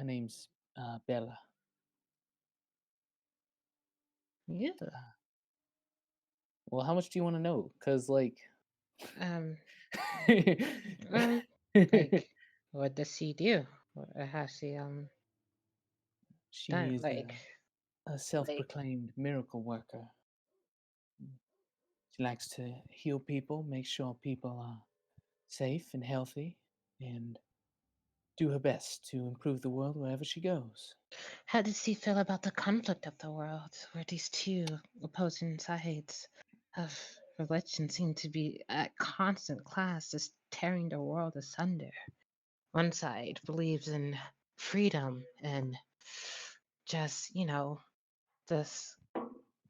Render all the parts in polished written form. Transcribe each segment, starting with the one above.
Her name's Bella. Yeah. Well, how much do you want to know? Cause like, Um, um, like, what does she do? What has she done? she's a Like, self-proclaimed miracle worker. She likes to heal people, make sure people are safe and healthy, and do her best to improve the world wherever she goes. how does she feel about the conflict of the world, where these two opposing sides of religion seem to be at constant clash, just tearing the world asunder? One side believes in freedom and just, this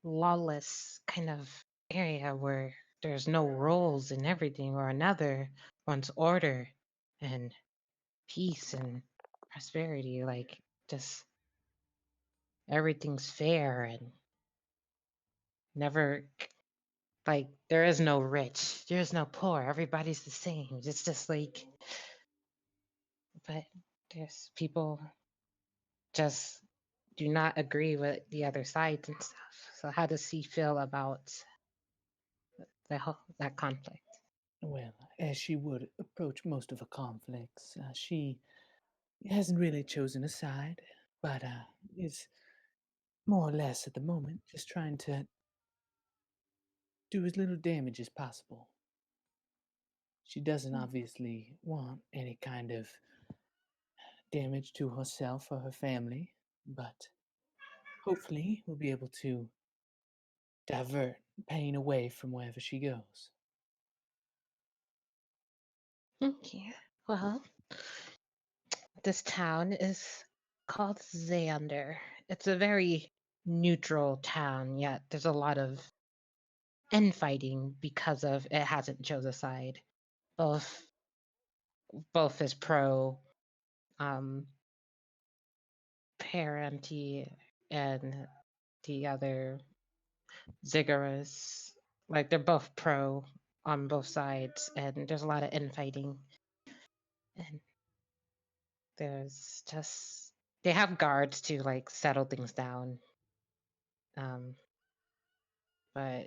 lawless kind of area where there's no rules and everything, or another wants order and peace and prosperity, like just everything's fair and never, like, there is no rich, there's no poor, everybody's the same. It's just like, but there's people just do not agree with the other sides and stuff. So how does he feel about that conflict? Well, as she would approach most of her conflicts, she hasn't really chosen a side, but is more or less at the moment just trying to do as little damage as possible. She doesn't obviously want any kind of damage to herself or her family, but hopefully we'll be able to divert pain away from wherever she goes. Okay. Well, this town is called Xander. It's a very neutral town, yet there's a lot of infighting because of it hasn't chose a side. Both both is pro um parenty and the other Zigguras. Like they're both pro on both sides, and there's a lot of infighting. And there's just they have guards to like settle things down. Um, but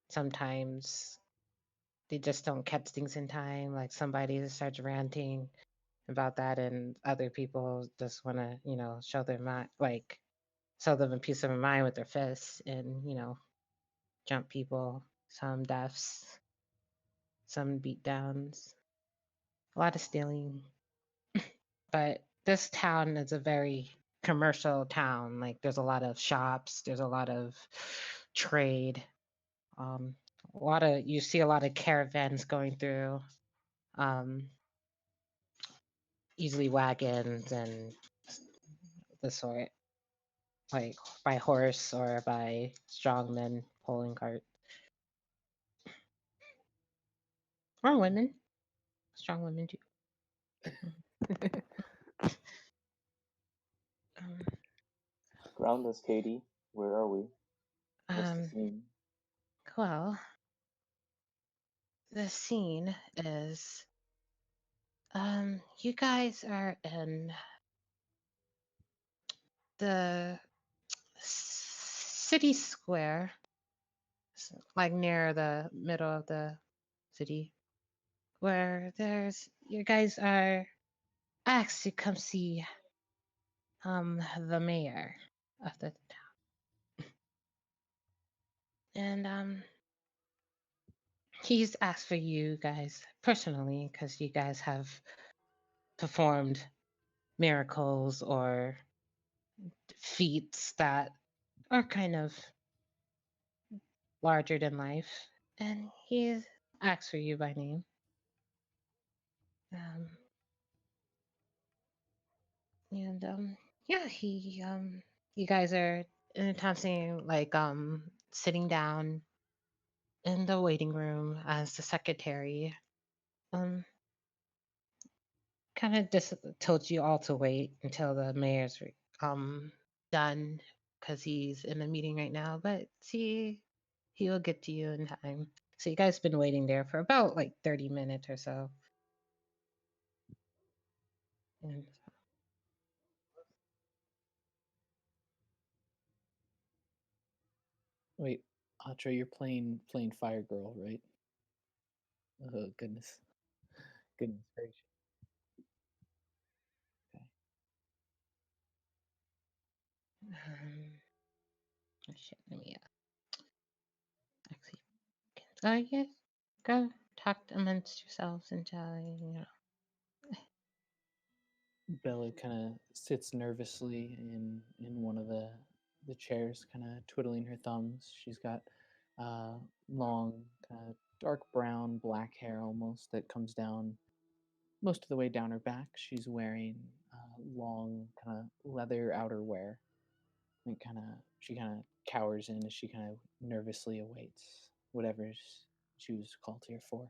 sometimes they just don't catch things in time. Like somebody just starts ranting about that, and other people just want to, show their mind, like show them a piece of their mind with their fists, and jump people. Some deaths, some beatdowns, a lot of stealing. But this town is a very commercial town. Like there's a lot of shops, there's a lot of trade. Um, a lot of you see a lot of caravans going through. Um, Easily wagons and the sort, like by horse or by strongmen pulling cart, or women, strong women too. Um, Ground us, Katie. Where are we? What's the um, scene? well, the scene is you guys are in the city square, like near the middle of the city, where there's you guys are asked to come see the mayor of the town, and he's asked for you guys personally because you guys have performed miracles or feats that are kind of larger than life, and he's asked for you by name. Um, and yeah, you guys are in a time saying like sitting down in the waiting room as the secretary. Um, Kind of just told you all to wait until the mayor's done because he's in a meeting right now. But see, he will get to you in time. So you guys been waiting there for about like 30 minutes or so. And Wait, Atra, you're playing Fire Girl, right? Oh goodness, goodness gracious. Okay. Oh shit, let me actually. Yes, go talk amongst yourselves until you know. Bella kind of sits nervously in one of the chairs, kind of twiddling her thumbs. She's got long, kind of dark brown, black hair almost that comes down most of the way down her back. She's wearing long, kind of leather outerwear. And she kind of cowers in as she kind of nervously awaits whatever she was called here for.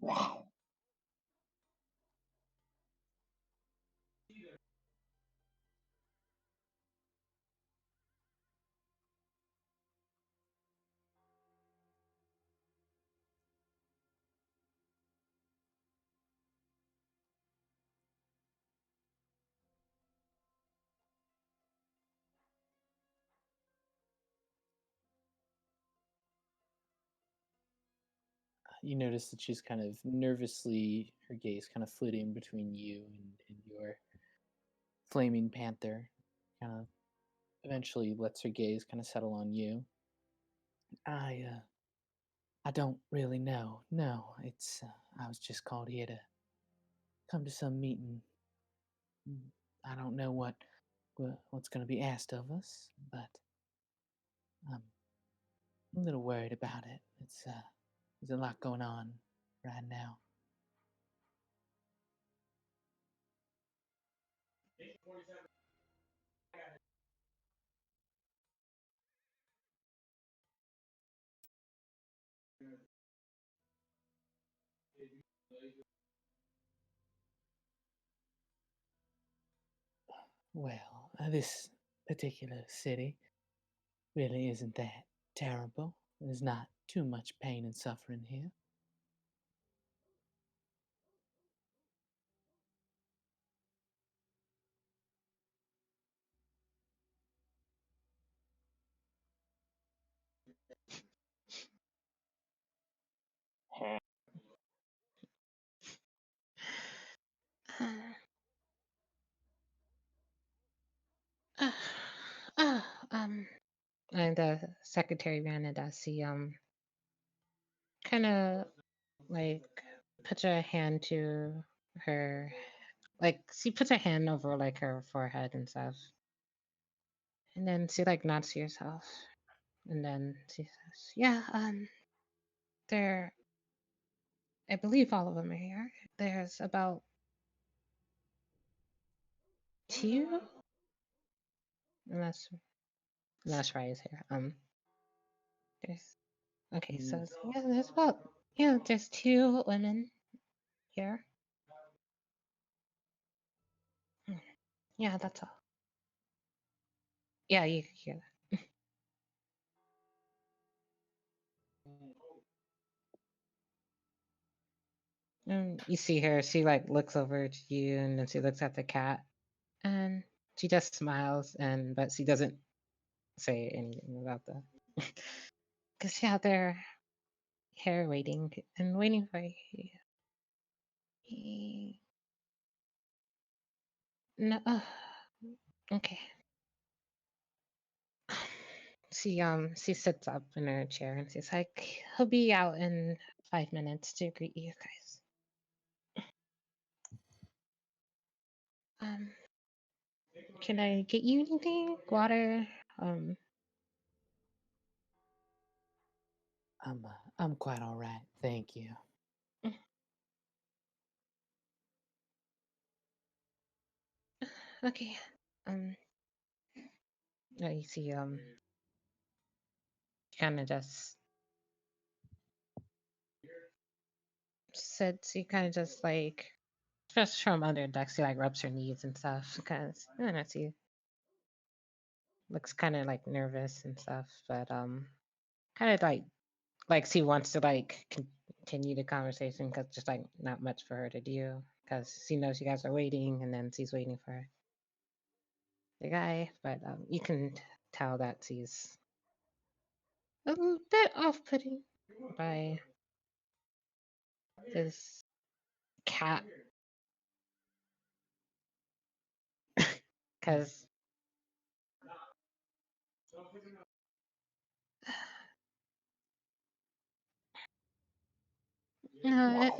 Wow. You notice that she's kind of nervously, her gaze kind of flitting between you and your flaming panther. Kind of eventually lets her gaze kind of settle on you. I don't really know. No, it's I was just called here to come to some meeting. Mm, I don't know what's going to be asked of us, but I'm a little worried about it. There's a lot going on right now. Well, this particular city really isn't that terrible. There's not too much pain and suffering here. Uh, uh, um, and the secretary Vanadasi kind of like puts her hand to her, like she puts her hand over like her forehead and stuff, and then she like nods to herself, and then she says, "Yeah, there. I believe all of them are here. There's about two, unless Ray is here. There's okay, so Mm, yeah, there's about yeah, there's two women here. Hmm, yeah, that's all. Yeah, you can hear that. You see her. She like looks over to you, and then she looks at the cat, and she just smiles, and but she doesn't say anything about that. Cause yeah, they're here waiting and waiting for you. No, okay. She sits up in her chair and she's like, he'll be out in 5 minutes to greet you guys. Um, can I get you anything? Water? Um, I'm quite all right, thank you. Okay. Um. You see. Kind of just said. She kind of just like just from under deck. She like rubs her knees and stuff. Cause I don't know. She looks kind of like nervous and stuff. But kind of like she wants to like continue the conversation because just like not much for her to do because she knows you guys are waiting and then she's waiting for the guy, but you can tell that she's a little bit off-putting by this cat because no,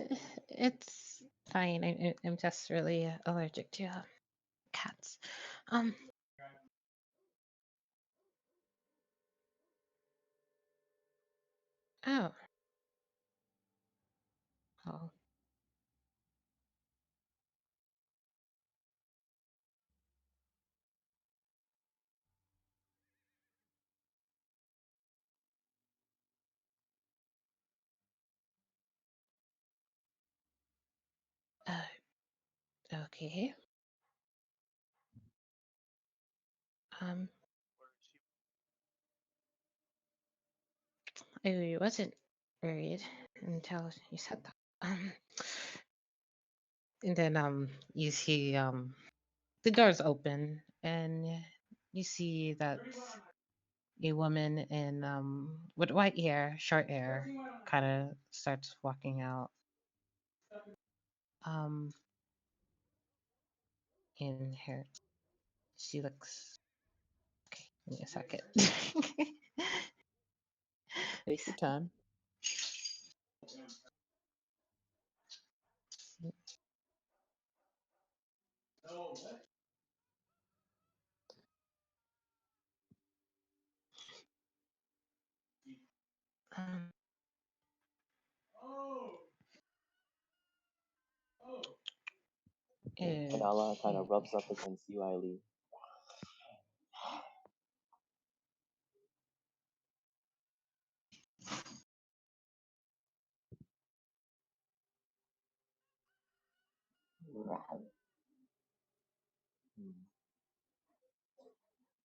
it's fine. I'm just really allergic to cats. Um. Oh. Oh. Uh, okay. Um. I wasn't worried until you said that. And then you see the doors open and you see that a woman in with white hair, short hair, kind of starts walking out. Um, in her, she looks. Okay, give me a second. Take your time. um, Anala kind of rubs up okay. against you, Eileen.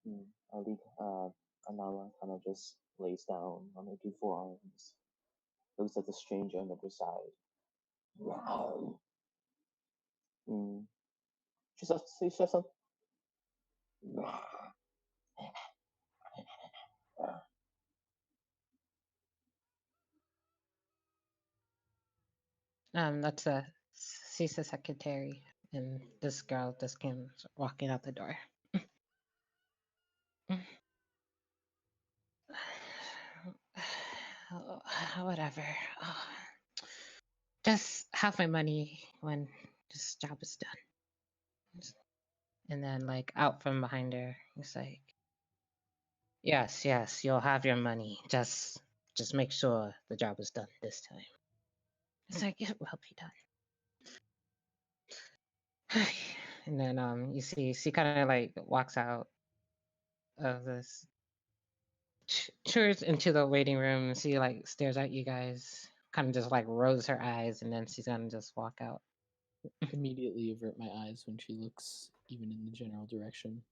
Hmm. Ali, Anala kind of just lays down on her two forearms, looks at the stranger on the other side. Mm. She says something. That's a she's a secretary, and this girl just came walking out the door. Whatever. Oh, just have my money when this job is done. And then, like, out from behind her, he's like, "Yes, yes, you'll have your money. Just make sure the job is done this time." It's like, "It will be done." And then, you see, she kind of like walks out of this, tours into the waiting room. And she like stares at you guys, kind of just like rolls her eyes, and then she's gonna just walk out. Immediately avert my eyes when she looks even in the general direction.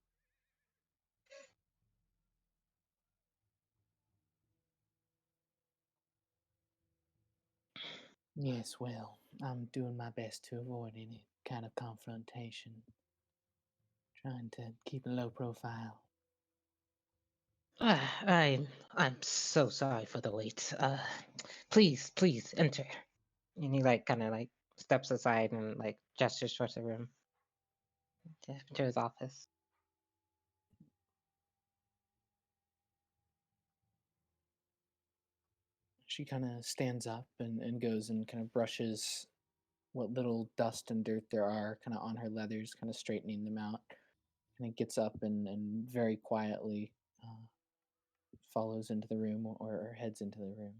Yes, well, I'm doing my best to avoid any kind of confrontation. Trying to keep a low profile. I'm so sorry for the wait. Please enter. And he like kind of like steps aside and like gestures towards the room to his office. She kind of stands up and goes and kind of brushes what little dust and dirt there are kind of on her leathers, kind of straightening them out. And it gets up and very quietly follows into the room or heads into the room.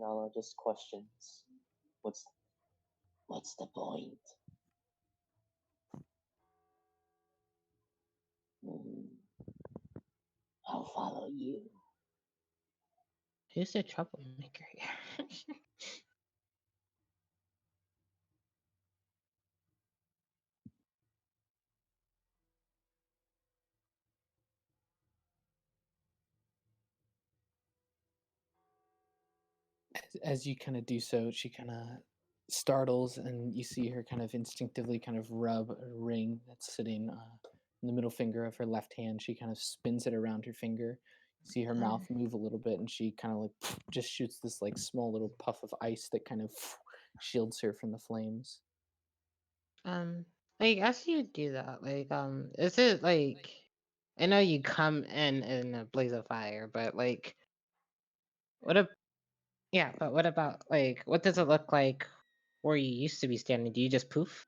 Anala just questions, "What's what's the point?" "Hmm, I'll follow you." Who's the troublemaker here? As you kind of do so, she kind of startles, and you see her kind of instinctively kind of rub a ring that's sitting in the middle finger of her left hand. She kind of spins it around her finger. You see her mouth move a little bit, and she kind of like just shoots this like small little puff of ice that kind of shields her from the flames. Um, like as you do that, is it like I know you come in a blaze of fire, but like what a yeah, but what about like what does it look like where you used to be standing? Do you just poof?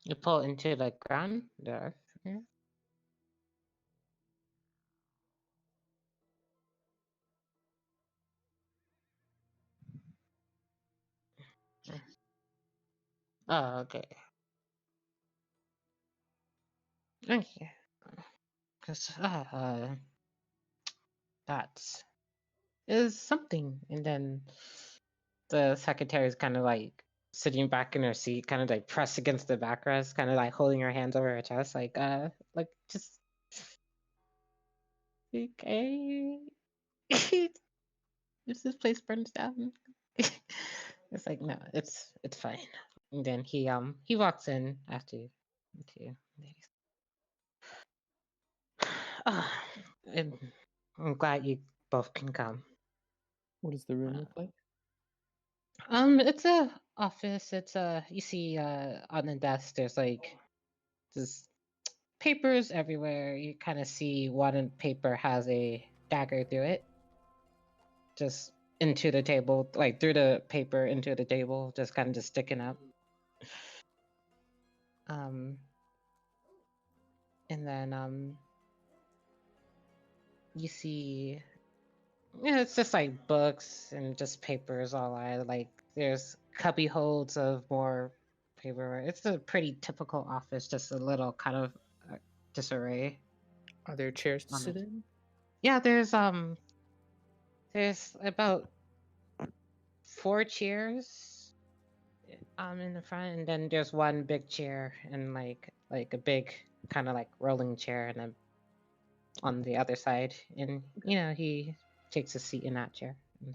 You pull into the ground, the earth. Yeah. Oh, okay. Okay. Because that is something. And then the secretary is kind of like sitting back in her seat, kind of like pressed against the backrest, kind of like holding her hands over her chest, like just okay. If this place burns down, it's like no, it's fine. And then he walks in after two ladies. Ah, and I'm glad you both can come. What does the room look like? It's a office. It's you see on the desk there's like just papers everywhere. You kind of see one paper has a dagger through it, just into the table, like through the paper into the table, just kind of just sticking up. Um, and then you see, yeah, it's just like books and just papers all out. Like there's cubby holds of more paper. It's a pretty typical office, just a little kind of disarray Are there chairs to on sit it. in? Yeah, there's about 4 chairs in the front, and then there's one big chair and like a big kind of like rolling chair, and then on the other side, and he takes a seat in that chair. And I'm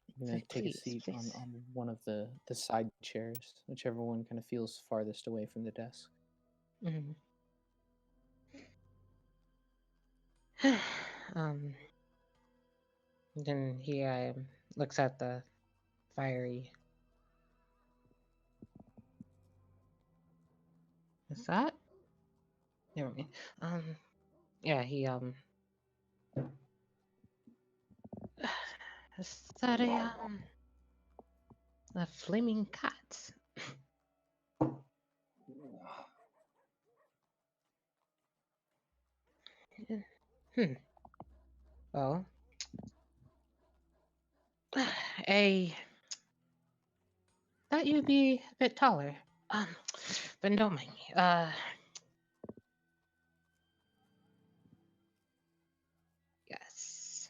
it's gonna like, take a please, seat please. on one of the side chairs, whichever one kind of feels farthest away from the desk. Mhm. um, then he looks at the fiery. Is that? Never mind. Yeah, he is that a flaming cat? Hmm. Well, a thought you'd be a bit taller. But don't mind me. Yes.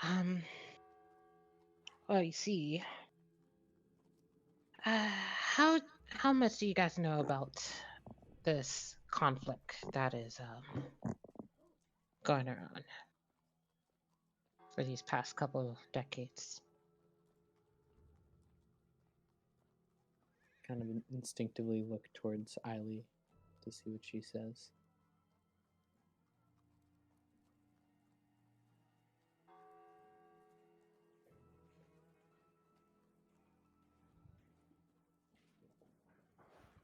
Um. Well, you see, how much do you guys know about this conflict that is going around for these past couple of decades? Kind of instinctively look towards Eiley to see what she says.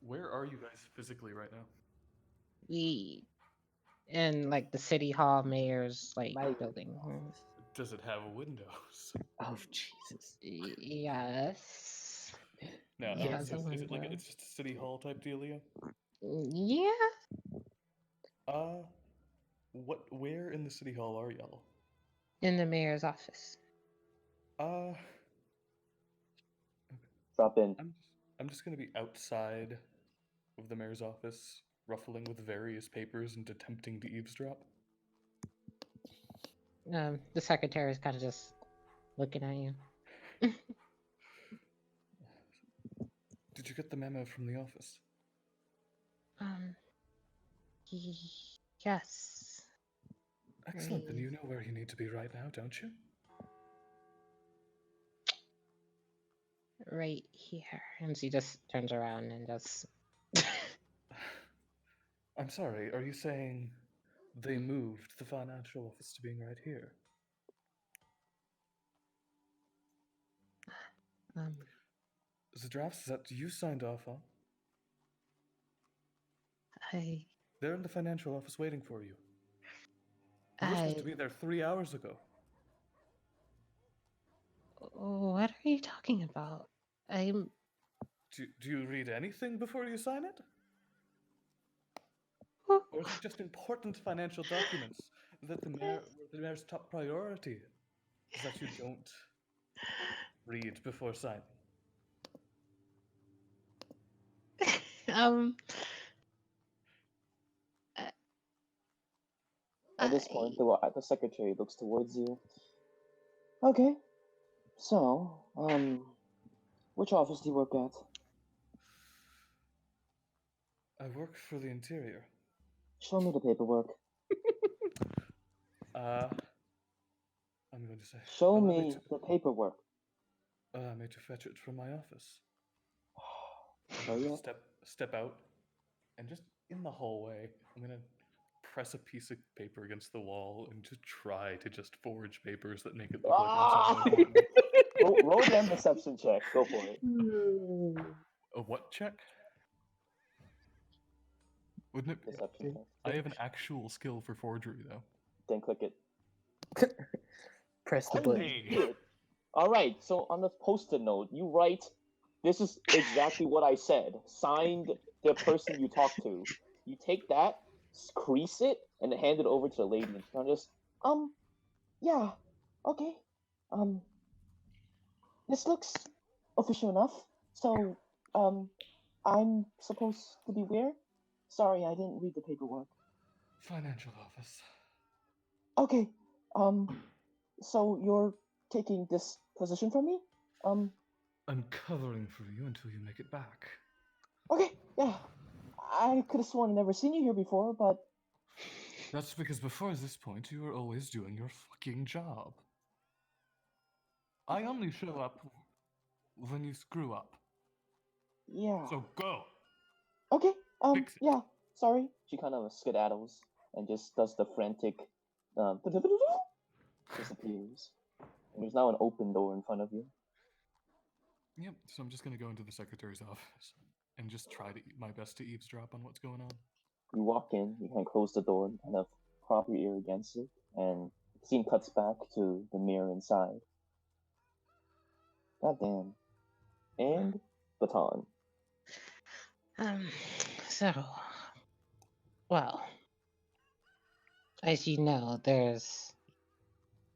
Where are you guys physically right now? We in like the city hall mayor's like Mayor's building. office. Does it have windows? Oh Jesus! Yes. No, It is, has a is, is it like window. it's just a city hall type dealio? Yeah. Uh, where in the city hall are y'all? In the mayor's office. Uh, Drop in. I'm just gonna be outside of the mayor's office, ruffling with various papers and attempting to eavesdrop. The secretary is kind of just looking at you. Did you get the memo from the office? Um. Yes. Excellent. Then Right. you know where you need to be right now, don't you? Right here. And she just turns around and just. I'm sorry. Are you saying they moved the financial office to being right here? um. The drafts that you signed off on, I. they're in the financial office waiting for you. You were supposed to be there 3 hours ago. What are you talking about? I'm. Do you read anything before you sign it? Or is it just important financial documents that the mayor's top priority is that you don't read before signing? um. At this point, the secretary looks towards you. Okay, so, which office do you work at? I work for the interior. Show me the paperwork. I'm going to say. Show allow me the paperwork. Allow me to fetch it from my office. Hurry up. Step out, and just in the hallway, I'm gonna press a piece of paper against the wall and just try to just forge papers that make it look like I'm something important. Roll a damn deception check. Go for it. A what check? Wouldn't it? Deception check. I have an actual skill for forgery, though. Then click it. Press the Holy button. shit. All right. So on the post-it note, you write, "This is exactly what I said." Signed, the person you talk to. You take that, crease it, and hand it over to the lady, and she'll just, yeah, okay, this looks official enough. So, I'm supposed to be where? Sorry, I didn't read the paperwork. Financial office. Okay, so you're taking this position from me? I'm covering for you until you make it back. Okay, yeah. I could have sworn I'd never seen you here before, but That's because before this point, you were always doing your fucking job. I only show up when you screw up. yeah. So go. Okay, Fix it. yeah, sorry. She kind of skedaddles and just does the frantic, disappears. And there's now an open door in front of you. Yep, so I'm just gonna go into the secretary's office and just try to my best to eavesdrop on what's going on. You walk in, you kind of close the door and kind of prop your ear against it, and the scene cuts back to the mirror inside. God damn. And baton. Um. So. Well. As you know, there's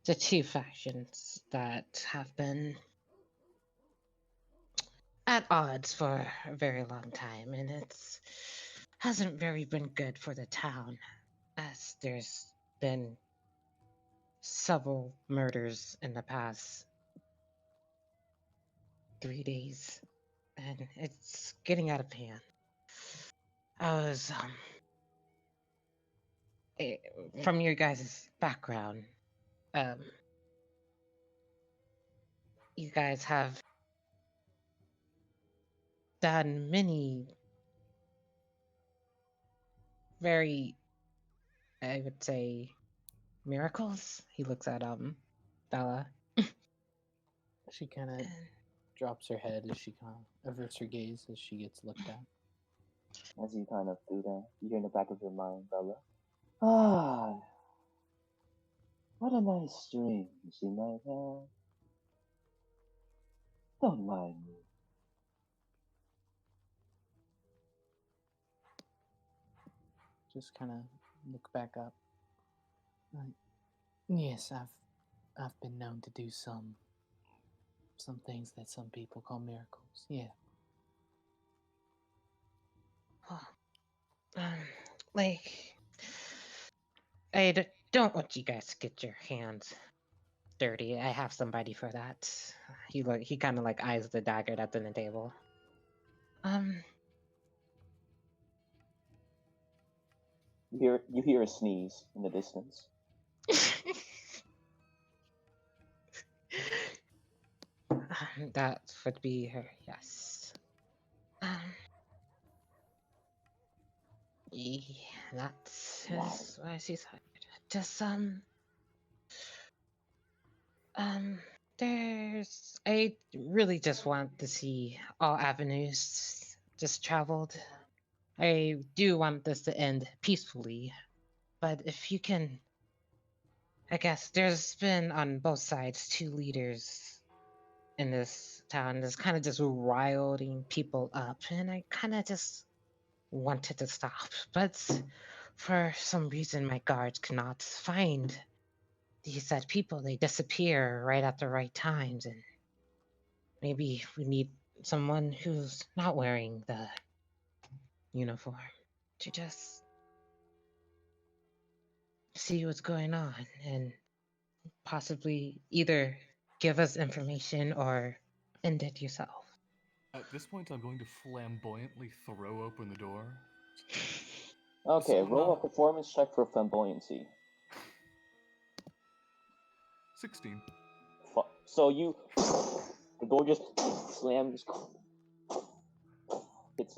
the two factions that have been at odds for a very long time, and it's hasn't very been good for the town, as there's been several murders in the past 3 days, and it's getting out of hand. I was from your guys' background, um, you guys have done many very, I would say, miracles. He looks at Bella. She kind of And drops her head as she kind of averts her gaze as she gets looked at. As you kind of do that, you hear in the back of your mind, Bella, Ah, what a nice dream she might have. Don't mind me. Just kind of look back up. Like, yes, I've been known to do some things that some people call miracles. Yeah. Oh, like, don't want you guys to get your hands dirty. I have somebody for that. He kind of like eyes the dagger that's on the table. You hear a sneeze in the distance. That would be her, yes. Yeah, that's his, why she's hired. Just, I really just want to see all avenues just traveled. I do want this to end peacefully, but if you can, I guess there's been on both sides 2 leaders in this town that's kind of just riling people up, and I kind of just wanted to stop, but for some reason my guards cannot find these said people. They disappear right at the right times, and maybe we need someone who's not wearing the uniform to just see what's going on and possibly either give us information or end it yourself. At this point, I'm going to flamboyantly throw open the door. Okay, So, roll a performance check for flamboyancy. 16. So the door just slams, hits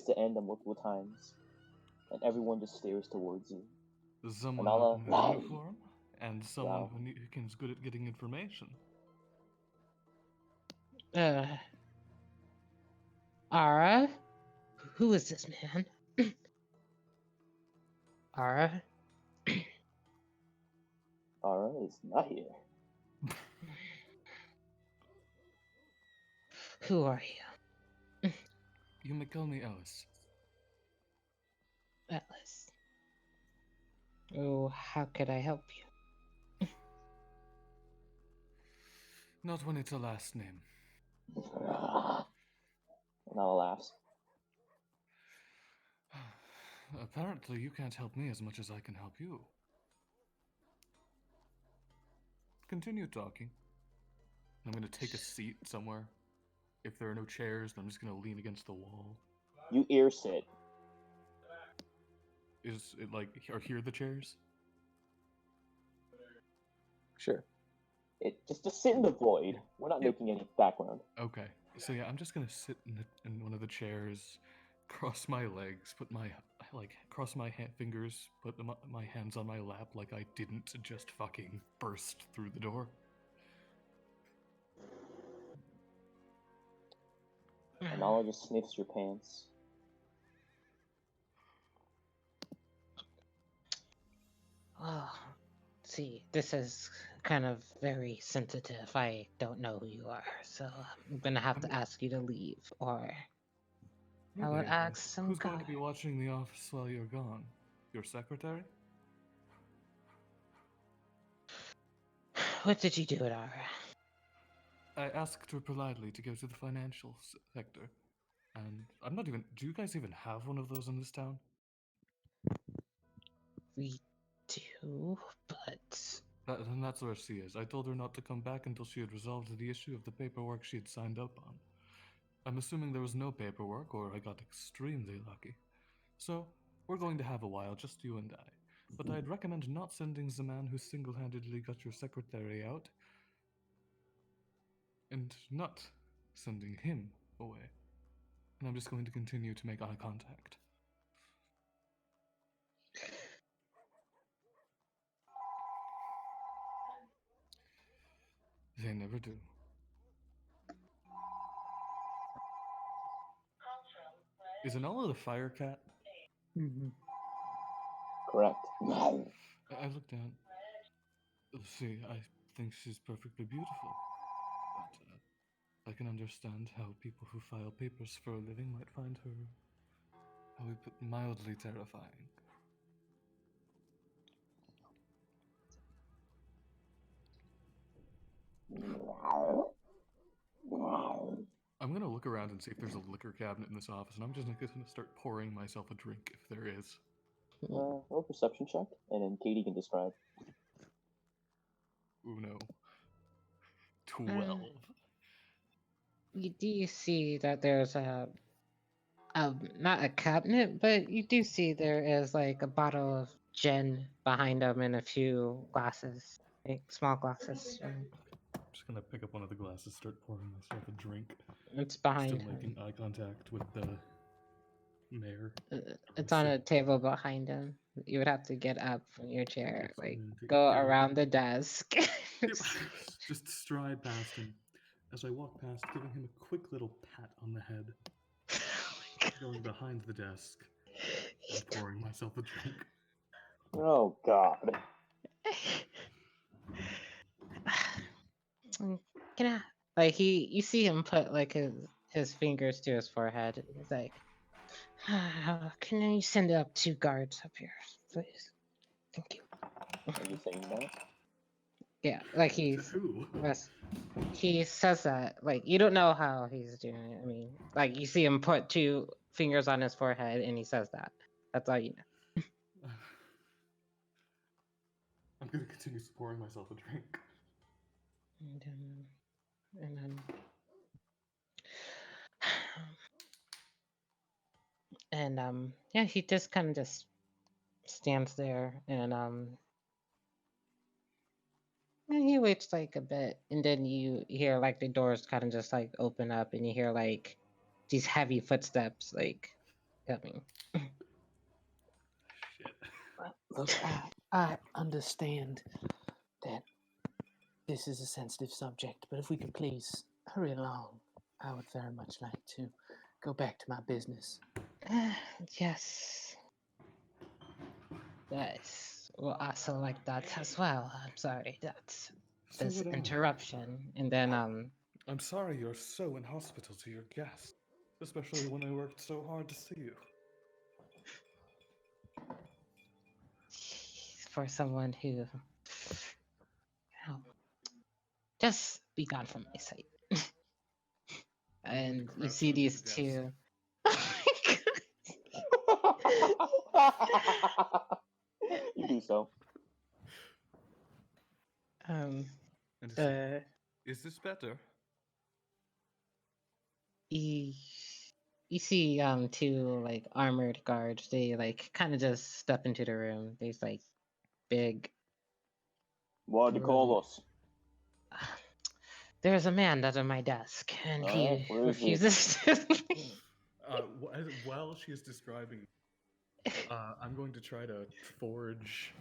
the end multiple times, and everyone just stares towards you. Someone Anala, in a uniform, and someone wow. who is good at getting information. Ara? Who is this man? Ara? Ara is not here. Who are you? You may call me Alice. Atlas. Oh, how could I help you? Not when it's a last name. Anala laughs. Apparently, you can't help me as much as I can help you. Continue talking. I'm going to take a seat somewhere. If there are no chairs, then I'm just going to lean against the wall. You ear sit. Is it like, are here the chairs? Sure. Just sit in the void. We're not making any background. Okay. So yeah, I'm just going to sit in one of the chairs, cross my legs, cross my fingers, put my hands on my lap like I didn't just fucking burst through the door. Anala just sniffs your pants. Oh, see, this is kind of very sensitive. I don't know who you are, so I'm gonna have to ask you to leave, or I would Really? ask some Who's guy. going to be watching the office while you're gone? Your secretary? What did you do at Ara? I asked her politely to go to the financial sector. And I'm not even. Do you guys even have one of those in this town? We do, but And that's where she is. I told her not to come back until she had resolved the issue of the paperwork she had signed up on. I'm assuming there was no paperwork, or I got extremely lucky. So, we're going to have a while, just you and I. But I'd recommend not sending the man who single-handedly got your secretary out, and not sending him away. And I'm just going to continue to make eye contact. They never do. Is Anala the fire cat? Mm-hmm. Correct. I looked down. See, I think she's perfectly beautiful. But I can understand how people who file papers for a living might find her, how we put mildly terrifying. I'm gonna look around and see if there's a liquor cabinet in this office, and I'm just gonna start pouring myself a drink if there is. Roll perception check, and then Katie can describe. Ooh, no. 12. You see that there's not a cabinet, but you do see there is like a bottle of gin behind him and a few glasses, like small glasses. I'm just gonna pick up one of the glasses, start pouring myself a drink. It's behind Still him. making eye contact with the mayor. It's on a table behind him. You would have to get up from your chair, like go Yeah. around the desk. Just stride past him. As I walk past, giving him a quick little pat on the head, going behind the desk, and pouring myself a drink. Oh God. Can I? Like you see him put like his fingers to his forehead. He's like, can you send up 2 guards up here, please? Thank you. Are you saying that? Yeah, like To who? he says that. Like you don't know how he's doing it. I mean, like you see him put 2 fingers on his forehead, and he says that. That's all you know. I'm gonna continue pouring myself a drink. And then and yeah, he just kind of just stands there and he waits like a bit, and then you hear like the doors kind of just like open up, and you hear like these heavy footsteps like coming. Shit. Look, I understand that this is a sensitive subject, but if we could please hurry along, I would very much like to go back to my business. Yes. Yes. Well, also like that as well. I'm sorry. That's So this would I. interruption. And then I'm sorry you're so inhospitable to your guests, especially when I worked so hard to see you. for someone who just be gone from my sight. And you Crouch see under these the desk. 2. You do so. um And uh is this better? you, you see 2 like armored guards. They like kind of just step into the room. There's like big What do you call us? there's a man under my desk, and he Where is he? refuses to leave. While she is describing, I'm going to try to forge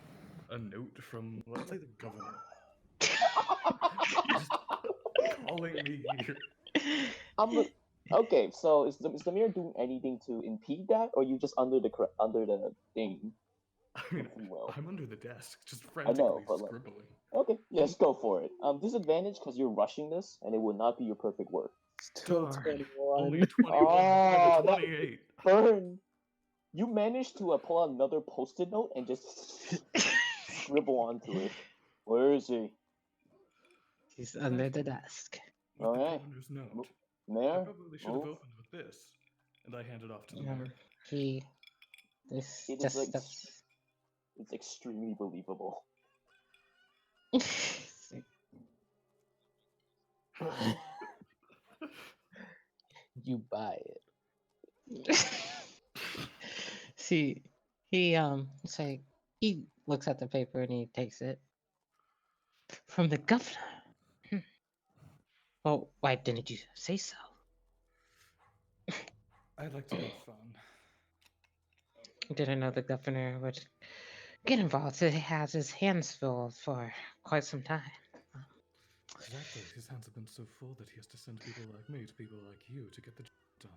a note from, let's say, the governor. Just calling me here. Okay, so is the mayor doing anything to impede that, or you just under the thing? I mean, if you will? I'm under the desk, just I frantically know, but like, scribbling. okay, yes, go for it. Disadvantage because you're rushing this, and it will not be your perfect work. Still Darn. 21. Only 21 Oh, to that- 28. Burn! You managed to pull out another post-it note and just scribble onto it. Where is he? He's under the desk. With the Okay. governor's note. I Mayor, probably should have opened with this. And I hand it off to the mayor. This It is just like steps. it's extremely believable. You buy it. See, it's like he looks at the paper and he takes it from the governor. Well, why didn't you say so? I'd like to have fun. Didn't know the governor would get involved. He has his hands full for quite some time. Exactly. His hands have been so full that he has to send people like me to people like you to get the job done.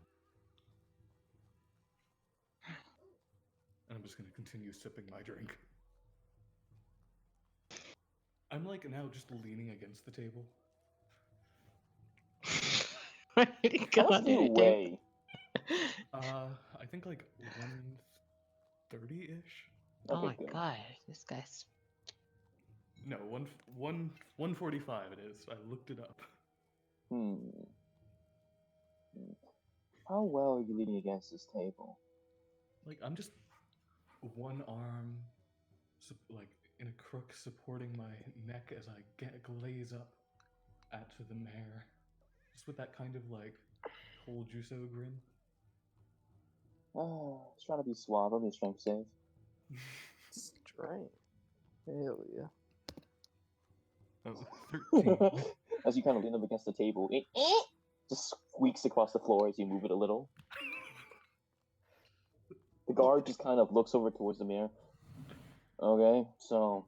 And I'm just gonna continue sipping my drink. I'm like now just leaning against the table. Where did he How go much on do you there, Dave? weigh? I think like 130-ish. Oh Okay, my good. god, this guy's. No, 145 it is. I looked it up. Hmm. How well are you leaning against this table? Like I'm just one arm, like in a crook, supporting my neck as I glaze up at the mayor, just with that kind of like told you so grin. Just trying to be suave. Let me strength save. Strength. Hell yeah. Oh, 13. As you kind of lean up against the table, it just squeaks across the floor as you move it a little. The guard just kind of looks over towards the mayor. Okay, so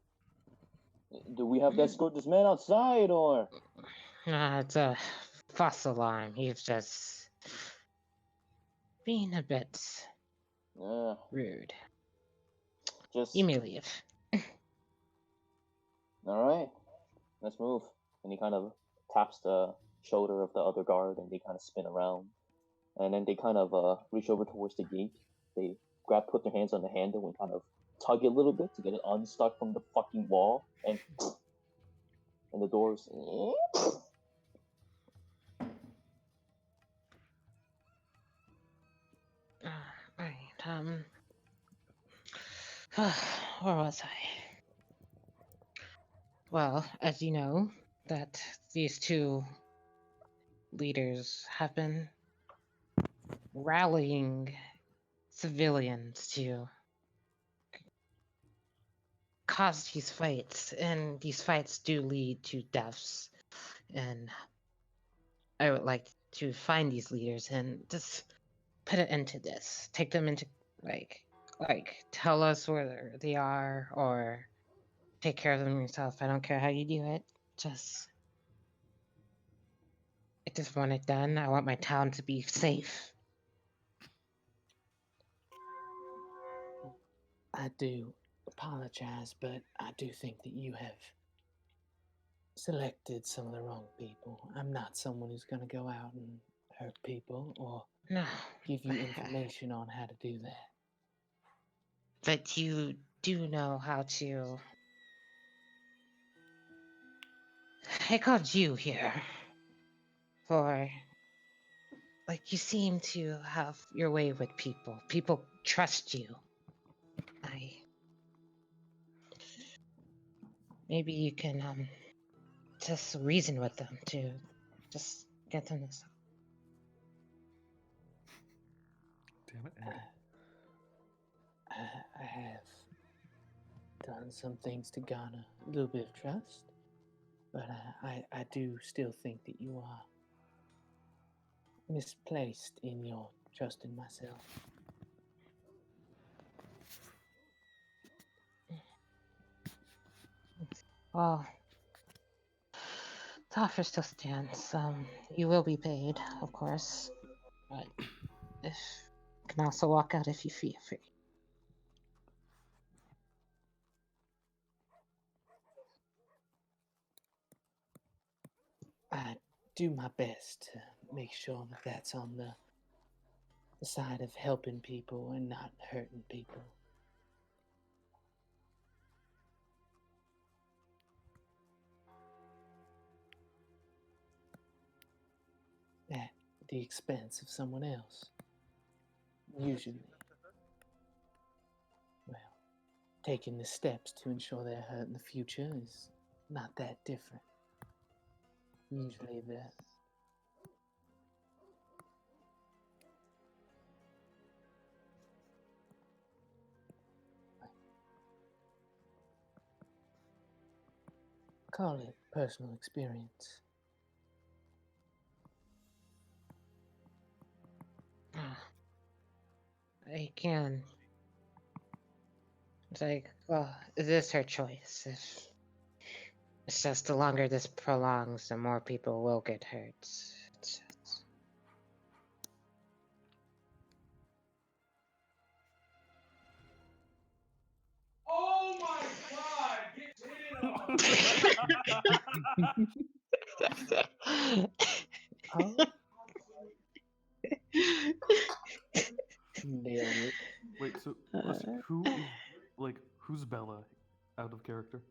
do we have to escort this man outside, or? It's a false alarm. He's just being a bit rude. Just You may leave. all right. Let's move. And he kind of taps the shoulder of the other guard, and they kind of spin around. And then they kind of reach over towards the gate. They put their hands on the handle and kind of tug it a little bit to get it unstuck from the fucking wall, and the doors. Right. Where was I? Well, as you know, that these two leaders have been rallying civilians to cause these fights, and these fights do lead to deaths. And I would like to find these leaders and just put an end to this. Take them into like tell us where they are, or take care of them yourself. I don't care how you do it. I just want it done. I want my town to be safe. I do apologize, but I do think that you have selected some of the wrong people. I'm not someone who's going to go out and hurt people or No. give you information on how to do that. But you do know how to. I called you here for. Like, you seem to have your way with people. People trust you. Maybe you can just reason with them to just get them to. Damn it, Andy. I have done some things to garner a little bit of trust, but I do still think that you are misplaced in your trust in myself. Well, the offer still stands. You will be paid, of course, but you can also walk out if you feel free. I do my best to make sure that that's on the side of helping people and not hurting people. At the expense of someone else. Usually. Well, taking the steps to ensure they're hurt in the future is not that different. Usually the call it personal experience. I can. It's like, well, it is her choice. If it's just the longer this prolongs, the more people will get hurt. Oh, nailed it. Wait, so let's see, who is who's Bella out of character?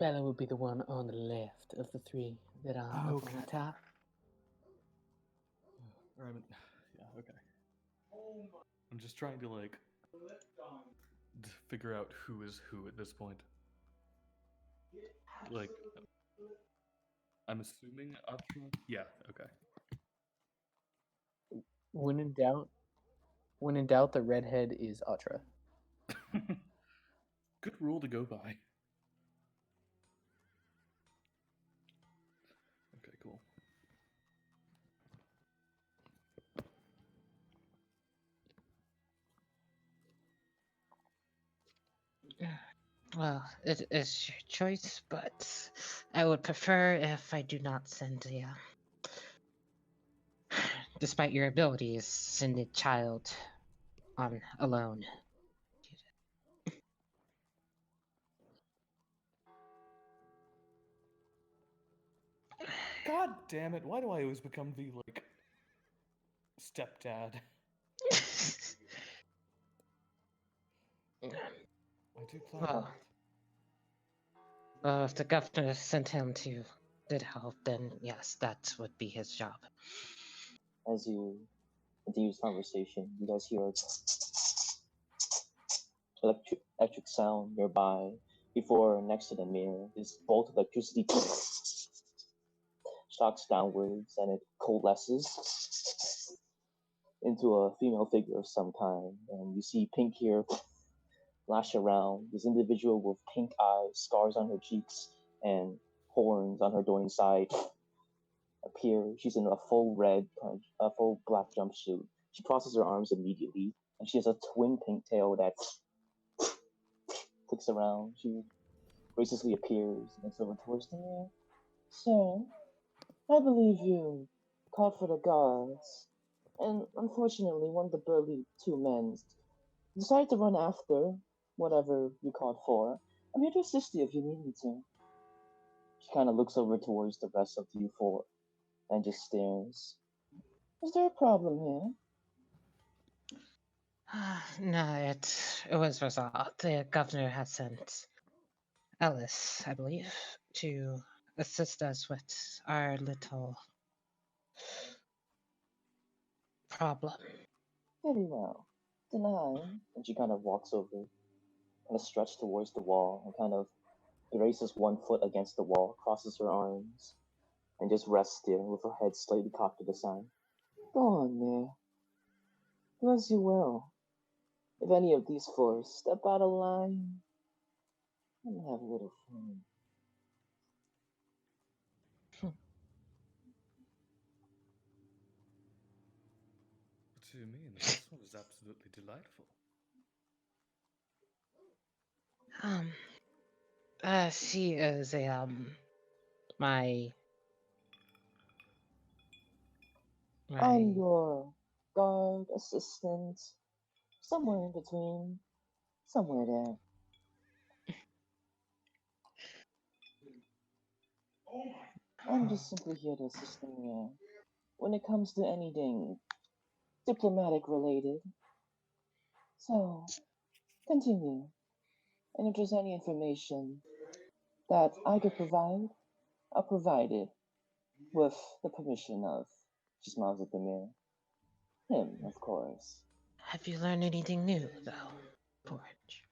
Bella would be the one on the left of the three that are up on Okay. the top. Or I mean, yeah, okay. I'm just trying to figure out who is who at this point. Like, I'm assuming Atra. Yeah. Okay. When in doubt, the redhead is Atra. Good rule to go by. Okay, cool. Well, it is your choice, but I would prefer if I do not send a. Despite your abilities, send a child on alone. God damn it! Why do I always become the stepdad? I do plan Well, if the governor sent him to good health, then yes, that would be his job. As you continue this conversation, you guys hear electric sound nearby. Before, next to the mirror, this bolt of electricity shocks downwards and it coalesces into a female figure of some kind. And you see pink hair lash around. This individual with pink eyes, scars on her cheeks, and horns on her doing side appears. She's in a a full black jumpsuit. She crosses her arms immediately, and she has a twin pink tail that clicks around. She graciously appears and looks over towards the mirror. So, I believe you called for the guards, and unfortunately, one of the burly two men decided to run after whatever you called for. I'm here to assist you if you need me to. She kind of looks over towards the rest of you four and just stares. Is there a problem here? No, it was resolved. The governor has sent Ellis, I believe, to assist us with our little problem. Very well. Then and she kind of walks over, kind of stretched towards the wall, and kind of braces one foot against the wall, crosses her arms, and just rests there with her head slightly cocked to the side. Go on there. Do as you will. If any of these four step out of line, I'm gonna have a little fun. What do you mean? This one is absolutely delightful. She is a my I'm your guard, assistant, somewhere in between, somewhere there. I'm just simply here to assist you when it comes to anything diplomatic related. So, continue. And if there's any information that I could provide, I'll provide it with the permission of, she smiles at the mirror, him, of course. Have you learned anything new, though, Porridge?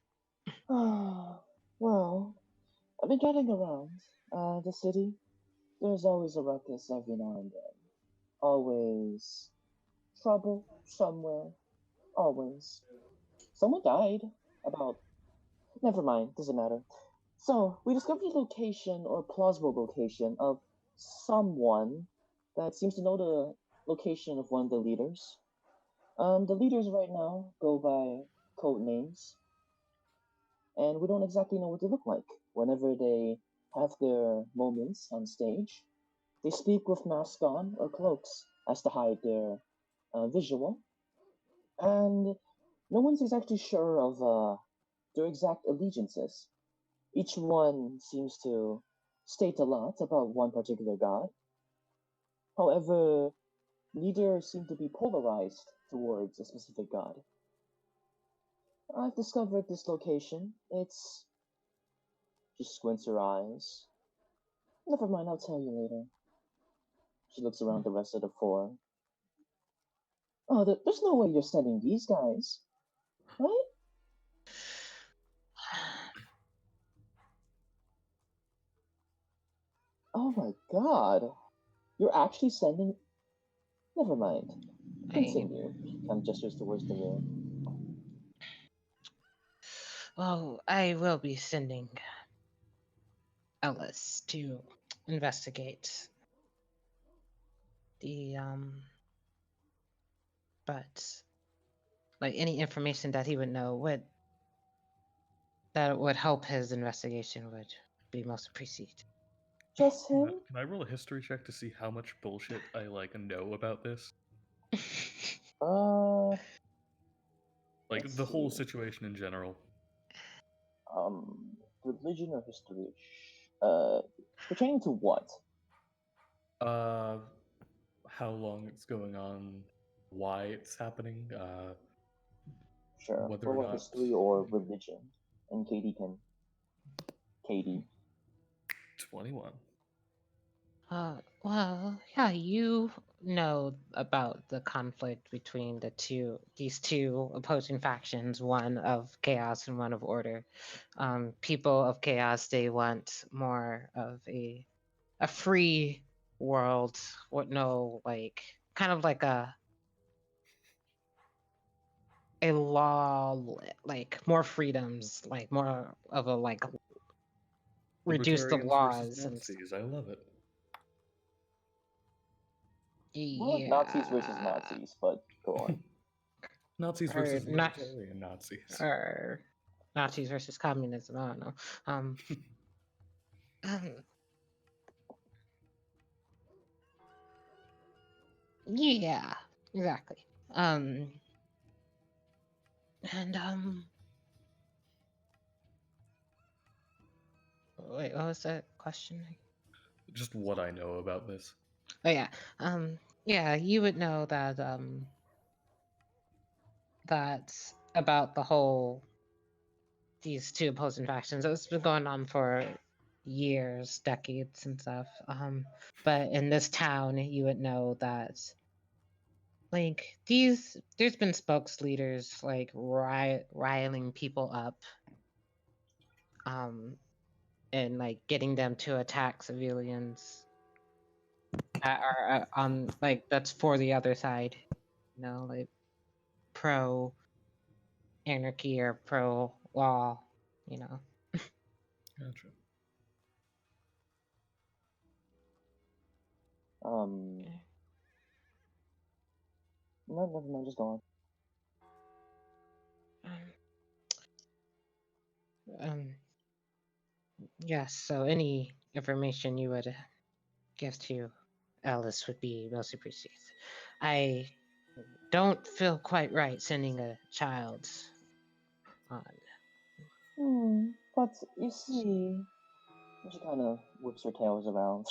Well, I've been getting around the city. There's always a ruckus every now and then. Always trouble somewhere. Always. Someone died about. Never mind, doesn't matter. So, we discovered the location or plausible location of someone that seems to know the location of one of the leaders. The leaders right now go by code names, and we don't exactly know what they look like. Whenever they have their moments on stage, they speak with masks on or cloaks as to hide their visual, and no one's exactly sure of their exact allegiances. Each one seems to state a lot about one particular god. However, neither seem to be polarized towards a specific god. I've discovered this location. It's. She squints her eyes. Never mind, I'll tell you later. She looks around the rest of the four. Oh, there's no way you're sending these guys, right? Oh my god. You're actually sending. Never mind. I, Continue. She kind of gestures towards the mirror. well, I will be sending Ellis to investigate the but like any information that he would know would help his investigation would be most appreciated. Just Can him? I roll a history check to see how much bullshit I know about this? Uh, Like let's the whole see. situation in general. Religion or history? Pertaining to what? Uh, how long it's going on, why it's happening, Sure. whether or Roll a not. history or religion. And Katie can. Katie. 21. Well, yeah, you know about the conflict between these two opposing factions, one of chaos and one of order. People of chaos, they want more of a free world with no kind of like a law, like more freedoms, like more of a reduce the Libertarians versus laws and stuff. Nazis. I love it. More like Nazis Yeah. versus Nazis, but go on. Nazis Or versus not, libertarian Nazis. or Nazis versus communism. I don't know. Um, yeah, exactly. And wait, what was that question? Just what I know about this. Oh yeah, yeah, you would know that that's about the whole these two opposing factions. It's been going on for years, decades, and stuff. But in this town, you would know that there's been spokes leaders riling people up, and getting them to attack civilians that are on that's for the other side, pro anarchy or pro law, you know. Gotcha. No, never mind, just go on. Um, yes, so any information you would give to Alice would be most appreciated. I don't feel quite right sending a child on. But you see. She kind of whips her tails around.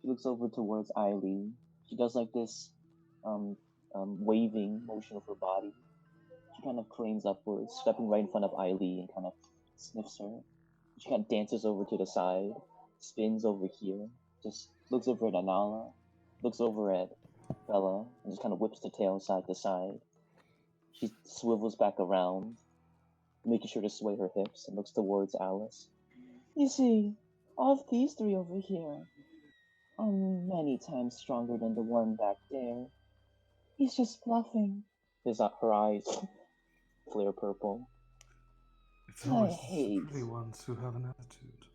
She looks over towards Eileen. She does like this waving motion of her body. She kind of cranes upwards, stepping right in front of Eileen and kind of sniffs her. She kind of dances over to the side, spins over here, just looks over at Anala, looks over at Bella, and just kind of whips the tail side to side. She swivels back around, making sure to sway her hips, and looks towards Alice. You see, of these three over here, are many times stronger than the one back there. He's just bluffing. Her eyes flare purple. It's I always hate. the pretty ones who have an attitude.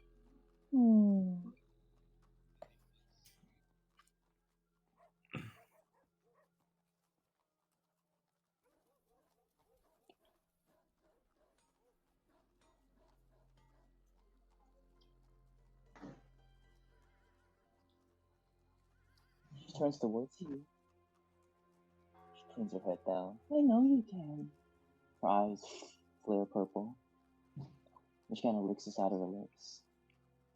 She turns towards you. She turns her head down. I know you can. Her eyes flare purple. And she kind of licks the side of her lips.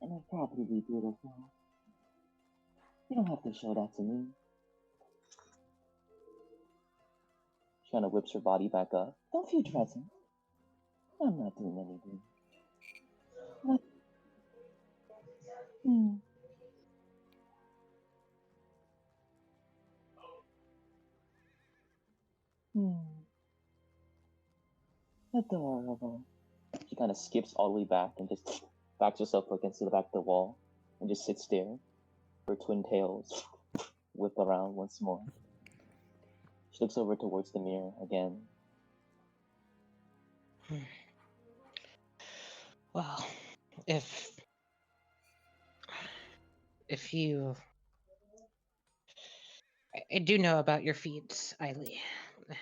And it'd probably be beautiful. You don't have to show that to me. She kind of whips her body back up. Don't feel threatened. I'm not doing anything. What? Hmm. Hmm. Adorable. She kind of skips all the way back and just backs herself against the back of the wall and just sits there. Her twin tails whip around once more. She looks over towards the mirror again. Well, if you, I do know about your feats, Eiley, and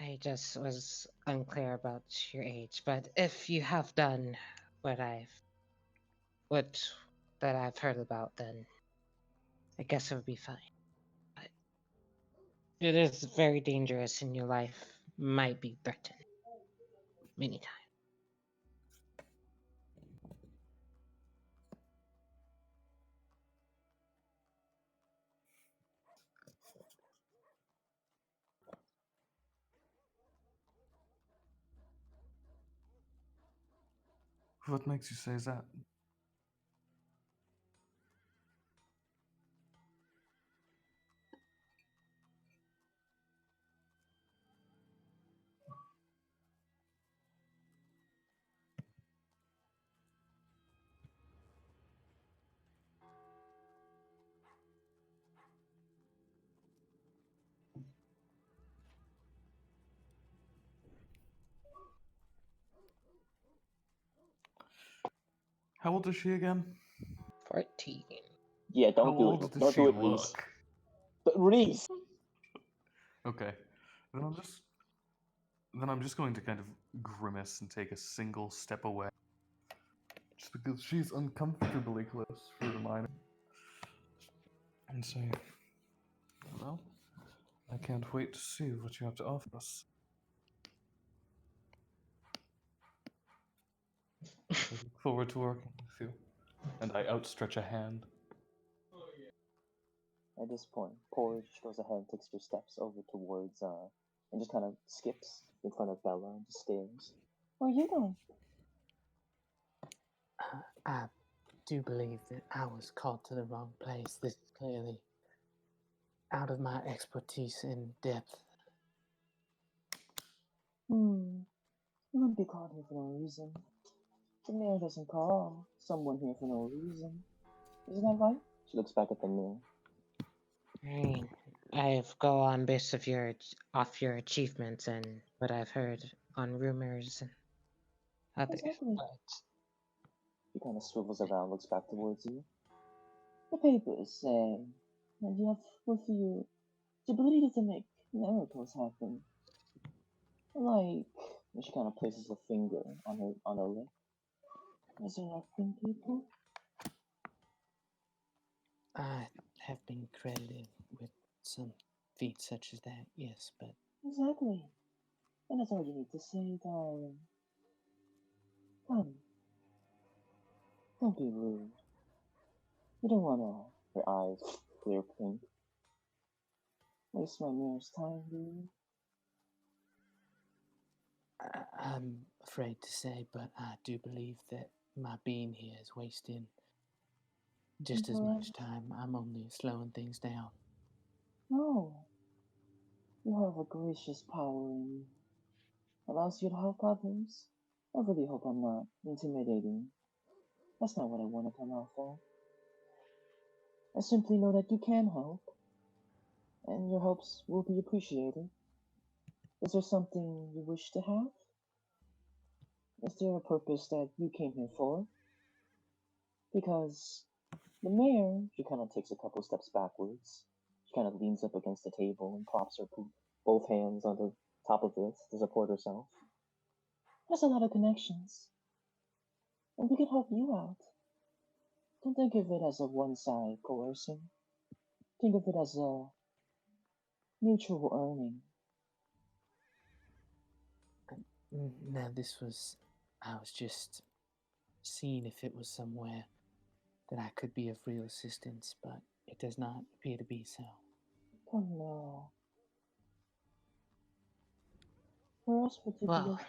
I just was unclear about your age. But if you have done what that I've heard about, then I guess it would be fine. But it is very dangerous, and your life might be threatened many times. What makes you say that? How old is she again? 14. Yeah, How don't do old it. does Don't she do it, Reese. look? But Reese! Okay. Then I'm just going to kind of grimace and take a single step away. Just because she's uncomfortably close for a minor. And say, well, I can't wait to see what you have to offer us. I look forward to working with you. And I outstretch a hand. At this point, Porridge goes ahead and takes 3 steps over towards, and just kind of skips in front of Bella and just stares. Where are you going? I do believe that I was called to the wrong place. This is clearly out of my expertise and depth. You wouldn't be called here for no reason. The mayor doesn't call someone here for no reason. Isn't that right? She looks back at the mirror. I mean, I've go on based of off your achievements and what I've heard on rumors and others. Exactly. But She kind of swivels around, looks back towards you. The papers say that you have with you the ability to make miracles happen. Like, and she kind of places a finger on her lip. Resurrecting people? I have been credited with some feats such as that, yes, but Exactly. And that's all you need to say, darling. Come. Don't be rude. You don't wanna her eyes clear pink. Waste my mirror's time, do you? I'm afraid to say, but I do believe that my being here is wasting just as much time. I'm only slowing things down. No. You have a gracious power in you. Allows you to help others. I really hope I'm not intimidating. That's not what I want to come out for. I simply know that you can help, and your helps will be appreciated. Is there something you wish to have? Is there a purpose that you came here for? Because the mayor, she kind of takes a couple steps backwards. She kind of leans up against the table and props her both hands on the top of it to support herself. There's a lot of connections, and we could help you out. Don't think of it as a one-side coercing. Think of it as a mutual earning. No, this was. I was just seeing if it was somewhere that I could be of real assistance, but it does not appear to be so. Oh no. Where else would you Well,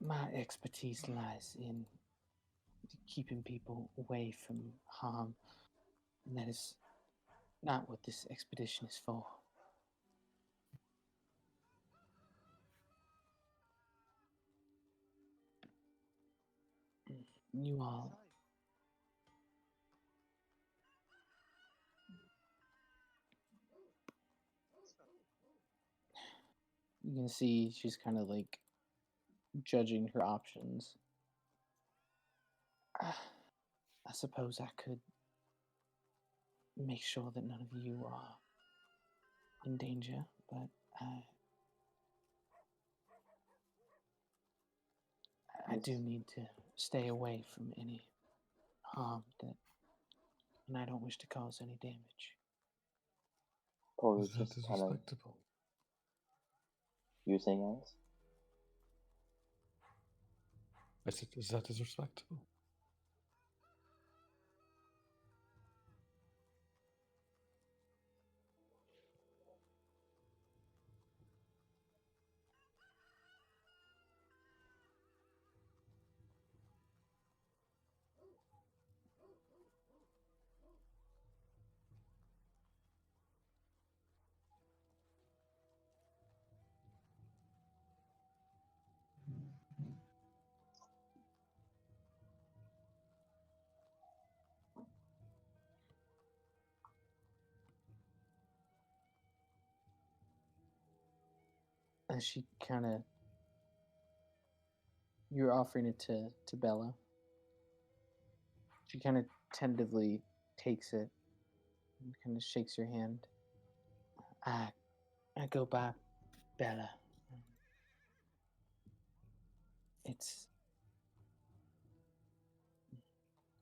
My expertise lies in keeping people away from harm, and that is not what this expedition is for. You all. You can see she's kind of like judging her options. I suppose I could make sure that none of you are in danger, but I do Yes. need to stay away from any harm that, and I don't wish to cause any damage. Tori That just is kind of. respectable. You were saying, Alice? I said, that is respectable. As she kind of, you're offering it to Bella. She kind of tentatively takes it and kind of shakes your hand. I, I go by Bella. It's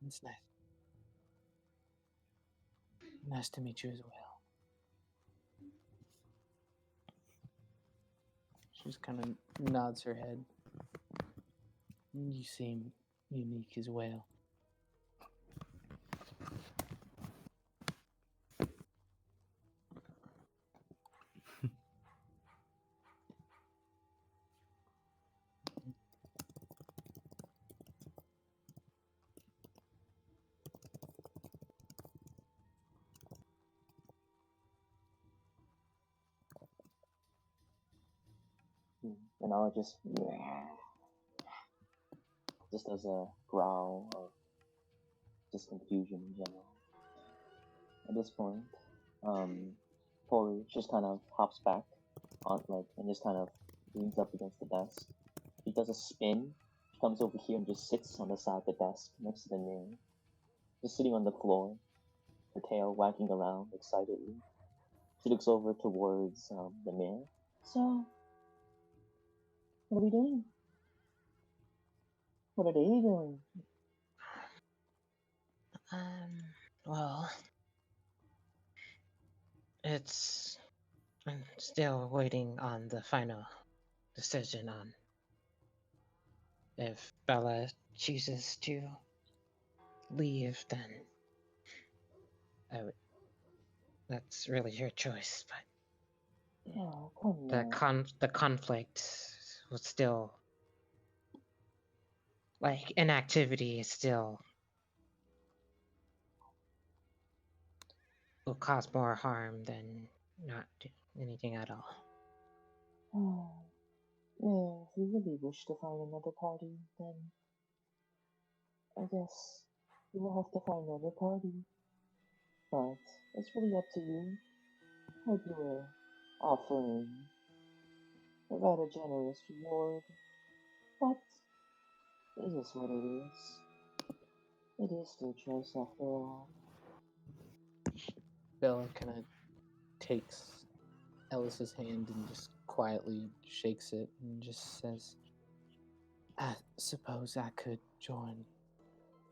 it's nice. Nice to meet you as well. She just kind of nods her head. You seem unique as well. And I'll just as a growl of just confusion in general. At this point, Tori just kind of hops back on and just kind of leans up against the desk. She does a spin. She comes over here and just sits on the side of the desk next to the mirror, just sitting on the floor, her tail wagging around excitedly. She looks over towards the mirror. So, what are we doing? What are they doing? well, it's. I'm still waiting on the final decision on if Bella chooses to leave, then that's really her choice. But Oh, come on. the conflict was still like inactivity is still will cause more harm than not do anything at all. Oh, yeah, if you really wish to find another party, then I guess you will have to find another party. But it's really up to you. I'd do offering a rather generous reward, but it is what it is. It is their choice after all. Bella kind of takes Ellis's hand and just quietly shakes it and just says, I suppose I could join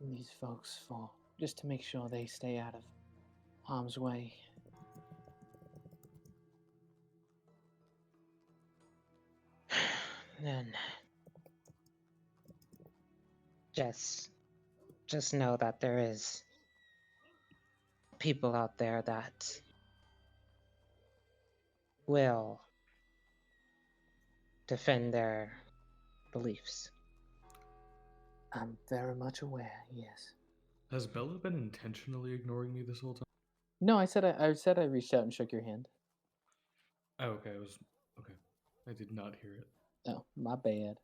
these folks for just to make sure they stay out of harm's way. And just know that there is people out there that will defend their beliefs. I'm very much aware, yes. Has Bella been intentionally ignoring me this whole time? No, I said I reached out and shook your hand. Oh, okay. Okay. I did not hear it. Oh, my bad.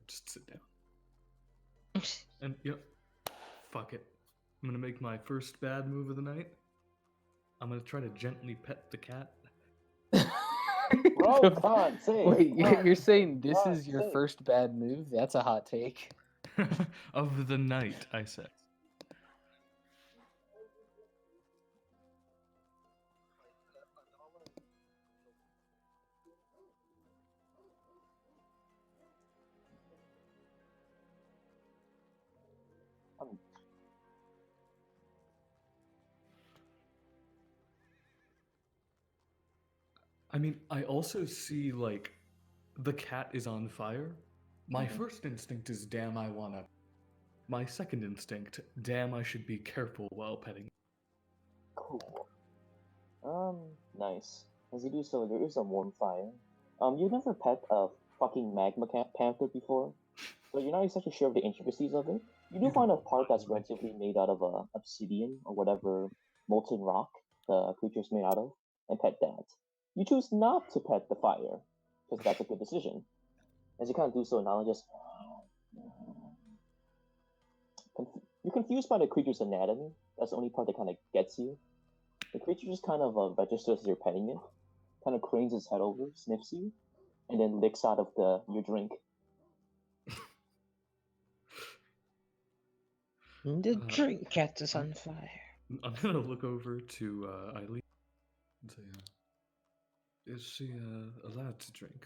Just sit down. And fuck it. I'm gonna make my first bad move of the night. I'm gonna try to gently pet the cat. Bro, come on, say it. Wait, Come on. you're saying this Come on, is your say it. first bad move? That's a hot take. Of the night, I said. I mean, I also see, like, the cat is on fire. My first instinct is, damn, I wanna. My second instinct, damn, I should be careful while petting. Cool. Nice. As you do so, there is a warm fire. You've never pet a fucking magma panther before, so you're not exactly sure of the intricacies of it. You do find a part that's relatively made out of obsidian or whatever molten rock the creature's made out of, and pet that. You choose not to pet the fire, because that's a good decision. As you kind of do so, now just you're confused by the creature's anatomy. That's the only part that kind of gets you. The creature just kind of registers as you're petting it, kind of cranes its head over, sniffs you, and then licks out of your drink. The drink cat is on fire. I'm gonna look over to Eileen and say, is she allowed to drink?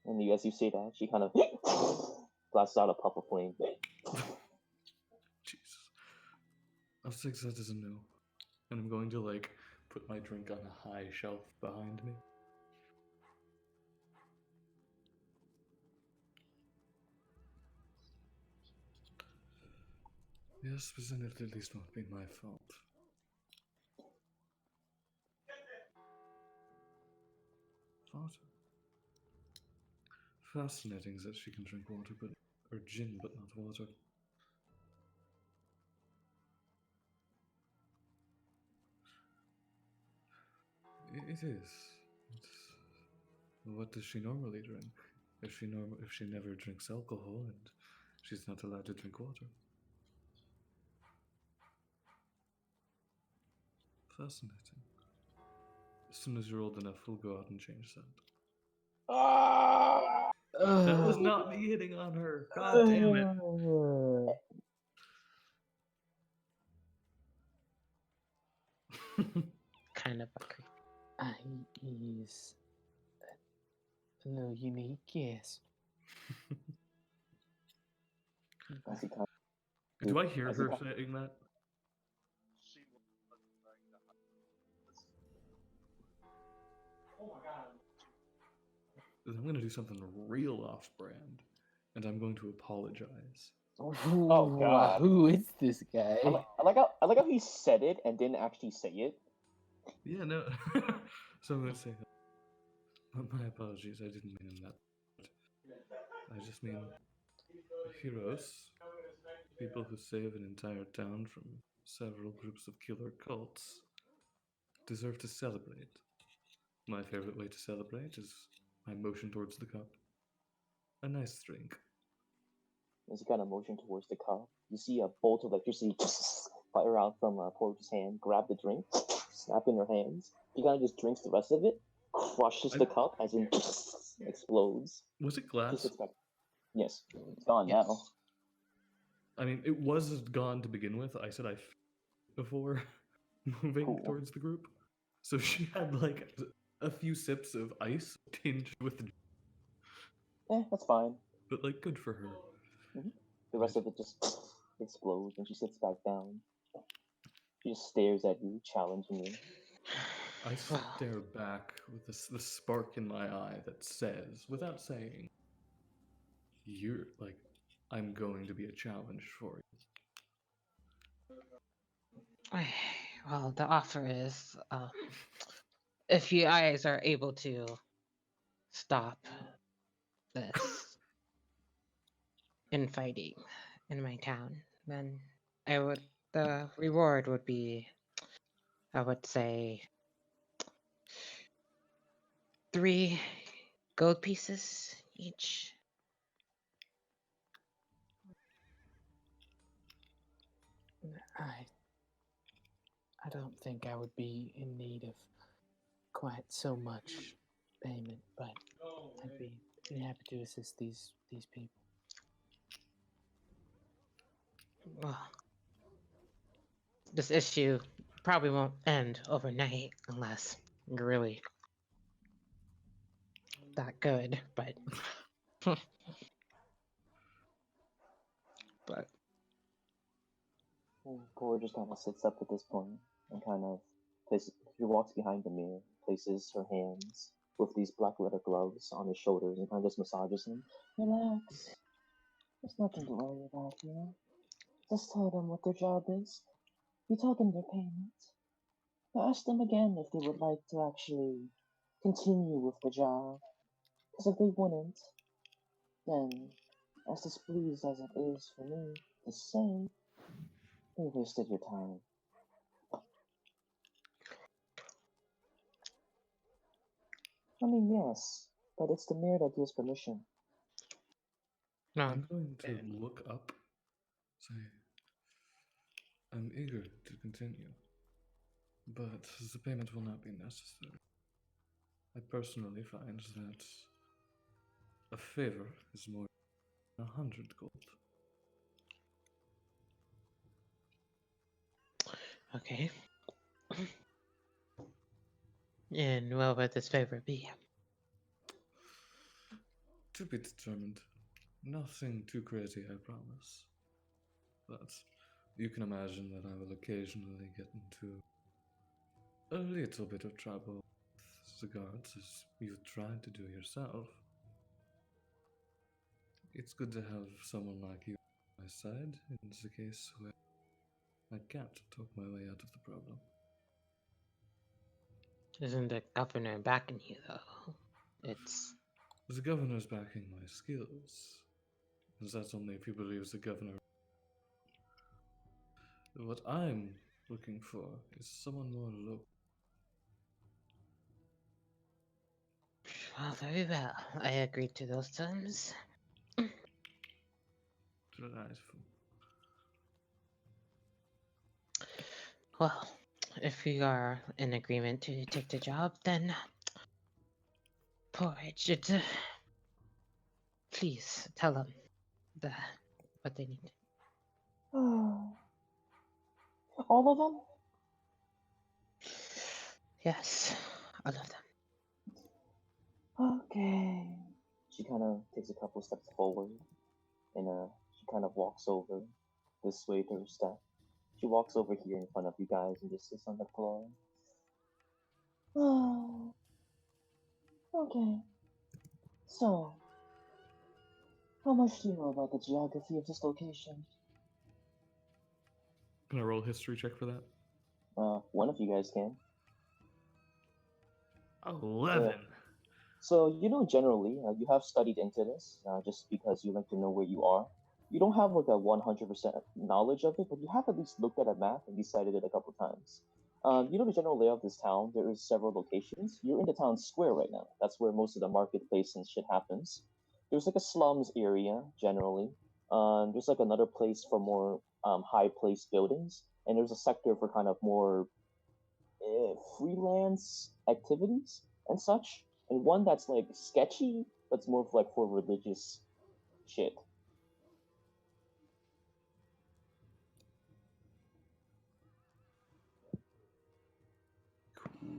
And as you say that, she kind of blasts out a puff of flame. Jesus. I'll take that as a no. And I'm going to, like, put my drink on a high shelf behind me. Yes, but then it at least won't be my fault. Water. Fascinating that she can drink water, or gin, but not water. It is. What does she normally drink? If she never drinks alcohol and she's not allowed to drink water. Fascinating. As soon as you're old enough, we'll go out and change that. That was not me hitting on her. God damn it. Kind of a creep. He's a little unique, yes. Do I hear her saying that? I'm going to do something real off-brand, and I'm going to apologize. Oh God! Who is this guy? I like how he said it and didn't actually say it. Yeah, no. So I'm going to say, my apologies. I didn't mean that. I just mean heroes, people who save an entire town from several groups of killer cults, deserve to celebrate. My favorite way to celebrate is my motion towards the cup. A nice drink. As you kind of motion towards the cup, you see a bolt of electricity fire out from Porter's hand, grab the drink, snap in her hands. He kind of just drinks the rest of it, crushes the cup, as in explodes. Was it glass? Yes, it's gone now. I mean, it was gone to begin with. I said before moving towards the group. So she had like a few sips of ice tinged with. That's fine. but like, good for her. The rest of it just explodes, and she sits back down. She just stares at you, challenging you. I stare back with the spark in my eye that says, without saying, "You're like, I'm going to be a challenge for you." Well, the offer is, if you guys are able to stop this infighting in my town, then the reward would be, I would say, 3 gold pieces each. I I don't think I would be in need of quite so much payment, but I'd be happy to assist these people. Well, this issue probably won't end overnight unless you're really that good, but but Cora just kind of sits up at this point and kind of she walks behind the mirror, places her hands with these black leather gloves on his shoulders, and kind of just massages him. Relax. There's nothing to worry about here. Just tell them what their job is. You tell them their payment. Ask them again if they would like to actually continue with the job. Because if they wouldn't, then, as displeased as it is for me to say, they wasted your time. I mean, yes, but it's the mayor that gives permission. no. I'm going to look up, say, I'm eager to continue, but the payment will not be necessary. I personally find that a favor is more than 100 gold. Okay. And what would this favor be? To be determined. Nothing too crazy, I promise. But you can imagine that I will occasionally get into a little bit of trouble with the guards, as you tried to do yourself. It's good to have someone like you on my side in the case where I can't talk my way out of the problem. Isn't the governor backing you, though? It's... The governor's backing my skills, and that's only if you believe the governor. What I'm looking for is someone more local. Well, very well. I agreed to those terms. Delightful. Well, if we are in agreement to take the job, then Porridge, please tell them what they need. All of them? Yes, all of them. Okay. She kind of takes a couple steps forward, and she kind of walks over this way to her step. She walks over here in front of you guys and just sits on the floor. Oh, okay. So, how much do you know about the geography of this location? Can I roll a history check for that? One of you guys can. 11. So, generally, you have studied into this just because you like to know where you are. You don't have like a 100% knowledge of it, but you have at least looked at a map and decided it a couple times. The general layout of this town, there is several locations. You're in the town square right now. That's where most of the marketplace and shit happens. There's like a slums area, generally. There's like another place for more high place buildings. And there's a sector for kind of more freelance activities and such, and one that's like sketchy, that's more of like for religious shit. Cool.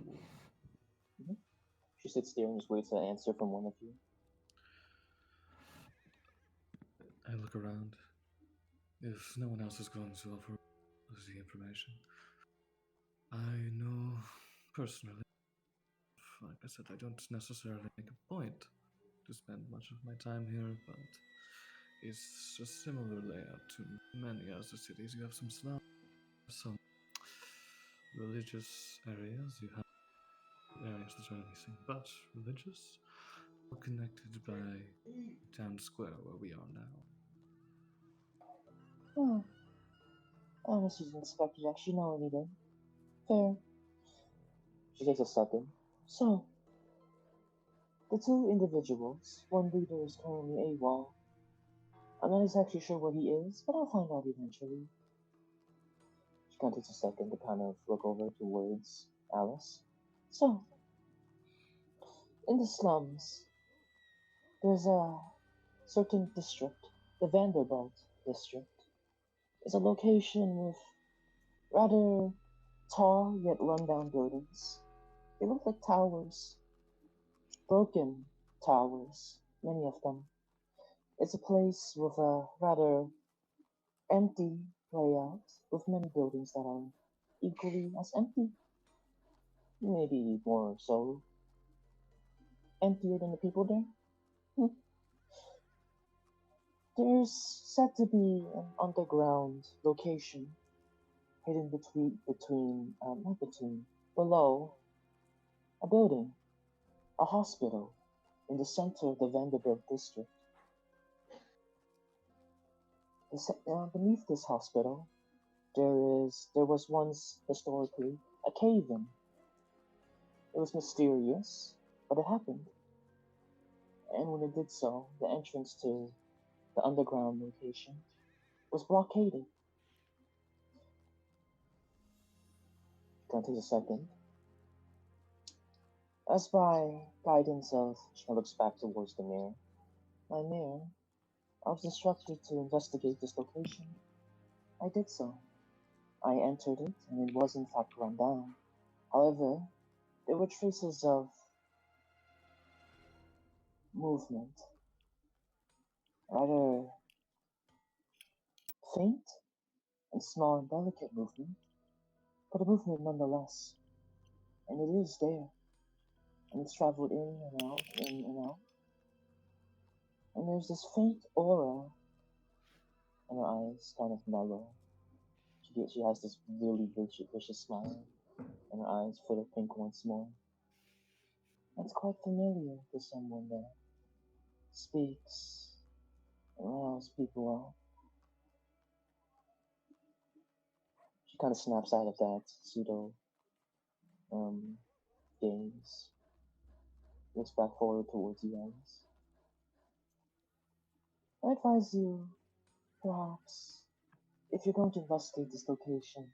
She sits there and just waits for an answer from one of you. look around. If no one else is going to offer us the information, I know personally, like I said, I don't necessarily make a point to spend much of my time here, but it's a similar layout to many other cities. You have some slums, some religious areas, you have areas that are anything but religious, all connected by town square where we are now. Hmm. Honestly, Inspector Jack, you know anything? Fair. She takes a second. So, the two individuals, one leader is currently AWOL. I'm not exactly sure where he is, but I'll find out eventually. She kind of takes a second to kind of look over towards Alice. So, in the slums, there's a certain district, the Vanderbilt district. It's a location with rather tall yet rundown buildings. They look like towers, broken towers, many of them. It's a place with a rather empty layout, with many buildings that are equally as empty, maybe more so emptier than the people there. Hmm. There's said to be an underground location hidden not between, below a building, a hospital in the center of the Vanderbilt district. Beneath this hospital, there was once historically a cave-in. It was mysterious, but it happened. And when it did so, the entrance to the underground location was blockaded. Gonna take a second. As by guidance of, she looks back towards the mayor. My mayor, I was instructed to investigate this location. I did so. I entered it, and it was in fact run down. However, there were traces of movement, rather faint and small and delicate movement, but a movement nonetheless. And it is there, and it's traveled in and out, in and out. And there's this faint aura, and her eyes kind of mellow. She has this really vicious smile, and her eyes full of pink once more. That's quite familiar to someone that speaks and riles people out. She kind of snaps out of that pseudo um, gaze, looks back forward towards you, Alice. I advise you, perhaps, if you're going to investigate this location,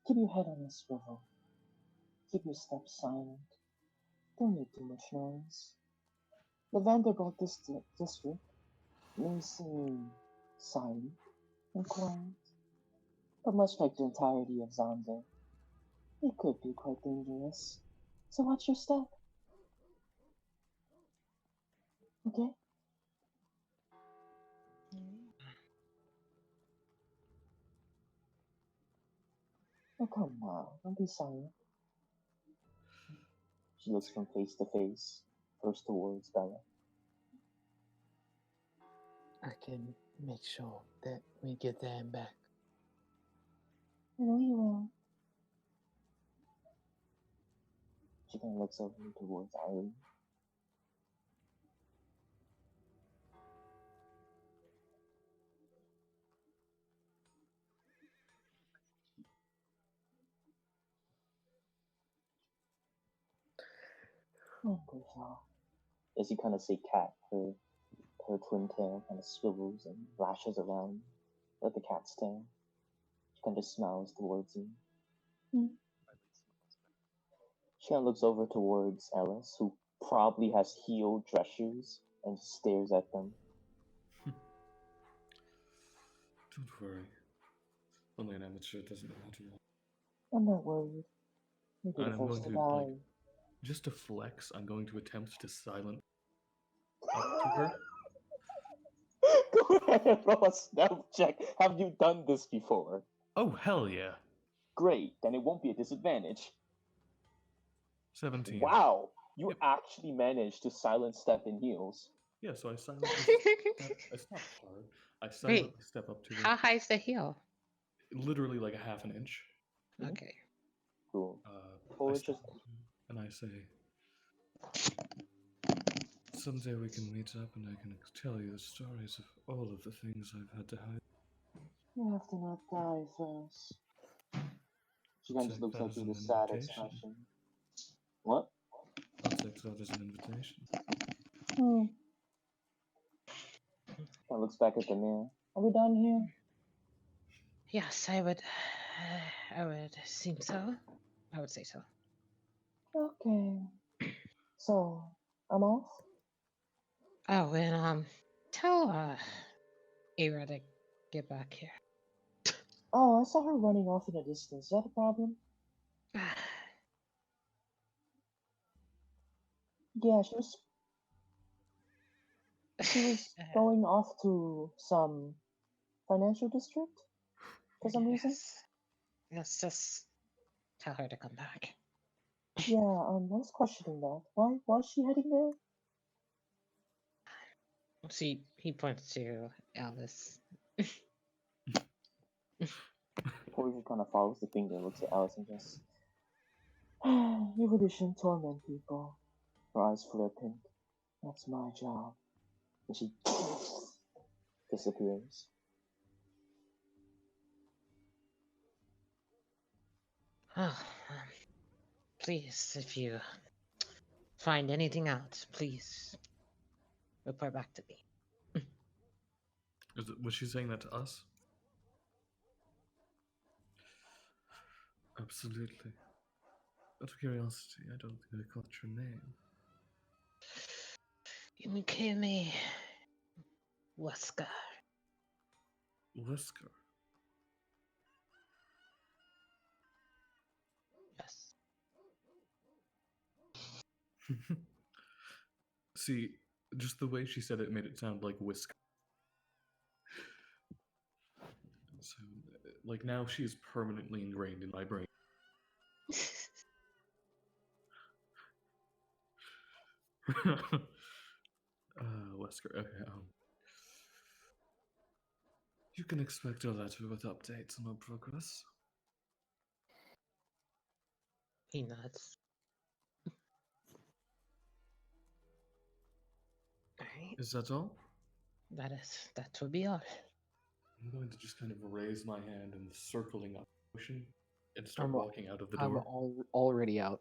keep your head on a swivel, keep your steps silent, don't make too much noise. The Vanderbilt district may seem silent and quiet, but much like the entirety of Zonda, it could be quite dangerous. So watch your step, okay? Oh, come now, don't be silent. She looks from face to face, first towards Bella. I can make sure that we get there and back. I know you will. She kind of looks over towards Irene. Oh, good job. As you kind of say cat, her twin tail kind of swivels and lashes around like the cat's tail. She kind of smiles towards you. She kind of looks over towards Ellis, who probably has heel dress shoes, and just stares at them. Don't worry. Only an amateur doesn't know how to walk. I'm not worried. You'll be And the I'm going first to to, like, die. just to flex, I'm going to attempt to silent up to her. Go ahead and roll a stealth check. Have you done this before? Oh, hell yeah. Great, then it won't be a disadvantage. 17. Wow, you Yep. actually managed to silent step in heels. Yeah, so I silently it's not hard. I silently step up to How high is the heel? literally like a half an inch. Mhm. Okay. Cool. I Forward step just up to him and I say, someday we can meet up and I can tell you the stories of all of the things I've had to hide. You have to not die first. She kind of just Take looks that at as you an with a sad invitation. expression. What? I'll take that as an invitation. Hmm. Kind of looks back at the mirror. Are we done here? Yes, I would seem so. I would say so. Okay. So, I'm off? Oh, and tell Ira to get back here. Oh, I saw her running off in the distance. Is that a problem? Yeah, she was going off to some financial district for some reason. Yes. Let's just tell her to come back. Yeah, I was questioning that. Why was she heading there? See, he points to Alice. Corey just kind of follows the finger, looks at Alice and just, you really shouldn't torment people. Her eyes flare pink. That's my job. And she disappears. Oh, please, if you find anything out, please report back to me. Was she saying that to us? Absolutely. Out of curiosity, I don't think I caught your name. You can call me Wesker. Wesker. Yes. See, just the way she said it made it sound like whisker. So, like now she is permanently ingrained in my brain. Wesker. Okay. You can expect a letter with updates on our progress. He nods. Alright. Is that all? That will be all. I'm going to just kind of raise my hand in the circling up motion and start I'm walking out of the I'm door. already out.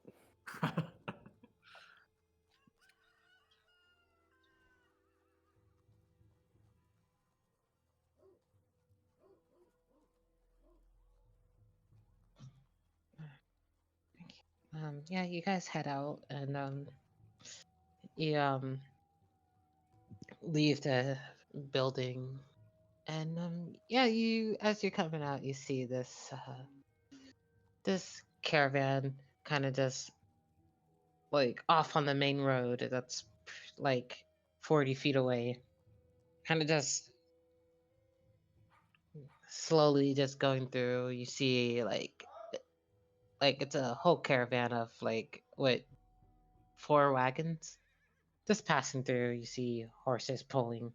Yeah, you guys head out and you leave the building, and yeah, you as you're coming out, you see this caravan kind of just like off on the main road that's like 40 feet away, kind of just slowly just going through. You see like it's a whole caravan of like what 4 wagons just passing through. You see horses pulling,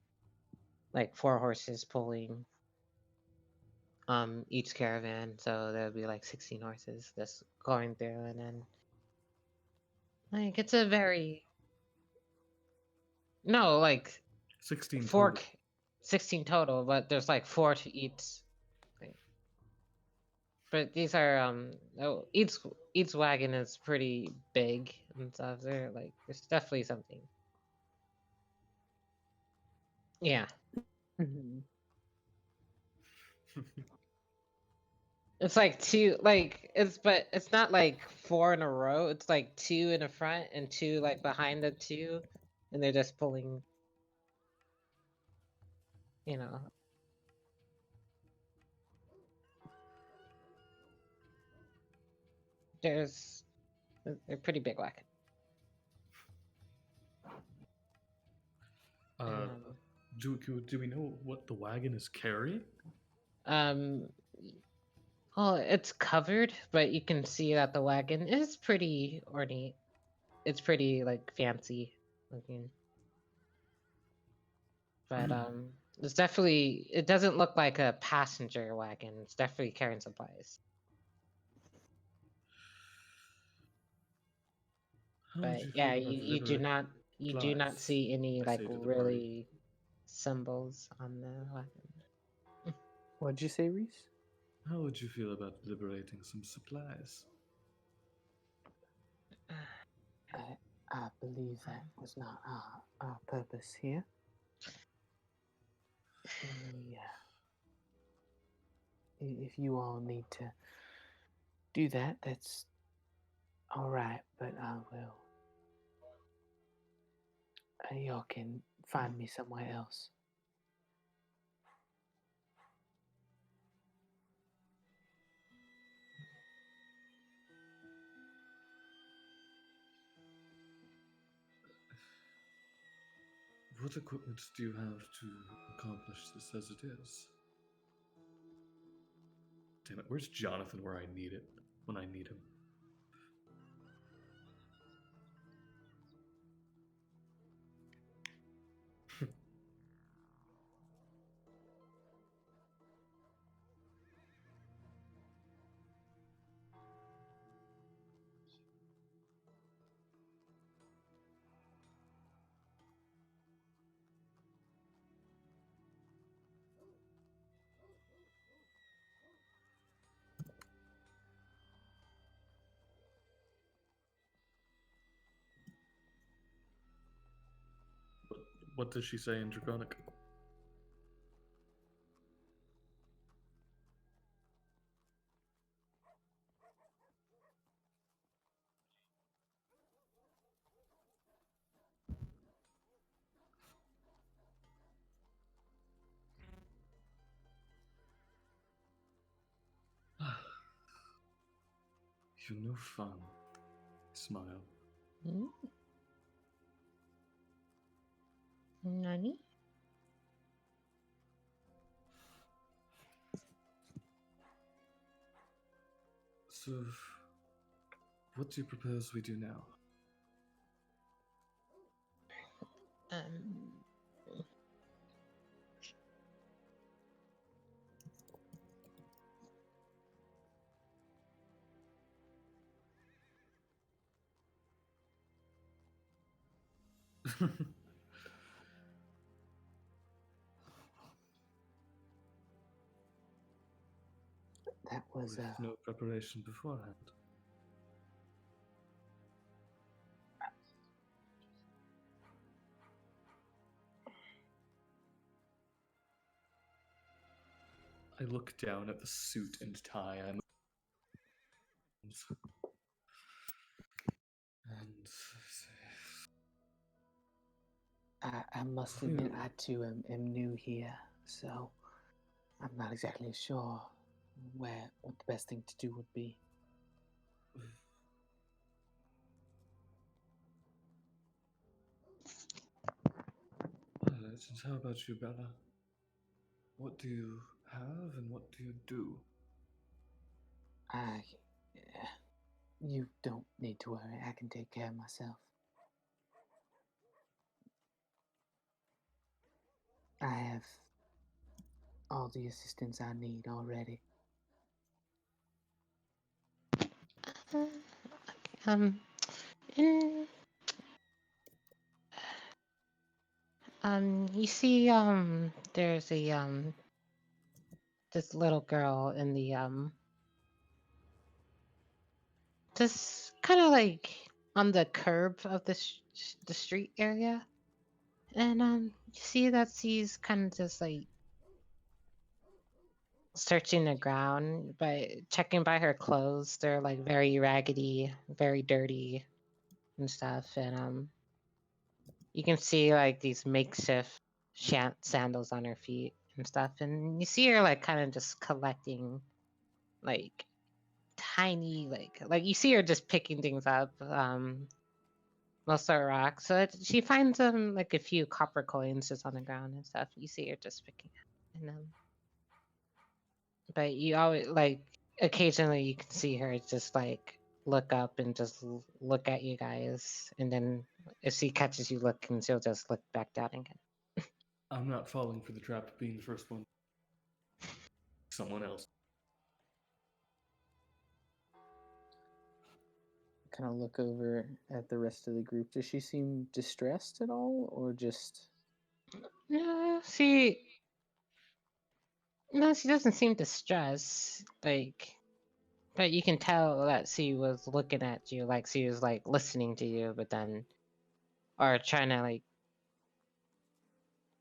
like 4 horses pulling each caravan, so there'll be like 16 horses just going through. And then like it's a very no like 16 four total. 16 total, but there's like 4 to each thing. But these are each wagon is pretty big and stuff. They're like there's definitely something. Yeah. It's like 2, like but it's not like 4 in a row. It's like 2 in the front and 2 like behind the 2, and they're just pulling. You know. They're pretty big wagon. Uh, Um, Do we know what the wagon is carrying? Um, well, it's covered, but you can see that the wagon is pretty ornate. It's pretty like fancy looking. But it's definitely, it doesn't look like a passenger wagon. It's definitely carrying supplies. How would But you yeah, feel about you do liberating not supplies? see any I like say to the party. really symbols on the wagon. What'd you say, Reese? How would you feel about liberating some supplies? I believe that was not our purpose here. Yeah. If you all need to do that, that's all right. But I will. Y'all can find me somewhere else. What equipment do you have to accomplish this as it is? Damn it, where's Jonathan where I need it? When I need him. What does she say in Draconic? You're no fun. Smile. Nani? So, what do you propose we do now? Um, That was With no preparation beforehand. I look down at the suit and tie I'm and I must admit I too am new here, so I'm not exactly sure what the best thing to do would be. Alright, and how about you, Bella? What do you have and what do you do? You don't need to worry. I can take care of myself. I have all the assistance I need already. um, in, you see, there's a this little girl in the just kind of like on the curb of the street area, and you see that she's kind of just like searching the ground, but checking by her clothes. They're like very raggedy, very dirty and stuff, and you can see like these makeshift sandals on her feet and stuff, and you see her like kind of just collecting like tiny like you see her just picking things up, most are rocks. So she finds like a few copper coins just on the ground and stuff. You see her just picking up, and but you always like occasionally you can see her just like look up and just look at you guys, and then if she catches you looking, she'll just look back down again. I'm not falling for the trap of being the first one. Someone else. Kind of look over at the rest of the group. Does she seem distressed at all, or just? No, she doesn't seem distressed. Like, but you can tell that she was looking at you, like she was like listening to you, but then, or trying to like.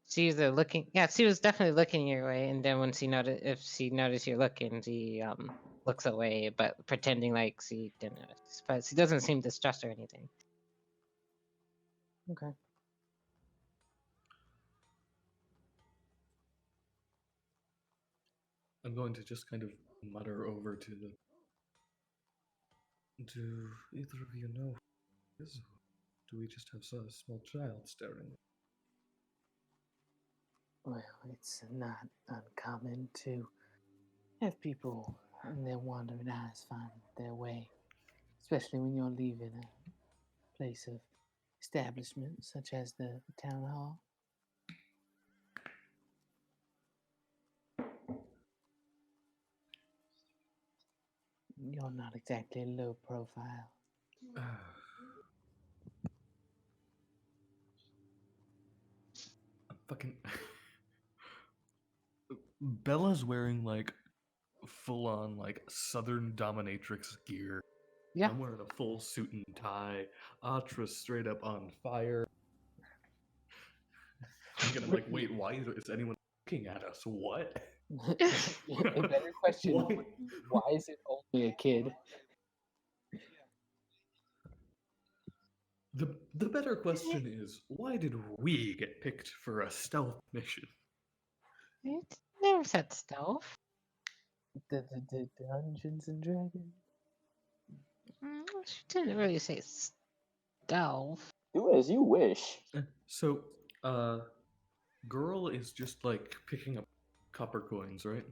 She either looking, yeah, she was definitely looking your way, and then when if she noticed you're looking, she looks away, but pretending like she didn't notice. But she doesn't seem distressed or anything. Okay. I'm going to just kind of mutter over to the. Do either of you know who it is? Do we just have a small child staring? Well, it's not uncommon to have people and their wandering eyes find their way, especially when you're leaving a place of establishment such as the town hall. You're not exactly low profile. Fucking. Bella's wearing like full on like Southern dominatrix gear. Yeah. I'm wearing a full suit and tie. Atra's straight up on fire. I'm like, wait, why is anyone looking at us? What? A better question would be, why is it only a kid? The better question is, why did we get picked for a stealth mission? It never said stealth. The Dungeons and Dragons? She didn't really say stealth. Do as you wish. So, girl is just like picking up copper coins, right?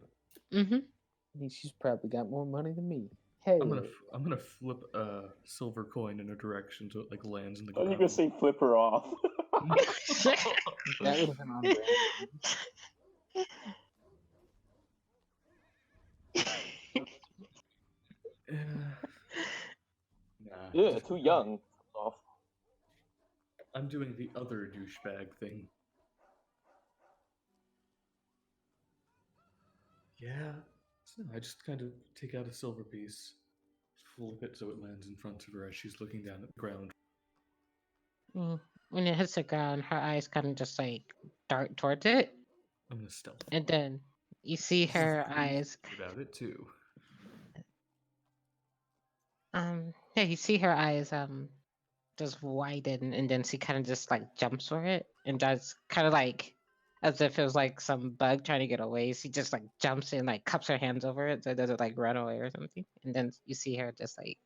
Mm-hmm. I mean, she's probably got more money than me. Hey, I'm gonna flip a silver coin in a direction so it like lands in the Oh, you ground. can say flip her off. that would have been on brand. Nah, Yeah, just- too young. Off. I'm doing the other douchebag thing. Yeah, so I just kind of take out a silver piece, flip it so it lands in front of her as she's looking down at the ground. When it hits the ground, her eyes kind of just like dart towards it, I'm gonna stealth. and then you see This is her the crazy eyes. thing about it too. Yeah, you see her eyes just widen, and then she kind of just like jumps for it, and just kind of like as if it was like some bug trying to get away. She just like jumps and like cups her hands over it so it doesn't like run away or something. And then you see her just like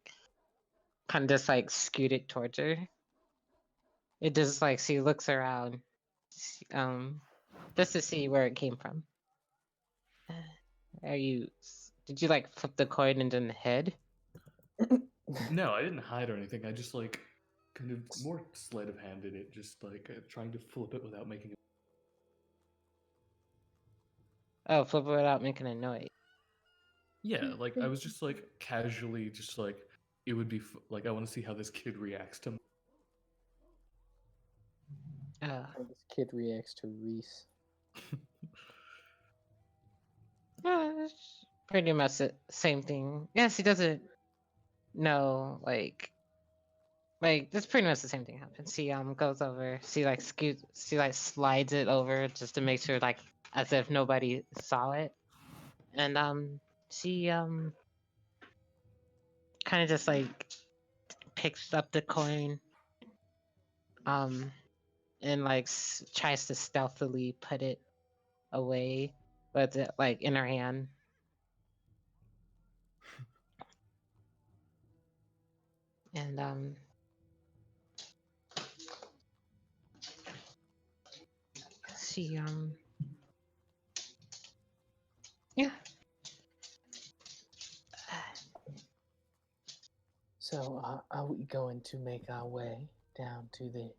kind of just like scoot it towards her. It just like she looks around, just to see where it came from. Did you like flip the coin and then head? No, I didn't hide or anything. I just like kind of more sleight of handed it, just like trying to flip it without making it. Oh, flip it without making a noise. Yeah, like I was just like casually, just like it would be like I want to see how this kid reacts to. How this kid reacts to Reese. It's pretty much the same thing. Yes, he doesn't know that's pretty much the same thing happens. She goes over, she like slides it over just to make sure like as if nobody saw it. And she kind of just like picks up the coin and like tries to stealthily put it away with it like in her hand. And see. Yeah. So, are we going to make our way down to the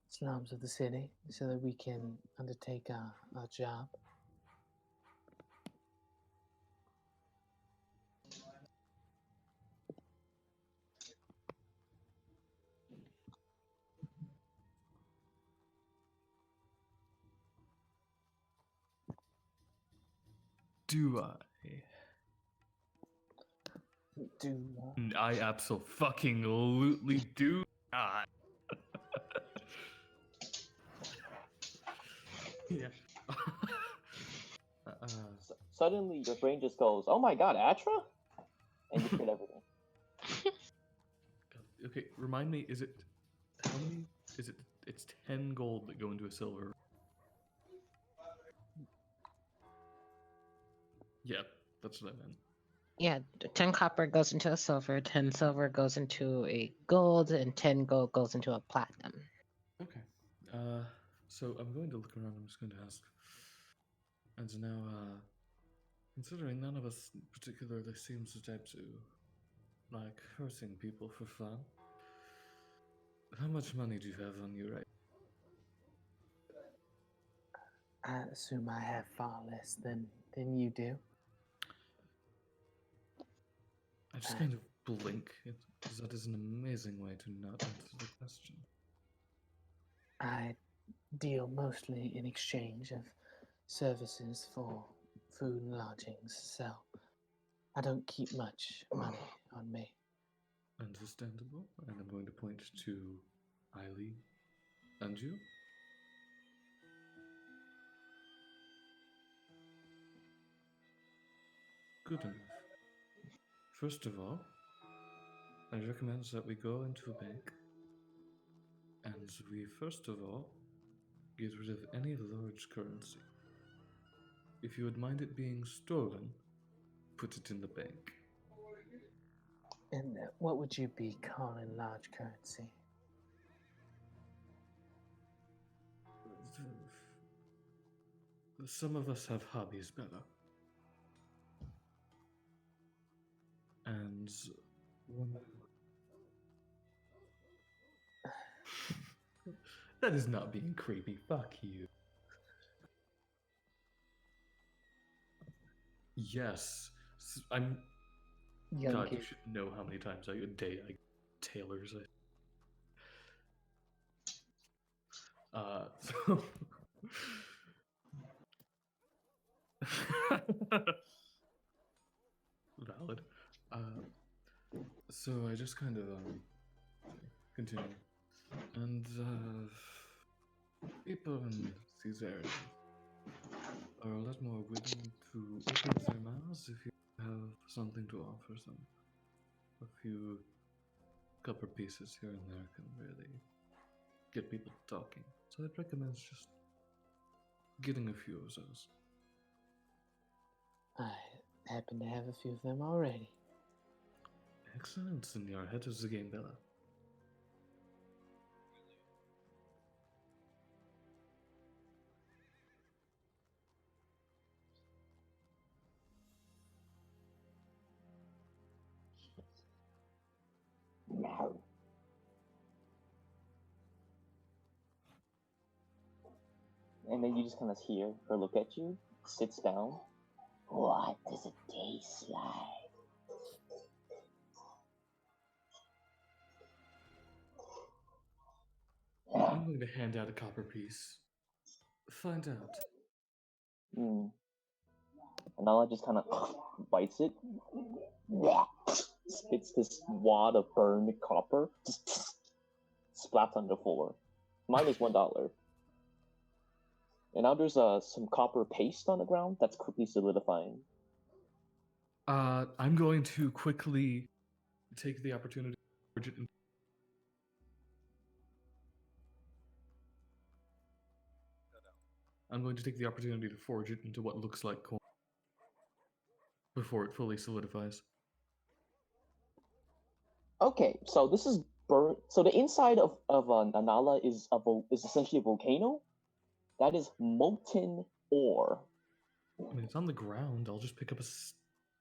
slums of the city so that we can undertake our job? Do I? Do I absolutely do not. Yeah. Suddenly, your brain just goes, "Oh my God, Atra!" and you forget everything. Okay, remind me, is it how many? Is it? It's 10 gold that go into a silver. Yeah, that's what I meant. Yeah, 10 copper goes into a silver, 10 silver goes into a gold, and 10 gold goes into a platinum. Okay. So I'm going to look around. I'm just going to ask. And so now, considering none of us particularly seems the type to like hurting people for fun, how much money do you have on you right? I assume I have far less than you do. I just kind of blink, because that is an amazing way to not answer the question. I deal mostly in exchange of services for food and lodgings, so I don't keep much money on me. Understandable. And I'm going to point to Eileen and you. Good enough. First of all, I recommend that we go into a bank and we first of all get rid of any large currency. If you would mind it being stolen, put it in the bank. And what would you be calling large currency? Some of us have hobbies, Bella. And one. That is not being creepy. Fuck you. Yes. I'm. Young God, kid. you should know how many times a day I tailors. So. Valid. So I just kind of continue, and people in these areas are a lot more willing to open their mouths if you have something to offer them. A few copper pieces here and there can really get people talking. So I'd recommend just getting a few of those. I happen to have a few of them already. Excellent, senor. Head is the game, Bella. No. And then you just kind of hear her look at you, sits down. What does it taste like? I'm going to hand out a copper piece. Find out. Mm. And Nala just kind of bites it. Spits this wad of burned copper. Just splats on the floor. Mine is $1. And now there's some copper paste on the ground that's quickly solidifying. I'm going to quickly take the opportunity to forge it into forge it into what looks like coin before it fully solidifies. Okay, so this is burnt. So the inside of Anala is essentially a volcano, That is molten ore. I mean, it's on the ground. I'll just pick up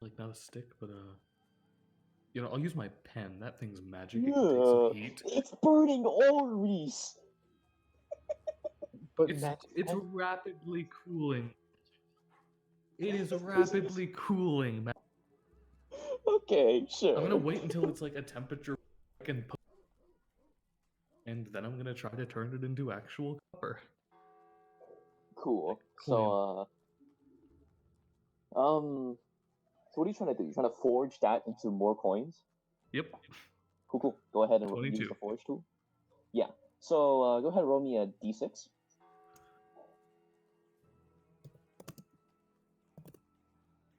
like not a stick, but I'll use my pen. That thing's magic. It can take some Yeah, heat. it's burning ore, Reese. But It's rapidly cooling. It is rapidly cooling. Okay, sure. I'm gonna wait until it's like a temperature and then I'm gonna try to turn it into actual copper. Cool. Coin. So what are you trying to do? You're trying to forge that into more coins? Yep. Cool. Go ahead and use 22. the forge tool. Yeah. So go ahead and roll me a d6.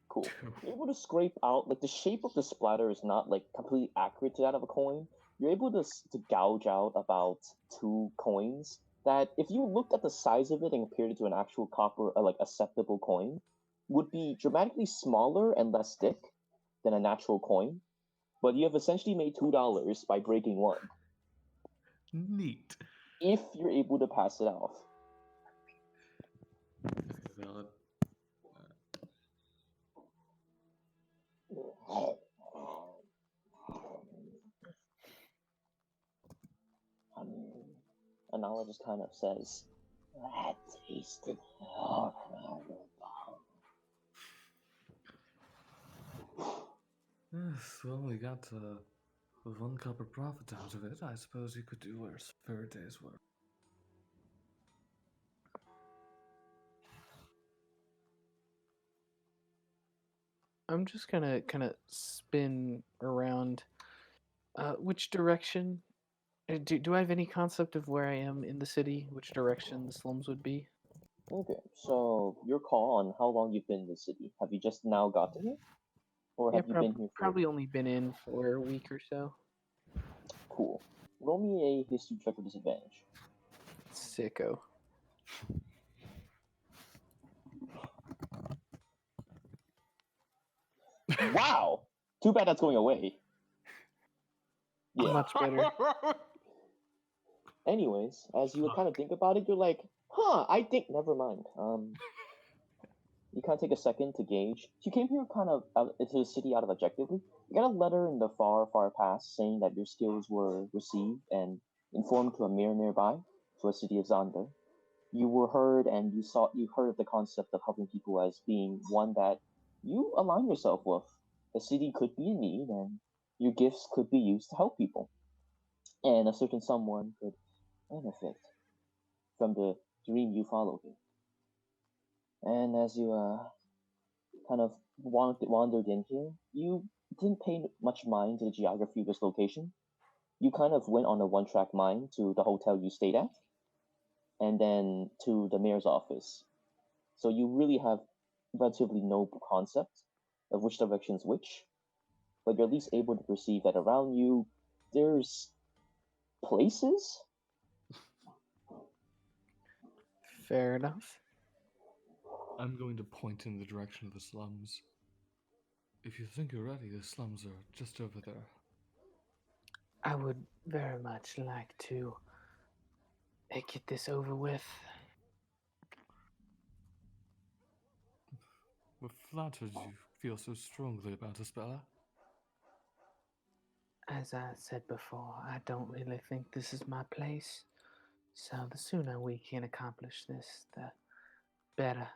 Cool. You're able to scrape out, like, the shape of the splatter is not like completely accurate to that of a coin. You're able to gouge out about 2 coins that, if you looked at the size of it and compared it to an actual copper, like acceptable coin, would be dramatically smaller and less thick than a natural coin. But you have essentially made $2 by breaking one. Neat. If you're able to pass it off. Okay, valid. Anala just kind of says, "That tasted horrible." Yes, well, we got 1 copper profit out of it. I suppose you could do worse for a day's work. I'm just gonna kind of spin around. Which direction? Do I have any concept of where I am in the city? Which direction the slums would be? Okay, so your call on how long you've been in the city. Have you just now gotten here? Or Yeah, have you been here for... probably only been in for a week or so. Cool. Roll me a history check with disadvantage. Sicko. Wow! Too bad that's going away. Yeah. Much better. Anyways, as you would kind of think about it, you're like, I think, never mind. You kind of take a second to gauge. You came here kind of into the city out of objectively. You got a letter in the far, far past saying that your skills were received and informed to a mayor nearby, to a city of Zander. You were heard, and you heard of the concept of helping people as being one that you align yourself with. The city could be in need, and your gifts could be used to help people, and a certain someone could benefit from the dream you follow here. And as you kind of wandered in here, you didn't pay much mind to the geography of this location. You kind of went on a one-track mind to the hotel you stayed at, and then to the mayor's office. So you really have relatively no concept of which direction's which, but you're at least able to perceive that around you there's places. Fair enough. I'm going to point in the direction of the slums. If you think you're ready, the slums are just over there. I would very much like to get this over with. We're flattered you feel so strongly about us, Bella. As I said before, I don't really think this is my place. So the sooner we can accomplish this, the better.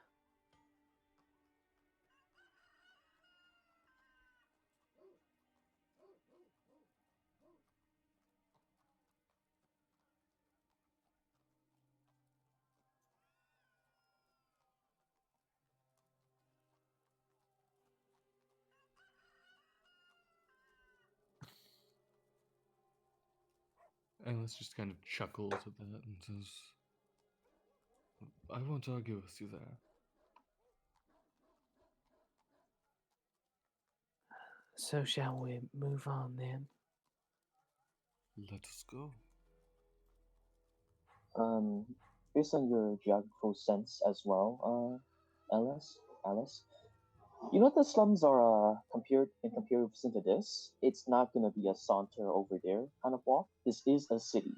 Alice just kind of chuckles at that and says, I won't argue with you there. So shall we move on then? Let us go. Based on your geographical sense as well, Alice, you know the slums are compared in comparison to this. It's not gonna be a saunter over there kind of walk. This is a city.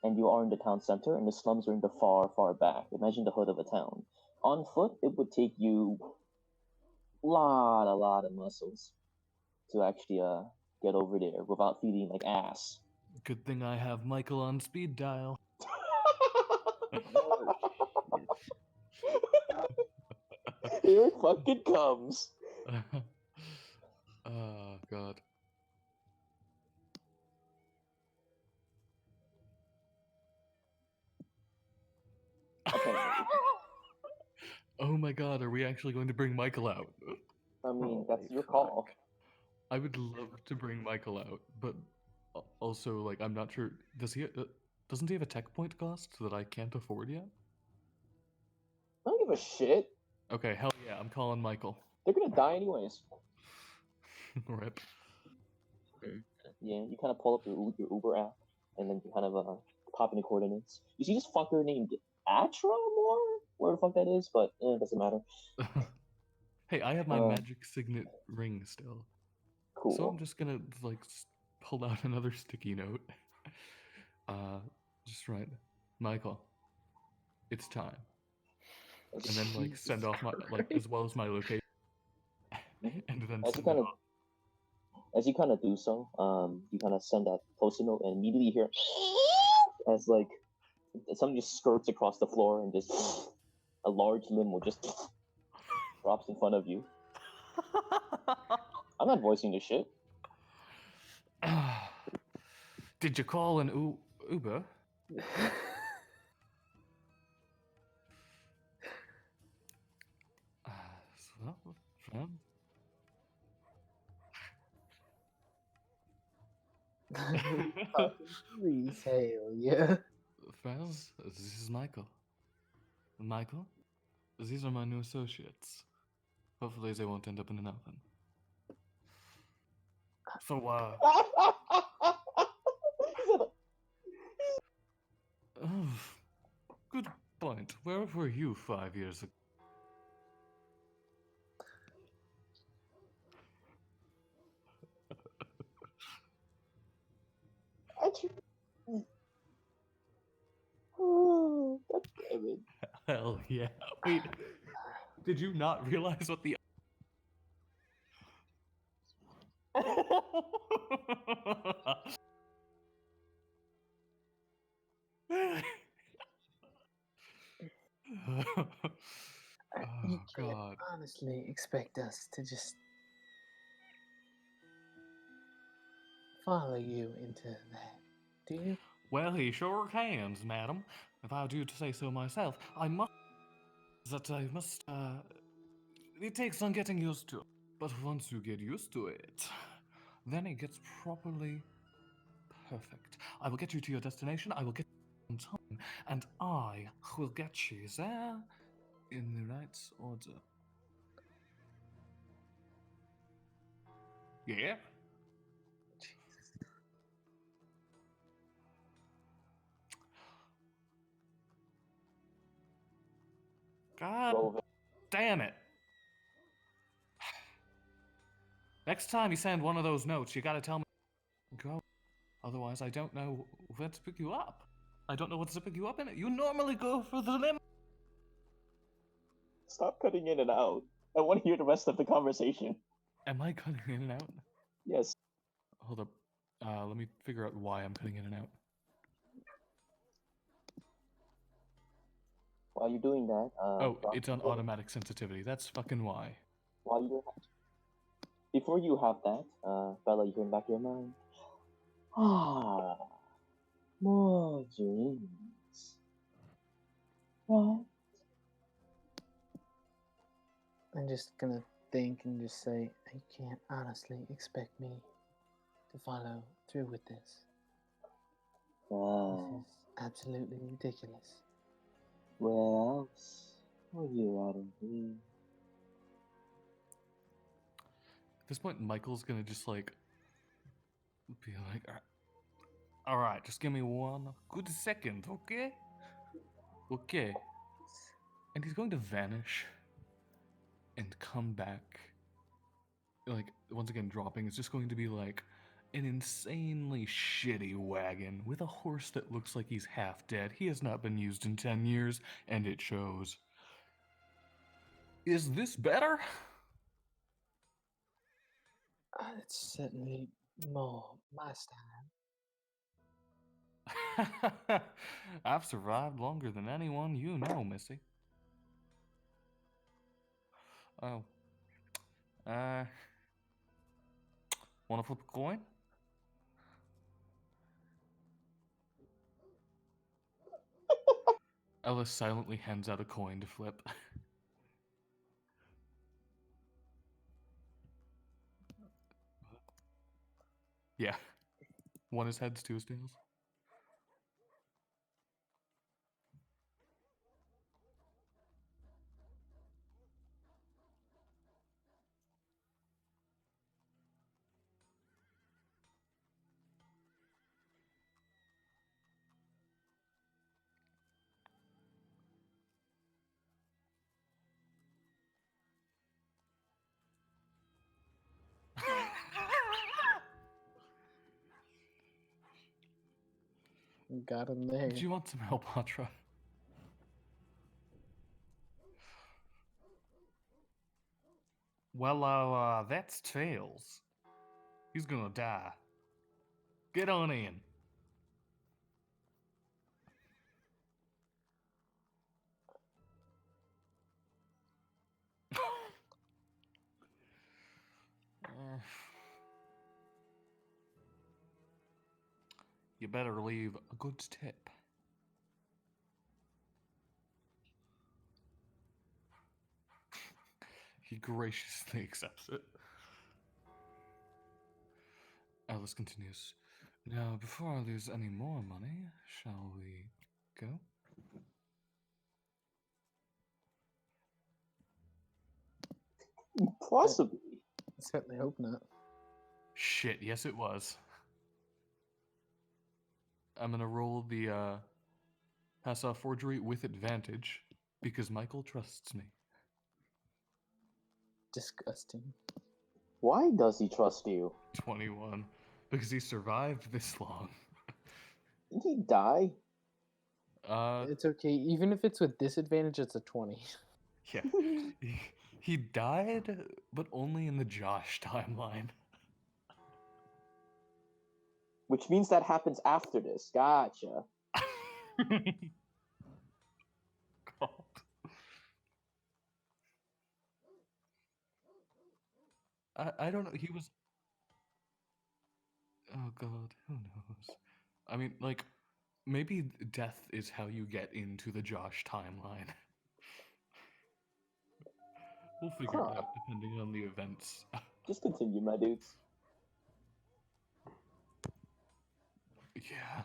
and you are in the town center, and the slums are in the far, far back. Imagine the hood of a town. On foot, it would take you a lot of muscles to actually get over there without feeling like ass. Good thing I have Michael on speed dial. Oh, Here it fucking comes. Oh god. Apparently. Oh my god, are we actually going to bring Michael out? I mean, that's Holy your fuck. call. I would love to bring Michael out, but also, like, I'm not sure. Doesn't he have a tech point cost that I can't afford yet? I don't give a shit. Okay, hell yeah, I'm calling Michael. They're gonna die anyways. Rip. Yeah, you kind of pull up your Uber app, and then you kind of pop in the coordinates. You see this fucker named Atra more? Where the fuck that is, but it doesn't matter. Hey, I have my Uh, magic signet ring still. So Cool. I'm just gonna, like, pull out another sticky note. Just write, Michael, it's time. And then, like, send off my, like, as well as my location. Mhm. And then As you send kind it of off. as you kind of do so, you kind of send that post-it note, and immediately you hear as like something just skirts across the floor, and just a large limo just drops in front of you. I'm not voicing this shit. Did you call an Uber? Well, Please, hell yeah. friends, this is Michael. Michael, these are my new associates. Hopefully they won't end up in an oven. So, oh, good point. Where were you 5 years ago? God damn it. Hell yeah. Wait, did you not realize what the. You Oh, can't God. honestly expect us to just follow you into that, do you? Well, he sure can, madam. If I do to say so myself, I must. It takes some getting used to. But once you get used to it, then it gets properly perfect. I will get you to your destination, I will get you on time, and I will get you there in the right order. Yeah? God Roll damn it. Next time you send one of those notes, you gotta tell me go. Otherwise, I don't know where to pick you up. I don't know what to pick you up in it. You normally go for the limo. Stop cutting in and out. I want to hear the rest of the conversation. Am I cutting in and out? Yes. Hold up. Let me figure out why I'm cutting in and out. While you're doing that, It's on automatic sensitivity. That's fucking why. while you're before you have that, fella, you turn back your mind. Ah, more dreams. What? I'm just gonna think and just say, you can't honestly expect me to follow through with this. This Ah, is absolutely ridiculous. where else would you rather be? At this point, Michael's gonna just like be like, all right, just give me one good second, okay? Okay. And he's going to vanish and come back. Like, once again, dropping. It's just going to be like an insanely shitty wagon with a horse that looks like he's half dead. He has not been used in 10 years, and it shows. Is this better? It's certainly more my style. I've survived longer than anyone you know, Missy. Oh. Uh. Wanna flip a coin? Ellis silently hands out a coin to flip. Yeah. One is heads, two is tails. Got him there. Do you want some help, Hatra? Well, that's tails. He's gonna die. Get on in. You better leave a good tip. He graciously accepts it. Alice continues. Now, before I lose any more money, shall we go? Possibly. Certainly hope not. Shit, yes it was. I'm gonna roll the pass off forgery with advantage because Michael trusts me. Disgusting. Why does he trust you? 21. Because he survived this long. Didn't he die? It's okay. Even if it's with disadvantage, it's a 20. Yeah. He died, but only in the Josh timeline. Which means that happens after this. Gotcha. God. I don't know. He was. Oh God, who knows? I mean, like, maybe death is how you get into the Josh timeline. We'll figure it Huh. out depending on the events. Just continue, my dudes. Yeah.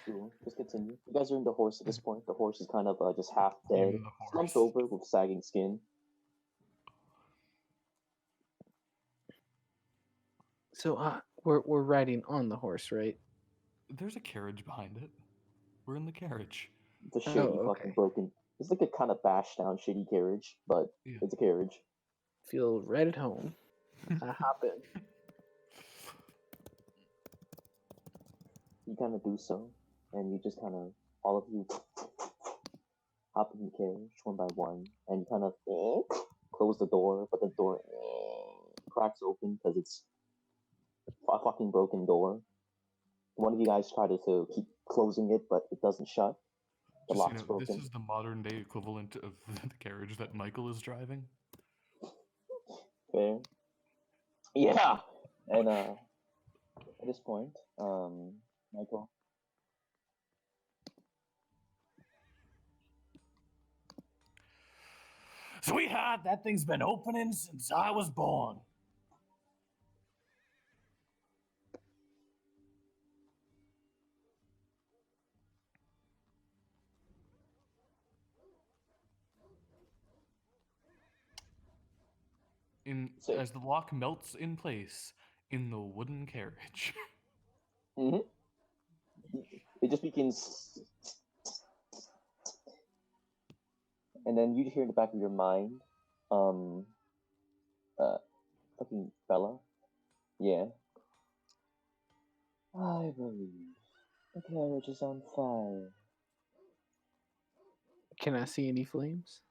Cool. Just continue. You guys are in the horse at this point. The horse is kind of just half dead, In the slumped horse. over with sagging skin. So we're riding on the horse, right? There's a carriage behind it. We're in the carriage. It's a shitty fucking okay. broken. It's like a kind of bashed down shitty carriage, but Yeah. it's a carriage. Feel right at home. I hop in. You kind of do so, and you just kind of all of you hop in the carriage one by one, and you kind of close the door, but the door cracks open because it's a fucking broken door. One of you guys tried to keep closing it, but it doesn't shut. The Just so you lock's know, this broken. is the modern day equivalent of the carriage that Michael is driving. Fair. Yeah, and at this point, Michael, Sweetheart, that thing's been opening since I was born. Sick. As the lock melts in place in the wooden carriage. Mm-hmm. It just begins, and then you hear in the back of your mind, fucking Bella, yeah, I believe the carriage is on fire. Can I see any flames?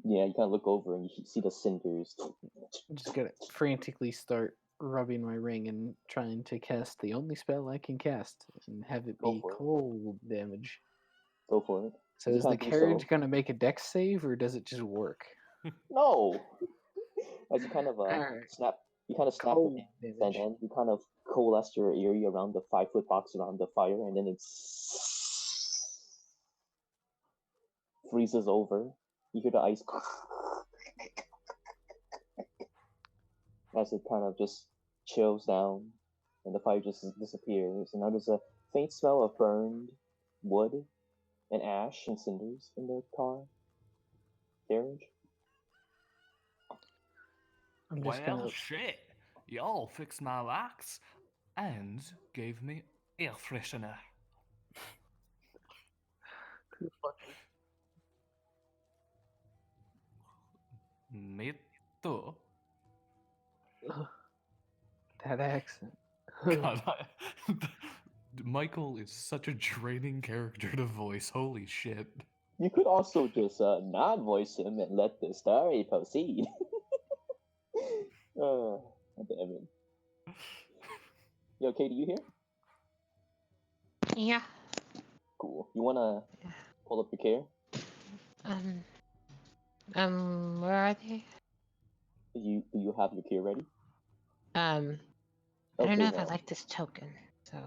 Yeah, you kind of look over and you see the cinders. I'm just gonna frantically start rubbing my ring and trying to cast the only spell I can cast and have it Go be for it. cold damage. Go for it. So As you is the kind of do carriage so, gonna make a dex save or does it just work? no. As you kind of Alright. snap, you kind of snap your Cold hands, and damage. then you kind of coalesce your area around the 5 foot box around the fire, and then it freezes over. You hear the ice as it kind of just chills down, and the fire just disappears. And now there's a faint smell of burned wood and ash and cinders in the carriage. I'm just Well, gonna shit. Y'all fixed my locks and gave me air freshener. Me too. that accent. God, Michael is such a draining character to voice. Holy shit. You could also just not voice him and let the story proceed. Damn it. Yo, Katie, you here? Yeah. Cool. You wanna pull up your care? Where are they? Do you have your care ready? I don't Okay, know if I now. like this token, so.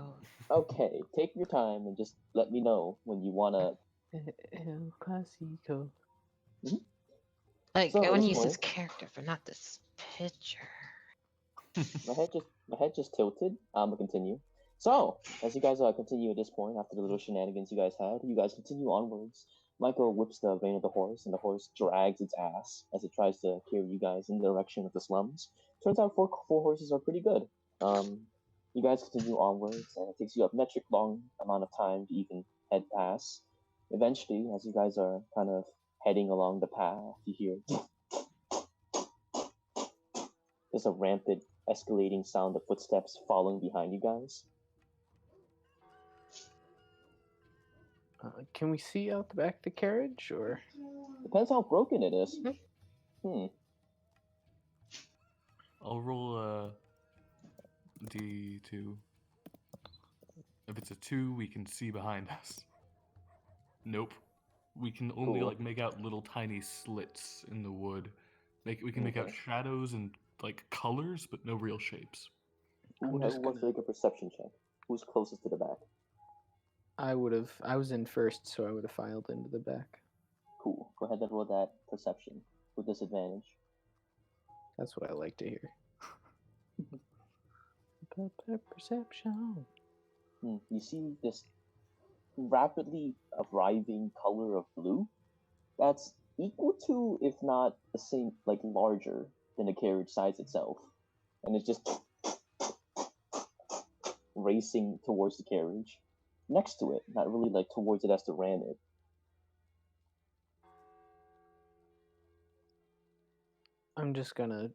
Okay, take your time and just let me know when you wanna. El Clasico. Like, So I at want to this use this point, character, but not this picture. my head just tilted. I'm gonna continue. So as you guys continue at this point, after the little shenanigans you guys had, you guys continue onwards. Michael whips the rein of the horse, and the horse drags its ass as it tries to carry you guys in the direction of the slums. Turns out four horses are pretty good. You guys continue onwards, and it takes you a metric long amount of time to even head past. Eventually, as you guys are kind of heading along the path, you hear there's a rampant, escalating sound of footsteps following behind you guys. Can we see out the back of the carriage, or? Depends how broken it is. I'll roll a D2. If it's a 2, we can see behind us. Nope. We can only Cool. like make out little tiny slits in the wood. We can make out Okay. shadows and like colors, but no real shapes. Who I'm wants just to make a perception check? Who's closest to the back? I was in first, so I would have filed into the back. Cool. Go ahead and roll that perception with disadvantage. That's what I like to hear. Perception. You see this rapidly arriving color of blue that's equal to, if not the same, like larger than the carriage size itself. And it's just racing towards the carriage. Next to it, not really like towards it as to ram it. I'm just gonna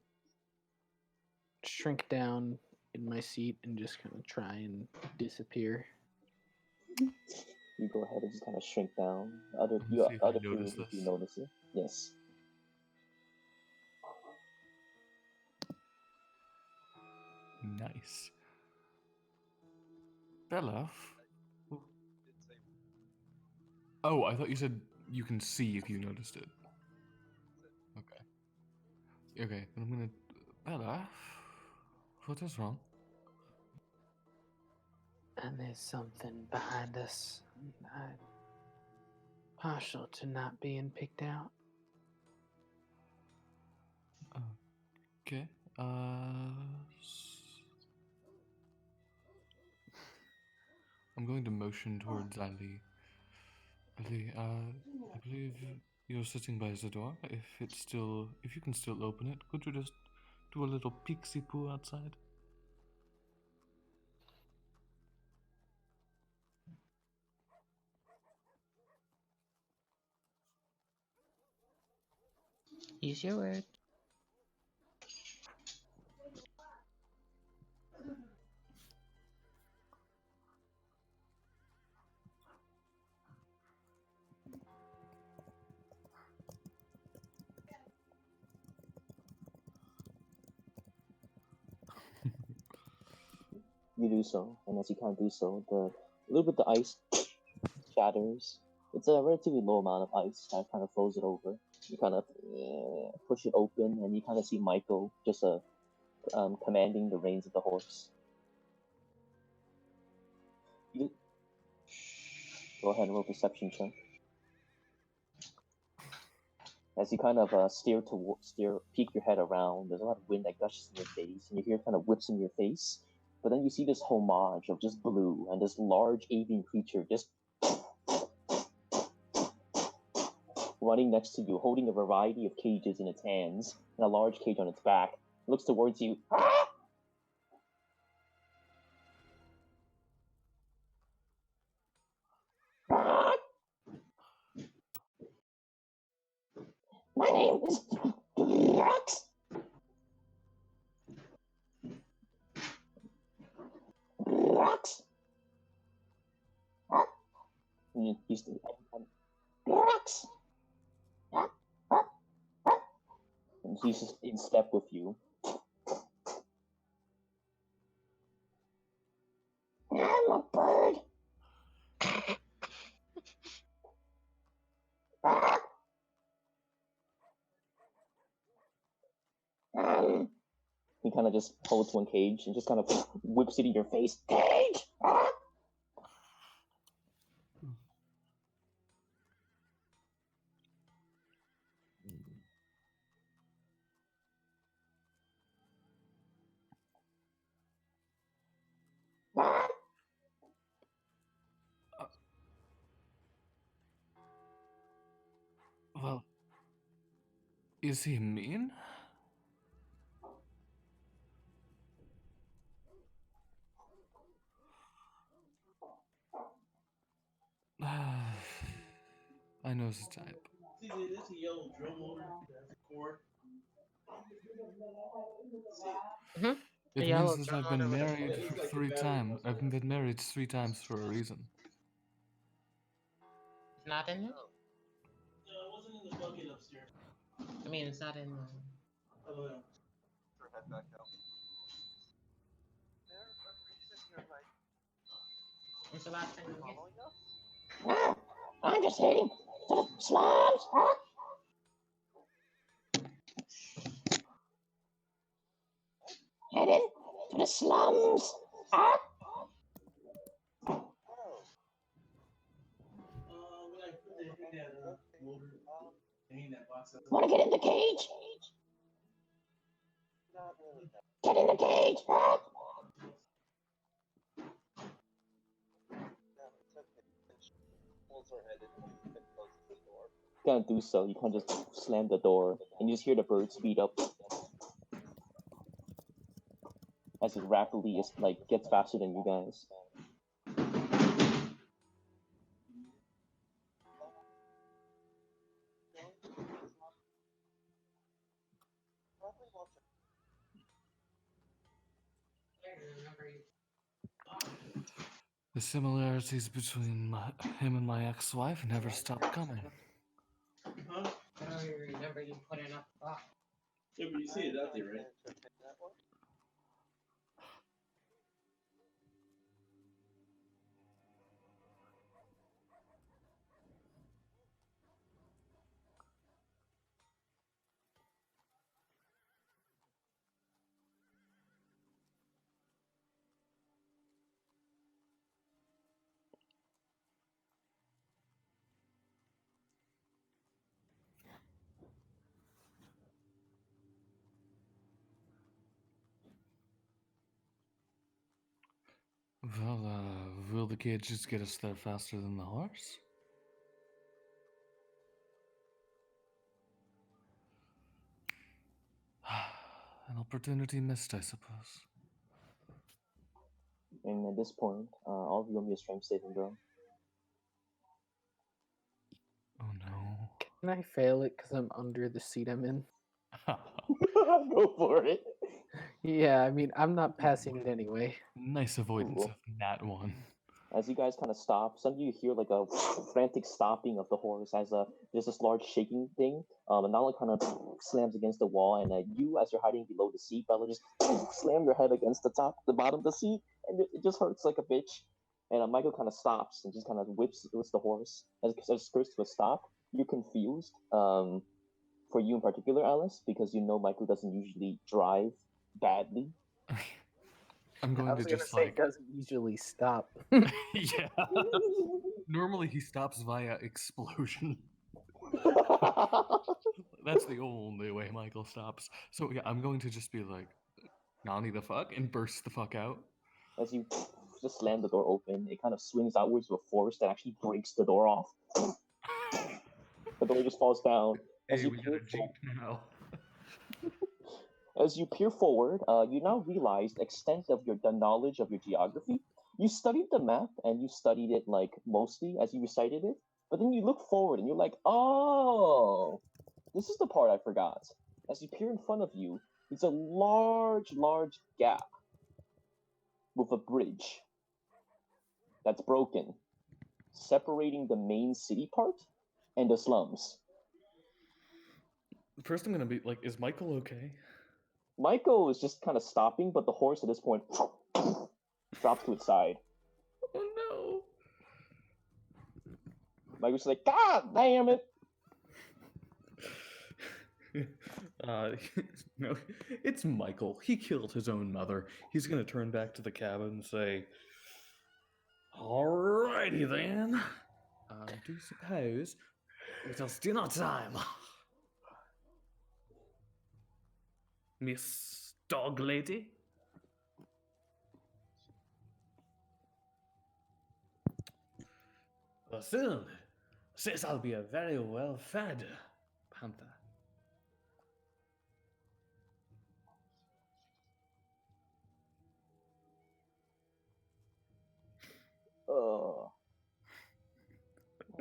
shrink down in my seat and just kind of try and disappear. You go ahead and just kind of shrink down. Let me see if I notice If you this. notice it. Yes. Nice. Bella. Oh, I thought you said you can see if you noticed it. Okay. Okay, then I'm gonna. Bella. What is wrong? And there's something behind us. I'm partial to not being picked out. Okay. I'm going to motion towards Ali. Ali, I believe you're sitting by the door. If you can still open it, could you just do a little peeksy poo outside? Use your word. You do so, and as you kind of do so, a little bit the ice shatters. It's a relatively low amount of ice that kind of flows it over. You kind of push it open, and you kind of see Michael just commanding the reins of the horse. Go ahead and roll perception check. As you kind of peek your head around, there's a lot of wind that gushes in your face, and you hear kind of whips in your face. But then you see this homage of just blue and this large avian creature just running next to you, holding a variety of cages in its hands and a large cage on its back. It looks towards you. My name is Rex. Rex. Rex. And he's just in step with you. I'm a bird. He kind of just holds one cage and just kind of whips it in your face. Cage! Well, is he mean? I know his type. See, this a yellow drum motor. That's a cord. The It yellow means that drum I've motor been with a married It's like three the battery times. box. I've been married 3 times for a reason. It's not in there? No, it wasn't in the bucket upstairs. I mean, it's not in the... Oh, yeah. When's the last time you get... I'm just heading to the slums. Heading to the slums. When I put that motor, hang that box up. Want to get in the cage? Get in the cage. You can't do so. You can't just slam the door, and you just hear the bird speed up as it rapidly gets faster than you guys. The similarities between him and my ex-wife never stopped coming. Huh? I don't even remember you putting up the box. Yeah, but you see it out there, right? Well, will the cage just get us there faster than the horse? An opportunity missed, I suppose. And at this point, all of you want me a strength saving throw. Oh no. Can I fail it because I'm under the seat I'm in? Go for it. Yeah, I mean, I'm not passing it anyway. Nice avoidance Cool. of that one. As you guys kind of stop, suddenly you hear like a frantic stopping of the horse as there's this large shaking thing. And now it kind of slams against the wall, and you, as you're hiding below the seat, Bella, just slam your head against the bottom of the seat, and it just hurts like a bitch. And Michael kind of stops and just kind of whips the horse as it skirts to a stop. You're confused. For you in particular, Alice, because you know Michael doesn't usually drive badly. I'm I going to was gonna just say like, it doesn't usually stop. yeah. Normally he stops via explosion. That's the only way Michael stops. So yeah, I'm going to just be like, Nani the fuck, and burst the fuck out. As you just slam the door open, it kind of swings outwards with a force that actually breaks the door off. The door just falls down. As Hey, you we got peer a jeep now. As you peer forward, you now realize the extent of the knowledge of your geography. You studied the map and you studied it like mostly as you recited it, but then you look forward and you're like, oh, this is the part I forgot. As you peer in front of you, there's a large gap with a bridge that's broken, separating the main city part and the slums. First, I'm gonna be like, is Michael okay? Michael is just kind of stopping, but the horse at this point drops to its side. Oh Michael's like, God damn it! no. No, it's Michael. He killed his own mother. He's gonna turn back to the cabin and say, "Alrighty then. I do suppose it is dinner time, Miss Dog Lady." Well, soon, since I'll be a very well-fed panther. Oh.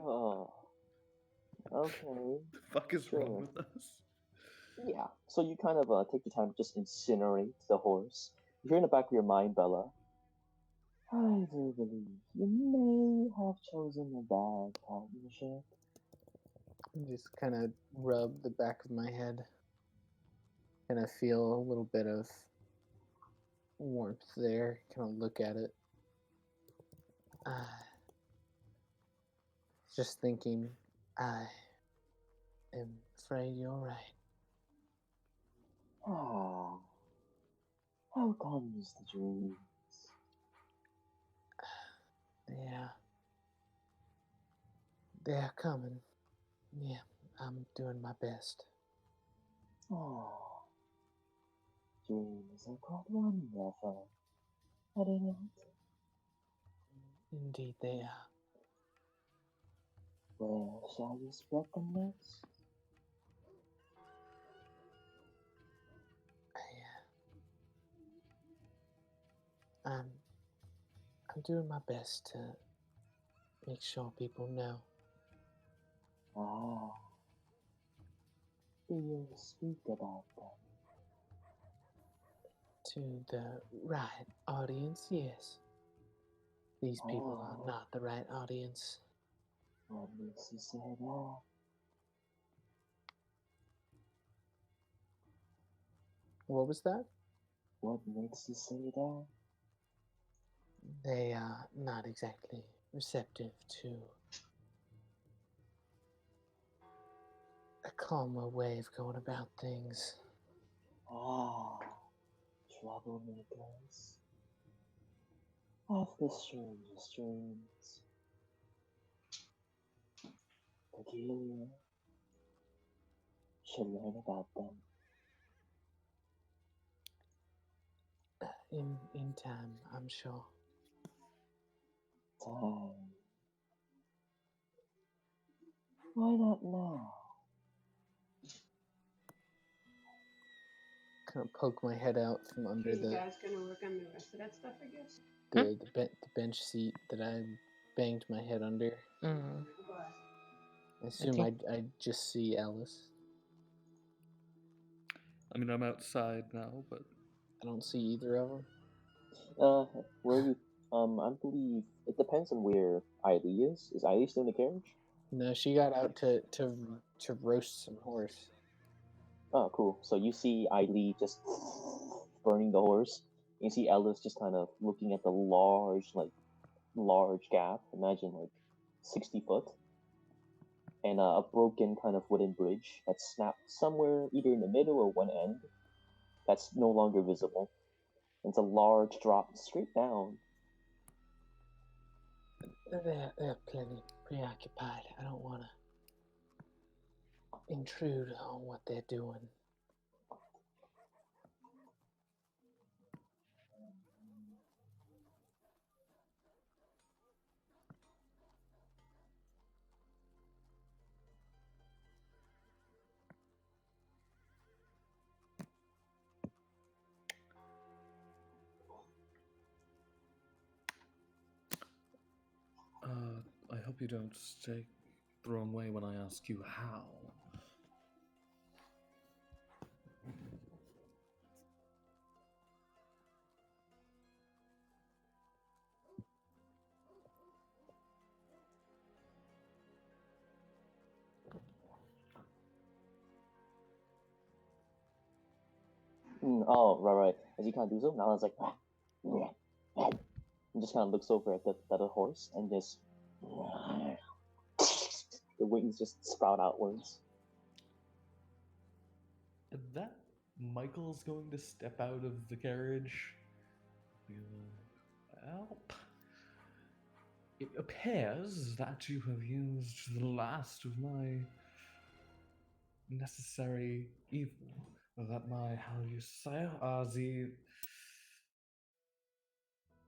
Oh. Okay. The fuck is Sure. wrong with us? Yeah. So you kind of take the time to just incinerate the horse. You hear in the back of your mind, Bella, I do believe you may have chosen a bad partnership. Just kind of rub the back of my head, and I feel a little bit of warmth there. Kind of look at it. Just thinking, I am afraid you're right. Oh. How comes the dreams? Yeah. They're coming. Yeah, I'm doing my best. Oh. Dreams are quite wonderful. Are they not? Indeed, they are. Where shall you spread them next? I'm doing my best to make sure people know. Ah. Do you speak about them? To the right audience, yes. These people are Oh. not the right audience. What makes you say that? What was that? What makes you say that? They are not exactly receptive to a calmer way of going about things. Ah, troublemakers. Of the strangest dreams. Peculiar. Should learn about them. In time, I'm sure. Time. Why not now? Kind of poke my head out from under You the guys gonna work on the rest of that stuff, I guess? the bench seat that I banged my head under. Mm. I assume I'd just see Alice. I mean, I'm outside now, but I don't see either of them. Where are you I believe it depends on where Eileen is. Is Eileen still in the carriage? No, she got out to roast some horse. Oh, cool. So you see Eileen just burning the horse. You see Ellis just kind of looking at the large gap. Imagine like 60 foot, and a broken kind of wooden bridge that's snapped somewhere either in the middle or one end. That's no longer visible. It's a large drop straight down. They're plenty preoccupied. I don't want to intrude on what they're doing. I hope you don't take the wrong way when I ask you how. Oh, right. As you kind of do so, now it's like, and just kind of looks over at the other horse and just the wings just sprout outwards. That Michael's going to step out of the carriage. Well, it appears that you have used the last of my necessary evil. That my, how do you say, the...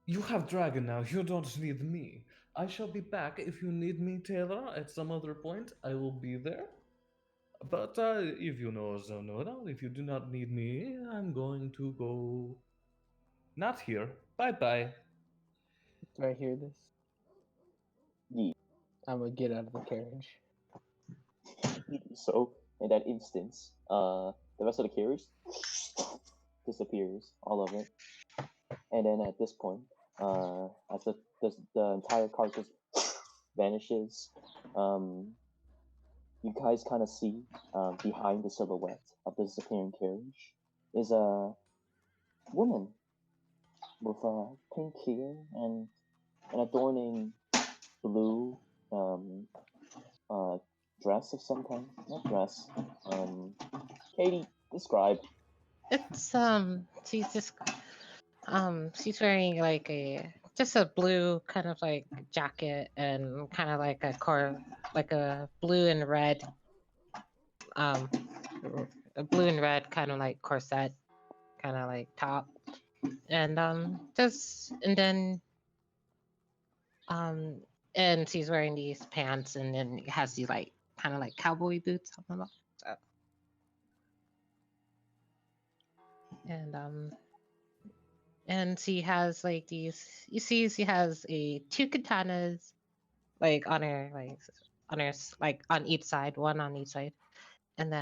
You have dragon now, you don't need me. I shall be back if you need me, Taylor, at some other point. I will be there. But if you know Zonora, if you do not need me, I'm going to go... Not here. Bye-bye. Do I hear this? Yeah. I'm gonna get out of the carriage. So in that instance, the rest of the carriage disappears, all of it. And then at this point, as the entire carcass vanishes, you guys kind of see behind the silhouette of the disappearing carriage is a woman with pink hair and an adorning blue uh, dress of some kind. Not dress. Katie, describe. It's she's wearing like just a blue kind of like jacket and kind of like like a blue and red a blue and red kind of like corset kind of like top, and and she's wearing these pants, and then has these like kind of like cowboy boots on them. So. And she has like these, you see she has two katanas like on her like on each side, one on each side, and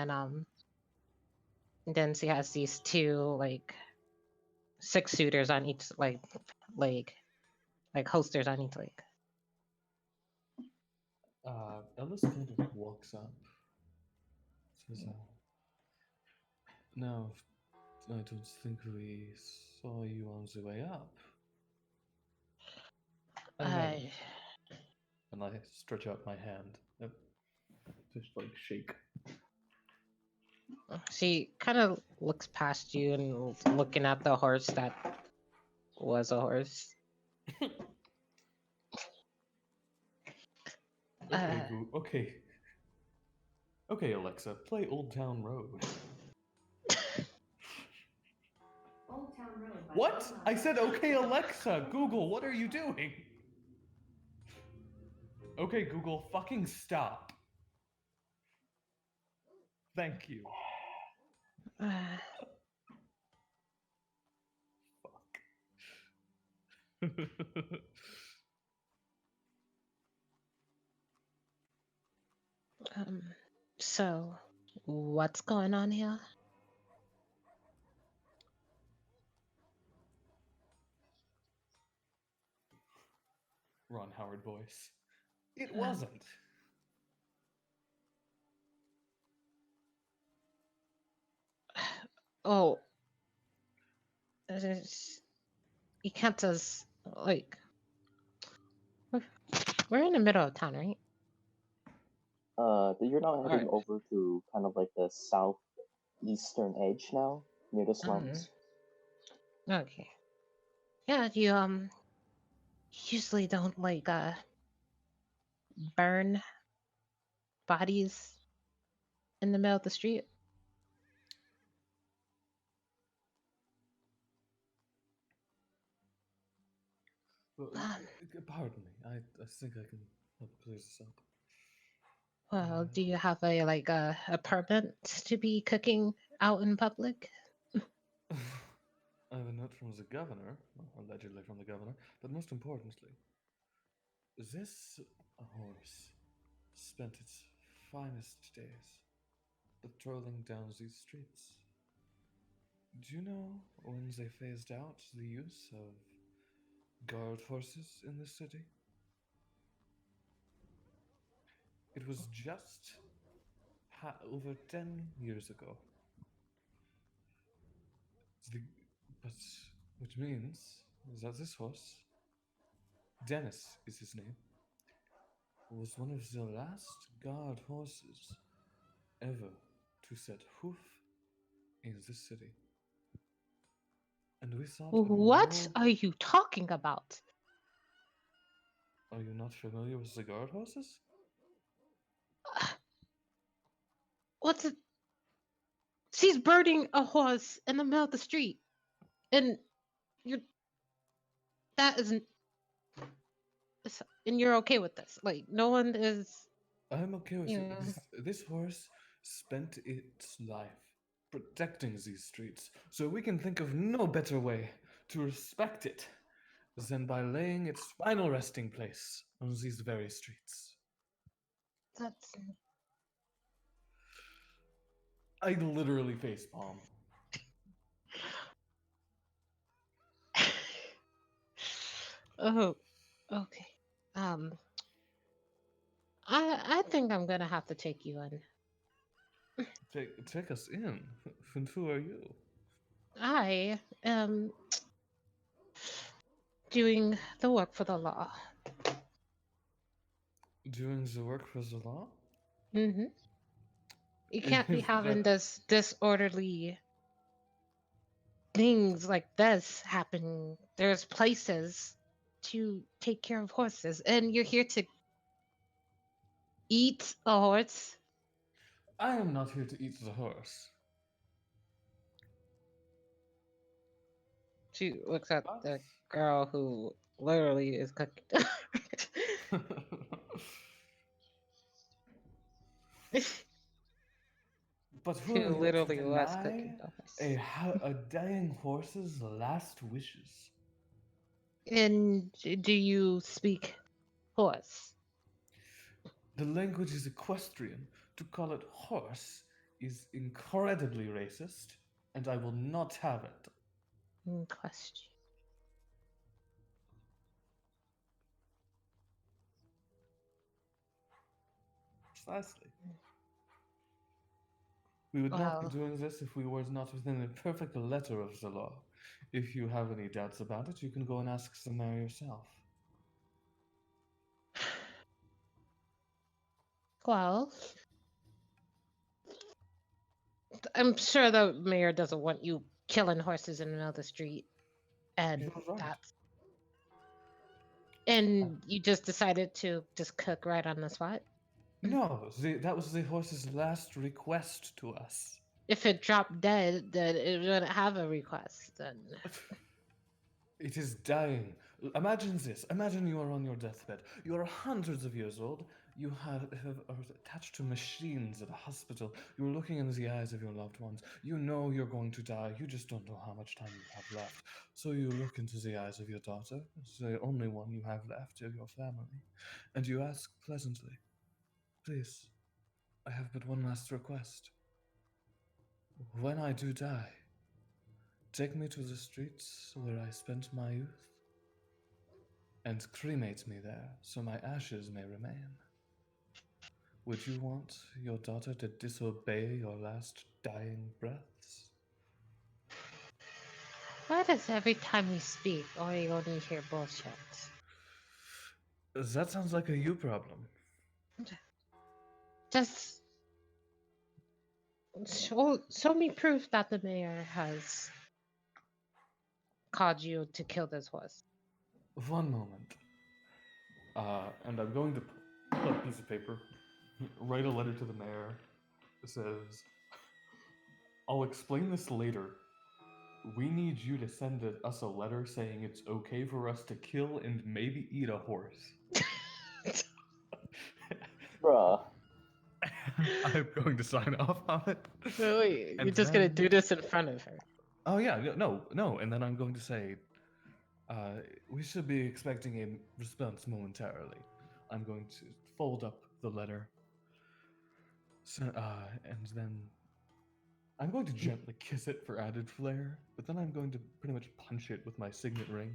then she has these two like 6-shooters on each leg, like holsters on each leg. Ellis kind of walks up. Says, no, I don't think we saw you on the way up. I And I stretch out my hand. Just like shake. She kind of looks past you and looking at the horse that was a horse. Okay. Okay, Alexa, play Old Town Road. Old Town Road. What? I said, okay, Alexa, Google, what are you doing? Okay, Google, fucking stop. Thank you. Fuck. So, what's going on here? Ron Howard voice. It wasn't. Oh, there's- you can't just like we're in the middle of town, right? You're now heading Alright. over to kind of like the southeastern edge now, near the slums. Okay. Yeah, you usually don't like burn bodies in the middle of the street. Well, Um, pardon me. I think I can help clear this up. Well, do you have a permit to be cooking out in public? I have a note from the governor, well, allegedly from the governor, but most importantly, this horse spent its finest days patrolling down these streets. Do you know when they phased out the use of guard horses in the city? It was just over 10 years ago. The, but which means that this horse, Dennis is his name, was one of the last guard horses ever to set hoof in this city. And we thought of What no. are you talking about? Are you not familiar with the guard horses? What's it? She's burning a horse in the middle of the street, and you're that isn't. And you're okay with this? Like no one is. I'm okay with You it. know. This horse spent its life protecting these streets, so we can think of no better way to respect it than by laying its final resting place on these very streets. That's. I literally facepalm. Oh, okay. Um, I think I'm gonna have to take you in. Take us in. And who are you? I am doing the work for the law. Doing the work for the law? Mm-hmm. You can't be Is having that this disorderly things like this happen. There's places to take care of horses, and you're here to eat a horse. I am not here to eat the horse. She looks at But the girl who literally is cooking. but who She are you to literally was cooking deny the horse. a dying horse's last wishes? And do you speak horse? The language is equestrian. To call it horse is incredibly racist, and I will not have it. In question. Precisely. We would not be Well, doing this if we were not within the perfect letter of the law. If you have any doubts about it, you can go and ask the mayor yourself. well, I'm sure the mayor doesn't want you killing horses in the middle of the street, and You're right. that's and you just decided to just cook right on the spot. No, that was the horse's last request to us. If it dropped dead, then it wouldn't have a request. Then It is dying. Imagine this. Imagine you are on your deathbed. You are hundreds of years old. You are attached to machines at a hospital. You're looking in the eyes of your loved ones. You know you're going to die. You just don't know how much time you have left. So you look into the eyes of your daughter, the only one you have left of your family, and you ask pleasantly, "Please, I have but one last request. When I do die, take me to the streets where I spent my youth, and cremate me there so my ashes may remain. Would you want your daughter to disobey your last dying breaths? Why does every time we speak, all you only hear bullshit? That sounds like a you problem. Just show me proof that the mayor has called you to kill this horse. One moment. And I'm going to pull out a piece of paper, write a letter to the mayor. It says, I'll explain this later. We need you to send us a letter saying it's okay for us to kill and maybe eat a horse. Bruh. I'm going to sign off on it. Wait, And you're just gonna then- do this in front of her. Oh yeah, no. And then I'm going to say, we should be expecting a response momentarily. I'm going to fold up the letter. So, and then I'm going to gently kiss it for added flair, but then I'm going to pretty much punch it with my signet ring,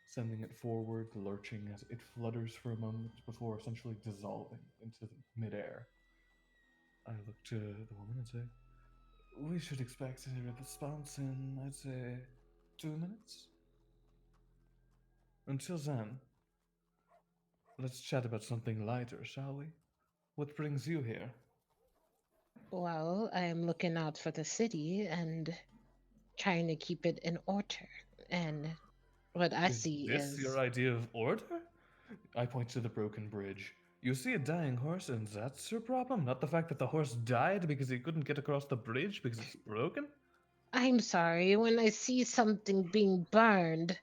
sending it forward, lurching as it flutters for a moment before essentially dissolving into midair. I look to the woman and say, we should expect a response in, I'd say, 2 minutes. Until then, let's chat about something lighter, shall we? What brings you here? Well, I'm looking out for the city and trying to keep it in order. And what I see this is your idea of order? I point to the broken bridge. You see a dying horse, and that's your problem? Not the fact that the horse died because he couldn't get across the bridge because it's broken? I'm sorry, when I see something being burned,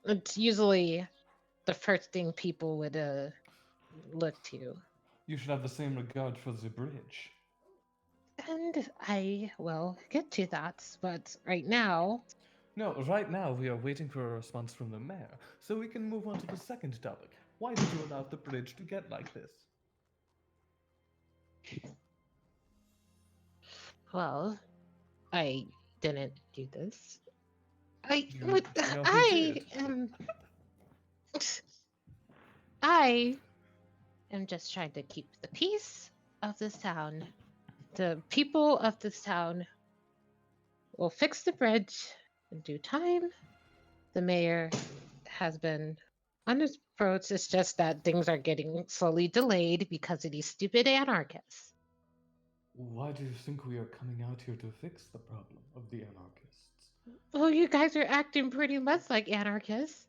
it's usually the first thing people would look to. You should have the same regard for the bridge. And I will get to that, but right now, No, right now we are waiting for a response from the mayor, so we can move on to the second topic. Why did you allow the bridge to get like this? well, I didn't do this. You know who I did? am I am just trying to keep the peace of this town. The people of this town will fix the bridge in due time. The mayor has been on his approach. It's just that things are getting slowly delayed because of these stupid anarchists. Why do you think we are coming out here to fix the problem of the anarchists? Well, you guys are acting pretty much like anarchists.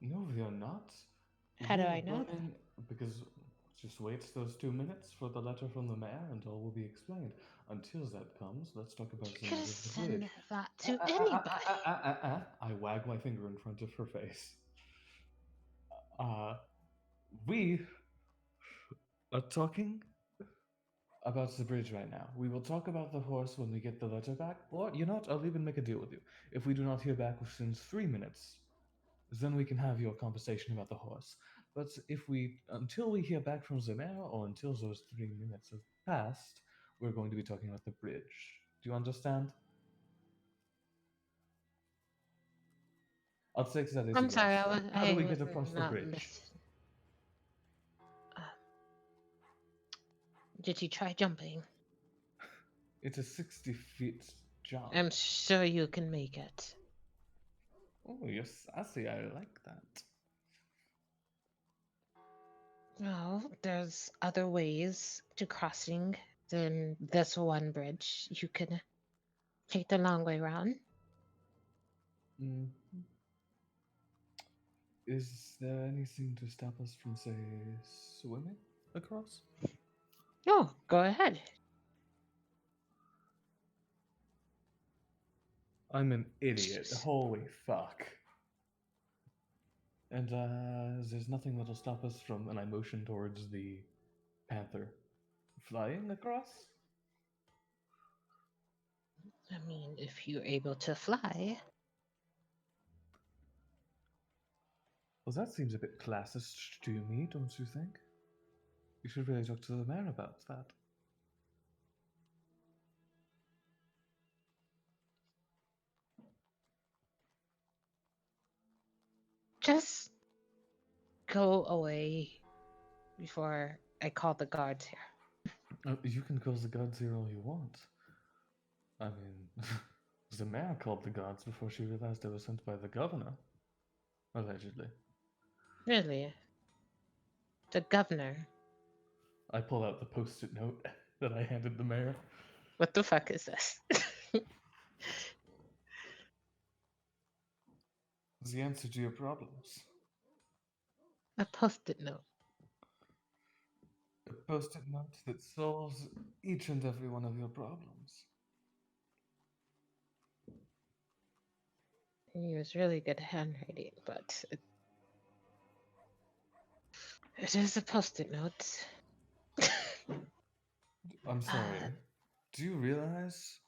No, we are not. How do We are I know that? running because just wait those 2 minutes for the letter from the mayor and all will be explained. Until that comes, let's talk about You the could matter have of the sent bridge. that to anybody. I wag my finger in front of her face. We are talking about the bridge right now. We will talk about the horse when we get the letter back, or you know what? I'll even make a deal with you. If we do not hear back within 3 minutes, then we can have your conversation about the horse. But until we hear back from the mayor, or until those 3 minutes have passed, we're going to be talking about the bridge. Do you understand? I'll take that as a I'm yes. sorry, How do we I get was across the not bridge? listening. Did you try jumping? It's a 60 feet jump. I'm sure you can make it. Oh, you're sassy. I like that. Well, there's other ways to crossing than this one bridge. You can take the long way around. Mhm. Is there anything to stop us from, say, swimming across? No, go ahead. I'm an idiot. Holy fuck. And there's nothing that'll stop us from, and I motion towards the panther, flying across? I mean, if you're able to fly. Well, that seems a bit classist to me, don't you think? You should really talk to the mayor about that. Just go away before I call the guards here. You can call the guards here all you want. I mean, the mayor called the guards before she realized they were sent by the governor. Allegedly. Really? The governor? I pull out the post-it note that I handed the mayor. What the fuck is this? The answer to your problems. A post-it note. A post-it note that solves each and every one of your problems. He was really good at handwriting, but it is a post-it note. I'm sorry. Do you realize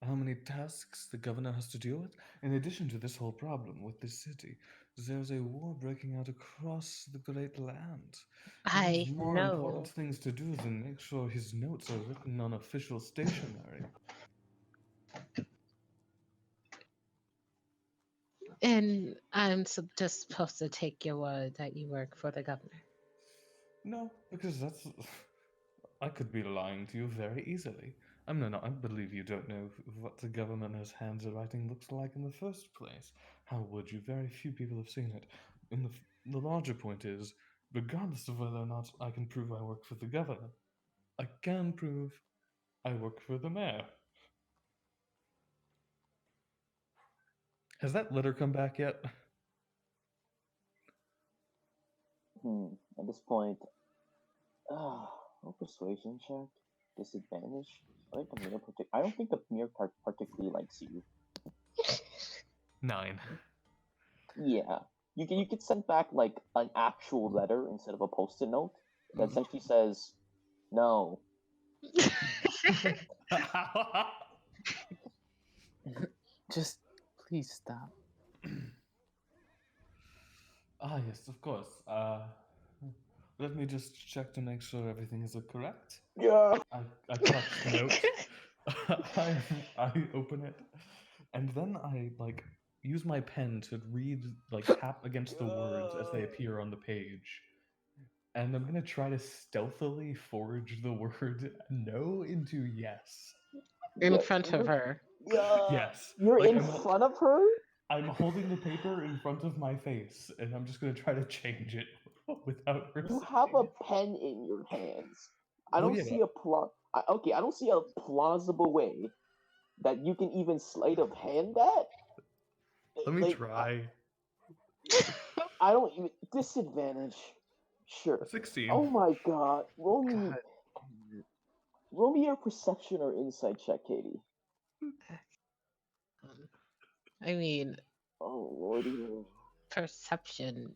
how many tasks the governor has to deal with? In addition to this whole problem with this city, there's a war breaking out across the great land. He I has more important know. things to do than make sure his notes are written on official stationery. And I'm just supposed to take your word that you work for the governor. No, because that's. I could be lying to you very easily. No, I believe you don't know what the government's handwriting looks like in the first place. How would you? Very few people have seen it. And the larger point is, regardless of whether or not I can prove I work for the governor, I can prove I work for the mayor. Has that letter come back yet? At this point, no persuasion check, disadvantage. I don't think the mayor particularly likes you. 9. Yeah, you could send back like an actual letter instead of a post-it note that essentially says no. Just please stop. Yes, of course. Let me just check to make sure everything is correct. Yeah. I touch the note. I open it, and then I use my pen to read, tap against the words as they appear on the page. And I'm gonna try to stealthily forge the word no into yes. In front of her. Yeah. Yes. You're in I'm front of her? I'm holding the paper in front of my face, and I'm just gonna try to change it without her. You have a pen in your hands. I don't see a I don't see a plausible way that you can even sleight of hand that. Let me try. I don't even disadvantage. Sure. 16. Oh my god. Roll God. me your perception or insight check, Katie. I mean, Oh lordy. perception.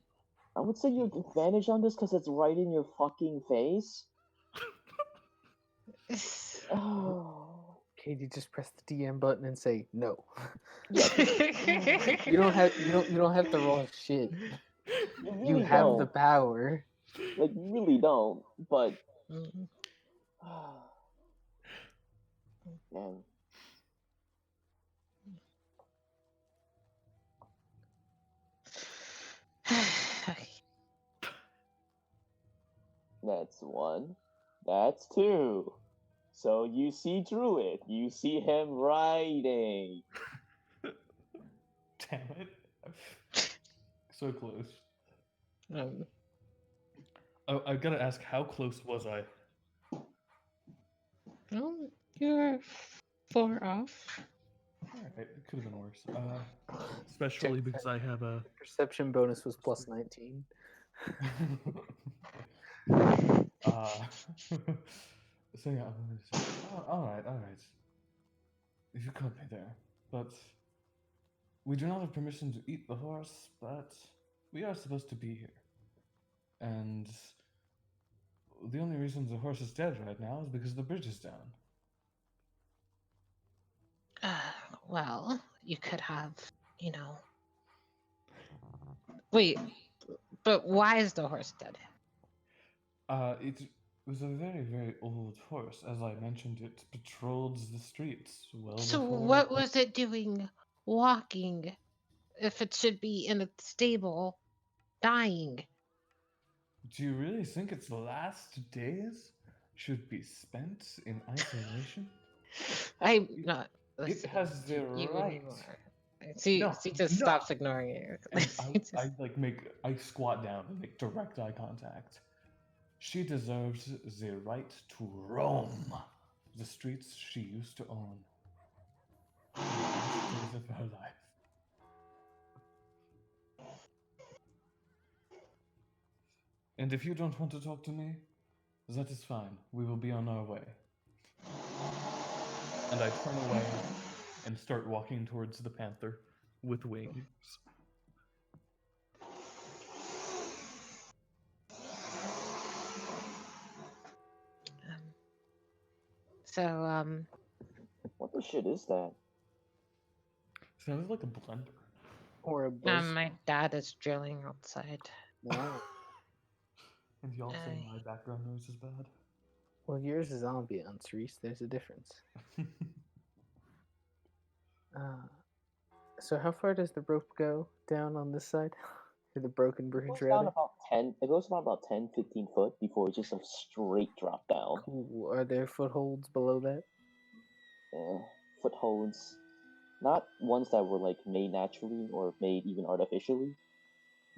I would say you have advantage on this because it's right in your fucking face. Oh. Katie, just press the DM button and say no. Yeah. You don't have to roll shit. You really You have don't. the power. Like you really don't, but man. That's 1. That's 2. So you see through it. You see him writing. Damn it. So close. I've got to ask, how close was I? Well, you're 4 off. Alright, it could have been worse. Especially because I have a... Perception bonus was plus 19. So yeah, alright. You caught me there. But we do not have permission to eat the horse, but we are supposed to be here. And the only reason the horse is dead right now is because the bridge is down. Well, you could have, Wait, but why is the horse dead? It was a very, very old horse. As I mentioned, it patrolled the streets well So before... what was it doing walking if it should be in a stable dying? Do you really think its last days should be spent in isolation? I'm not It listening has to the you right. anymore. See, No, just no. stops ignoring you. And He just- I squat down and make direct eye contact. She deserves the right to roam the streets she used to own in the last days of her life. And if you don't want to talk to me, that is fine. We will be on our way. And I turn away and start walking towards the panther with wings. So, What the shit is that? Sounds like a blender. Or a buzz. my dad is drilling outside. No. And y'all say Aye. my background noise is bad? Well, yours is ambiance, Reese. There's a difference. So how far does the rope go down on this side? To the broken It bridge, goes down rather? about 10. It goes down about 10, 15 foot before it just a straight drop down. Cool. Are there footholds below that? Footholds, not ones that were like made naturally or made even artificially.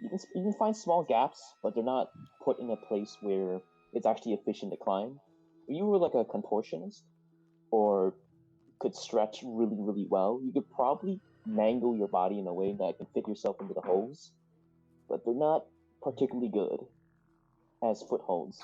You can find small gaps, but they're not put in a place where it's actually efficient to climb. If you were like a contortionist or could stretch really, really well, you could probably mangle your body in a way that can fit yourself into the holes, but they're not particularly good as footholds.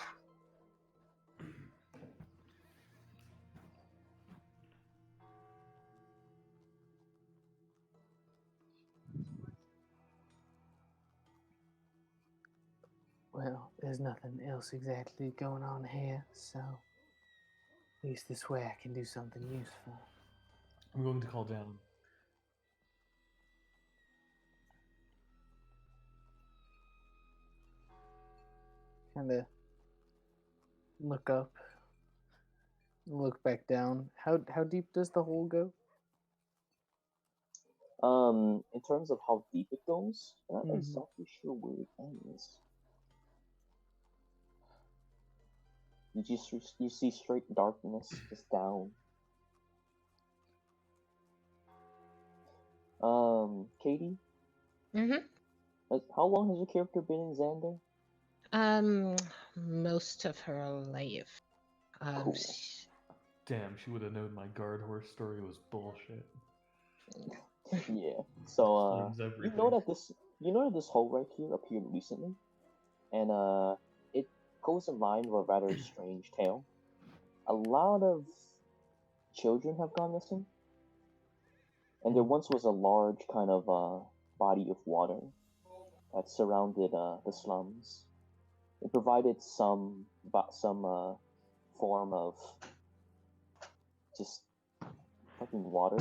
Well, there's nothing else exactly going on here, so at least this way I can do something useful. I'm going to call down. Kind of look up, look back down. How deep does the hole go? In terms of how deep it goes, I'm not Mhm. exactly sure where it ends. You see straight darkness just down. Katie, Mm-hmm. how long has your character been in Xander? Most of her life. Cool. Damn, she would have known my guard horse story was bullshit. Yeah. So Explains you everything. know that this hole right here appeared recently, and it goes in line with a rather strange tale. A lot of children have gone missing, and there once was a large kind of body of water that surrounded the slums. It provided some form of just fucking water.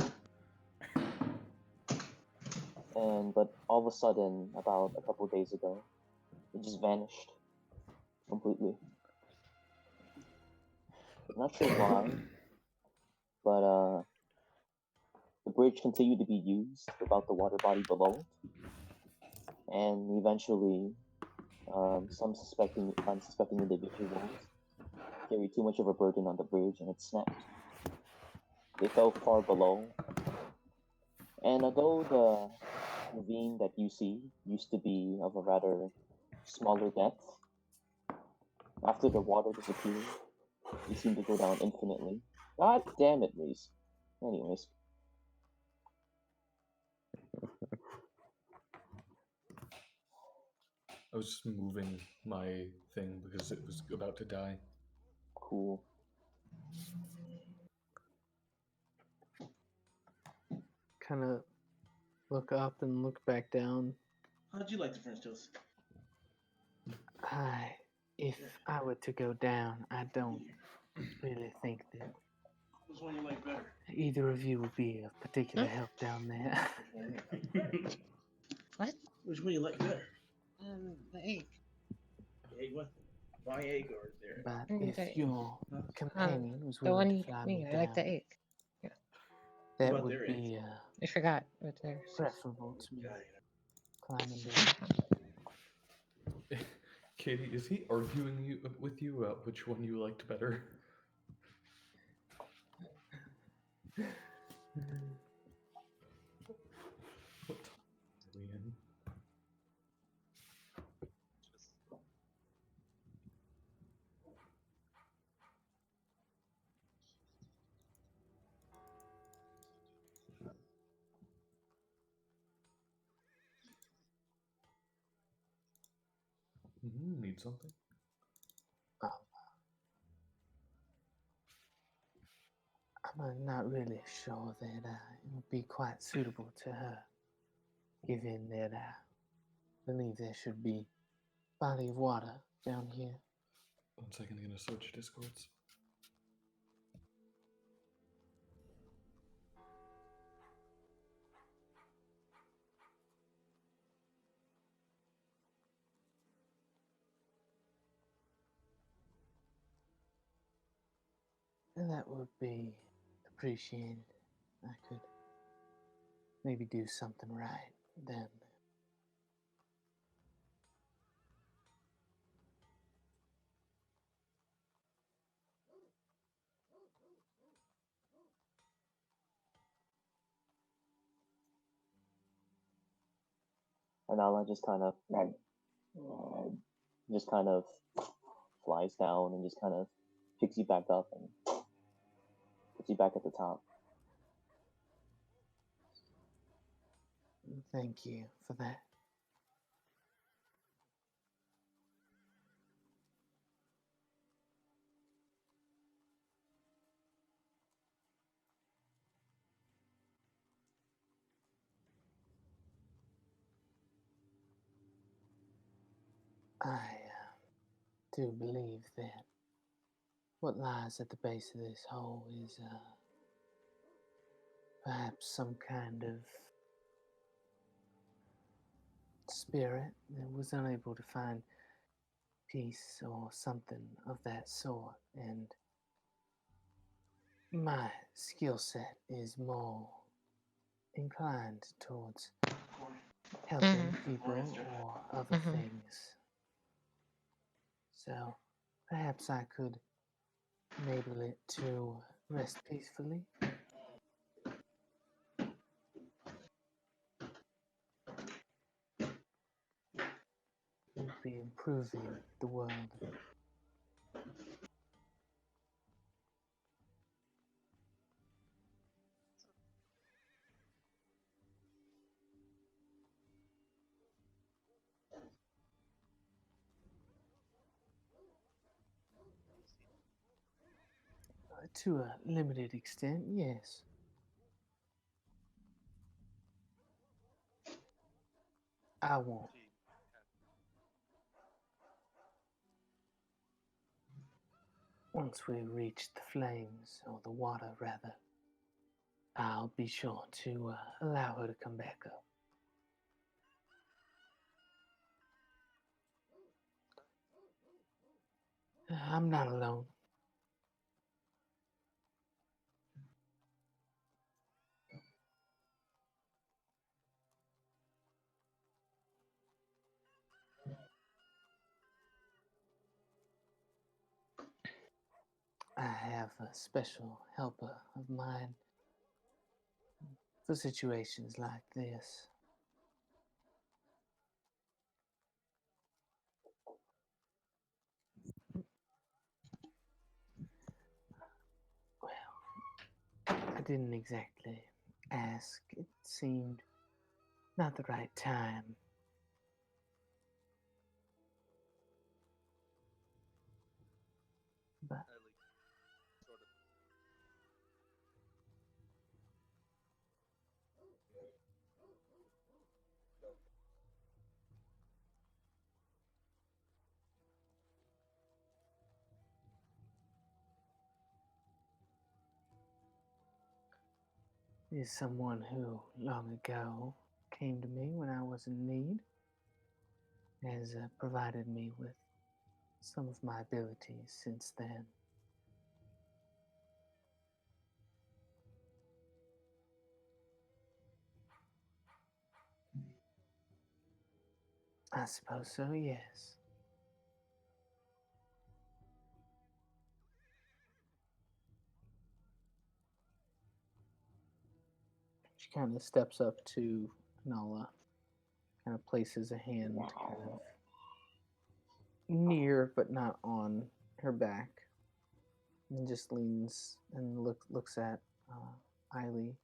But all of a sudden, about a couple of days ago, it just vanished completely. I'm not sure why, but the bridge continued to be used without the water body below it, and eventually, some unsuspecting individuals carried too much of a burden on the bridge, and it snapped. They fell far below, and although the ravine that you see used to be of a rather smaller depth, after the water disappeared, it seemed to go down infinitely. God damn it, Reese. Anyways, I was just moving my thing because it was about to die. cool. Kind of look up and look back down. How'd you like the French toast? If I were to go down, I don't really think that Which one you like better? either of you would be of particular help down there. What? Which one you like better? The egg. Egg what? My egg or there? But The if your companion was the one willing you to fly gave me me. I like the down, egg. that about would their eggs? be I forgot what theirs. preferable to me God, climbing down. Katie, is he arguing with you about which one you liked better? What time are we in? Need something? I'm not really sure that it would be quite suitable to her, given that I believe there should be body of water down here. 1 second, I'm gonna search Discords. And that would be appreciated. I could maybe do something right then. And Nala just kind of flies down and just kind of picks you back up and puts you back at the top. Thank you for that. I do believe that what lies at the base of this hole is perhaps some kind of spirit that was unable to find peace or something of that sort, and my skill set is more inclined towards helping people or other things. So perhaps I could enable it to rest peacefully. It would be improving the world. To a limited extent, yes. I won't. Once we reach the flames, or the water rather, I'll be sure to allow her to come back up. I'm not alone. I have a special helper of mine for situations like this. Well, I didn't exactly ask. It seemed not the right time. But is someone who long ago came to me when I was in need, has provided me with some of my abilities since then. I suppose so, yes. She kind of steps up to Nala, kind of places a hand kind of near but not on her back, and just leans and looks at Eiley.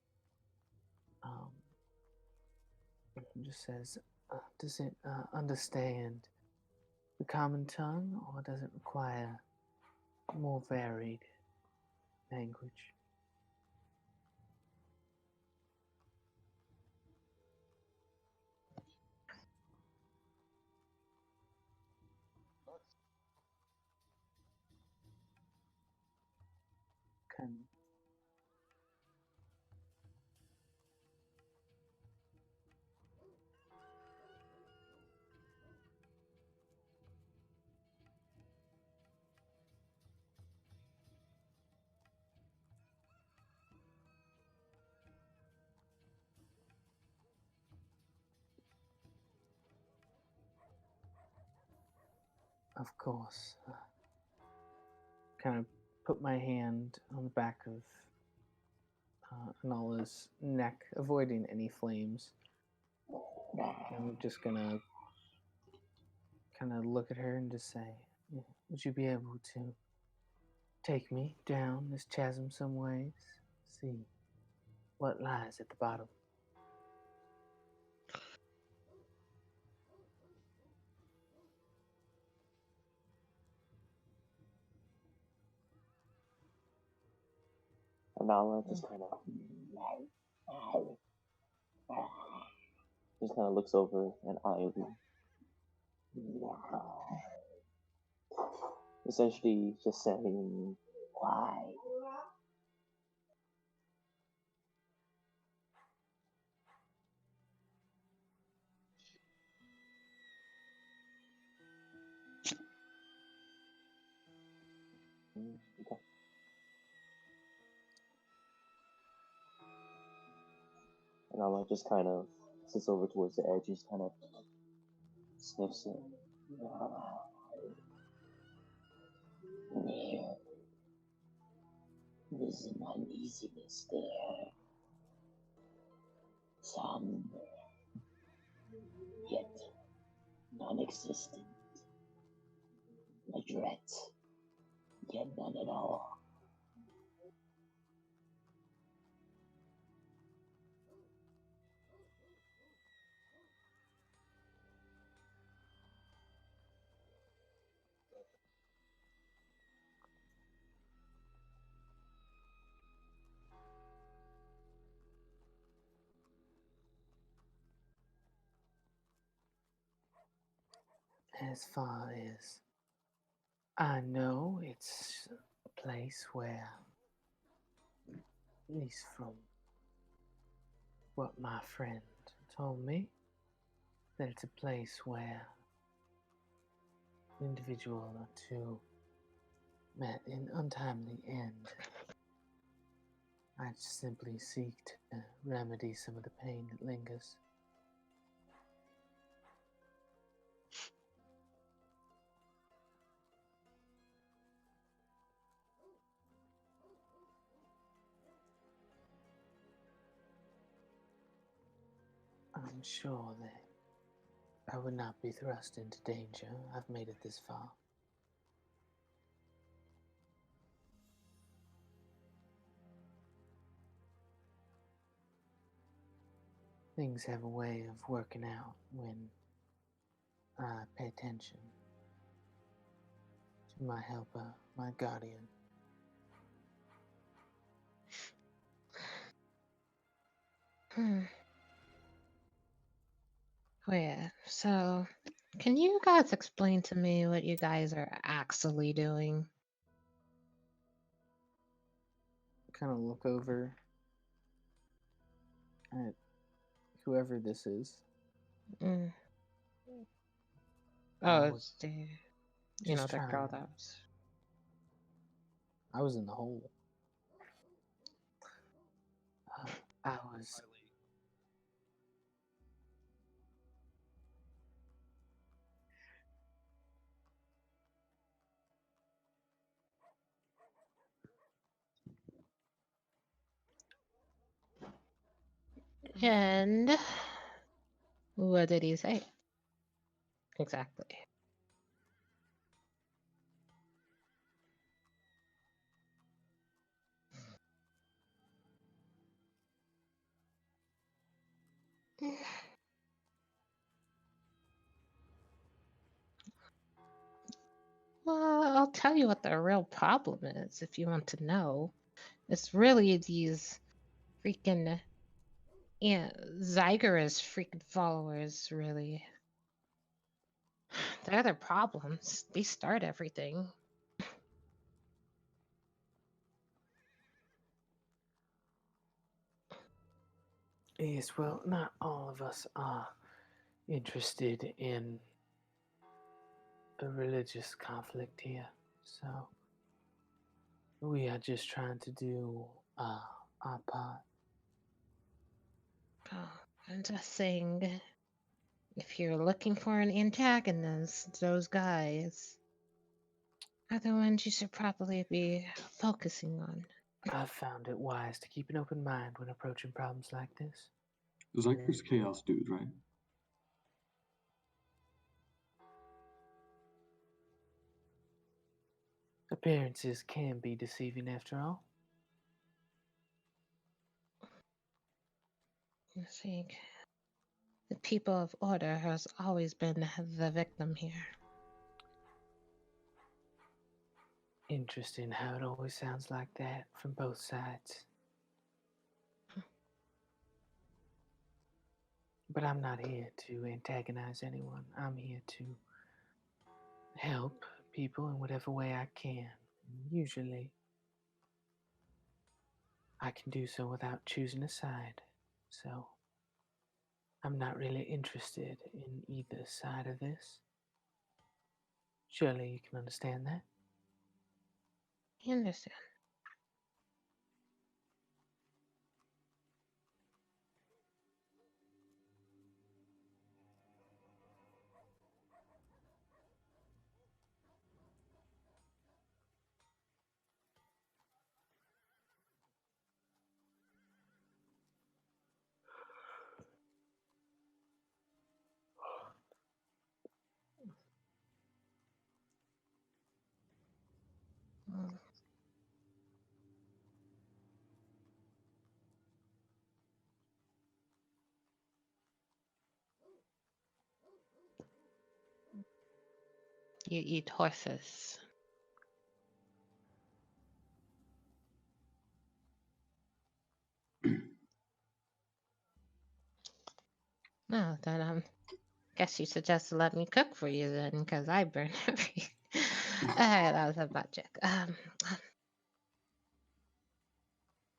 And just says, "Does it understand the common tongue, or does it require more varied language?" Kind of course. Kind of put my hand on the back of Anala's neck, avoiding any flames. I'm just gonna kind of look at her and just say, "Would you be able to take me down this chasm some ways? See what lies at the bottom?" And Nala just kind of looks over and Ivy. Essentially just saying, why? Okay. And Nala just kind of sits over towards the edge, just kind of sniffs it. There. There's an uneasiness there. Some, yet non-existent. A dread, yet none at all. As far as I know, it's a place where, at least from what my friend told me, that it's a place where an individual or two met an untimely end. I simply seek to remedy some of the pain that lingers. I'm sure that I would not be thrust into danger. I've made it this far. Things have a way of working out when I pay attention to my helper, my guardian. Oh yeah. So, can you guys explain to me what you guys are actually doing? Kind of look over at whoever this is. Mm. I Oh, was the just the girl trying. that was. I was in the hole. I was. And what did he say? Exactly. Well, I'll tell you what the real problem is if you want to know. It's really these freaking Zygerus freaking followers, really. They're the problems. They start everything. Yes, well, not all of us are interested in a religious conflict here, so we are just trying to do our part. Oh, I'm just saying, if you're looking for an antagonist, those guys are the ones you should probably be focusing on. I've found it wise to keep an open mind when approaching problems like this. Zyker's chaos dude, right? Appearances can be deceiving after all. I think the people of order has always been the victim here. Interesting how it always sounds like that from both sides. But I'm not here to antagonize anyone. I'm here to help people in whatever way I can. Usually, I can do so without choosing a side. So, I'm not really interested in either side of this. Surely you can understand that. I understand. Mm. You eat horses. No, then guess you should just let me cook for you then, because I burn everything. That was a bad joke.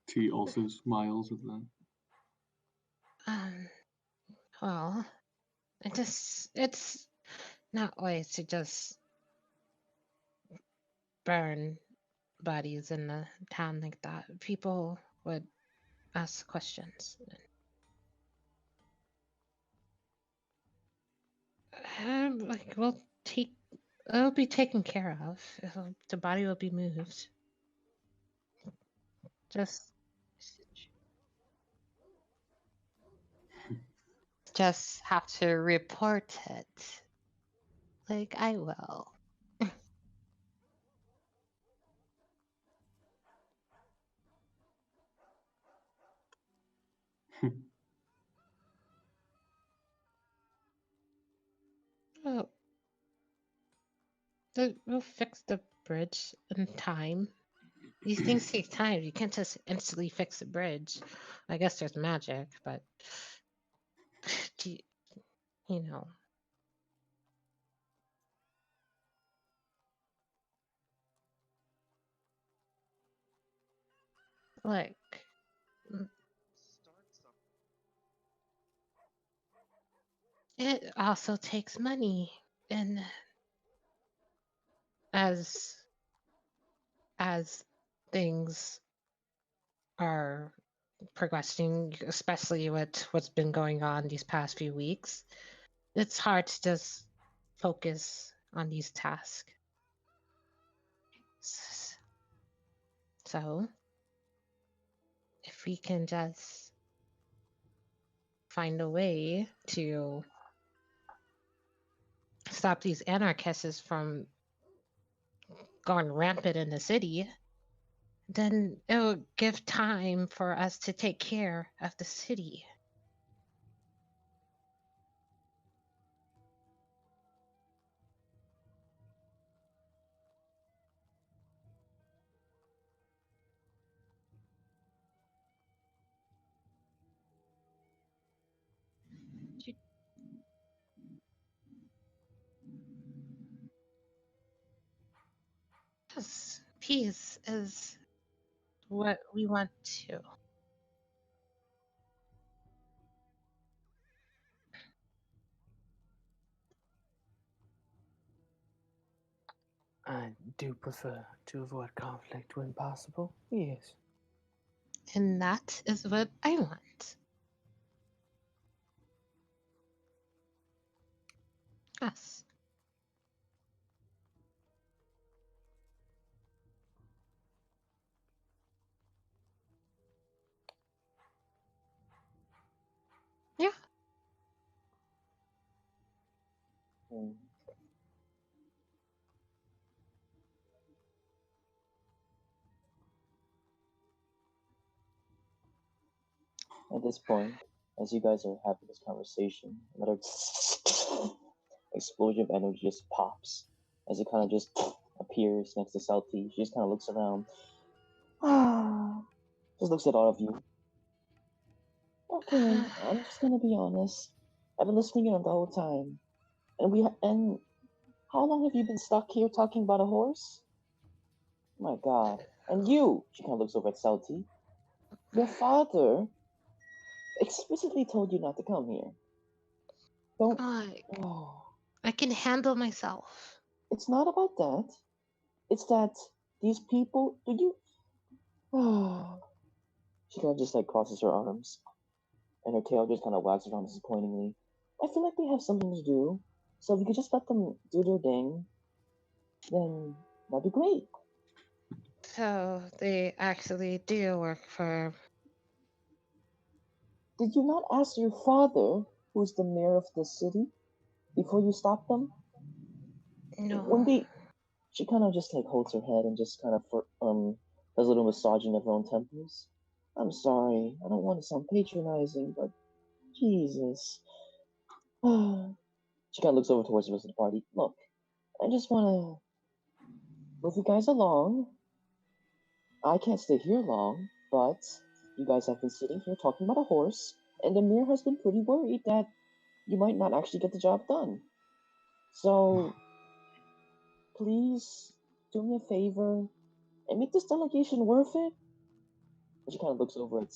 T also smiles at that. Um, well, it's not ways to just burn bodies in the town like that. People would ask questions. Like it'll be taken care of. The body will be moved. Just have to report it. Like I will. Oh, we'll fix the bridge in time. These things take time. You can't just instantly fix a bridge. I guess there's magic, but you, you know, like mm, it also takes money, and as as things are progressing, especially with what's been going on these past few weeks, it's hard to just focus on these tasks. So, if we can just find a way to stop these anarchists from going rampant in the city, then it will give time for us to take care of the city. Yes, peace is what we want to. I do prefer to avoid conflict when possible. Yes. And that is what I want. Yes. Yeah. Hmm. At this point, as you guys are having this conversation, another explosion of energy just pops as it kind of just appears next to Salty. She just kind of looks around. Just looks at all of you. Okay, I'm just gonna be honest. I've been listening in the whole time, and how long have you been stuck here talking about a horse? My God! And you, she kind of looks over at Salty. Your father explicitly told you not to come here. Don't. Like, Oh, I can handle myself. it's not about that. It's that these people. Do you? She kind of just like crosses her arms, and her tail just kind of wags around disappointingly. I feel like they have something to do, so if you could just let them do their thing, then that'd be great. So they actually do work for. Did you not ask your father, who's the mayor of the city, before you stopped them? When No. they, she kind of just like holds her head and just kind of does a little massaging of her own temples. I'm sorry, I don't want to sound patronizing, but Jesus. She kind of looks over towards the rest of the party. Look, I just want to move you guys along. I can't stay here long, but you guys have been sitting here talking about a horse, and the mayor has been pretty worried that you might not actually get the job done. So, please do me a favor and make this delegation worth it. And she kind of looks over it.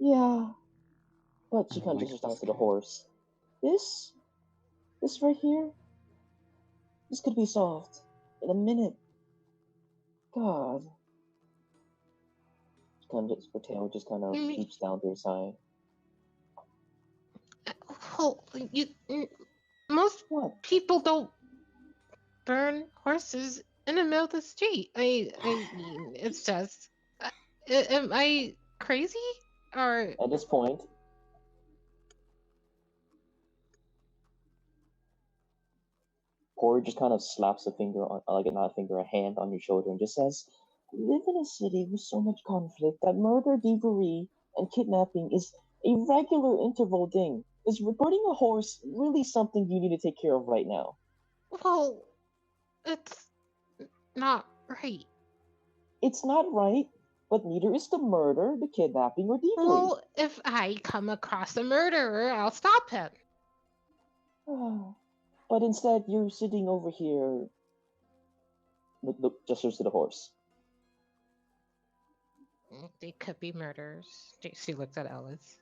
Yeah, but she I kind of like gestures down this to the kid. horse. This, this right here, this could be solved in a minute. God. She kind of just, her tail just kind of Me- keeps down to her side. Oh, most What? people don't burn horses in the middle of the street. I mean, it's just. Am I crazy? Or At this point, Corey just kind of slaps a finger on, like not a finger, a hand on your shoulder and just says, "We live in a city with so much conflict that murder, thievery, and kidnapping is a regular interval thing. Is reporting a horse really something you need to take care of right now?" well, it's not right. It's not right, but neither is the murder, the kidnapping, or thievery. Well, if I come across a murderer, I'll stop him. But instead, you're sitting over here. Look, gestures to the horse. They could be murderers. She looks at Ellis.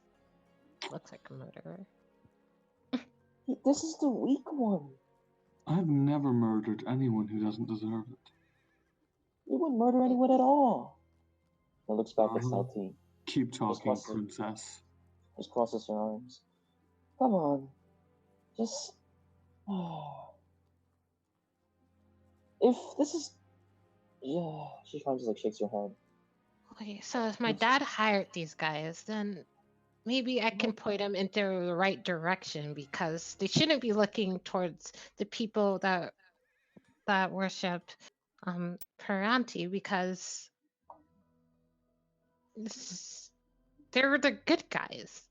Looks like a murderer. This is the weak one. I've never murdered anyone who doesn't deserve it. You wouldn't murder anyone at all. And looks back at Uh-huh. Salty. Keep talking, crosses, princess. just crosses her arms. Come on, just. If this is, yeah, she kind of just like shakes her head. Okay, so if my dad hired these guys, then maybe I can point them into the right direction because they shouldn't be looking towards the people that worship Paranti because they're the good guys.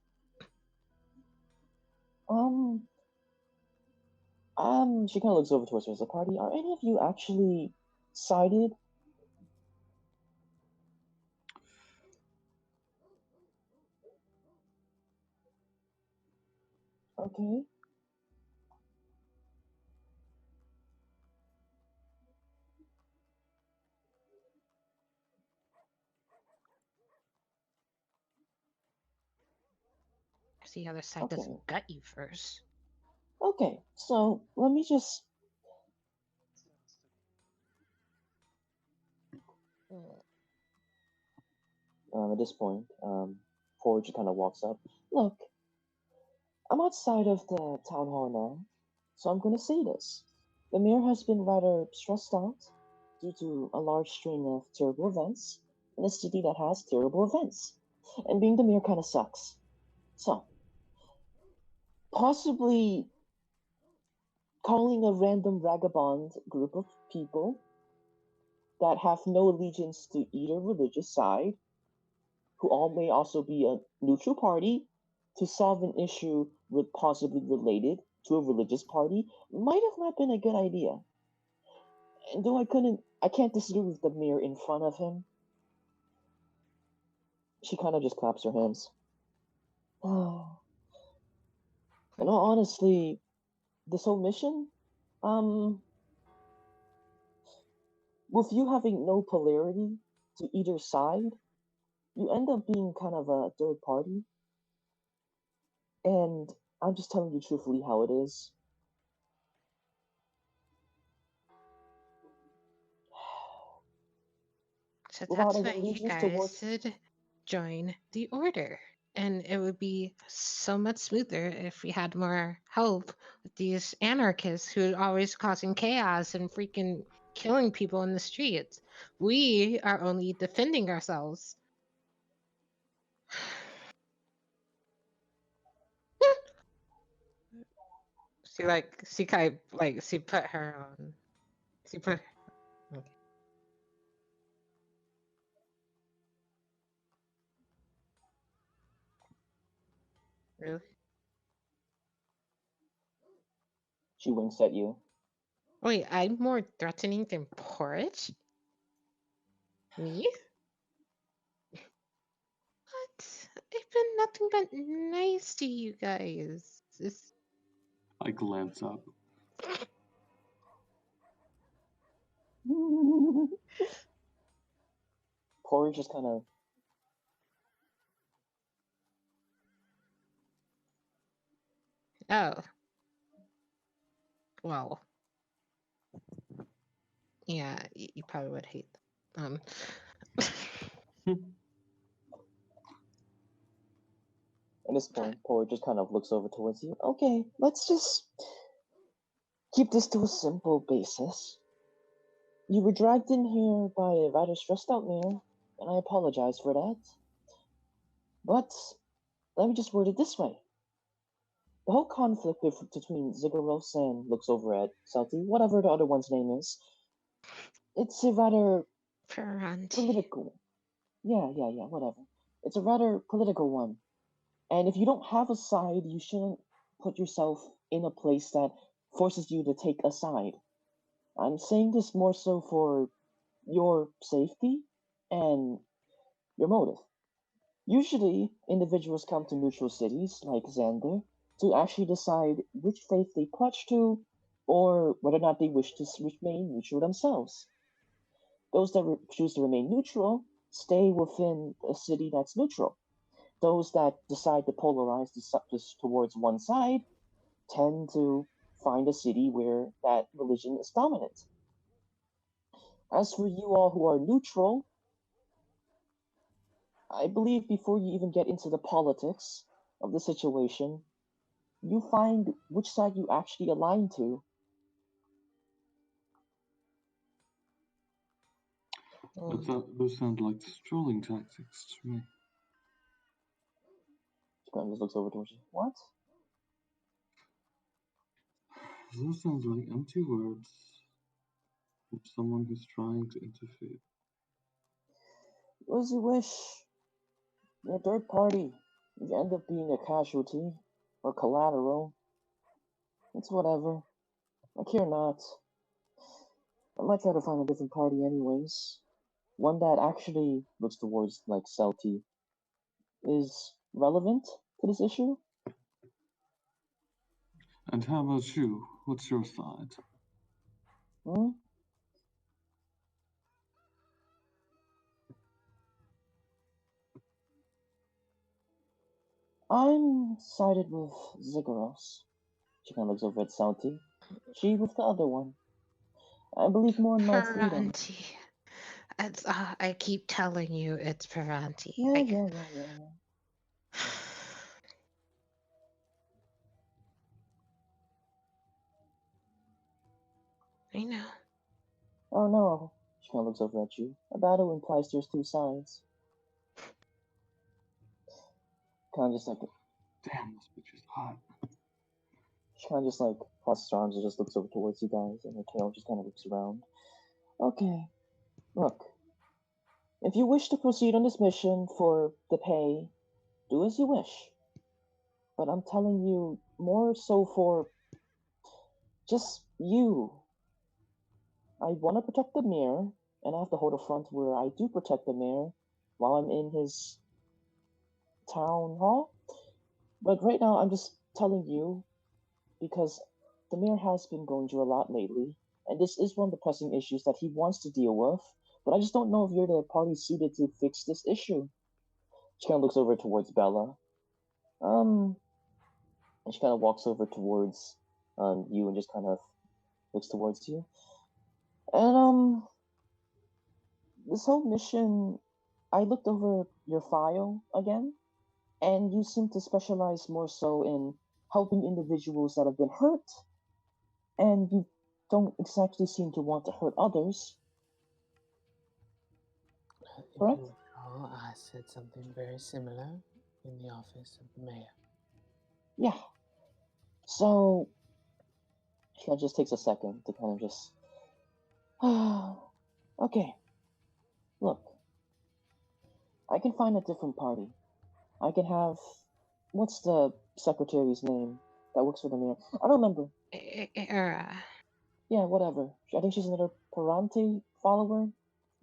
She kind of looks over towards the rest of the party. Are any of you actually sided? Okay. The other side Okay. doesn't gut you first. Okay, so let me just. At this point, Forge kind of walks up. Look, I'm outside of the town hall now, so I'm gonna say this. The mayor has been rather stressed out due to a large string of terrible events in a city that has terrible events. And being the mayor kind of sucks. So, possibly calling a random vagabond group of people that have no allegiance to either religious side, who all may also be a neutral party, to solve an issue with possibly related to a religious party might have not been a good idea. And though I can't disagree with the mayor in front of him, she kind of just claps her hands. Oh. In all honesty, this whole mission, with you having no polarity to either side, you end up being kind of a third party. And I'm just telling you truthfully how it is. So Without that's an why you allegiance guys towards. should join the order. And it would be so much smoother if we had more help with these anarchists who are always causing chaos and freaking killing people in the streets. We are only defending ourselves. She put her on. She put. Okay. Really? She winks at you. Wait, I'm more threatening than Porridge? Me? What? I've been nothing but nice to you guys. I glance up. Porridge just kind of. Oh. Well. Yeah, you probably would hate them. At this point, Porridge just kind of looks over towards you. Okay, let's just keep this to a simple basis. You were dragged in here by a rather stressed out mayor, and I apologize for that. But let me just word it this way. The whole conflict between Zigguros and looks over at Celti, whatever the other one's name is, it's a rather political. Yeah, whatever. It's a rather political one. And if you don't have a side, you shouldn't put yourself in a place that forces you to take a side. I'm saying this more so for your safety and your motive. Usually, individuals come to neutral cities like Xander to actually decide which faith they pledge to or whether or not they wish to remain neutral themselves. Those that choose to remain neutral stay within a city that's neutral. Those that decide to polarize just towards one side tend to find a city where that religion is dominant. As for you all who are neutral, I believe before you even get into the politics of the situation, you find which side you actually align to. Those sound like strolling tactics to me. She kind of just looks over towards you. What? Those sound like empty words of someone who's trying to interfere. Do as you wish. You're a third party. If you end up being a casualty or collateral, it's whatever. I care not. I might try to find a different party anyways. One that actually looks towards like Celti is relevant to this issue. And how about you? What's your side? Hmm? I'm sided with Zigguros. She kind of looks over at Celti. She with the other one. I believe more in my freedom. Ferranti. It's, I keep telling you it's Ferranti. Yeah, yeah. I know. Oh no. She kind of looks over at you. A battle implies there's two sides. Kind of just like Damn, this bitch is hot. she kind of just like crosses her arms and just looks over towards you guys, and her tail just kind of looks around. Okay, look. If you wish to proceed on this mission for the pay, do as you wish. But I'm telling you, more so for just you. I want to protect the mayor, and I have to hold a front where I do protect the mayor while I'm in his town hall. But right now, I'm just telling you because the mayor has been going through a lot lately, and this is one of the pressing issues that he wants to deal with. But I just don't know if you're the party suited to fix this issue. She kind of looks over towards Bella. And she kind of walks over towards you and just kind of looks towards you. And this whole mission, I looked over your file again, and you seem to specialize more so in helping individuals that have been hurt, and you don't exactly seem to want to hurt others. If Correct? you recall, I said something very similar in the office of the mayor. Yeah. So she just takes a second to kind of just. Okay. Look, I can find a different party. I can have. What's the secretary's name that works for the mayor? I don't remember. Era. Yeah, whatever. I think she's another Perante follower.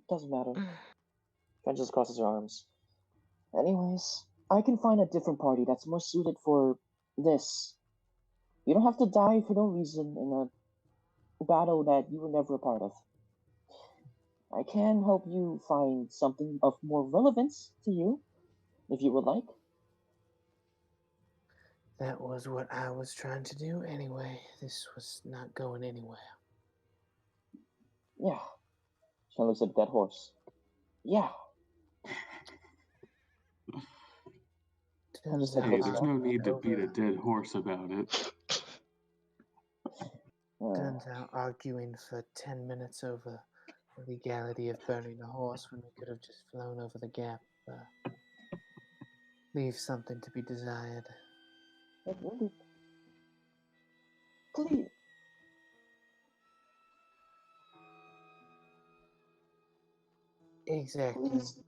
Doesn't matter. Ken just crosses her arms. Anyways, I can find a different party that's more suited for this. You don't have to die for no reason in a battle that you were never a part of. I can help you find something of more relevance to you, if you would like. That was what I was trying to do anyway. This was not going anywhere. Yeah. She looks at that horse. Yeah. Turns like, out, Hey, there's no need to beat a over, dead horse about it. turns out arguing for 10 minutes over the legality of burning a horse when we could have just flown over the gap leaves something to be desired. Really? Please. Exactly. Please. So,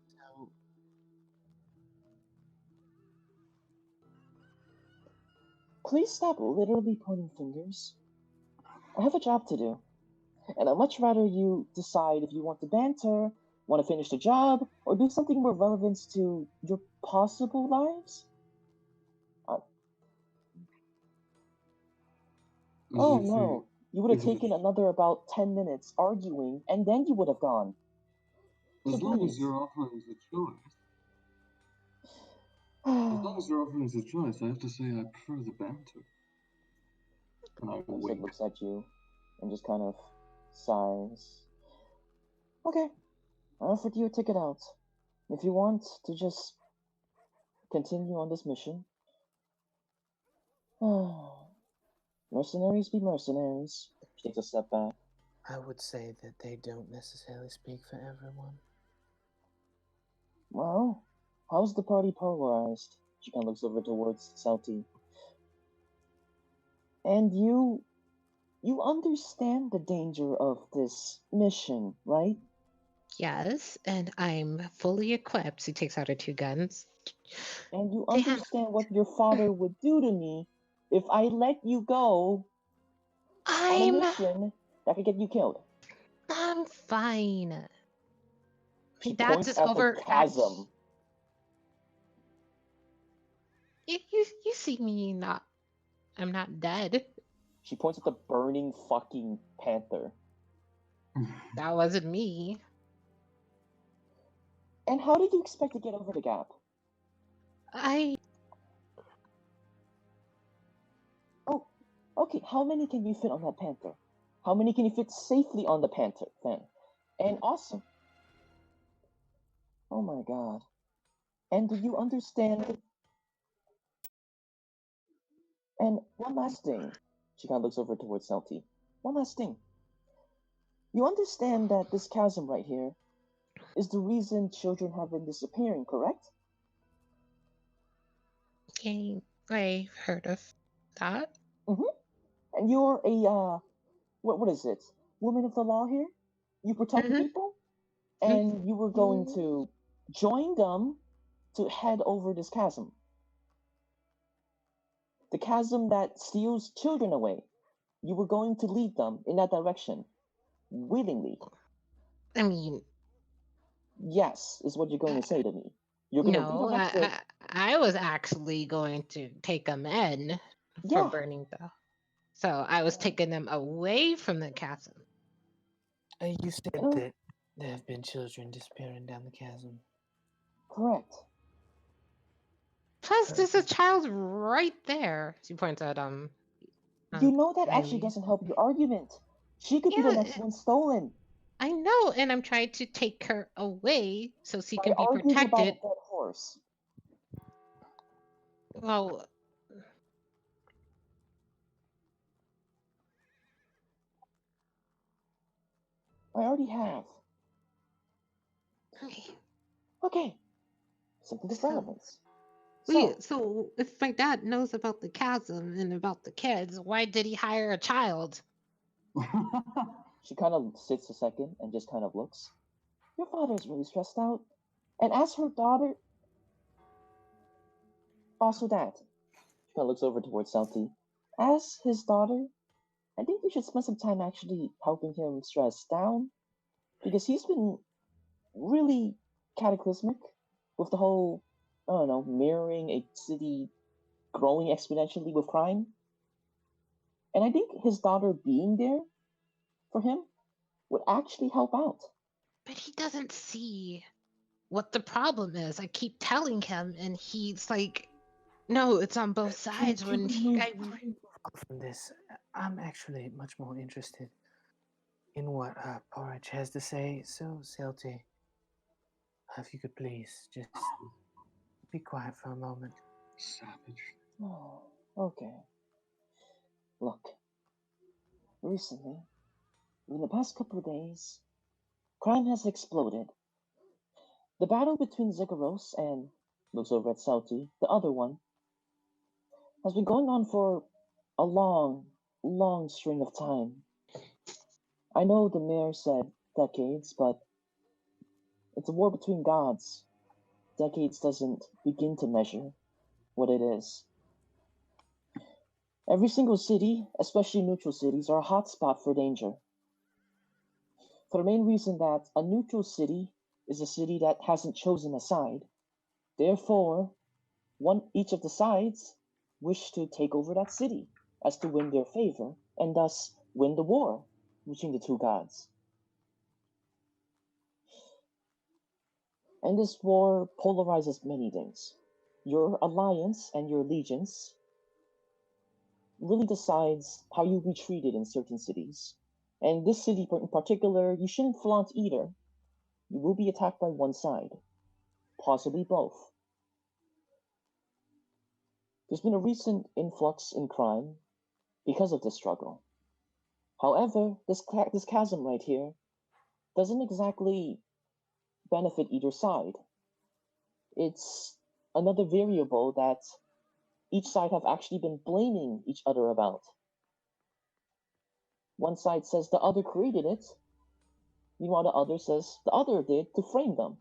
Please stop literally pointing fingers. I have a job to do. And I'd much rather you decide if you want to banter, want to finish the job, or do something more relevant to your possible lives. Oh no, you would have Is it taken another about 10 minutes arguing, and then you would have gone. So as long as please. you're offering us a choice? As long as you're offering us a choice, I have to say I prefer the banter. And I He wink. looks at you and just kind of sighs. Okay, I offered you a ticket out. If you want to just continue on this mission, mercenaries be mercenaries. She takes a step back. I would say that they don't necessarily speak for everyone. Well, how's the party polarized? She kind of looks over towards Salty. And you understand the danger of this mission, right? Yes, and I'm fully equipped. She takes out her two guns. And you Damn, understand what your father would do to me if I let you go on a I'm mission that could get you killed. I'm fine. My She dad's points just at the overact. chasm. You see me not. I'm not dead. She points at the burning fucking panther. That wasn't me. And how did you expect to get over the gap? I Oh, okay, how many can you fit on that panther? How many can you fit safely on the panther then? And also, oh my god. And do you understand? And one last thing. She kind of looks over towards Celti. One last thing. You understand that this chasm right here is the reason children have been disappearing, correct? I've heard of that. And you're a what is it? Woman of the law here? You protect Mm-hmm. people? And you were going to join them to head over this chasm. The chasm that steals children away. You were going to lead them in that direction willingly. I mean, Yes, is what you're going to say to me. You no, don't have to. I was actually going to take them in for Yeah, burning though. So I was taking them away from the chasm. You said you know, that there have been children disappearing down the chasm. correct. Plus, there's a child right there. She points at You know that actually Riley. doesn't help your argument. She could be the Yeah, next one stolen. I know, and I'm trying to take her away so she By can be arguing about a protected. dead horse. Well, I already have. Okay, something of so relevance. wait, So, so if my dad knows about the chasm and about the kids, why did he hire a child? she kind of sits a second and just kind of looks. Your father is really stressed out. And as her daughter, also that. She kind of looks over towards Salty. As his daughter, I think you should spend some time actually helping him stress down. Because he's been really cataclysmic with the whole, I don't know, mirroring a city growing exponentially with crime. And I think his daughter being there for him would actually help out. But he doesn't see what the problem is. I keep telling him, and he's like, "No, it's on both sides." Can When we move I from this? I'm actually much more interested in what Porridge has to say. So, Celty, if you could please just be quiet for a moment. Savage. Oh, okay. Look, recently, in the past couple of days, crime has exploded. The battle between Zigguros and, looks over at Sauti, the other one, has been going on for a long, long string of time. I know the mayor said decades, but it's a war between gods. Decades doesn't begin to measure what it is. Every single city, especially neutral cities, are a hotspot for danger. For the main reason that a neutral city is a city that hasn't chosen a side. Therefore, each of the sides wish to take over that city as to win their favor and thus win the war between the two gods. And this war polarizes many things. Your alliance and your allegiance really decides how you'll be treated in certain cities. And this city in particular, you shouldn't flaunt either. You will be attacked by one side, possibly both. There's been a recent influx in crime because of this struggle. However, this chasm right here doesn't exactly benefit either side. It's another variable that each side have actually been blaming each other about. One side says the other created it, meanwhile the other says the other did to frame them.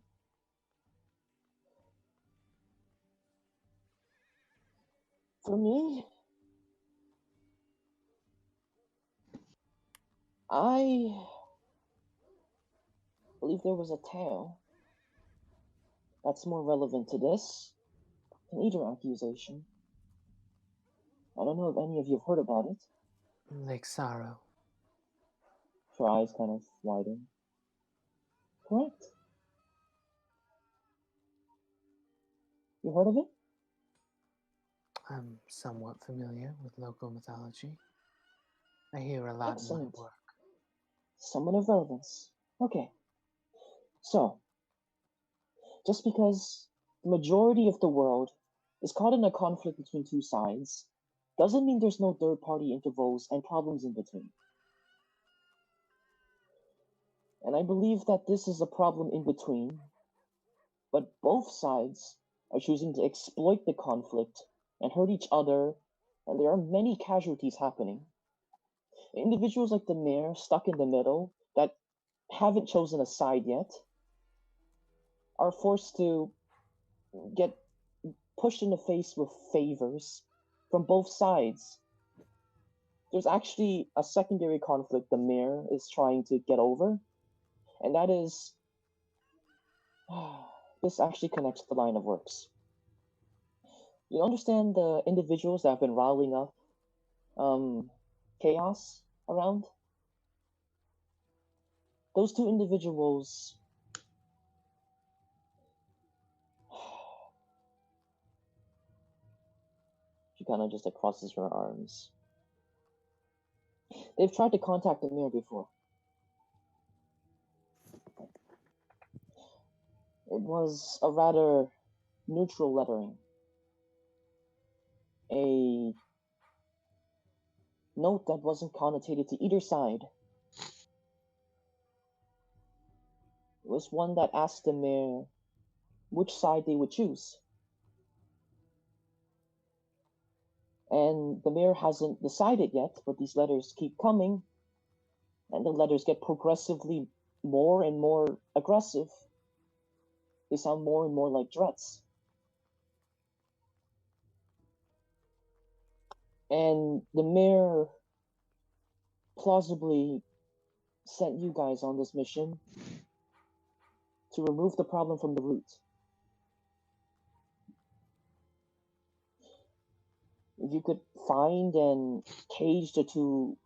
For me, I believe there was a tale that's more relevant to this than either accusation. I don't know if any of you have heard about it. Lake Sorrow. Her eyes kind of widen. Correct. You heard of it? I'm somewhat familiar with local mythology. I hear a lot in my Excellent. work. Someone of relevance. Okay. So, just because the majority of the world is caught in a conflict between two sides, doesn't mean there's no third party intervals and problems in between. And I believe that this is a problem in between, but both sides are choosing to exploit the conflict and hurt each other, and there are many casualties happening. Individuals like the mayor stuck in the middle that haven't chosen a side yet are forced to get pushed in the face with favors from both sides. There's actually a secondary conflict the mayor is trying to get over, and that is this actually connects the line of works. You understand the individuals that have been riling up chaos around? Those two individuals. She kind of just like crosses her arms. They've tried to contact the mayor before. It was a rather neutral lettering. A note that wasn't connotated to either side. It was one that asked the mayor which side they would choose. And the mayor hasn't decided yet, but these letters keep coming, and the letters get progressively more and more aggressive. They sound more and more like threats. And the mayor plausibly sent you guys on this mission to remove the problem from the root. If you could find and cage the two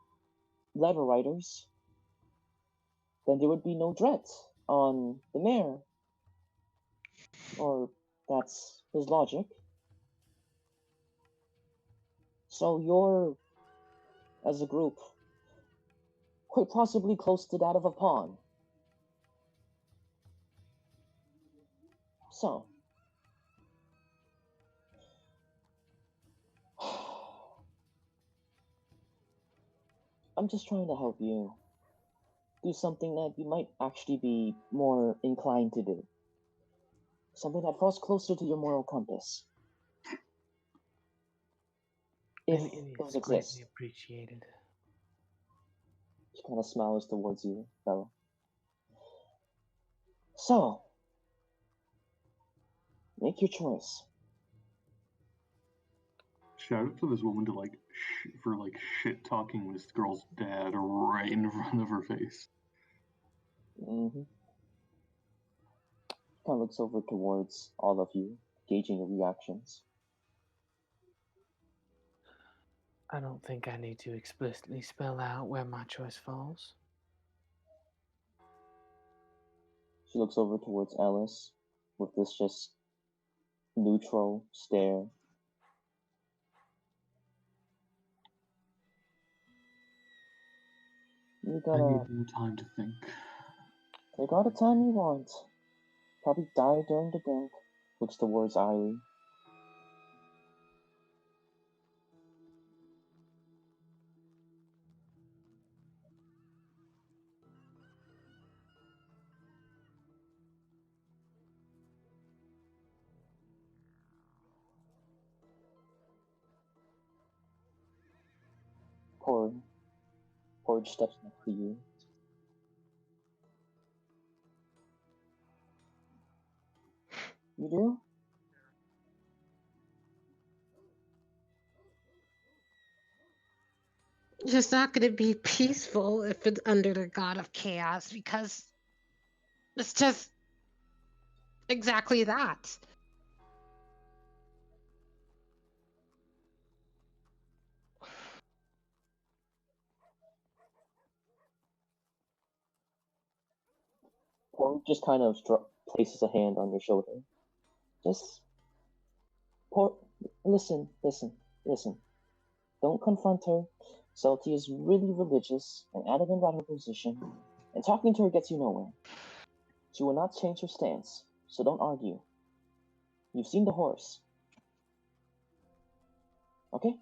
letter writers, then there would be no threat on the mayor. Or that's his logic. So you're, as a group, quite possibly close to that of a pawn. So, I'm just trying to help you do something that you might actually be more inclined to do. Something that falls closer to your moral compass. If And it those is exist. greatly appreciated. She kind of smiles towards you, Bella. So, make your choice. Shout out to this woman to for shit talking this girl's dad right in front of her face. Mm-hmm. Kind of looks over towards all of you, gauging your reactions. I don't think I need to explicitly spell out where my choice falls. She looks over towards Alice with this just neutral stare. You I gotta need more time to think. take all the time you want. Probably die during the drink. Looks towards Eileen. Porge steps next to you. You do? It's just not going to be peaceful if it's under the god of chaos because it's just exactly that. Porge just kind of places a hand on your shoulder. Just listen. Don't confront her. Salty is really religious and adamant about her position, and talking to her gets you nowhere. She will not change her stance, so don't argue. You've seen the horse. Okay?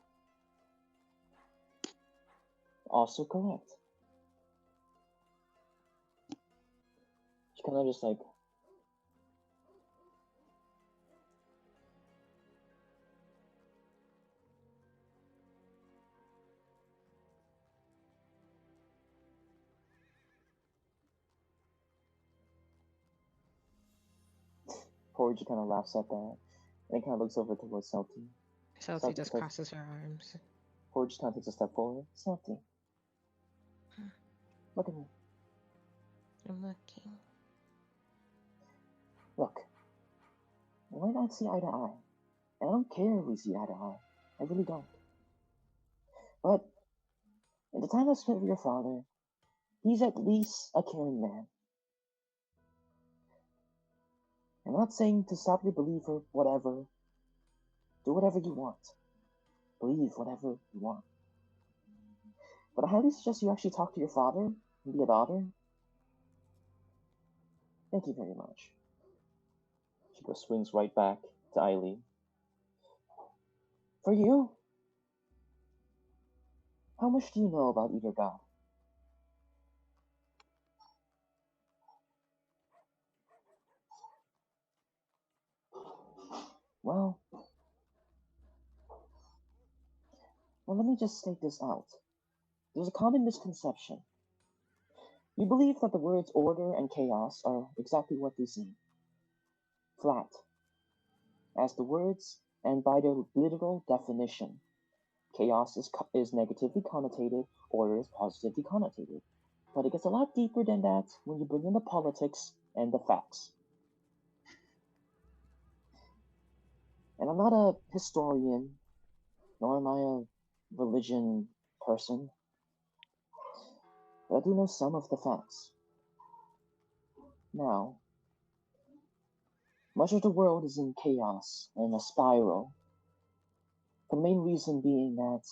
Also correct. She kind of just like, Porge kind of laughs at that, and kind of looks over towards Salty. Chelsea just crosses her arms. Porge kind of takes a step forward. Salty, look at me. I'm looking. Look, we might not see eye to eye, and I don't care if we see eye to eye. I really don't. But in the time I spent with your father, he's at least a caring man. I'm not saying to stop your belief or whatever. Do whatever you want. Believe whatever you want. But I highly suggest you actually talk to your father and be a daughter. Thank you very much. She just swings right back to Eileen. For you, how much do you know about either god? Well, let me just state this out. There's a common misconception. You believe that the words order and chaos are exactly what they seem. Flat. As the words, and by their literal definition, chaos is negatively connotated, order is positively connotated. But it gets a lot deeper than that when you bring in the politics and the facts. And I'm not a historian, nor am I a religion person, but I do know some of the facts. Now, much of the world is in chaos and a spiral. The main reason being that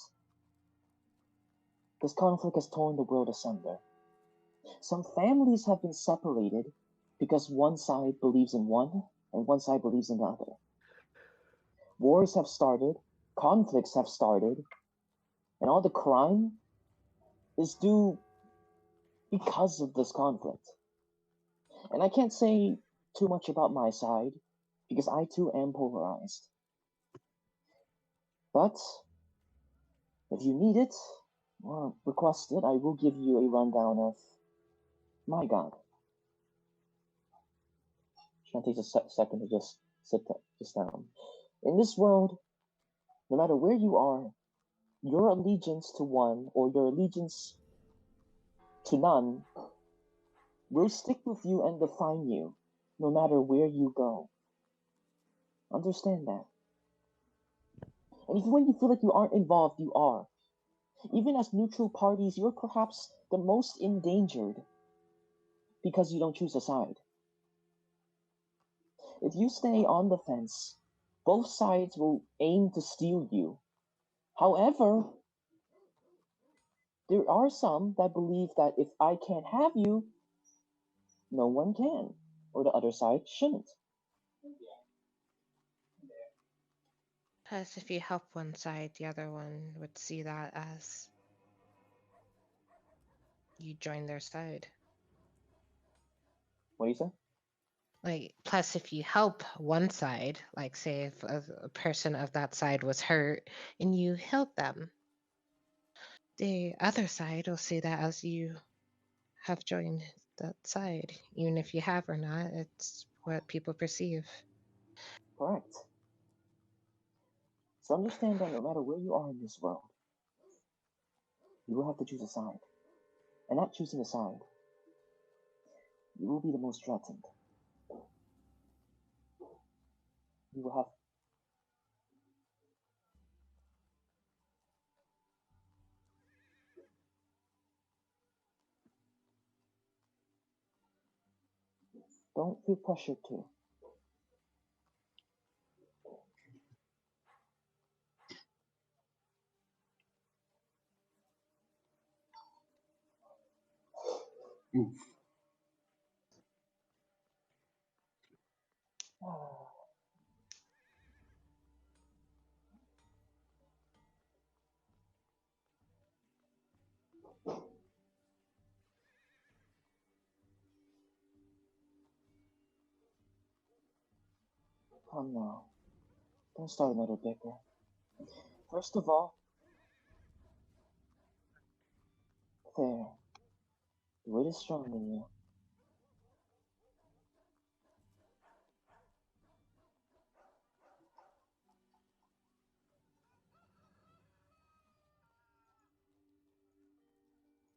this conflict has torn the world asunder. Some families have been separated because one side believes in one and one side believes in the other. Wars have started, conflicts have started, and all the crime is due because of this conflict. And I can't say too much about my side because I too am polarized. But if you need it or request it, I will give you a rundown of my god. It takes a second to just sit down. In this world, no matter where you are, your allegiance to one or your allegiance to none will stick with you and define you, no matter where you go. Understand that. And even when you feel like you aren't involved, you are. Even as neutral parties, you're perhaps the most endangered because you don't choose a side. If you stay on the fence, both sides will aim to steal you. However, there are some that believe that if I can't have you, no one can, or the other side shouldn't. Plus, if you help one side, the other one would see that as you join their side. What do you say? Like, plus, if you help one side, like say if a person of that side was hurt and you help them, the other side will see that as you have joined that side, even if you have or not. It's what people perceive. Correct. So understand that no matter where you are in this world, you will have to choose a side. And not choosing a side, you will be the most threatened. You will have. Don't feel pressured to. Oof. Come now. Don't start another bicker. First of all, there. The weight is stronger than you.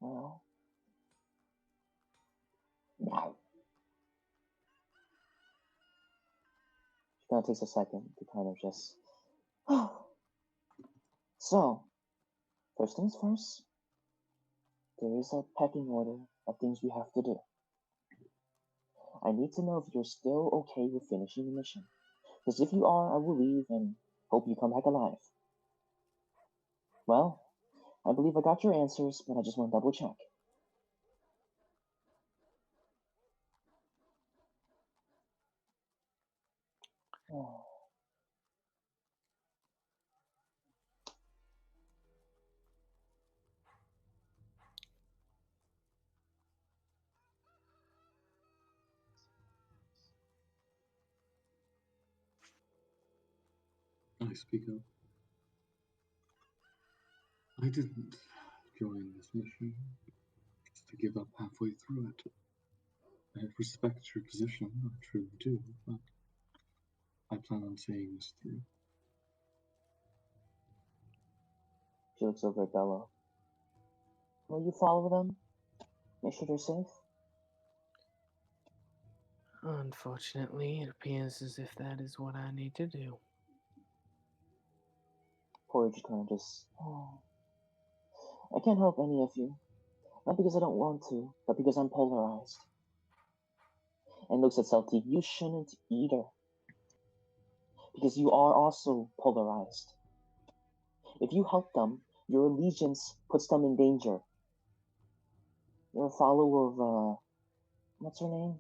Well, now. It kind of takes a second to kind of just. So, first things first, there is a pecking order of things we have to do. I need to know if you're still okay with finishing the mission. Because if you are, I will leave and hope you come back alive. Well, I believe I got your answers, but I just want to double check. I speak up. I didn't join this mission just to give up halfway through it. I respect your position, I truly do, but I plan on seeing this through. She looks over at Bella. Will you follow them? Make sure they're safe? Unfortunately, it appears as if that is what I need to do. Porridge kind of just. I can't help any of you. Not because I don't want to, but because I'm polarized. And looks at Celtic. You shouldn't either. Because you are also polarized. If you help them, your allegiance puts them in danger. You're a follower of, what's her name?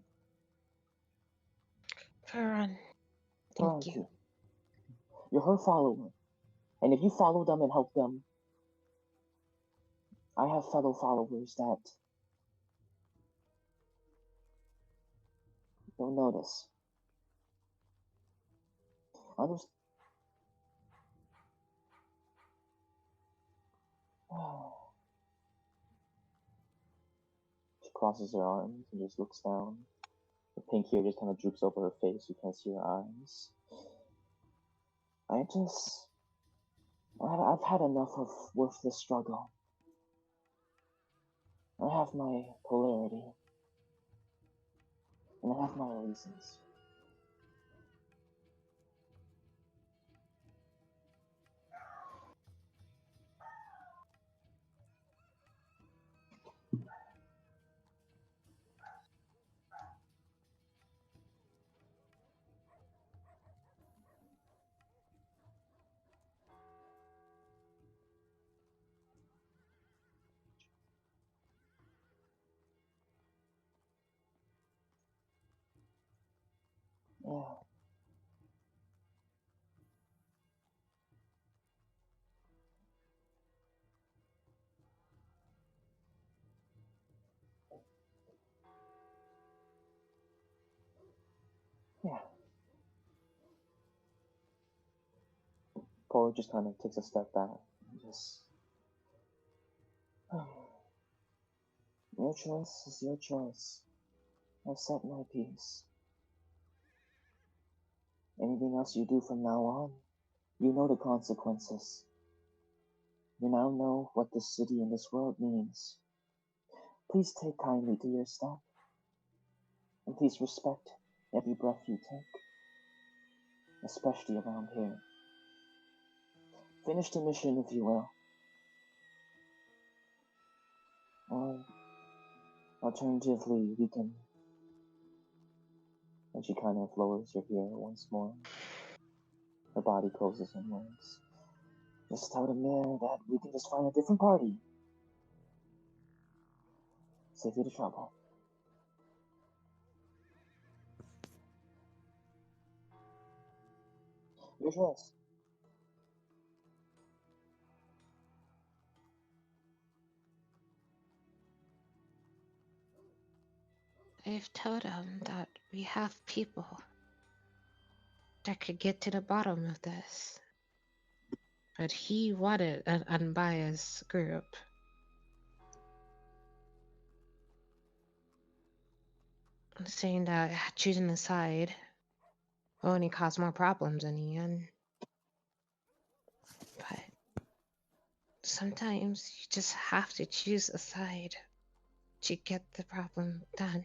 Farron. Thank you. You're her follower. And if you follow them and help them, I have fellow followers that don't notice. Understand? She crosses her arms and just looks down. The pink hair just kind of droops over her face. You can't see her eyes. I've had enough of worthless struggle. I have my polarity. And I have my reasons. Yeah. Yeah. Paul just kind of takes a step back. Just. Your choice is your choice. I've set my piece. Anything else you do from now on, you know the consequences. You now know what this city and this world means. Please take kindly to your step, and please respect every breath you take, especially around here. Finish the mission if you will. Or, alternatively, we can... And she kind of lowers her hair once more. Her body closes inwards. Just tell the mayor that we can just find a different party. Save you the trouble. Your choice. I've told him that we have people that could get to the bottom of this. But he wanted an unbiased group. Saying that choosing a side will only cause more problems in the end. But sometimes you just have to choose a side to get the problem done.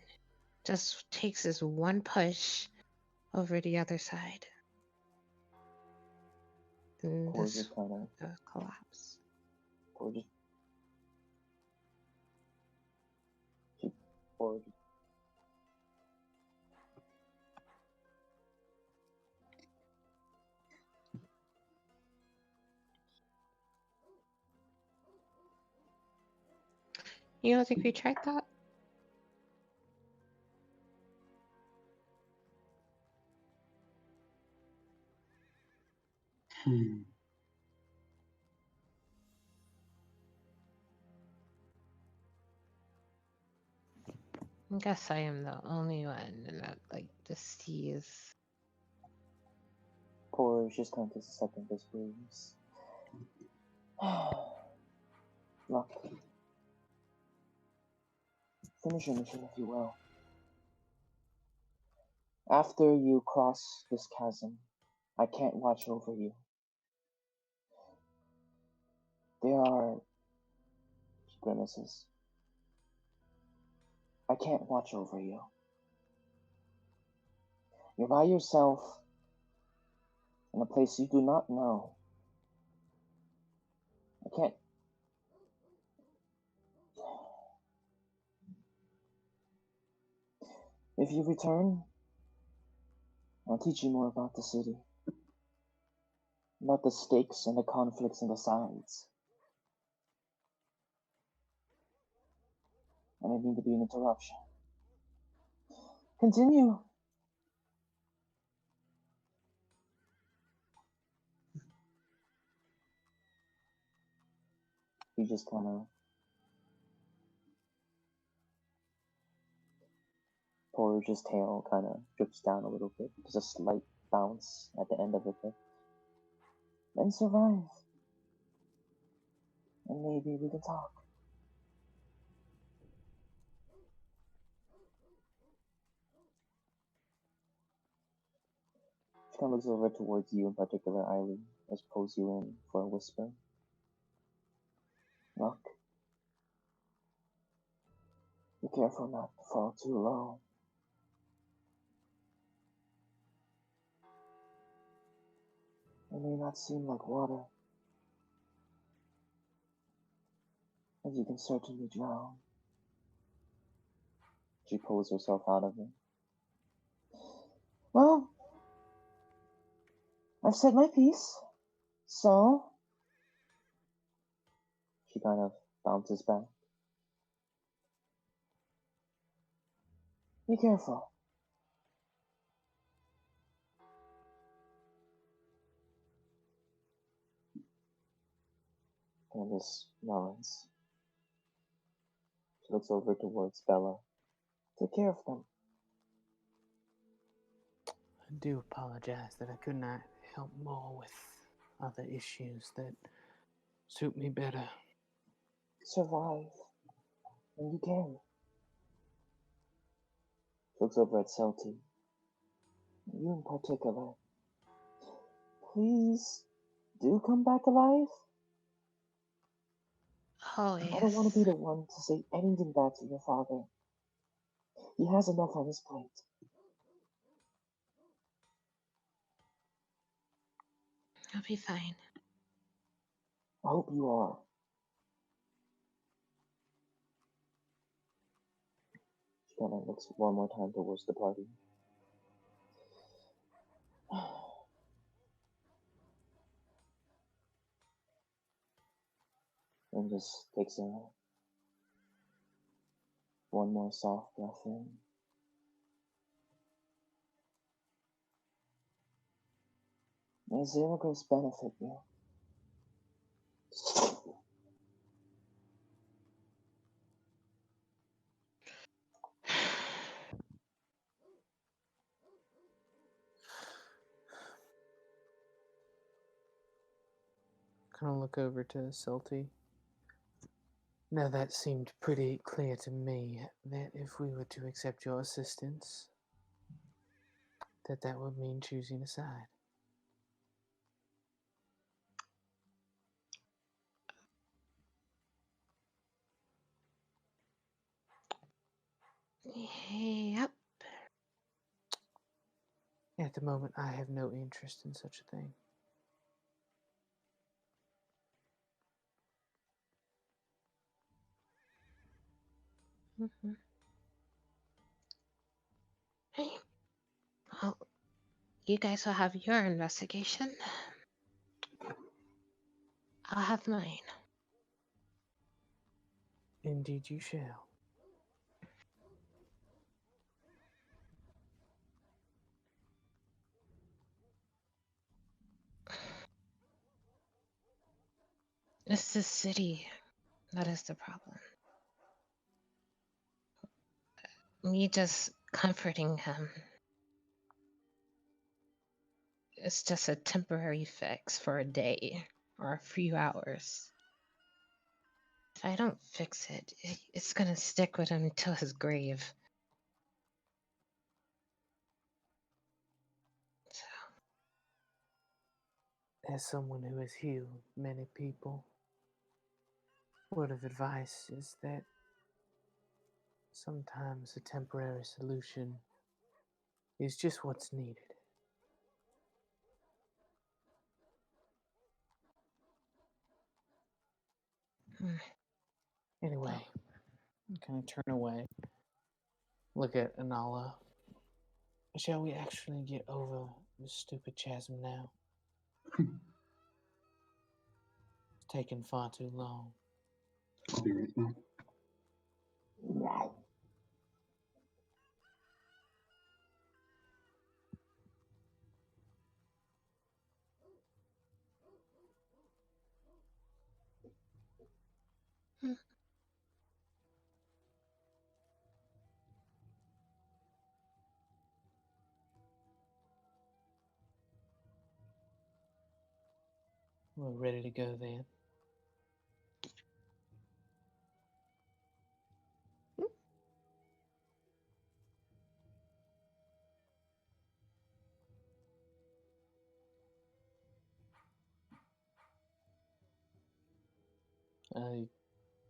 Just takes this one push over the other side. And Or this just kind of... collapse. Or just... Or just... You don't think we tried that? Hmm. I guess I am the only one that sees. Porridge just kind of takes a second to breathes. Look. Finish your mission if you will. After you cross this chasm, I can't watch over you. There are... She grimaces. I can't watch over you. You're by yourself in a place you do not know. I can't... If you return, I'll teach you more about the city. About the stakes and the conflicts and the sides. I didn't mean to be an interruption. Continue. He just kind of... Porridge's tail kind of drips down a little bit. There's a slight bounce at the end of it. Then survive. And maybe we can talk. She kind of looks over towards you in particular, Eileen, as pulls you in for a whisper. Look. Be careful not to fall too low. It may not seem like water, but you can certainly drown. She pulls herself out of it. Well, I've said my piece, so... She kind of bounces back. Be careful. Candace nods. She looks over towards Bella. Take care of them. I do apologize that I could not help more with other issues that suit me better. Survive. And you can. Looks over at Celty. You in particular. Please do come back alive. Oh, I don't want to yes. be the one to say anything bad to your father. He has enough on his plate. I'll be fine. I hope you are. She kind of looks one more time towards the party. And just takes one more soft breath in. May Xeragos benefit you. Kind of look over to Silty. Now that seemed pretty clear to me that if we were to accept your assistance, that would mean choosing a side. Yep. At the moment, I have no interest in such a thing. Mm-hmm. Hey. Well, you guys will have your investigation. I'll have mine. Indeed, you shall. It's the city that is the problem. Me just comforting him. It's just a temporary fix for a day or a few hours. If I don't fix it, it's gonna stick with him till his grave. So, As someone who has healed many people, word of advice is that sometimes a temporary solution is just what's needed. Anyway, kind of turn away. Look at Anala. Shall we actually get over this stupid chasm now? It's taken far too long. I'll be right back. We're ready to go then.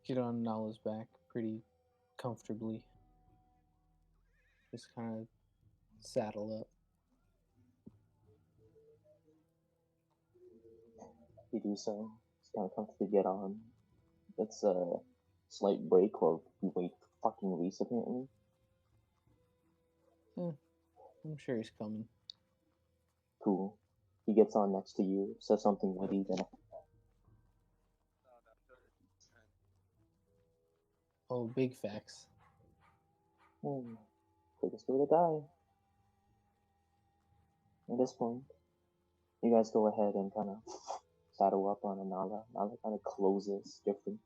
Get on Nala's back pretty comfortably. Just kind of saddle up. You do so. It's kind of comfortable to get on. It's a slight break while we wait for fucking Reese, apparently. I'm sure he's coming. Cool. He gets on next to you, says something witty, then Oh, big facts. quickest way to die. At this point, you guys go ahead and kind of saddle up on Anala. Anala kind of closes different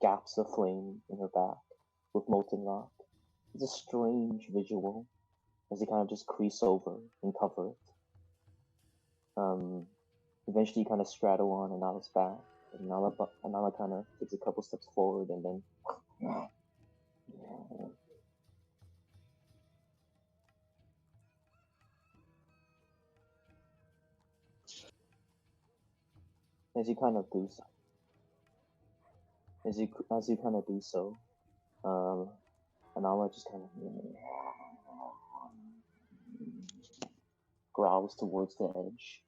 gaps of flame in her back with molten rock. It's a strange visual as they kind of just crease over and cover it. Eventually, you kind of straddle on Anala's back. And Anala kind of takes a couple steps forward and then As you kind of do so, as you kind of do so, Anala just kind of growls towards the edge,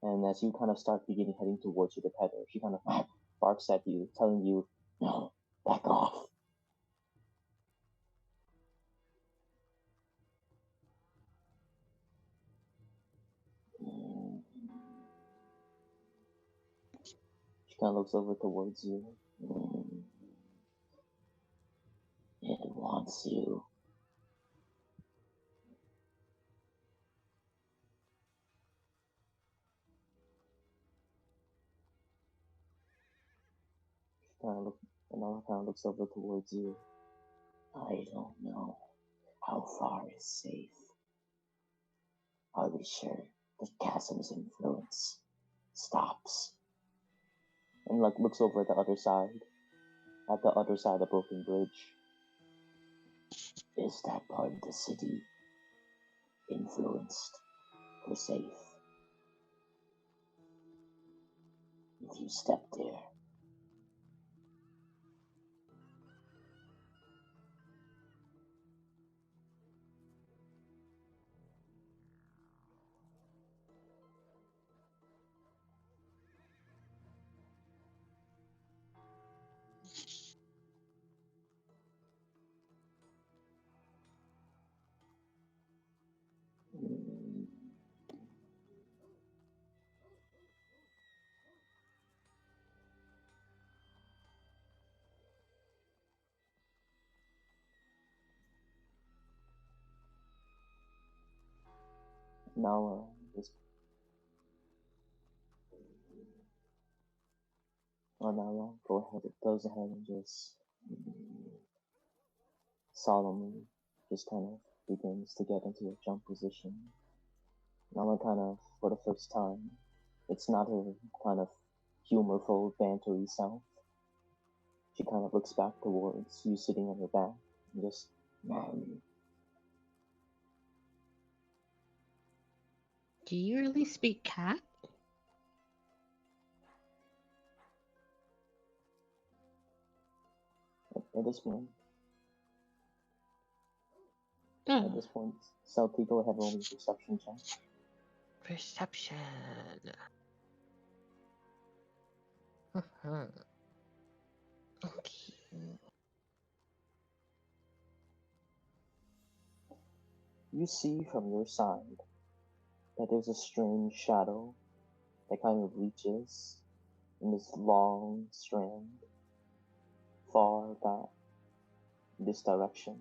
and as you kind of start beginning heading towards you to pet her, she kind of barks at you, telling you, "No, back off." She kind of looks over towards you. It wants you. Another kind of looks over towards you. I don't know how far is safe. Are we sure the chasm's influence stops? And like looks over at the other side of the broken bridge. Is that part of the city influenced or safe? If you step there, now just now go ahead. It goes ahead and just solemnly just kind of begins to get into a jump position. Nala kind of, for the first time, it's not her kind of humorful, bantery self. She kind of looks back towards you sitting on your back and just, Do you really speak cat? at this point, Oh, at this point, Selkie, go ahead and roll me a perception check. perception. Uh-huh. Okay. You see from your side that there's a strange shadow that kind of reaches in this long strand far back in this direction.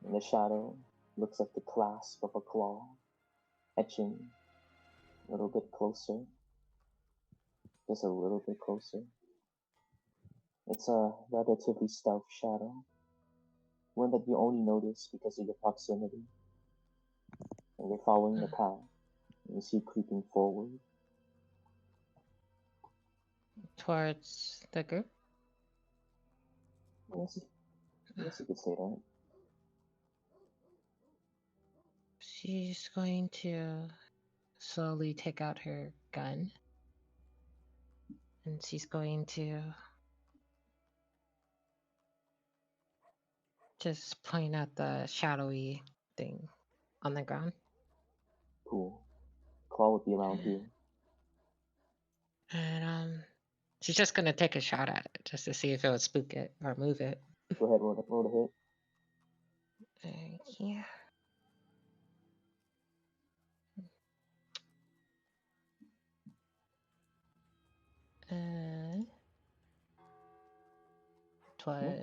And the shadow looks like the clasp of a claw, etching a little bit closer, just a little bit closer. It's a relatively stealth shadow, one that you only notice because of your proximity. And you're following the path, and you see it creeping forward. Towards the group? Yes, you could say that. She's going to slowly take out her gun. And she's going to just point at the shadowy thing on the ground. Cool. Claw would be around here. And she's just gonna take a shot at it just to see if it would spook it or move it. Go ahead, roll the hit. Yeah.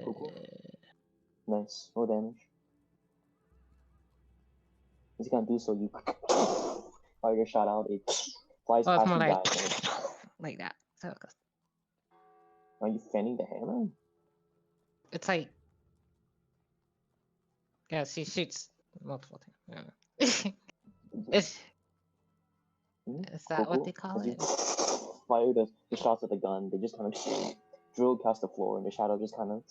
Cool. Nice. Roll damage. As you can do so, you fire your shot out. It flies Well, it's past more you like guys. like that. So it goes. Are you fanning the hammer? It's like, yeah, she shoots multiple times. Yeah. Is that what they call As you it? fire the shots of the gun, they just kind of drill across the floor, and the shadow just kind of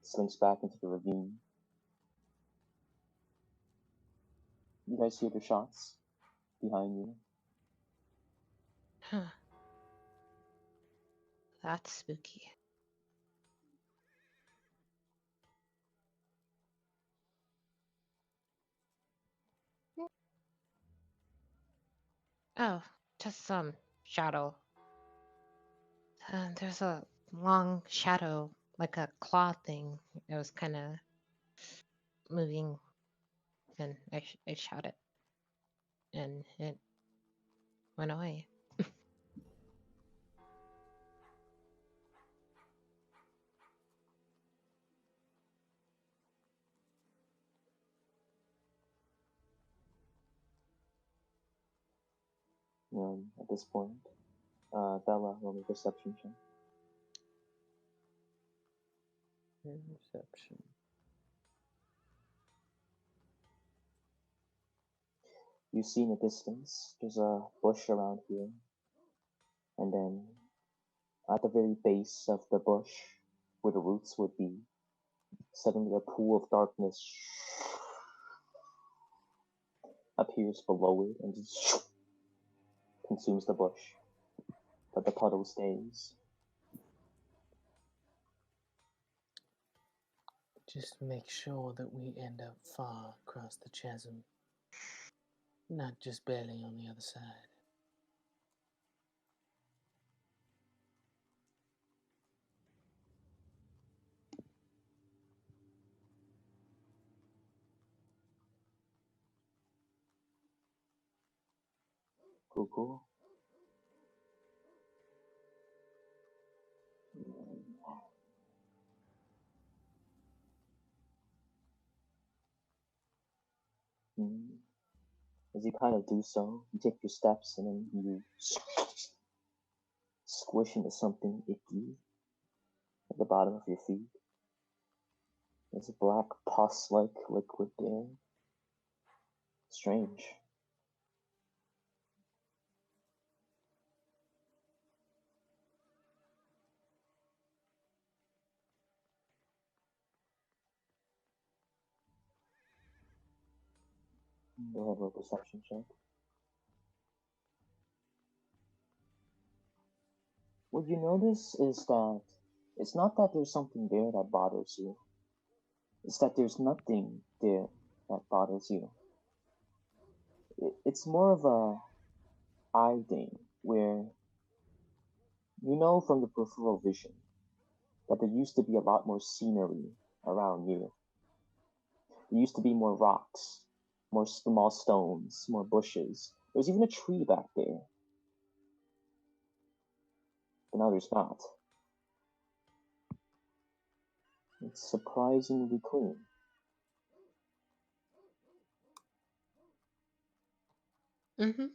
slinks back into the ravine. You guys hear the shots behind you. Huh. That's spooky. Oh, just some shadow. There's a long shadow, like a claw thing. It was kind of moving, and I shot it, and it went away. At this point, Bella, roll me a perception check. Perception. You see in the distance, there's a bush around here, and then at the very base of the bush, where the roots would be, suddenly a pool of darkness appears below it and just consumes the bush, but the puddle stays. Just make sure that we end up far across the chasm, not just barely on the other side. Cool. Mm. As you kind of do so, you take your steps and then you squish into something icky at the bottom of your feet. There's a black pus-like liquid there. Strange. Go ahead, roll a perception check. What you notice is that it's not that there's something there that bothers you. It's that there's nothing there that bothers you. It's more of a eye thing where you know from the peripheral vision that there used to be a lot more scenery around you. There used to be more rocks, more small stones, more bushes. There's even a tree back there. But now there's not. It's surprisingly clean. Mm-hmm.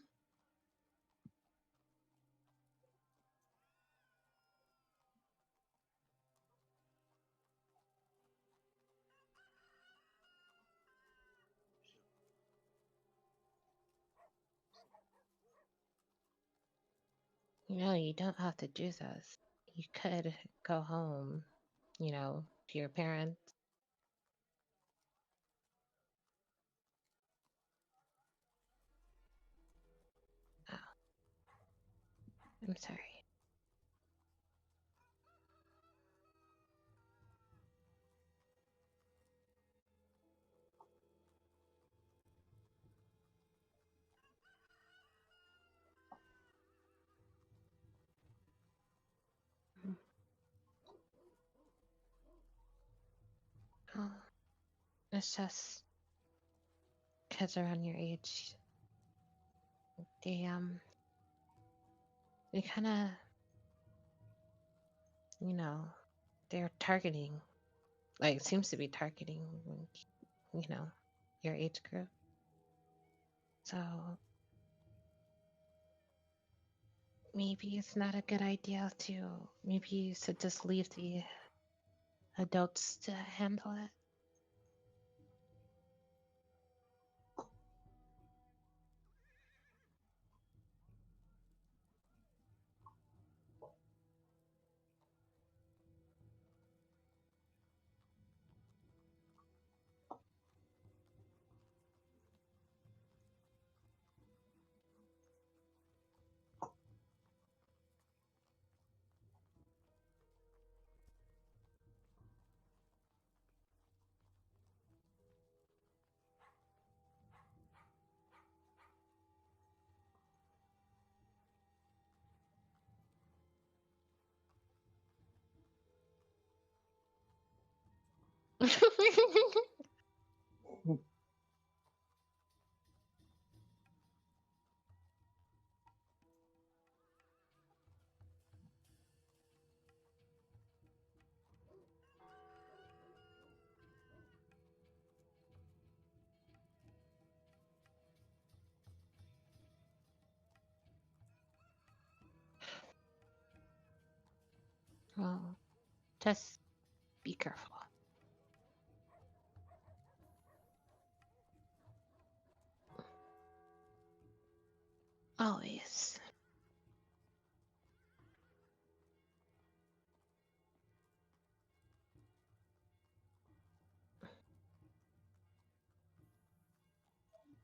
You don't have to do this. You could go home, to your parents. Oh, I'm sorry. Oh, it's just kids around your age. They kind of, you know, they're targeting, like, it seems to be targeting, you know, your age group. So maybe it's not a good idea maybe you should just leave the adults to handle it. Well, just be careful. Always.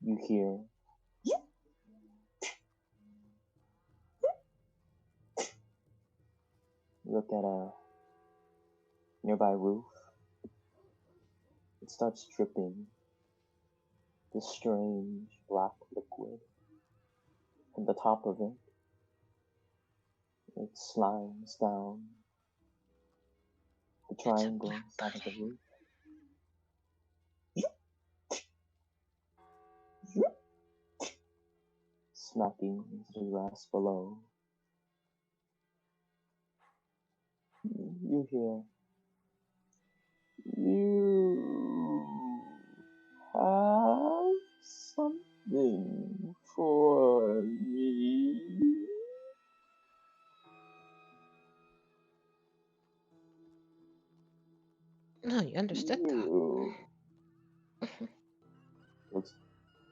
You hear look at a nearby roof. It starts dripping this strange black liquid from the top of it. It slimes down the triangle side of the roof. Smacking into the grass below. You hear, you have something for me. No, you understood that. You looks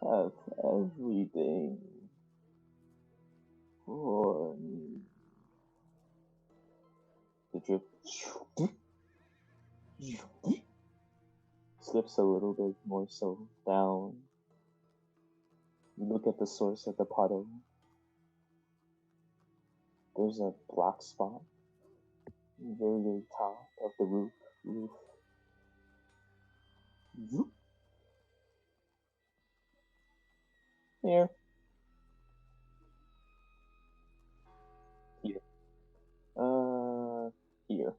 have everything for me. The drip slips a little bit more so down. You look at the source of the puddle. There's a black spot very, very top of the roof. Here. Here. Here.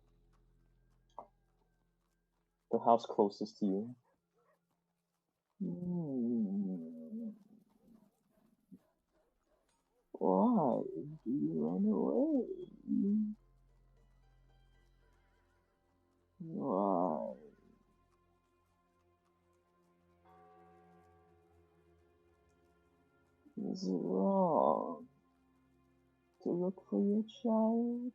The house closest to you. Why do you run away? Why? Is it wrong to look for your child?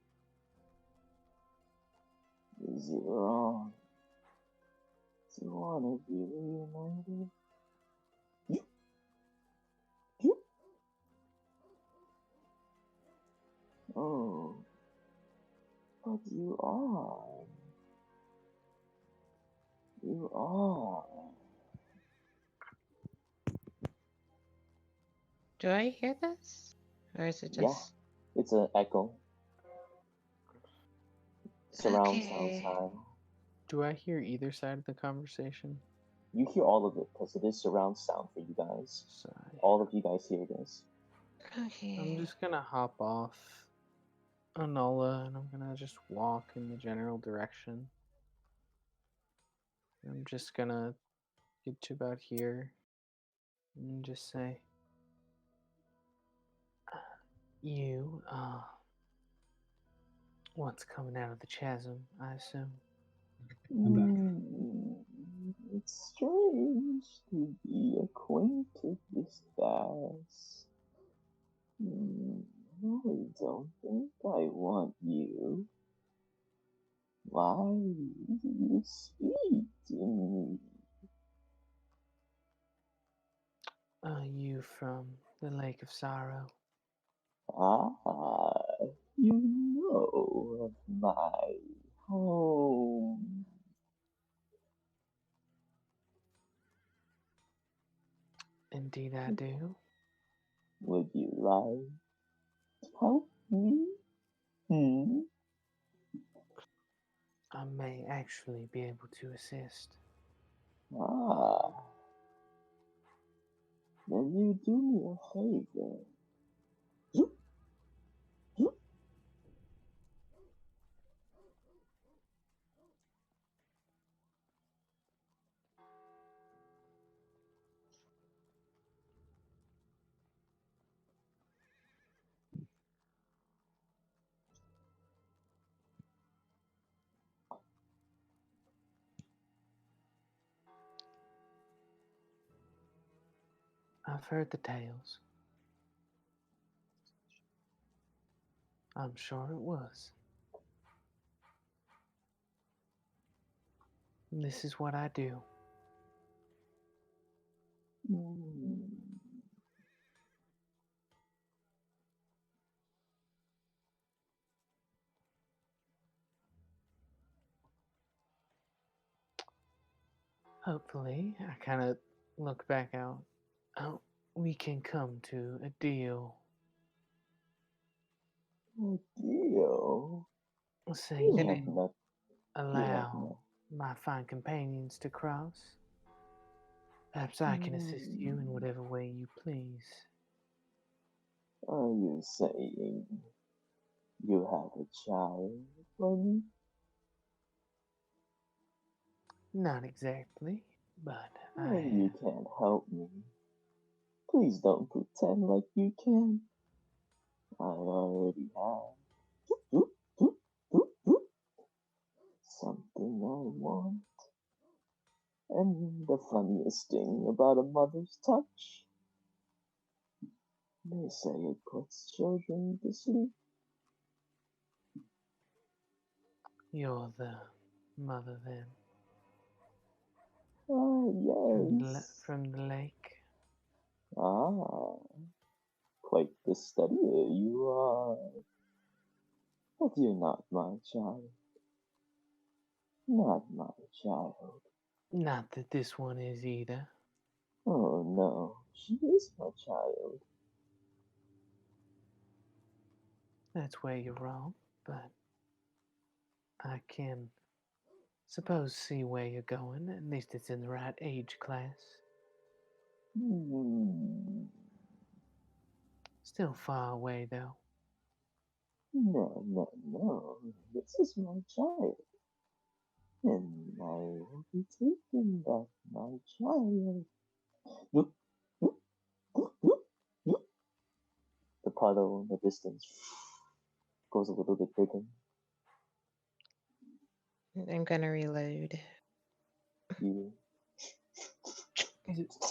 Is it wrong to want to be reunited? Oh, but you are. You are. Do I hear this? Or is it Yeah, just... it's an echo. Surround sound Okay. style. Do I hear either side of the conversation? You hear all of it because it is surround sound for you guys. Sorry. All of you guys hear this. Okay. I'm just gonna hop off Anola and I'm gonna just walk in the general direction. I'm just gonna get to about here and just say, you, what's coming out of the chasm, I assume? I'm back. It's strange to be acquainted this fast. I don't think I want you. Why do you speak to me? Are you from the Lake of Sorrow? Ah, you know of my home. Indeed I do. Would you like to help me? I may actually be able to assist. Ah, then you do me a favor. I've heard the tales. I'm sure it was. This is what I do. Hmm. Hopefully, I kind of look back out. Oh, we can come to a deal. A deal? Say You you have not. You have allow not. my fine companions to cross. Perhaps I can assist you in whatever way you please. Are you saying you have a child for me? Not exactly, but And you can't help me. Please don't pretend like you can. I already have something I want. And the funniest thing about a mother's touch, they say it puts children to sleep. you're the mother then. Ah, yes. From the lake. Ah, quite the studier you are. But you're not my child. Not my child. Not that this one is either. Oh no, she is my child. That's where you're wrong, but I can suppose see where you're going. At least it's in the right age class. Hmm. Still far away though. No, no, no. This is my child. And I will be taking back my child. Look, look, look, look, look. The puddle in the distance goes a little bit bigger. I'm gonna reload. You,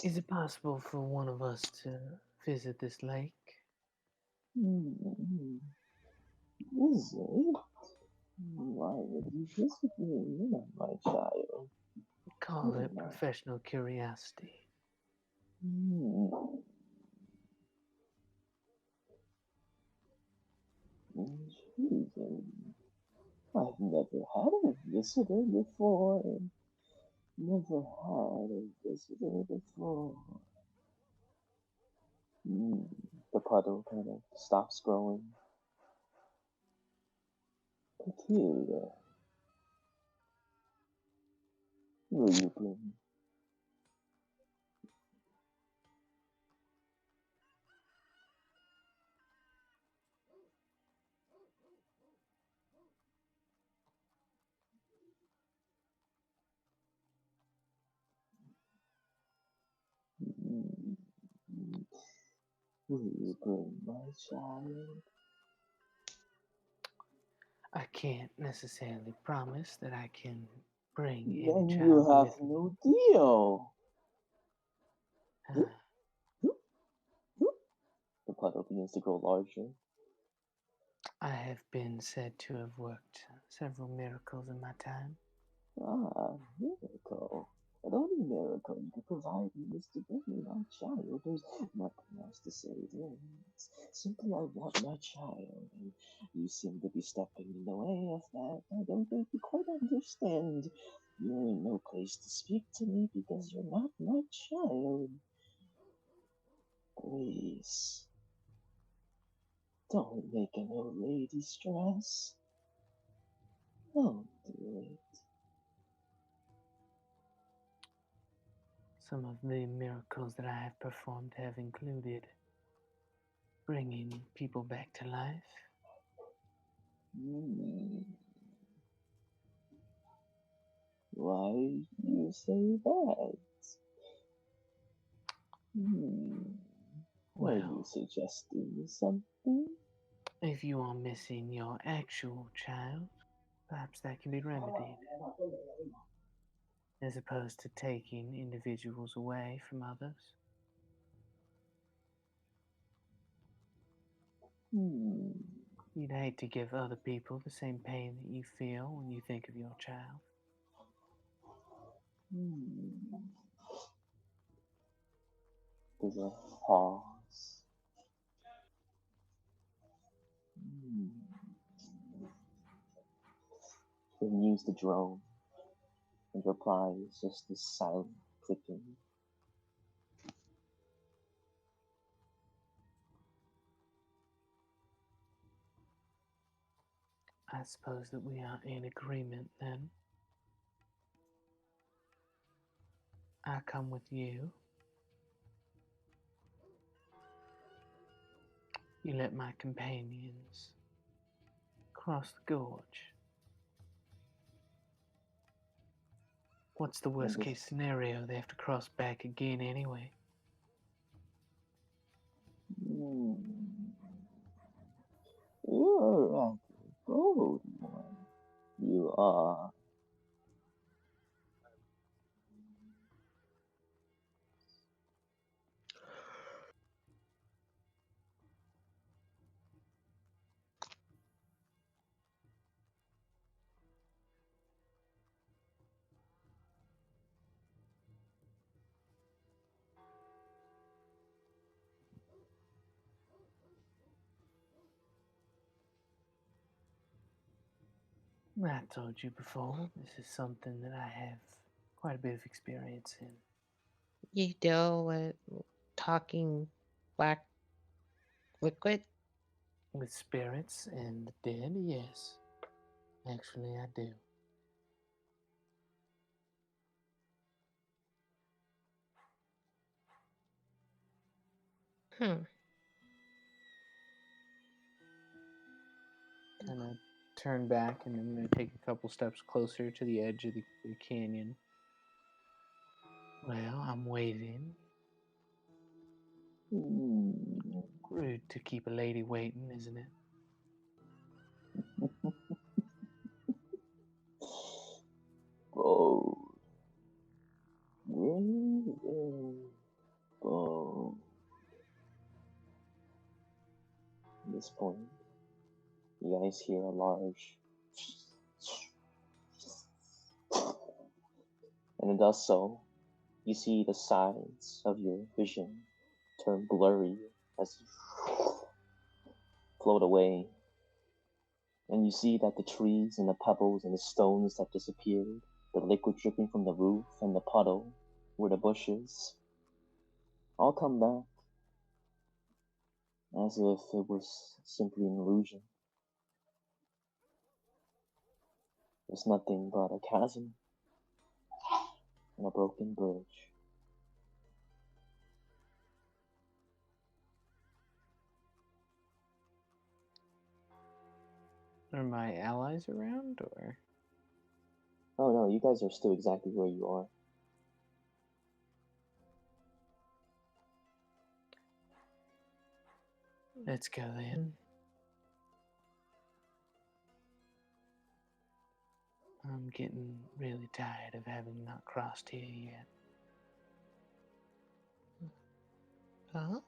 Is it possible for one of us to visit this lake? hmm, is it? Why would you visit me? You're not my child. Call You're it not. professional curiosity. Hmm. Intriguing. I've never had a visitor before. Never had a visitor before. Hmm. The puddle kind of stops growing. Peculiar. Will you bloom? Hmm. Will you bloom, my child? I can't necessarily promise that I can bring any Then you child have with me. no deal. The puddle begins to grow larger. I have been said to have worked several miracles in my time. Ah, miracle. But only miracle you can provide me is to bring me my child. There's nothing else to say there. It's simply, I want my child, and you seem to be stepping in the way of that. I don't think you quite understand. You're in no place to speak to me because you're not my child. Please, don't make an old lady stress. Don't do it. Some of the miracles that I have performed have included bringing people back to life, Hmm. Why you say that? Hmm. Are you well, suggesting something? if you are missing your actual child, perhaps that can be remedied, as opposed to taking individuals away from others. Hmm. You'd hate to give other people the same pain that you feel when you think of your child. Hmm. There's a pause. Hmm. Continues to drone, and reply is just this silent clicking. I suppose that we are in agreement then. I come with you. You let my companions cross the gorge. What's the worst case scenario? They have to cross back again anyway. Hmm. You're a bold one. You are. I told you before, this is something that I have quite a bit of experience in. You deal with talking black liquid? With spirits and the dead, yes. Actually, I do. Hmm. Kind of turn back, and I'm going to take a couple steps closer to the edge of the canyon. Well, I'm waiting. Hmm. Rude to keep a lady waiting, isn't it? Bold. Very, very bold. At this point, you guys hear a large and it does so. You see the sides of your vision turn blurry as you float away. And you see that the trees and the pebbles and the stones that disappeared, the liquid dripping from the roof and the puddle where the bushes, all come back as if it was simply an illusion. There's nothing but a chasm and a broken bridge. Are my allies around, or? Oh no, you guys are still exactly where you are. Let's go then. I'm getting really tired of having not crossed here yet. Well,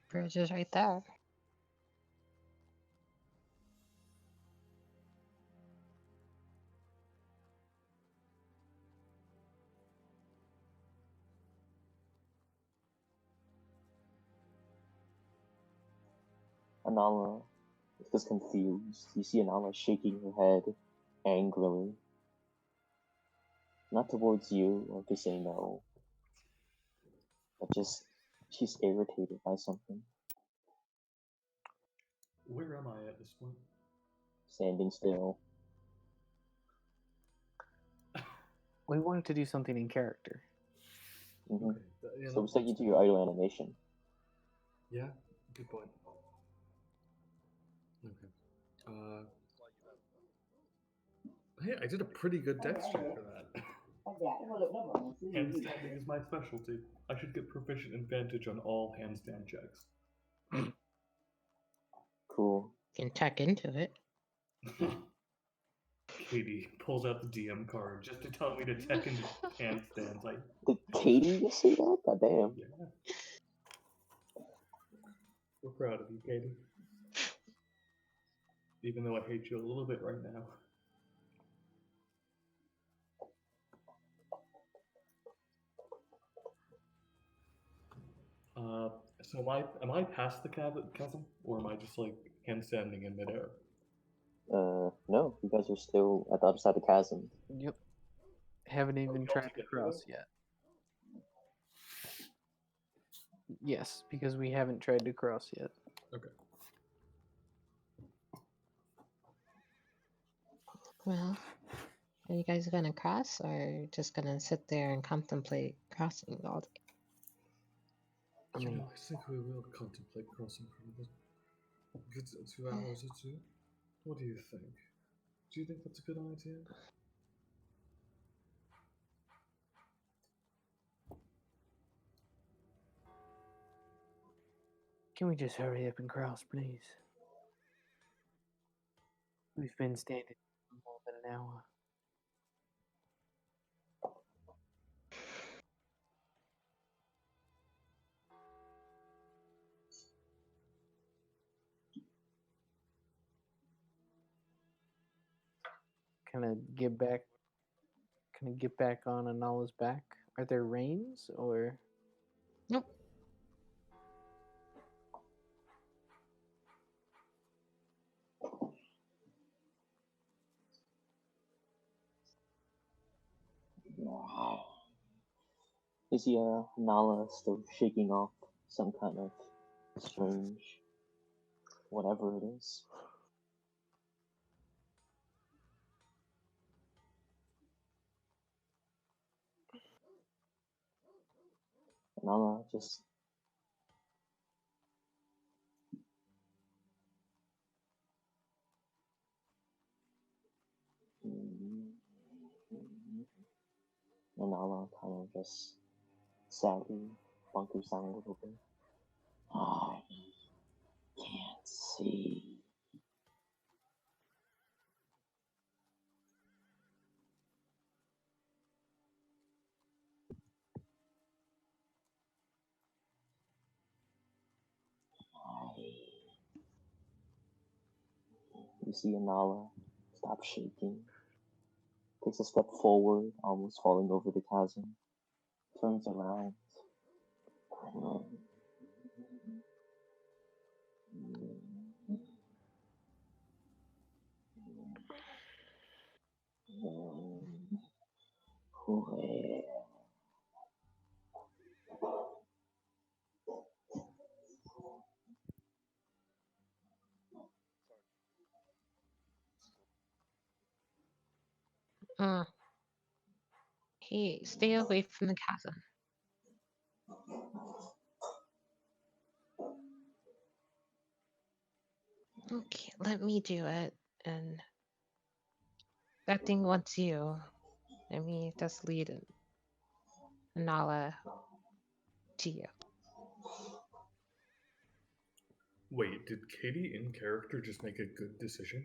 bridge is right there. Anala is confused. You see Anala shaking her head angrily. Not towards you or to say no, but just she's irritated by something. Where am I at this point? Standing still. We wanted to do something in character. Mm-hmm. Okay. Yeah, So we that's sent you to fair. your idle animation. Yeah, good point. Okay. Hey, I did a pretty good dex check for that. Handstanding is my specialty. I should get proficient advantage on all handstand checks. Cool. You can tuck into it. Katie pulls out the DM card just to tell me to tech into handstands. Did Katie just say that? God damn. Yeah. We're proud of you, Katie. Even though I hate you a little bit right now. So am I past the chasm, or am I just like handstanding in midair? No, you guys are still at the other side of the chasm. Yep. Haven't even y'all tried to together, cross yet. Yes, because we haven't tried to cross yet. Okay. Well, are you guys gonna cross or just gonna sit there and contemplate crossing all day? I You mean, know, I think we will contemplate crossing for a good 2 hours or two. What do you think? Do you think that's a good idea? can we just hurry up and cross, please? We've been standing for more than an hour. Can I get back? Can I get back on Anala's back? Are there reins or? Nope. Wow. Is Nala still shaking off some kind of strange whatever it is? Nala just and Nala kind of just sadly bunkers down a little bit. I can't see. You see Anala stop shaking, takes a step forward, almost falling over the chasm, turns around. Where? Hey, stay away from the chasm. Okay, let me do it. And that thing wants you. Let me just lead Nala to you. Wait, did Katie in character just make a good decision?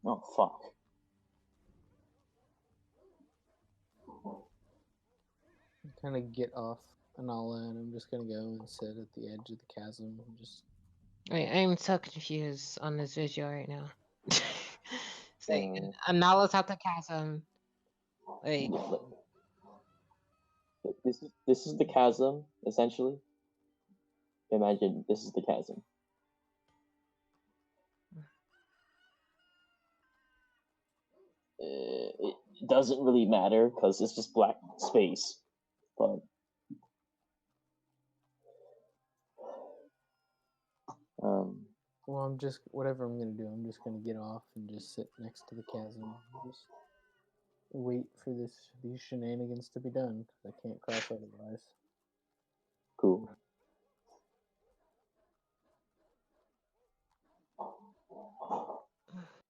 Oh fuck. Kind of get off Anala, and I'm just gonna go and sit at the edge of the chasm. And just. I'm so confused on this visual right now. Saying Uh, Nala's at the chasm. Like, yeah, this is the chasm essentially. Imagine this is the chasm. It doesn't really matter because it's just black space, but Well, I'm just whatever I'm gonna do. I'm just gonna get off and just sit next to the chasm. Just wait for these shenanigans to be done. 'Cause I can't cross otherwise. cool.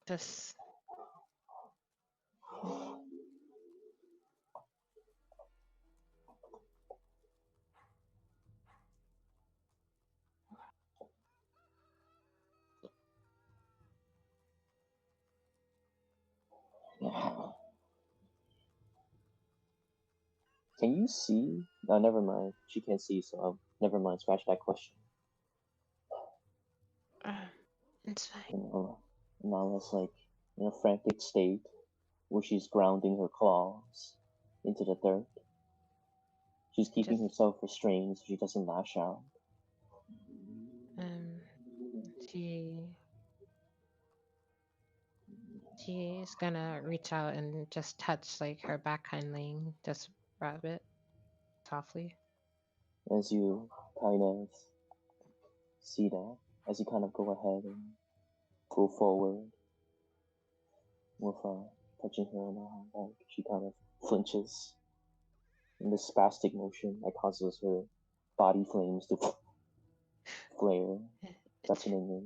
just Can you see? No, never mind. She can't see, so never mind. Scratch that question. It's fine. And Nala's like in a frantic state where she's grounding her claws into the dirt. She's keeping Just herself restrained so she doesn't lash out. she she's gonna reach out and just touch like her back hind leg, just rub it softly. As you kind of see that, as you kind of go ahead and go forward with touching her on the back, she kind of flinches in this spastic motion that causes her body flames to flare threateningly.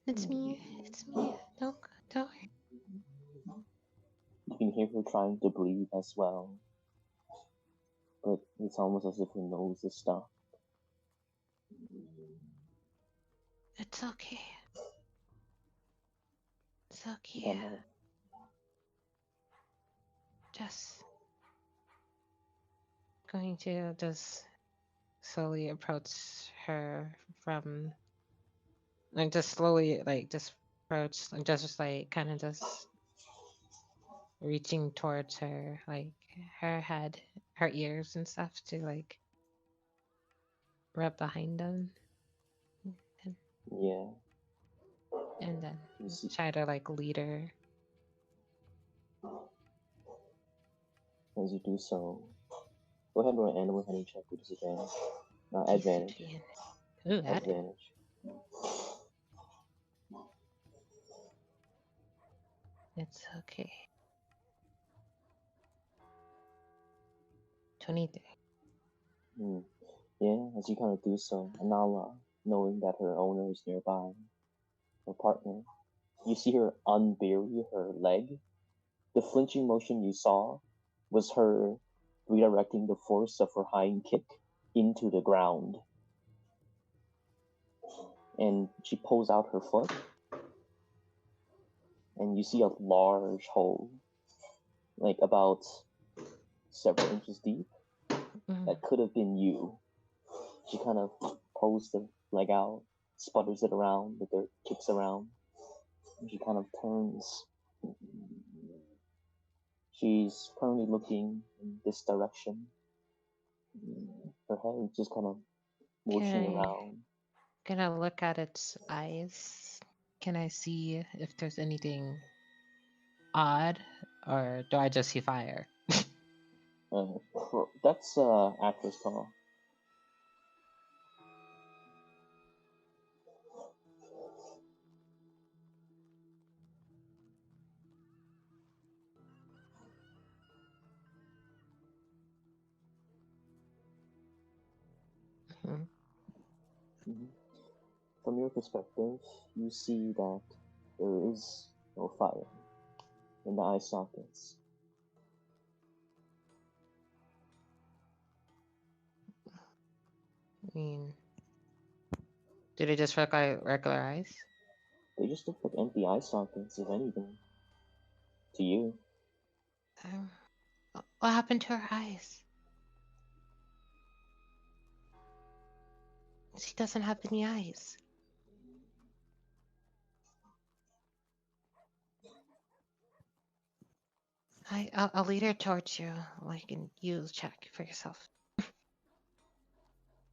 It's me. It's me. Don't worry. You can hear her trying to breathe as well, but it's almost as if her nose is stopped. It's okay. It's okay. Kind of Just going to just slowly approach her from like just slowly like just approach and just like kind of just reaching towards her like her head, her ears and stuff to like rub behind them and, yeah. and then You see, try to like lead her. as you do so, go ahead and roll an animal handling check with disadvantage. Advantage. Ooh, at it. Advantage. It's okay. 23. Yeah, as you kind of do so, Anala, knowing that her owner is nearby, her partner, you see her unbury her leg. The flinching motion you saw was her redirecting the force of her hind kick into the ground. And she pulls out her foot, and you see a large hole, like about several inches deep, that could have been you. She kind of pulls the leg out, sputters it around, the dirt kicks around, and she kind of turns. She's currently looking in this direction. Her head is just kind of motioning around. Can I look at its eyes? Can I see if there's anything odd, or do I just see fire? That's Afros call. From your perspective, you see that there is no fire in the eye sockets. I mean, did it just look like regular eyes? They just look like empty eye sockets, if anything. To you. What happened to her eyes? She doesn't have any eyes. I'll lead her towards you, like, and you check for yourself.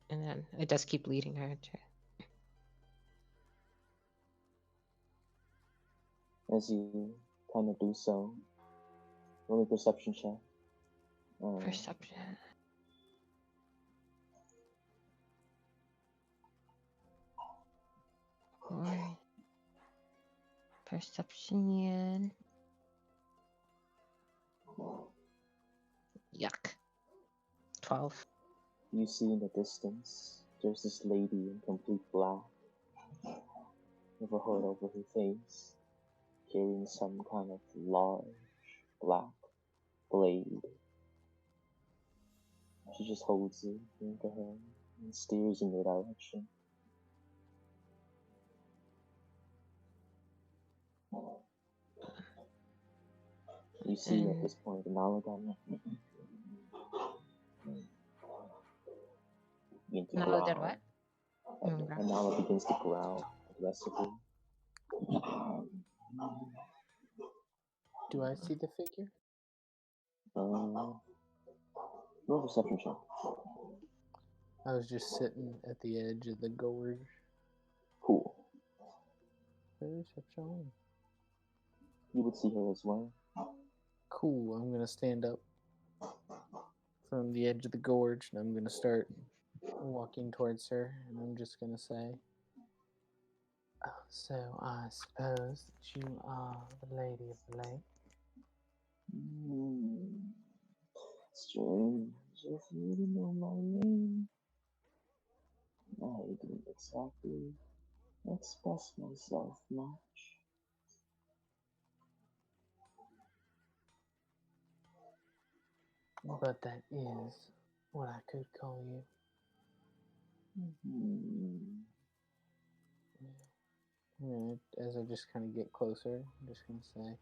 And then I just keep leading her to. As you kind of do so, roll a perception check. Perception. Or perception. Yuck. 12. You see in the distance, there's this lady in complete black, with a hood over her face, carrying some kind of large black blade. She just holds it in her hand and steers in your direction. You see at this point an Alagana begin to Nala growl. did what? And Nala begins to growl aggressively. Do I see the figure? Roll perception check. I was just sitting at the edge of the gorge. Cool. Perception. You would see her as well. Cool. I'm gonna stand up from the edge of the gorge and I'm gonna start walking towards her, and I'm just gonna say, so I suppose that you are the Lady of the Lake. Strange if you didn't know my name. I didn't exactly express myself much. But that is what I could call you. Yeah. As I just kind of get closer, I'm just gonna say,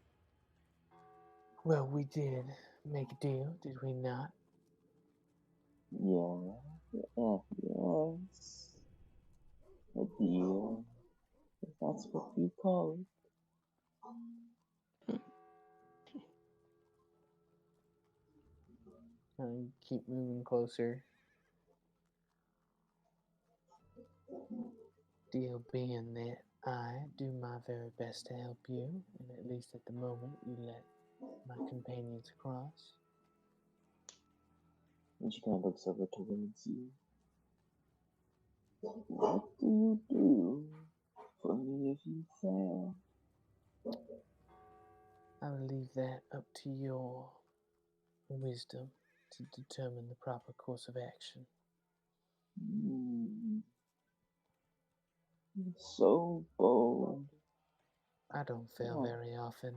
well, we did make a deal, did we not? Yes. A deal. If that's what you call it. I keep moving closer. Deal being that I do my very best to help you, and at least at the moment, you let my companions across. And she kind of looks over towards you. What do you do for me if you fail? I will leave that up to your wisdom to determine the proper course of action. You're so bold. I don't fail very often.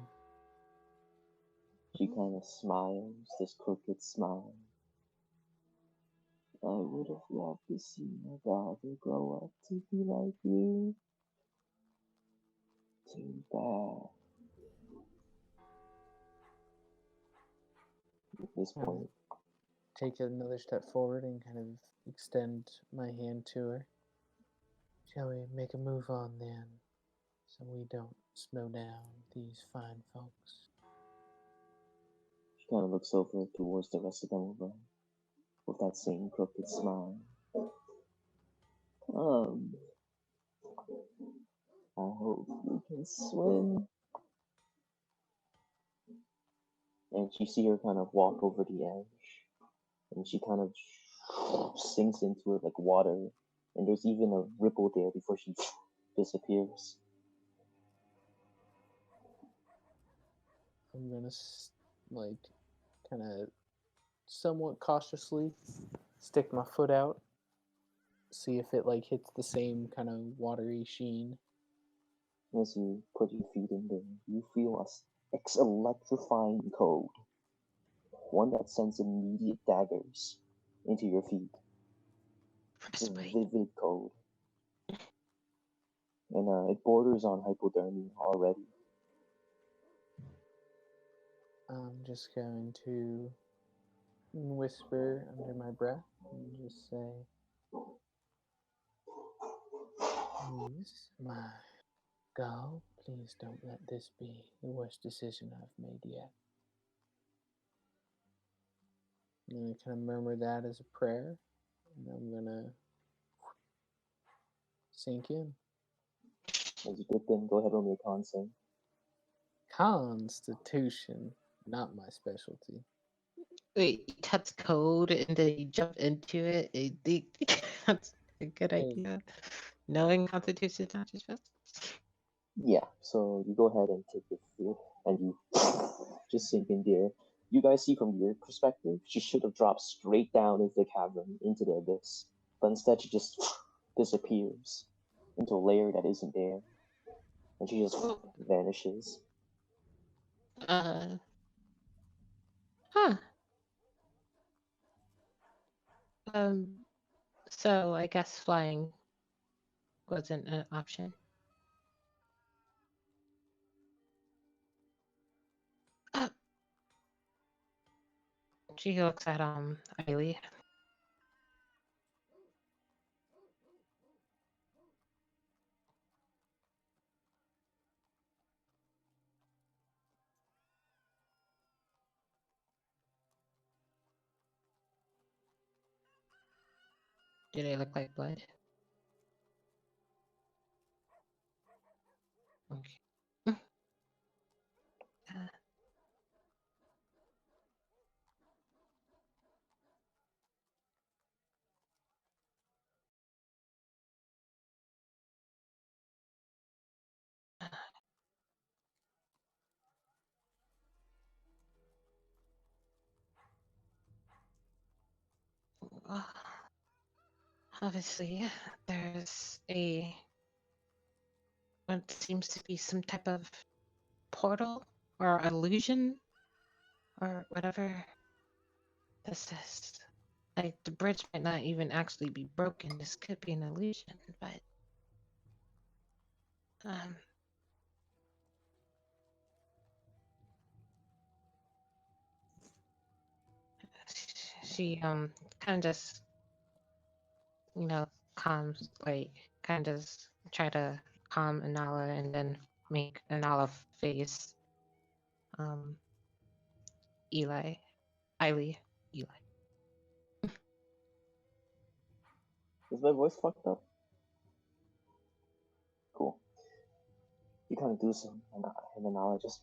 She kind of smiles, this crooked smile. I would have loved to see my daughter grow up to be like you. Too bad. At this point, take another step forward and kind of extend my hand to her. Shall we make a move on then, so we don't slow down these fine folks? she kind of looks over towards the rest of them over with that same crooked smile. I hope you can swim. And you see her kind of walk over the edge, and she kind of sinks into it like water, and there's even a ripple there before she disappears. I'm gonna kind of somewhat cautiously stick my foot out, see if it hits the same kind of watery sheen. As you put your feet in there, you feel a electrifying code, one that sends immediate daggers into your feet. It's a vivid code, and it borders on hypodermia already. I'm just going to whisper under my breath and just say, please, my girl, please don't let this be the worst decision I've made yet. And I kind of murmur that as a prayer, and I'm gonna sink in. That's a good thing. Go ahead and roll me a con save. Constitution, not my specialty. Wait, you touch code and then you jump into it. I think that's a good idea. Knowing Constitution is not your specialty. Yeah, so you go ahead and take your fear, and you just sink in there. You guys see from your perspective, she should have dropped straight down into the cavern, into the abyss. But instead, she just disappears into a layer that isn't there. And she just vanishes. Huh. So I guess flying wasn't an option. She looks at Eiley. Do they look like blood? Okay. Well, obviously, there's what seems to be some type of portal or illusion or whatever this is. Like, the bridge might not even actually be broken. This could be an illusion, but um, she kind of just, you know, calms, like, kind of just try to calm Anala and then make Anala face um Eli, Eli. Is my voice fucked up? Cool. You kind of do some, and then I'll just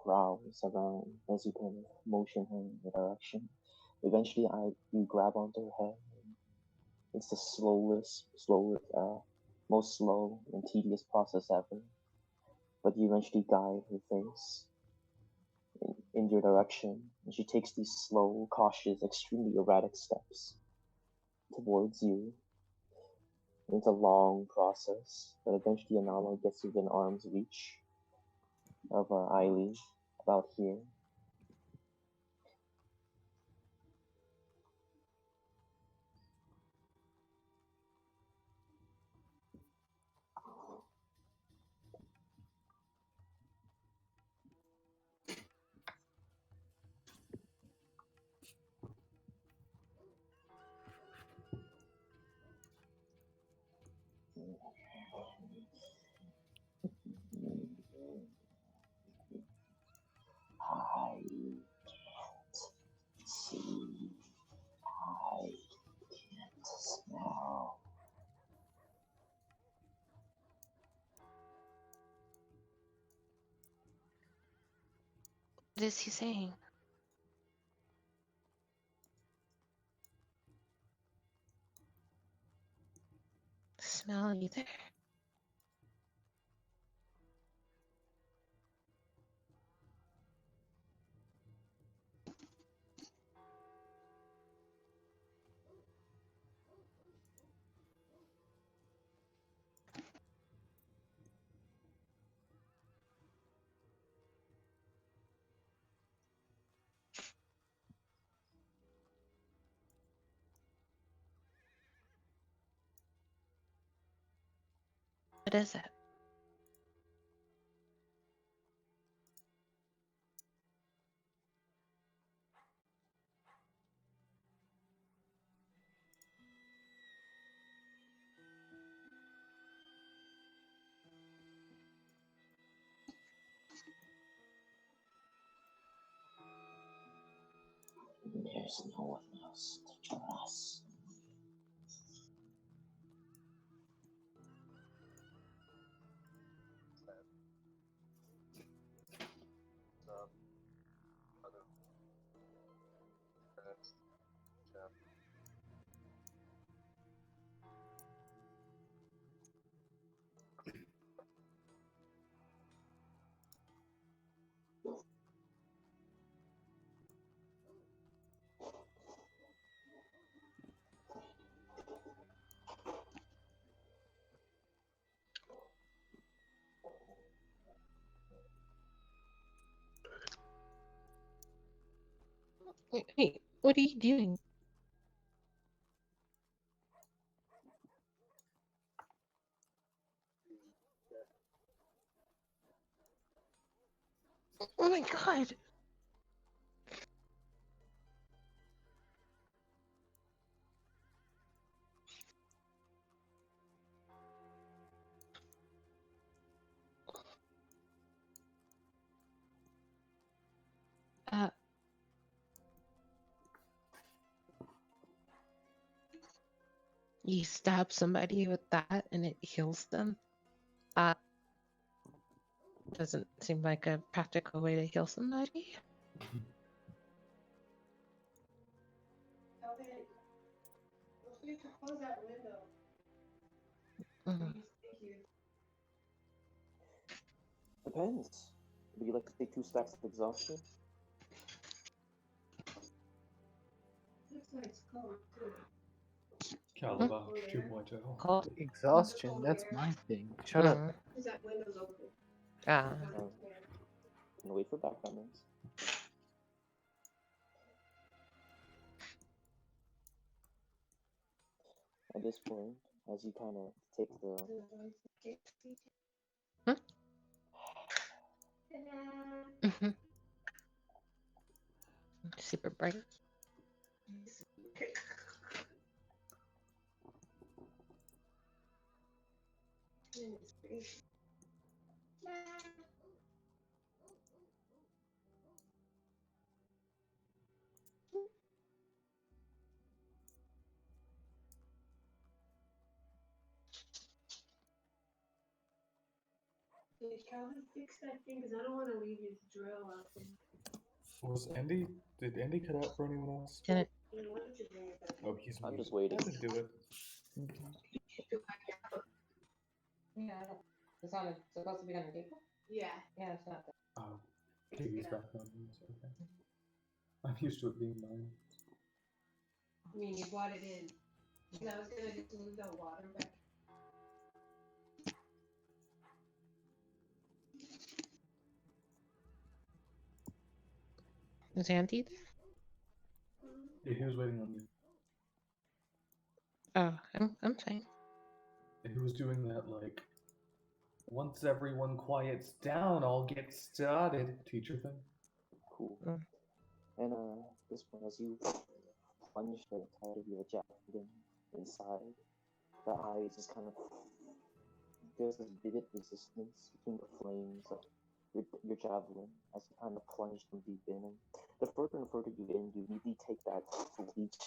growls around as you kind of motion her in the direction. Eventually, you grab onto her head. It's the most slow and tedious process ever. But you eventually guide her face in your direction, and she takes these slow, cautious, extremely erratic steps towards you. It's a long process, but eventually Anala gets within arm's reach of Eiley, about here. I can't see. I can't smell. What is he saying? Smell either. What is it? There's no one else to trust. Wait, what are you doing? Oh my god! Uh, you stab somebody with that and it heals them. That doesn't seem like a practical way to heal somebody. You can close that window. Mhm. Thank you. Depends. Would you like to take 2 stacks of exhaustion? Looks like it's cold too. Caliber 2.0. Cold. Exhaustion, that's my thing. Shut up. Mhm. Is that window's open? Ah. And wait for background noise. At this point, as you kind of take the Mhm. Super bright. Did Calvin fix that thing? Because I don't want to leave his drill out there. Did Andy cut out for anyone else? Didn't. You know, why don't you bring it back? Oh, he's I'm muted. just waiting. I can do it. Yeah, it's on. It's supposed to be on the table. Yeah. Yeah, it's not. Oh, TV's background noise. Okay. I'm used to it being mine. I mean, you brought it in. And I was going to just move the water back. Is Auntie there? Yeah, he was waiting on you. Oh, I'm fine. He was doing that like, once everyone quiets down, I'll get started. Teacher thing. Cool. Mm. And this one, as you plunge the entirety of the javelin inside, the eyes just kind of there's this vivid resistance between the flames of your javelin as you kind of plunge them deep in. And the further and further you in, you immediately take that leech,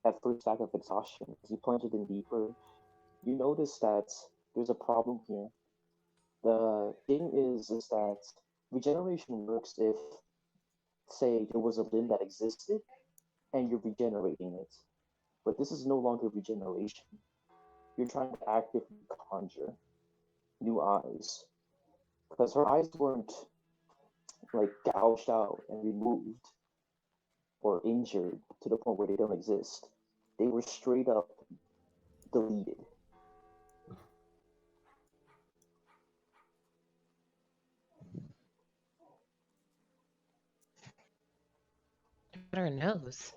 that first stack of exhaustion. As you plunge it in deeper, you notice that there's a problem here. The thing is that regeneration works if, say, there was a limb that existed and you're regenerating it. But this is no longer regeneration. You're trying to actively conjure new eyes. Because her eyes weren't like gouged out and removed or injured to the point where they don't exist. They were straight up deleted. Got her nose.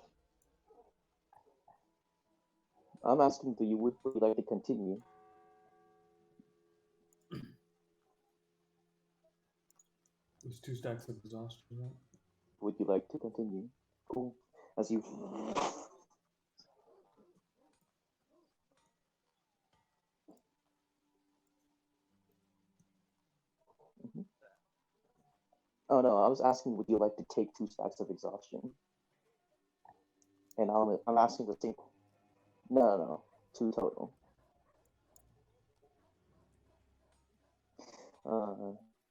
I'm asking, would you like to continue? There's 2 stacks of exhaustion, right? Would you like to continue? Cool. As you Oh no, I was asking, would you like to take 2 stacks of exhaustion? And I'm asking the same. No, 2 total.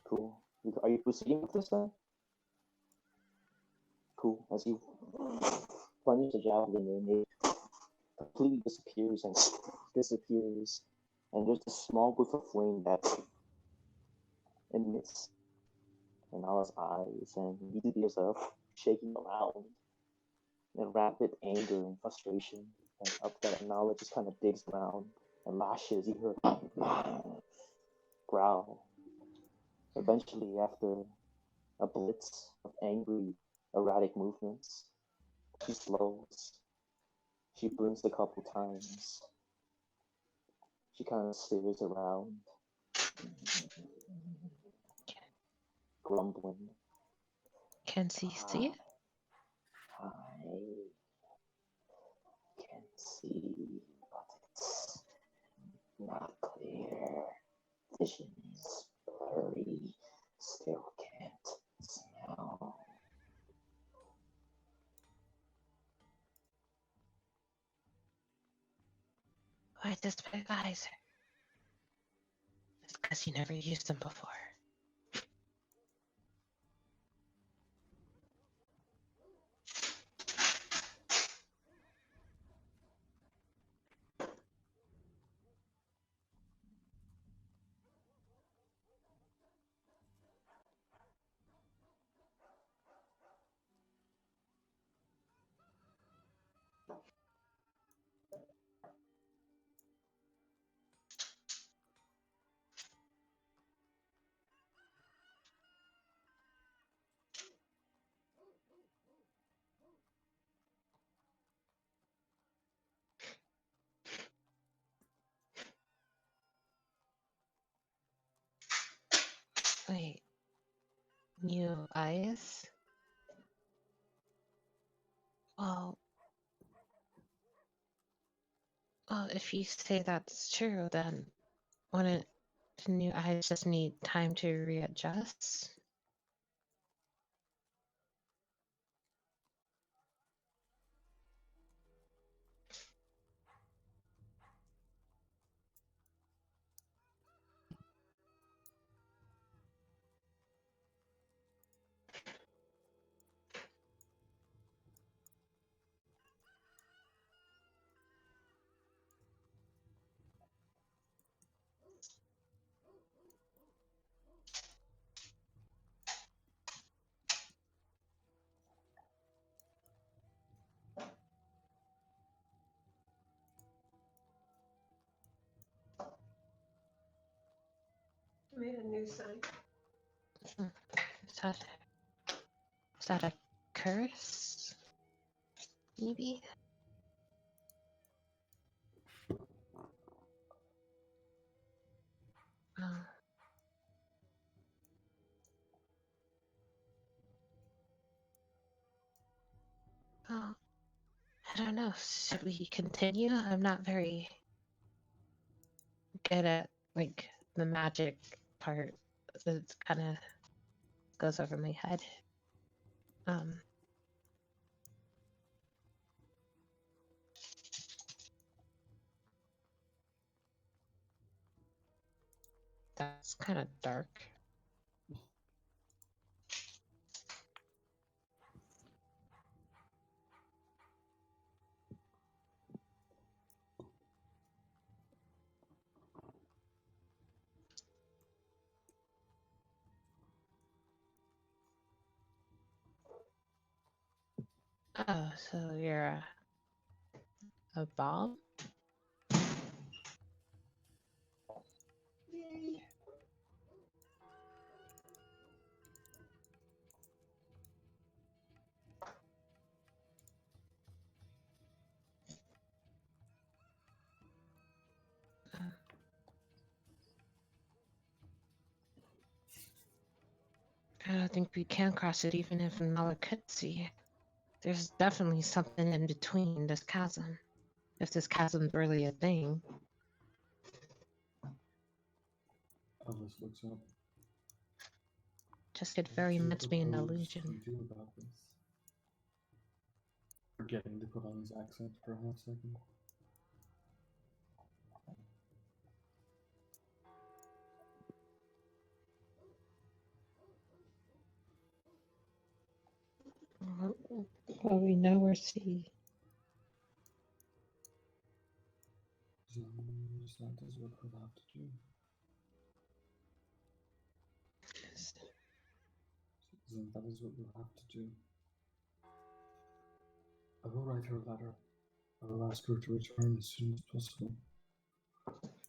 Cool. Are you proceeding with this then? Cool. As you plunge the javelin in, it completely disappears, and there's a small whiff of flame that emits in Nala's eyes, and immediately there's a shaking around in rapid anger and frustration, and up that Nala just kind of digs around and lashes. You hear growl. Eventually, after a blitz of angry, erratic movements, she slows. She blinks a couple times. She kind of stares around, grumbling. Can she see it? I can see, but it's not clear. Vision is blurry. Still can't smell. this big eyes? It's because you never used them before. Wait, new eyes? Well, if you say that's true, then wouldn't the new eyes just need time to readjust? I made a new sign. Is that, is that a curse? Maybe? Oh. Oh, I don't know. Should we continue? I'm not very good at like the magic part. It kind of goes over my head. Um, that's kind of dark. Oh, so you're a bomb? I don't think we can cross it even if Nala could see. There's definitely something in between this chasm. If this chasm's really a thing. Alice looks up. Just could What very do you much be an propose illusion. we do about this? Forgetting to put on his accent for a half second. Well, we know we're sea. So that is what we'll have to do. Then that is what we'll have to do. I will write her a letter. I will ask her to return as soon as possible.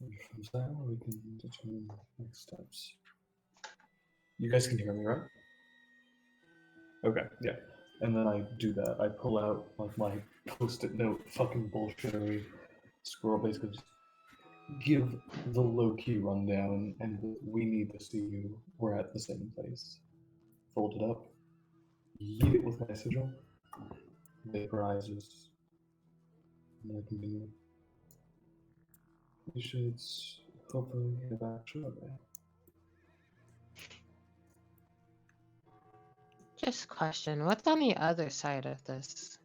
And from there, we can determine next steps. You guys can hear me, right? Okay, yeah. And then I do that. I pull out like my post-it note, fucking bullshittery scroll, basically just give the low-key rundown, and we need to see you. We're at the same place. Fold it up, yeet it with my sigil, vaporizes, and then continue. You should hopefully get back shortly. Just a question. What's on the other side of this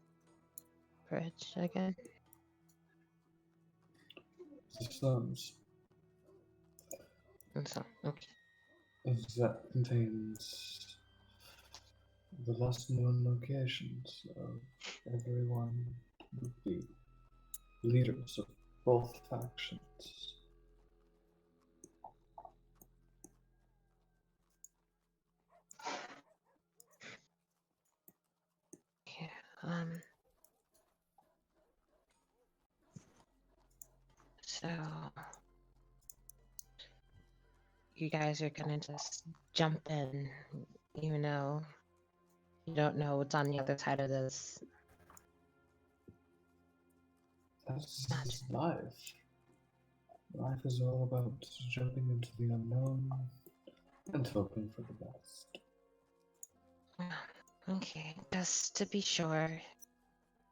bridge again? of sums And so, okay. that contains the less known locations of everyone with the leaders of both factions. Yeah. So you guys are gonna just jump in, even though you don't know what's on the other side of this. That's life. Life is all about jumping into the unknown and hoping for the best. Okay, just to be sure,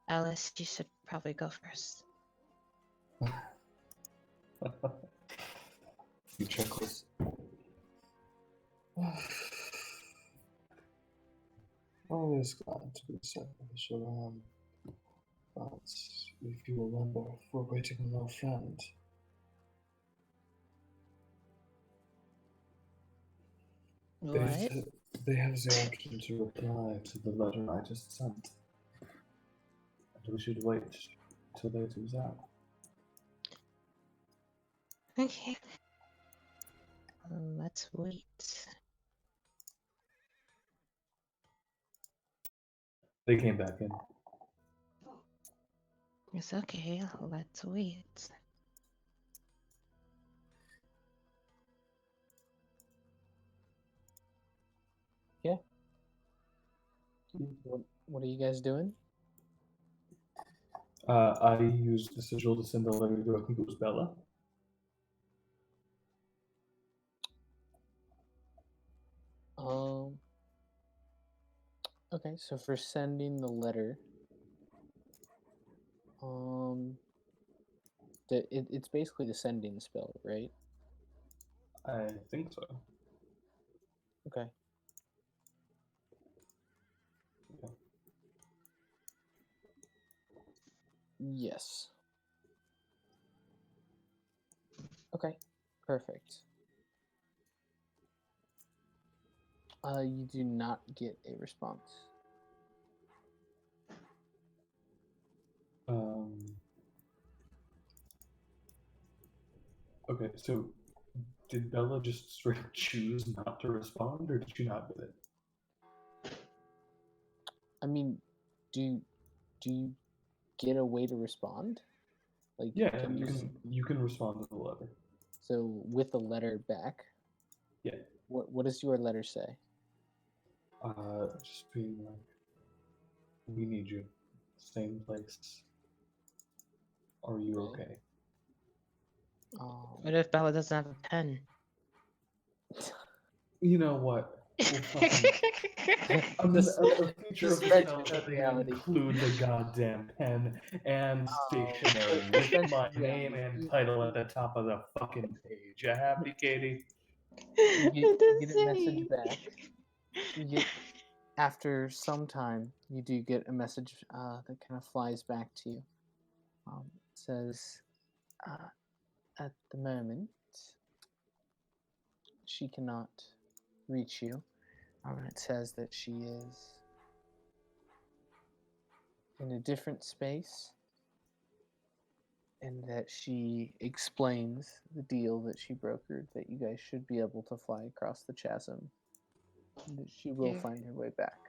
Alice, you should probably go first. You chuckles. Always glad to be sacrificial, but if you remember, we're waiting on our friend. What? They have the option to reply to the letter I just sent. And we should wait till they do that. Okay. Let's wait. They came back in. It's okay. Let's wait. Yeah. What are you guys doing? I used the sigil to send a letter to, I think it was Bella. Okay, so for sending the letter, it's basically the sending spell, right? I think so. Okay. Yeah. Yes. Okay, perfect. You do not get a response. Okay, so did Bella just straight up choose not to respond, or did she not get it? I mean, do you get a way to respond? Like, Yeah, can you can respond to the letter. So with the letter back, Yeah. what does your letter say? Just being like, we need you. Same place. Are you okay? What if Bella doesn't have a pen? You know what? Well, fucking, a feature of the spell that they include the goddamn pen and stationery with my name and title at the top of the fucking page. You happy, Katie? You get a message back. You get, after some time, you do get a message that kind of flies back to you. It says, at the moment, she cannot reach you. It says that she is in a different space and that she explains the deal that she brokered, that you guys should be able to fly across the chasm, and that she will Yeah. find her way back.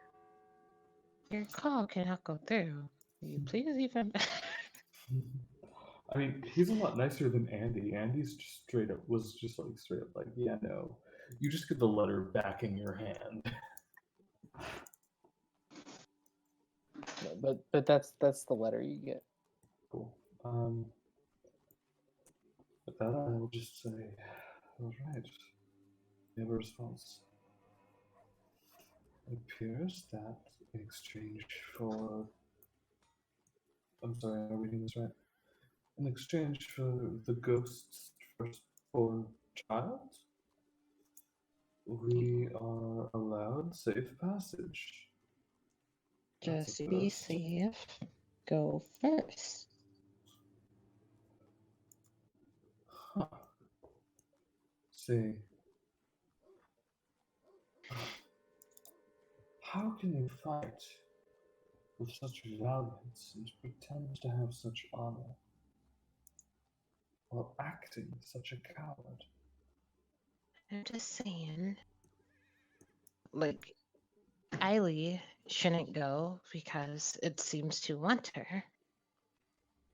Your call cannot go through. Will you please even? I mean, he's a lot nicer than Andy. Andy's just straight up like, yeah, no. You just get the letter back in your hand. No, but that's the letter you get. Cool. With that, I will just say, all right. We have a response. It appears that in exchange for, I'm sorry, am I reading this right? In exchange for the ghost's firstborn child, we are allowed safe passage. Just to be safe, go first. see. How can you fight with such valiance and pretend to have such honor, while acting such a coward? I'm just saying, like, Eily shouldn't go because it seems to want her.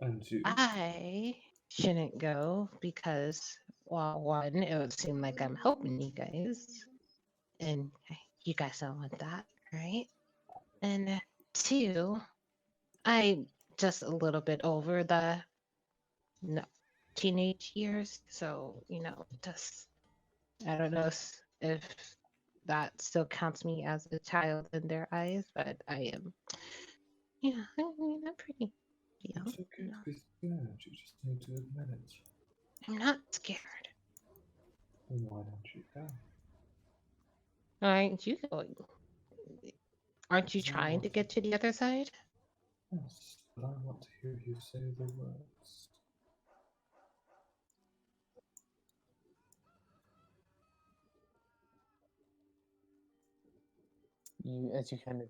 And you? I shouldn't go because, well, one, it would seem like I'm helping you guys, and you guys don't want that, right? And two, I just a little bit over the no, teenage years, so just I don't know if that still counts me as a child in their eyes, but I am, I mean, I'm pretty young. It's okay to be scared, you just need to admit it. I'm not scared. Then why don't you go? Aren't you going? Aren't you Because I trying to want get to the other side? Yes, but I want to hear you say the words. As you kind of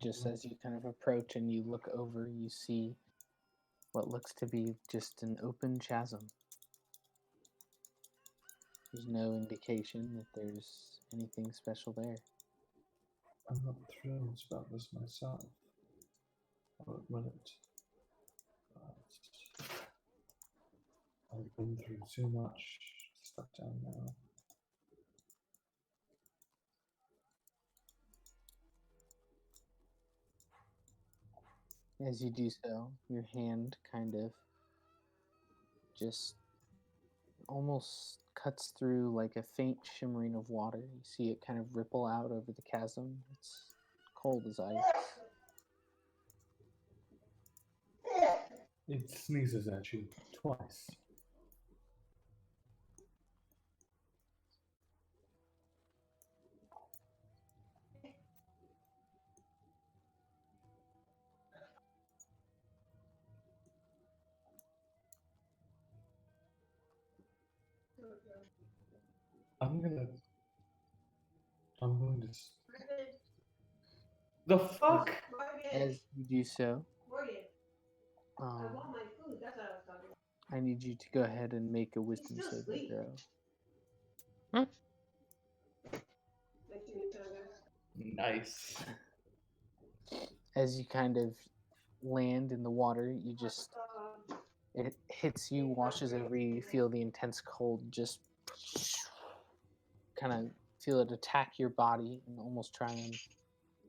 just as you kind of approach and you look over, you see what looks to be just an open chasm. There's no indication that there's anything special there. I'm not thrilled about this myself. I'll admit it. But I've been through too much to step down now. As you do so, your hand kind of just almost cuts through like a faint shimmering of water. You see it kind of ripple out over the chasm. It's cold as ice. It sneezes at you twice. I'm going to. The fuck? As you do so, Morgan, I um, want my food. That's what I was talking about. I need you to go ahead and make a wisdom still saving asleep. throw. Nice. As you kind of land in the water, you just it hits you, washes over you. You feel the intense cold just kind of feel it attack your body and almost try and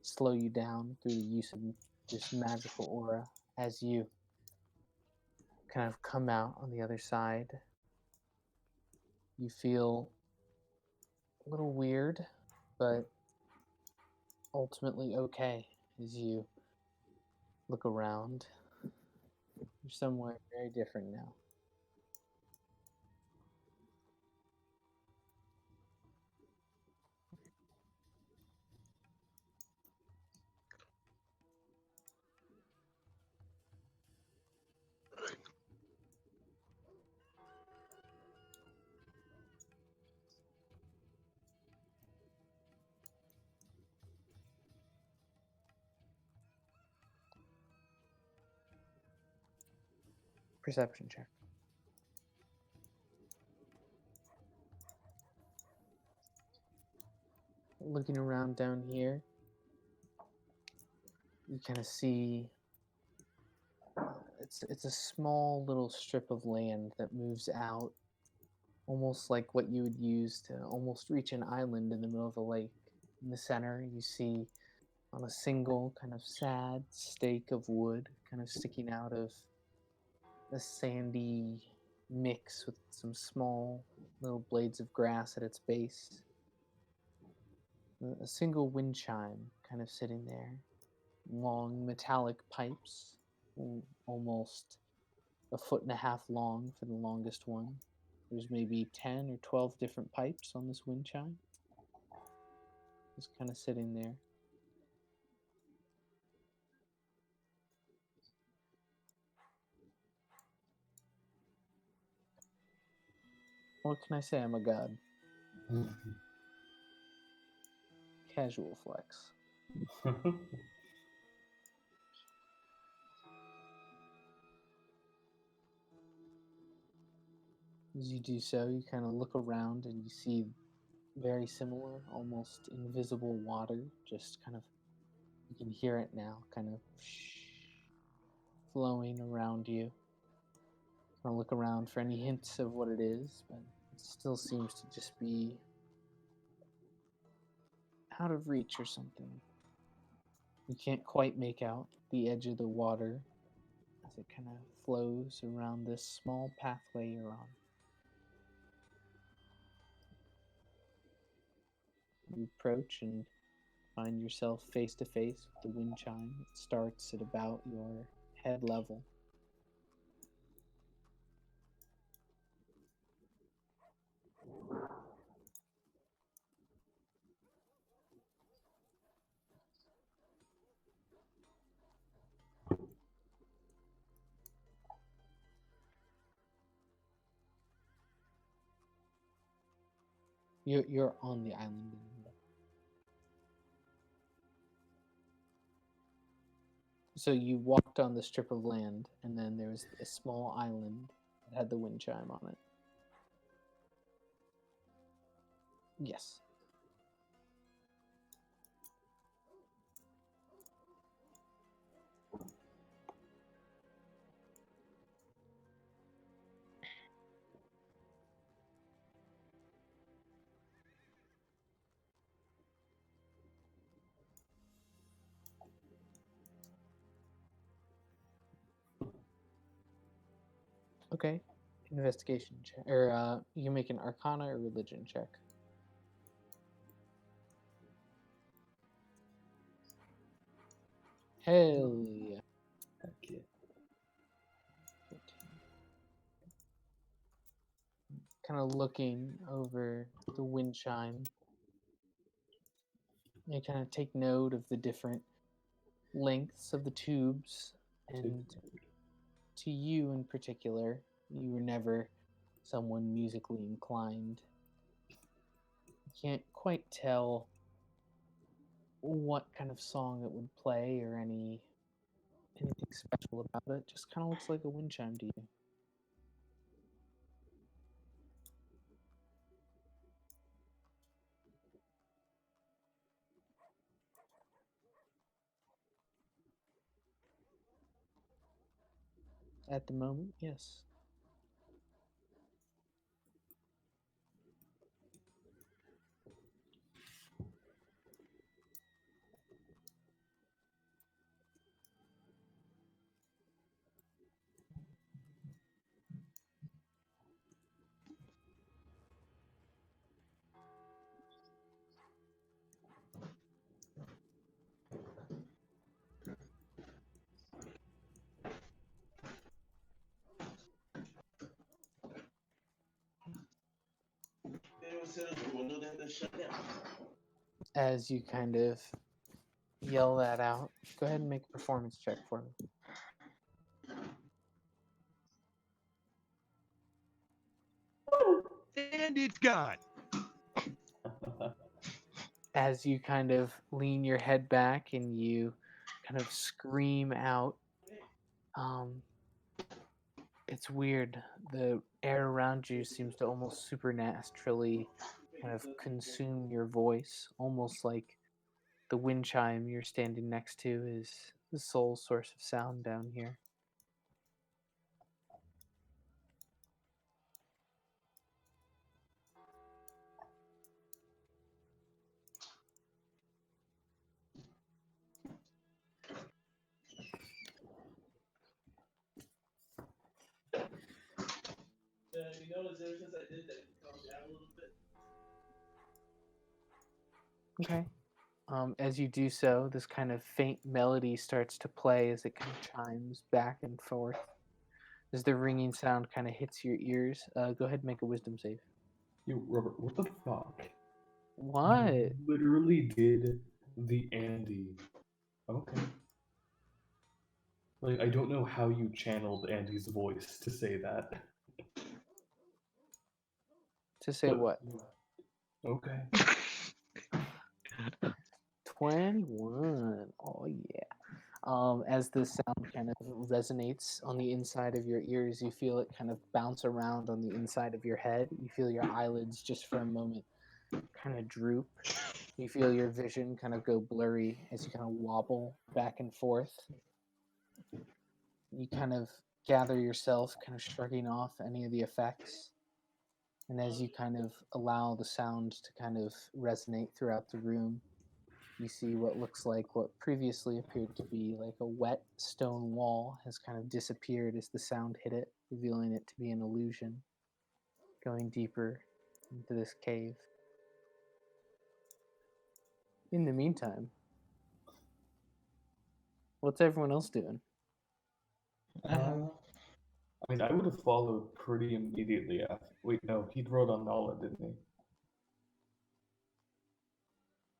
slow you down through the use of this magical aura. As you kind of come out on the other side, you feel a little weird, but ultimately okay as you look around. You're somewhere very different now. Perception check. Looking around down here, you kind of see it's a small little strip of land that moves out, almost like what you would use to almost reach an island in the middle of a lake. In the center, you see on a single kind of sad stake of wood kind of sticking out of a sandy mix with some small little blades of grass at its base. A single wind chime kind of sitting there. Long metallic pipes, almost a foot and a half long for the longest one. There's maybe 10 or 12 different pipes on this wind chime. just kind of sitting there. What can I say? I'm a god. Casual flex. As you do so, you kind of look around and you see very similar, almost invisible water, just kind of, you can hear it now, kind of flowing around you. Kind of look around for any hints of what it is, but it still seems to just be out of reach or something. You can't quite make out the edge of the water as it kind of flows around this small pathway you're on. You approach and find yourself face to face with the wind chime. It starts at about your head level. You're on the island. So you walked on the strip of land, and then there was a small island that had the wind chime on it. Yes. Okay. Investigation check, or you can make an Arcana or Religion check. Hell yeah. Heck yeah. Kind of looking over the wind chime. You kind of take note of the different lengths of the tubes, and to you in particular, you were never someone musically inclined. You can't quite tell what kind of song it would play or anything special about it. Just kind of looks like a wind chime to you. At the moment, yes. As you kind of yell that out, go ahead and make a performance check for me. And it's gone. As you kind of lean your head back and you kind of scream out, it's weird. The air around you seems to almost supernaturally kind of consume your voice, almost like the wind chime you're standing next to is the sole source of sound down here. You notice ever since I did that, it calmed down a little bit. Okay. As you do so, this kind of faint melody starts to play as it kind of chimes back and forth. As the ringing sound kind of hits your ears, go ahead and make a wisdom save. You, Robert, what the fuck? What? You literally did the Andy. Okay. Like, I don't know how you channeled Andy's voice to say that. To say But- what? Okay. 21. Oh yeah. As the sound kind of resonates on the inside of your ears, you feel it kind of bounce around on the inside of your head. You feel your eyelids just for a moment kind of droop. You feel your vision kind of go blurry as you kind of wobble back and forth. You kind of gather yourself, kind of shrugging off any of the effects. And as you kind of allow the sound to kind of resonate throughout the room, you see what looks like what previously appeared to be like a wet stone wall has kind of disappeared as the sound hit it, revealing it to be an illusion, going deeper into this cave. In the meantime, what's everyone else doing? Um, I mean, I would have followed pretty immediately after. Wait, no, he rode on Nala, didn't he?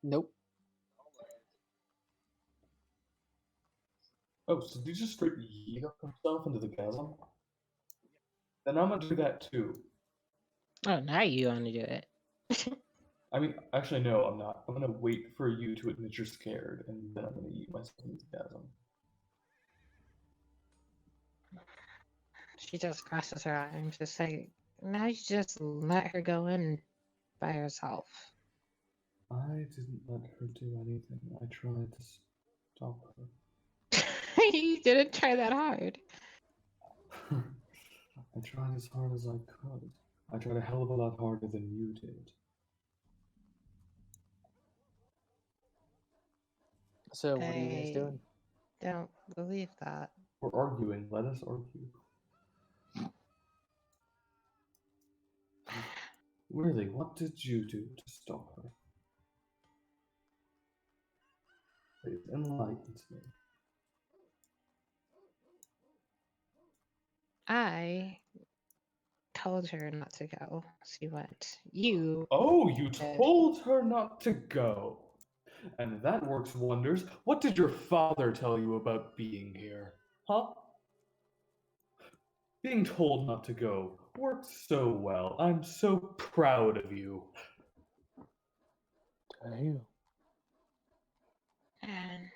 Nope. Oh, so did he just straight yeet up himself into the chasm? Then I'm gonna do that too. oh, now you want to do it. I mean, actually, no, I'm not. I'm gonna wait for you to admit you're scared, and then I'm gonna eat myself into the chasm. She just crosses her arms, just like, now you just let her go in by herself. I didn't let her do anything. I tried to stop You didn't try that hard. her. I tried as hard as I could. I tried a hell of a lot harder than you did. So, what are you guys doing? Don't believe that. We're arguing. Let us argue. Really, what did you do to stop her? Please enlighten me. I told her not to go. She went. You. Oh, you told her not to go. And that works wonders. What did your father tell you about being here? Huh? Being told not to go worked so well. I'm so proud of you. Damn. And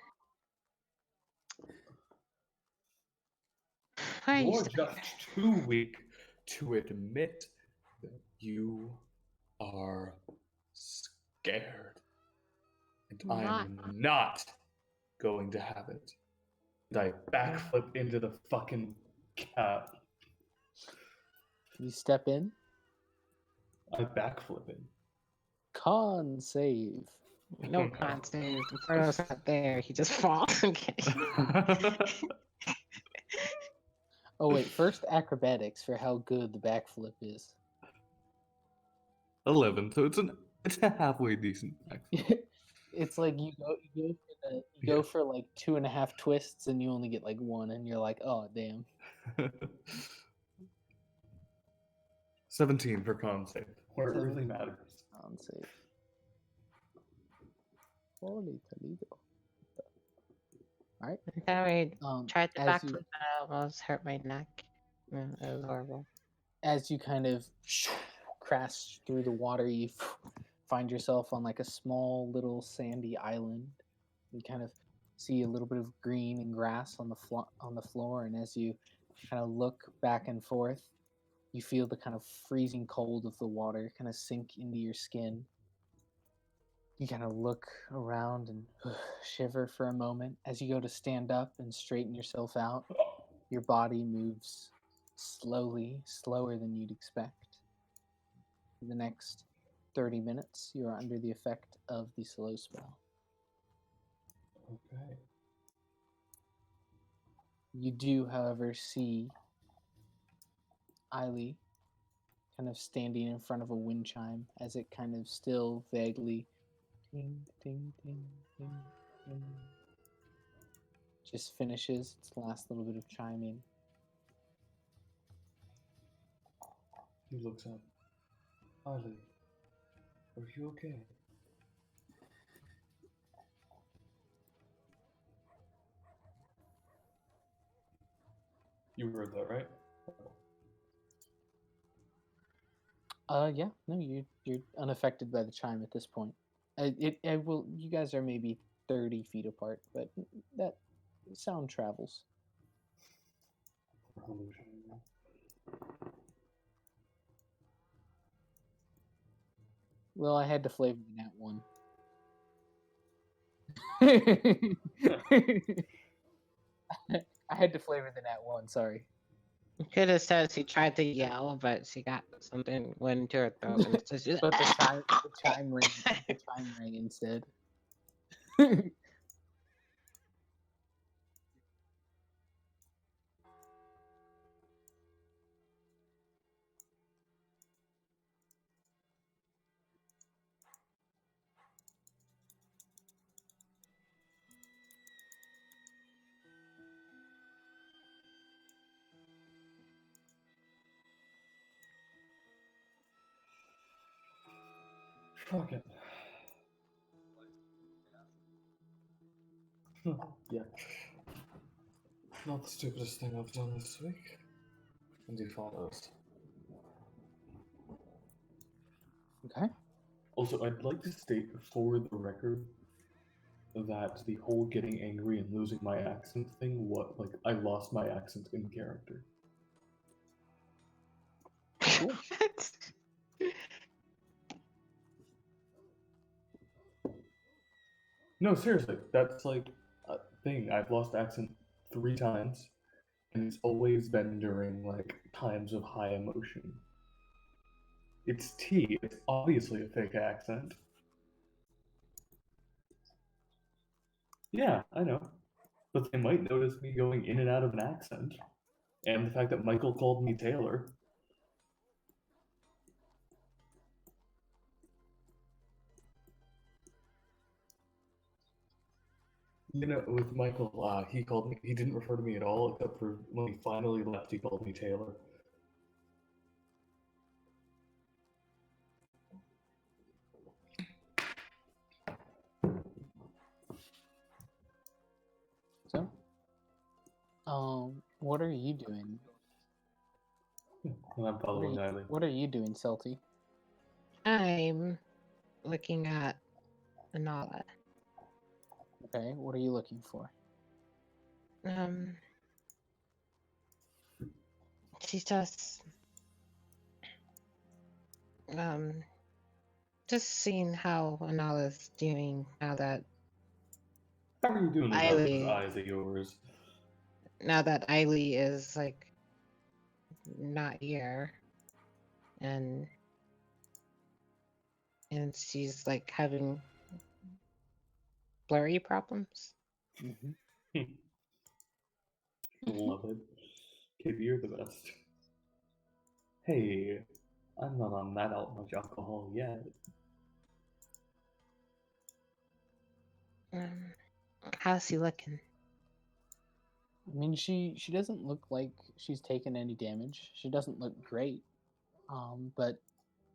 why are you You're still just too weak to admit that you are scared. And I am not going to have it. And I backflip into the fucking cat. You step in, I backflip in. con save. No constant. Frodo's not there. He just falls. I'm kidding. Oh wait, first acrobatics for how good the backflip is. 11, so it's a halfway decent backflip. It's like you go for like 2.5 twists and you only get like one, and you're like, oh damn. 17 for con save. Where it really matters. Con save. Holy Toledo. All right. I tried the as you backflip and I almost hurt my neck. It was horrible. as you kind of crash through the water, you find yourself on like a small little sandy island. You kind of see a little bit of green and grass on the floor, and as you kind of look back and forth, you feel the kind of freezing cold of the water kind of sink into your skin. You kind of look around and shiver for a moment. As you go to stand up and straighten yourself out, your body moves slowly, slower than you'd expect. For the next 30 minutes, you are under the effect of the slow spell. Okay. You do, however, see Eiley kind of standing in front of a wind chime as it kind of still vaguely ding, ding, ding, ding, ding. Just finishes its last little bit of chiming. He looks up. Ollie, are you okay? You heard that, right? Yeah, no, you're unaffected by the chime at this point. It will. You guys are maybe 30 feet apart, but that sound travels. Well, I had to flavor the nat one. I had to flavor the nat one. Sorry. Could have said she tried to yell, but she got something went into her throat, and so she's But the chime rang. The chime rang instead. Fuck it. Yeah. Not the stupidest thing I've done this week. And he follows. Okay. Also, I'd like to state for the record that the whole getting angry and losing my accent thing, I lost my accent in character. Cool. No, seriously, that's like a thing. I've lost accent 3 times, and it's always been during like times of high emotion. It's T. It's obviously a fake accent. Yeah, I know. But they might notice me going in and out of an accent. And the fact that Michael called me Taylor. You know, with Michael, he called me, he didn't refer to me at all, except for when he finally left, he called me Taylor. So, what are you doing? And I'm following Eileen. What are you doing, Celty? I'm looking at Anala. Okay, what are you looking for? She's just seeing how Anala's doing now that How are you doing without those eyes of yours? Now that Eiley is like not here, and she's like having blurry problems. Mm-hmm. Love it. Kid, you're the best. Hey, I'm not on that out much alcohol yet. How's he looking? I mean, she doesn't look like she's taken any damage. She doesn't look great, but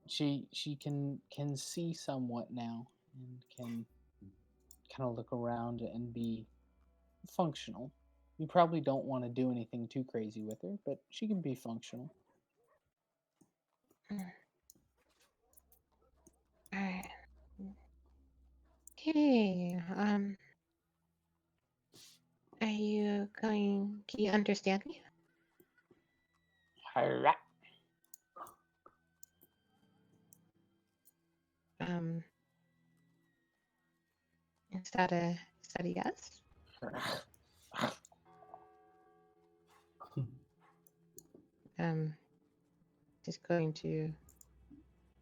she can see somewhat now and can kind of look around and be functional. You probably don't want to do anything too crazy with her, but she can be functional. Alright. Okay. Are you going? Can you understand me? Hurrah. Is that a yes? Just going to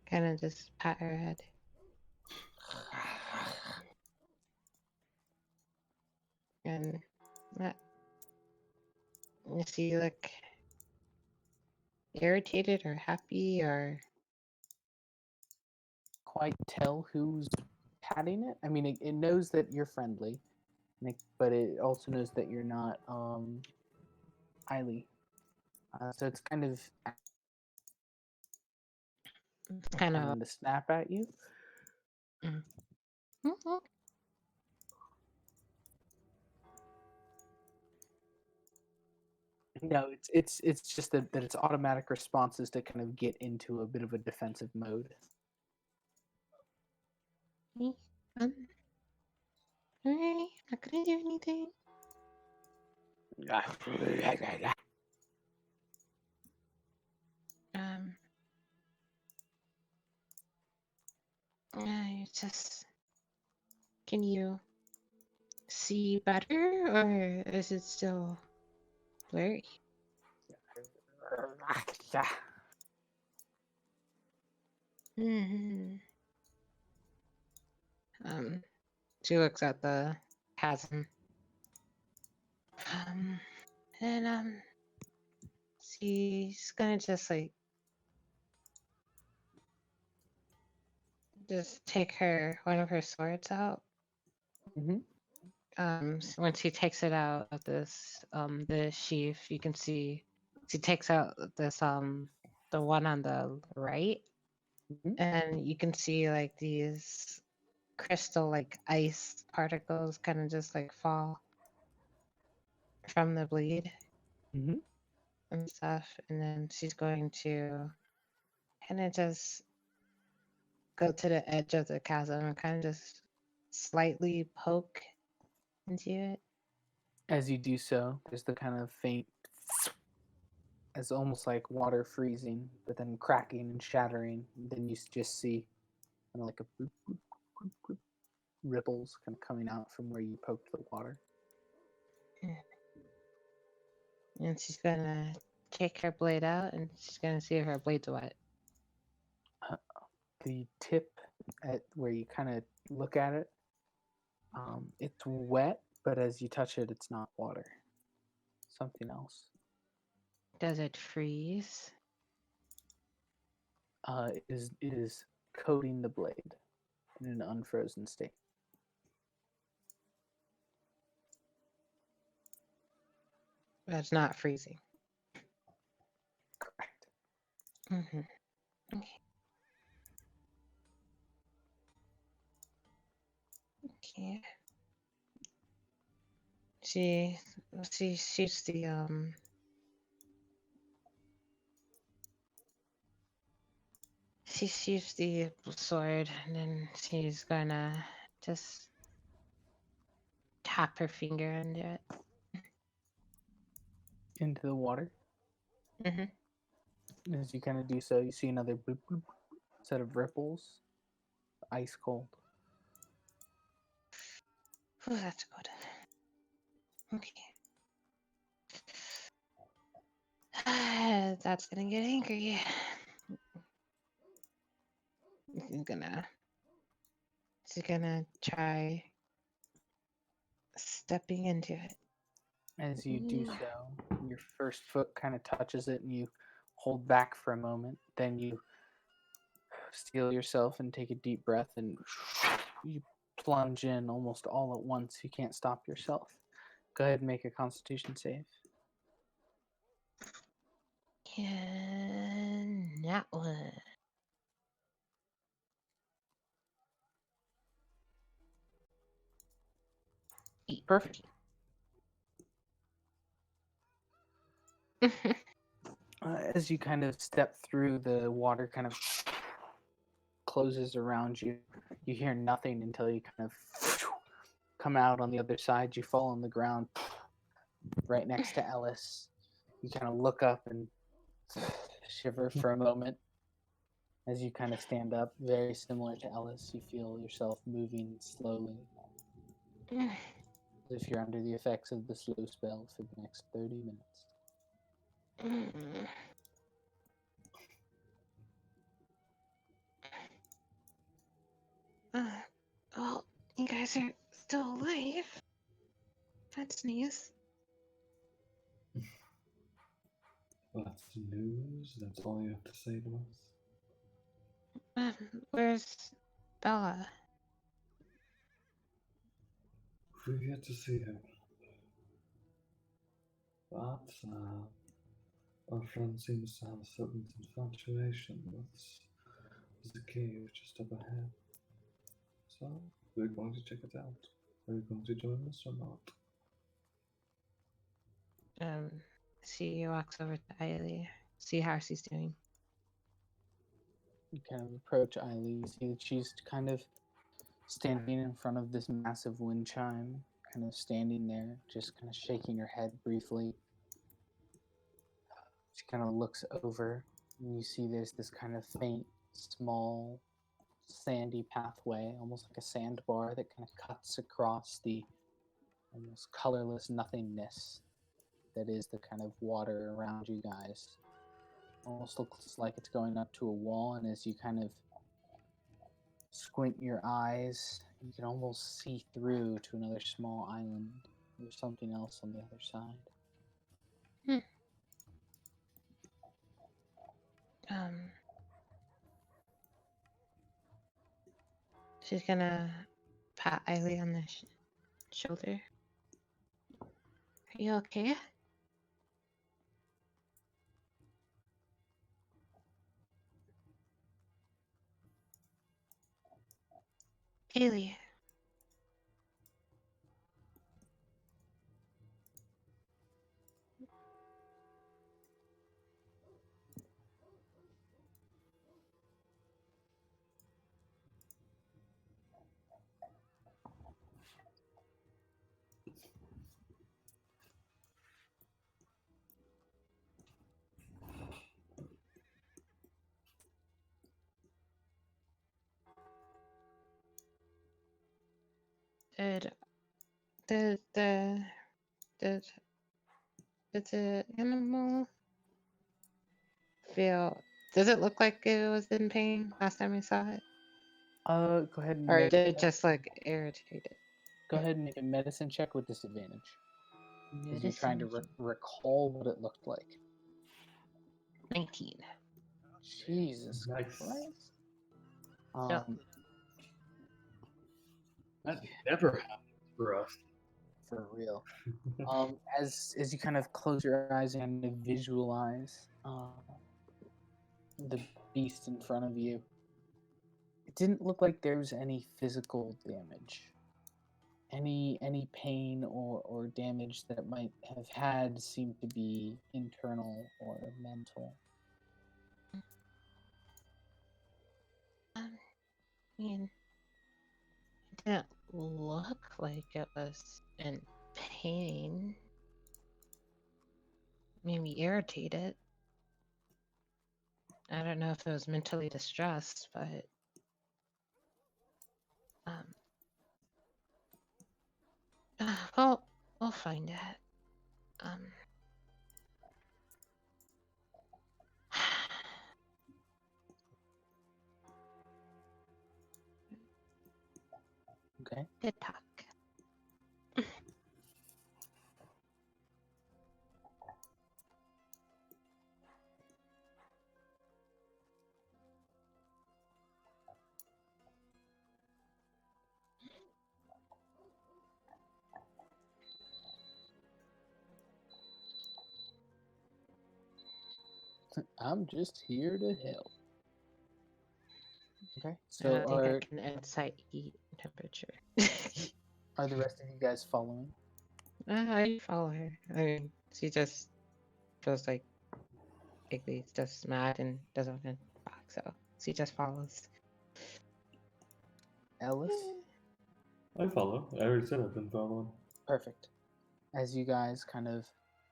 kind of just pat her head. And does she look irritated or happy or? Quite tell who's patting it. I mean, it knows that you're friendly, but it also knows that you're not Eiley. So it's kind of to snap at you. Mm-hmm. No, it's just that its automatic responses to kind of get into a bit of a defensive mode. Alright, not gonna do anything. Um, it's just, can you see better, or is it still blurry? Hmm. She looks at the chasm. And she's gonna just like take one of her swords out. Mhm. When she takes it out of the sheath, you can see she takes out this the one on the right, Mhm. and you can see like these crystal like ice particles kind of just like fall from the blade Mhm. and stuff, and then she's going to kind of just go to the edge of the chasm and kind of just slightly poke into it. As you do so, there's the kind of faint, as almost like water freezing, but then cracking and shattering. Then you just see kind of like a bloop, bloop, bloop, bloop, ripples kind of coming out from where you poked the water. And she's gonna take her blade out, and she's gonna see if her blade's wet. The tip at where you kind of look at it, it's wet, but as you touch it, it's not water. Something else. Does it freeze? It is coating the blade in an unfrozen state. But it's not freezing. Correct. Mm-hmm. Okay. Okay. She shoots the she shoots the sword, and then she's gonna just tap her finger under it. Into the water. Mm-hmm. As you kind of do so, you see another bloop, bloop, set of ripples, ice cold. Oh, that's good. Okay. That's gonna get angry. She's gonna try stepping into it. As you do so, your first foot kind of touches it and you hold back for a moment. Then you steel yourself and take a deep breath and you plunge in almost all at once. You can't stop yourself. Go ahead and make a constitution save. Can that one? Perfect. As you kind of step through, the water kind of closes around you. You hear nothing until you kind of come out on the other side. You fall on the ground right next to Ellis. You kind of look up and shiver for a moment. As you kind of stand up, very similar to Ellis, you feel yourself moving slowly, as if you're under the effects of the slow spell for the next 30 minutes. Well, you guys are still alive. That's news. That's news. That's all you have to say to us. Where's Bella? We're here to see her. But our friend seems to have a certain infatuation with the cave just up ahead. So we're going to check it out. Are you going to join us or not? She walks over to Ailey, see how she's doing. You kind of approach Eiley. You see that she's kind of standing in front of this massive wind chime, kind of standing there, just kind of shaking her head briefly. She kind of looks over, and you see there's this kind of faint, small, sandy pathway, almost like a sandbar that kind of cuts across the almost colorless nothingness that is the kind of water around you guys. Almost looks like it's going up to a wall, and as you kind of squint your eyes, you can almost see through to another small island. There's something else on the other side. She's gonna pat Ailey on the shoulder. Are you okay? Ailey. Did the animal feel? Does it look like it was in pain last time we saw it, Go ahead and or make did it just like irritate it? go ahead and make a medicine check with disadvantage. Because you're trying to Medicine. recall what it looked like. 19. Jesus Nice. Christ. Yep. That never happens for us. For real. As you kind of close your eyes and visualize the beast in front of you, it didn't look like there was any physical damage. Any pain or damage that it might have had seemed to be internal or mental. I mean, it didn't look like it was in pain. Maybe irritated. I don't know if it was mentally distressed, but well, we'll find it. Okay. Good talk. I'm just here to help. Okay. I So don't think I can insight heat temperature. are the rest of you guys following? I follow her. I mean, she just feels like Igly's just mad and doesn't want to talk, so she just follows. Ellis? I follow. I already said I've been following. Perfect. As you guys kind of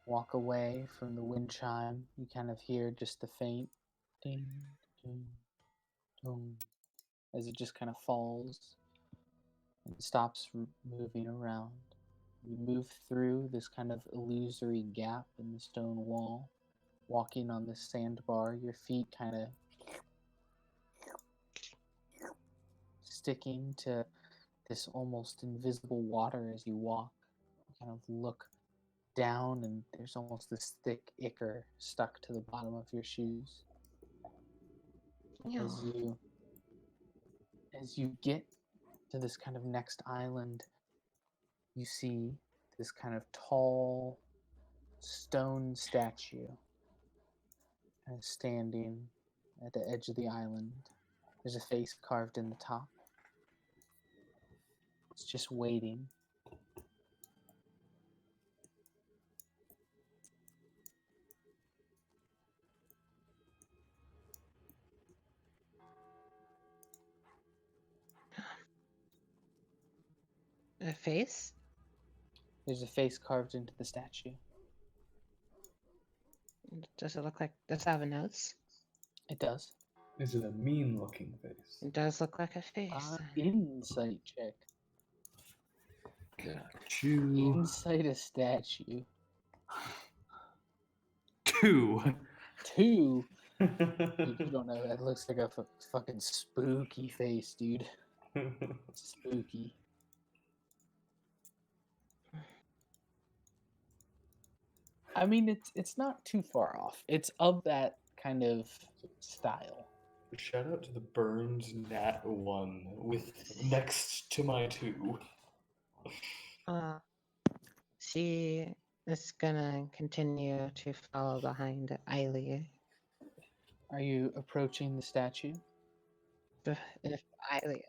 walk away from the wind chime, you kind of hear just the faint ding, ding, dong, as it just kind of falls and stops moving around. You move through this kind of illusory gap in the stone wall, walking on this sandbar, your feet kind of sticking to this almost invisible water as you walk. You kind of look down and there's almost this thick ichor stuck to the bottom of your shoes. Yeah. As you get to this kind of next island, you see this kind of tall stone statue kind of standing at the edge of the island. There's a face carved in the top. It's just waiting. A face? There's a face carved into the statue. Does it look like? Does it have a nose? It does. Is it a mean-looking face? It does look like a face. Insight check. Got you. Insight a statue. 2. 2. Dude, you don't know. That looks like a fucking spooky face, dude. Spooky. I mean, it's not too far off. It's of that kind of style. Shout out to the Burns Nat 1 with next to my 2. She is gonna continue to follow behind Eiley. Are you approaching the statue? If Eiley,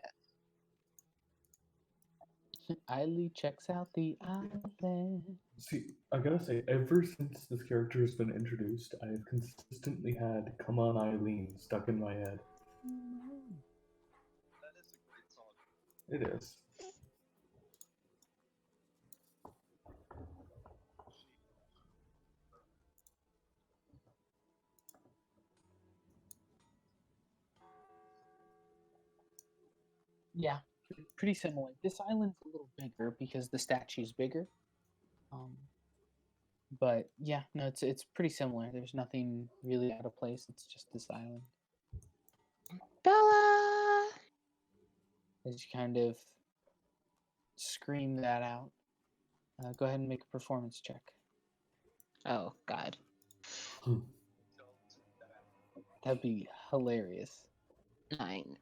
Eiley checks out the island. See, I gotta say, ever since this character has been introduced, I have consistently had "Come On Eileen" stuck in my head. It is. Yeah, pretty similar. This island's a little bigger because the statue's bigger. But yeah, no, it's pretty similar. There's nothing really out of place. It's just this island. Bella! As you kind of scream that out, go ahead and make a performance check. Oh God. That'd be hilarious. 9.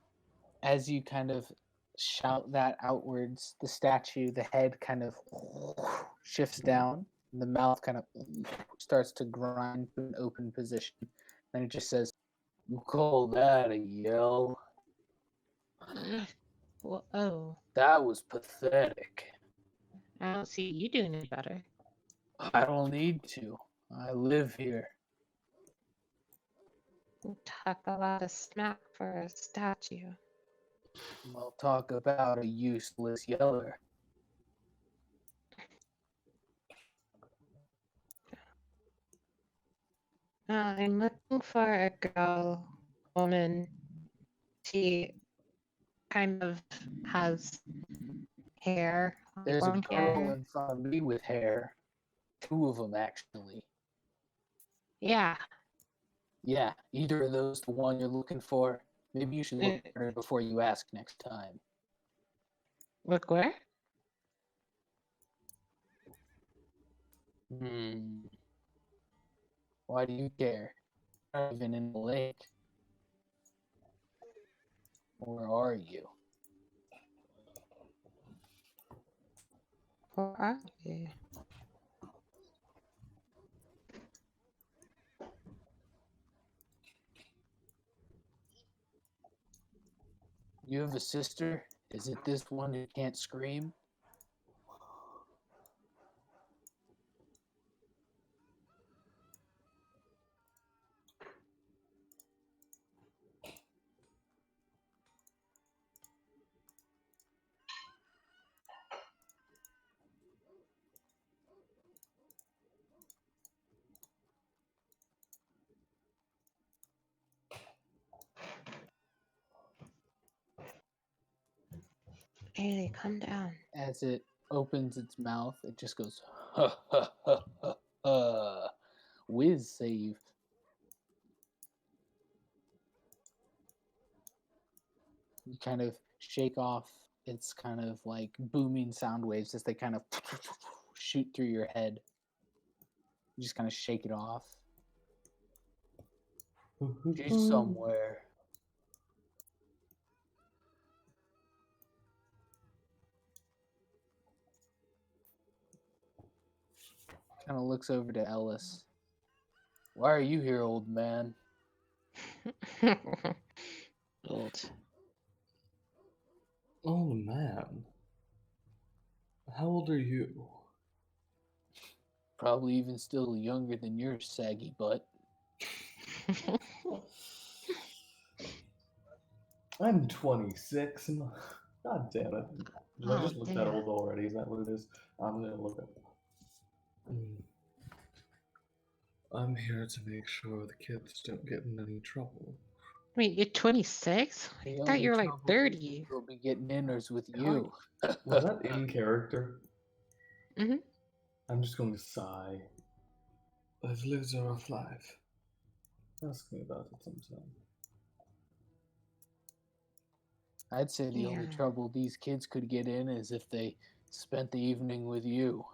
As you kind of shout that outwards, the statue, the head kind of shifts down, and the mouth kind of starts to grind to an open position. And it just says, "You call that a yell? Whoa. That was pathetic. I don't see you doing any better. I don't need to. I live here." You talk a lot of smack for a statue. I'll talk about a useless yeller. I'm looking for a girl, woman. She kind of has hair. There's a long girl hair. in front of me with hair. 2 of them, actually. Yeah. Yeah, either of those the one you're looking for. Maybe you should look at her before you ask next time. Look where? Why do you care? You're not even in the lake. Where are you? Where are you? You have a sister? Is it this one who can't scream? Haley, come down. As it opens its mouth, it just goes, ha ha ha ha ha. Whiz save. You kind of shake off its kind of like booming sound waves as they kind of shoot through your head. You just kind of shake it off. She's somewhere. Kind of looks over to Ellis. Why are you here, old man? Old. Oh man. How old are you? Probably even still younger than your saggy butt. I'm 26. God damn it. Did I Oh, just look that damn. old already? Is that what it is? I'm gonna look it. I'm here to make sure the kids don't get in any trouble. Wait, you're 26? I The thought only you were like trouble 30. will be getting in is with God. you. Was that in character? Mhm. I'm just going to sigh. I've lived a rough life. Ask me about it sometime. I'd say the only Yeah. trouble these kids could get in is if they spent the evening with you.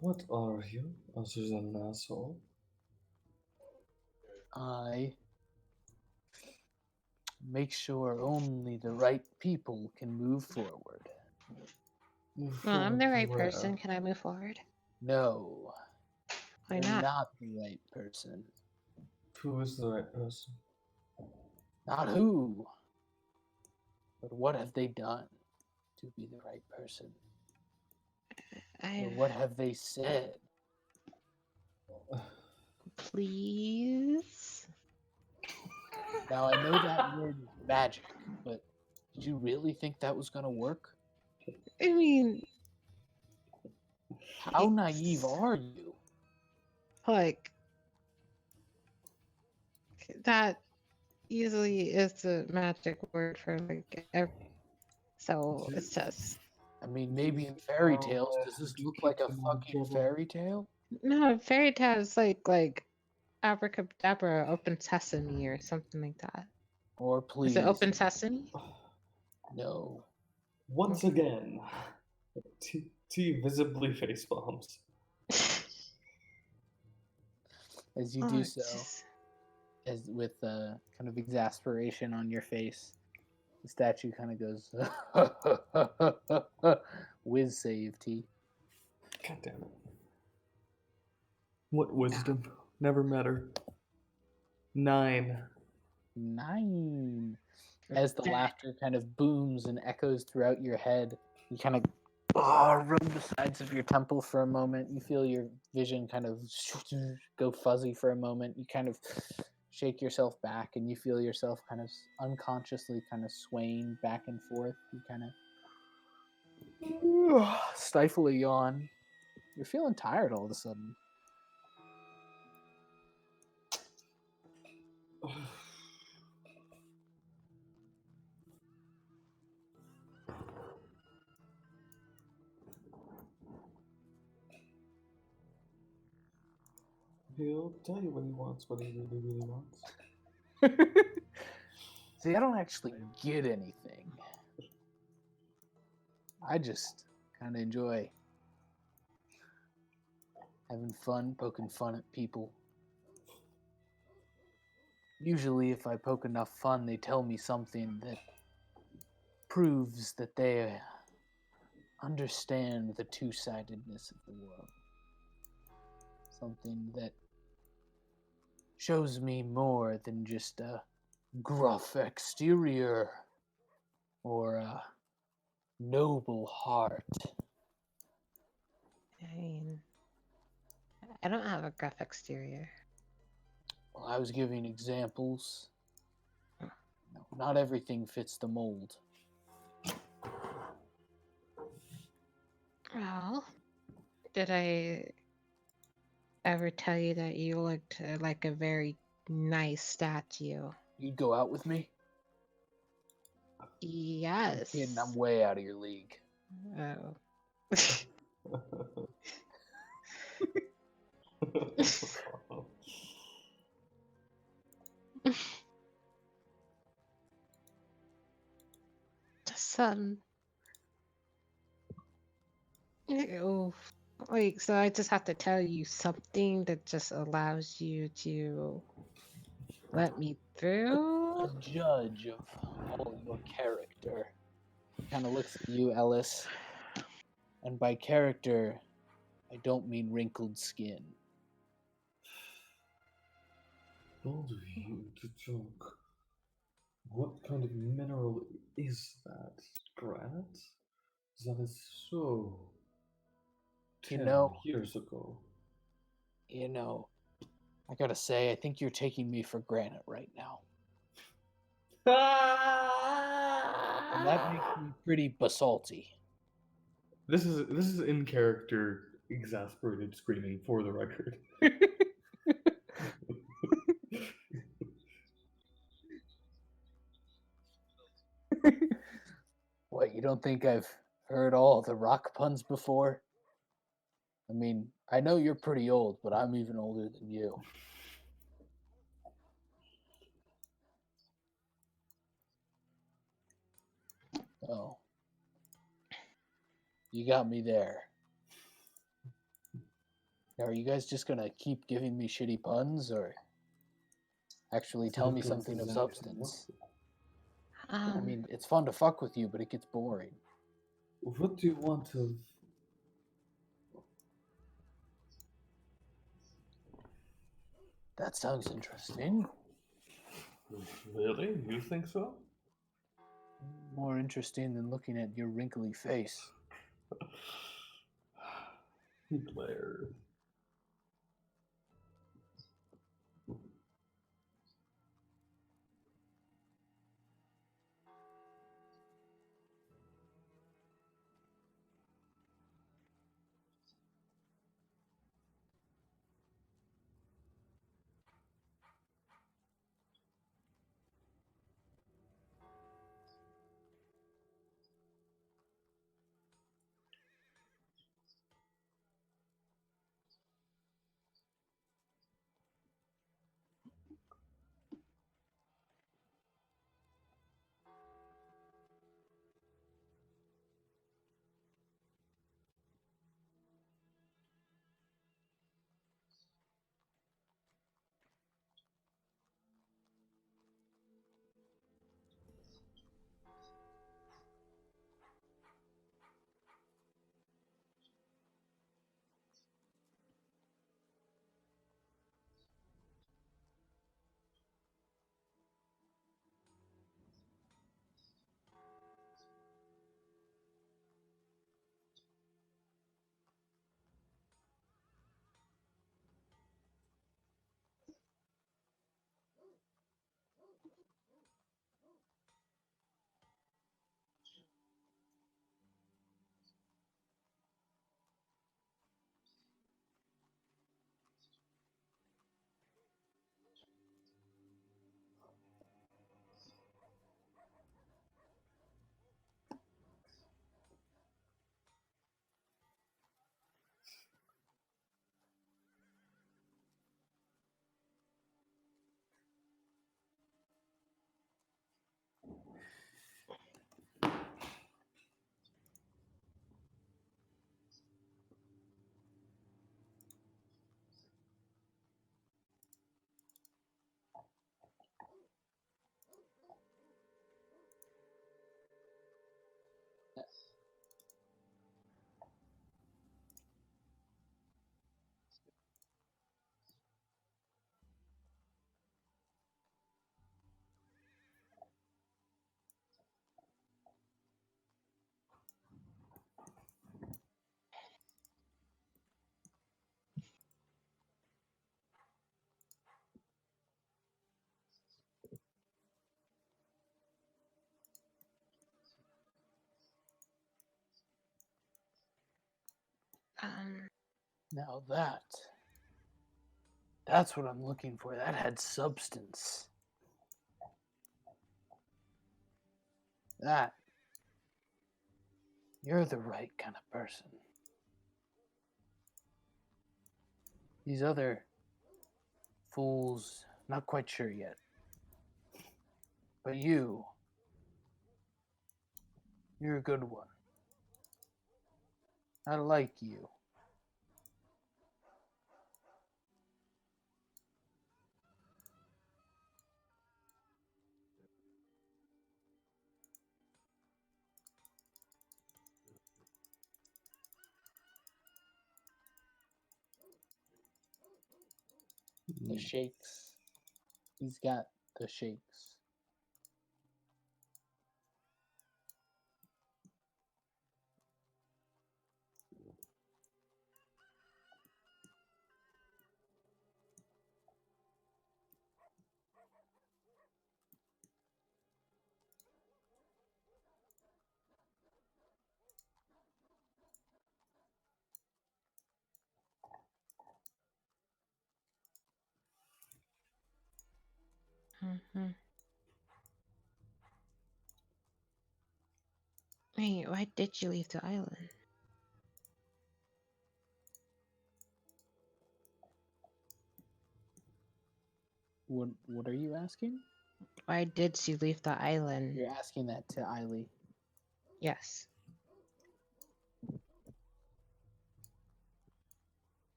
What are you, other than an asshole? I make sure only the right people can move forward. Move Well, I'm forward the to right where? person. Can I move forward? No, Why you're not? not the right person. Who is the right person? Not who, but what have they done to be the right person? Or what have they said? Please? Now, I know that word is magic, but did you really think that was going to work? I mean, How naive are you? like, that easily is the magic word for like so it's just I mean, maybe in fairy tales, does this look like a fucking fairy tale? no fairy tale is like abracadabra, open sesame or something like that. Or Is it please, open sesame? no. Once again, T visibly face bombs. As you Oh, do it's so, just- as with kind of exasperation on your face, the statue kind of goes, whiz save, T. God damn it. What wisdom? Never met her. 9. 9. As the laughter kind of booms and echoes throughout your head, you kind of rub the sides of your temple for a moment. You feel your vision kind of go fuzzy for a moment. You kind of shake yourself back and you feel yourself kind of unconsciously kind of swaying back and forth. You kind of stifle a yawn. You're feeling tired all of a sudden. He'll tell you what he wants, what he really, really wants. See, I don't actually get anything. I just kind of enjoy having fun, poking fun at people. Usually, if I poke enough fun, they tell me something that proves that they understand the two-sidedness of the world. Something that shows me more than just a gruff exterior or a noble heart. I mean, I don't have a gruff exterior. Well, I was giving examples. No, not everything fits the mold. Well, did I ever tell you that you looked like a very nice statue? You'd go out with me? I'm Yes. kidding, I'm way out of your league. Oh. Just oh, like so I just have to tell you something that just allows you to let me A through? judge of all your character. Kind of looks at you, Ellis. And by character, I don't mean wrinkled skin. Bold of you to talk. What kind of mineral is that? Granite? That is so. You 10 know- years ago. You know, I gotta say, I think you're taking me for granite right now. And that makes me pretty basalty. This is in character exasperated screaming for the record. What, you don't think I've heard all the rock puns before? I mean, I know you're pretty old, but I'm even older than you. Oh. You got me there. Now, are you guys just gonna keep giving me shitty puns, or actually tell me something of substance? I mean, it's fun to fuck with you, but it gets boring. What do you want to? That sounds interesting. Really? You think so? More interesting than looking at your wrinkly face. He glares. Now that's what I'm looking for. That had substance. You're the right kind of person. These other fools, not quite sure yet. But you're a good one. I like you. The shakes. He's got the shakes. Mhm. Wait, why did you leave the island? What are you asking? Why did she leave the island? You're asking that to Eiley. Yes.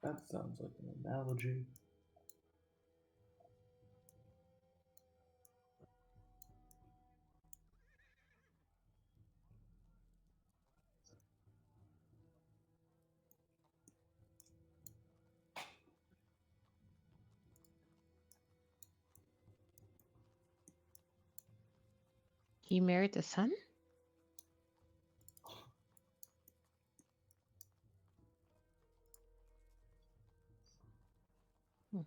That sounds like an analogy. He married the son? Hmm.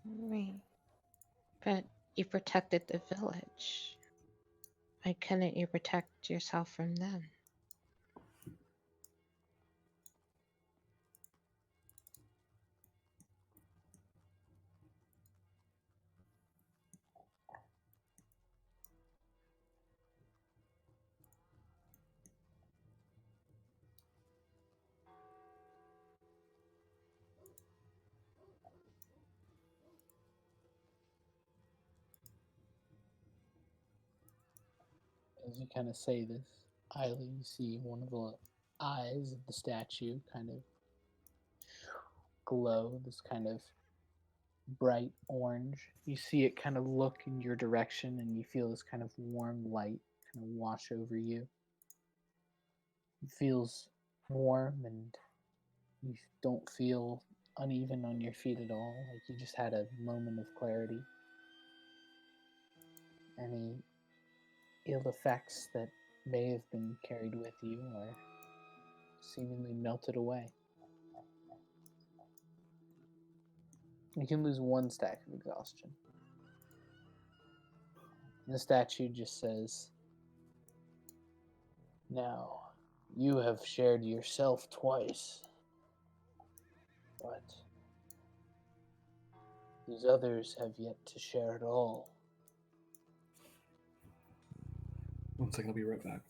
Wait. But you protected the village. Why couldn't you protect yourself from them? As you kind of say this, Eiley, you see one of the eyes of the statue kind of glow, this kind of bright orange. You see it kind of look in your direction, and you feel this kind of warm light kind of wash over you. It feels warm, and you don't feel uneven on your feet at all. Like you just had a moment of clarity. Any ill effects that may have been carried with you are seemingly melted away. You can lose 1 stack of exhaustion. And the statue just says, "Now, you have shared yourself twice, but these others have yet to share it all." 1 second, I'll be right back.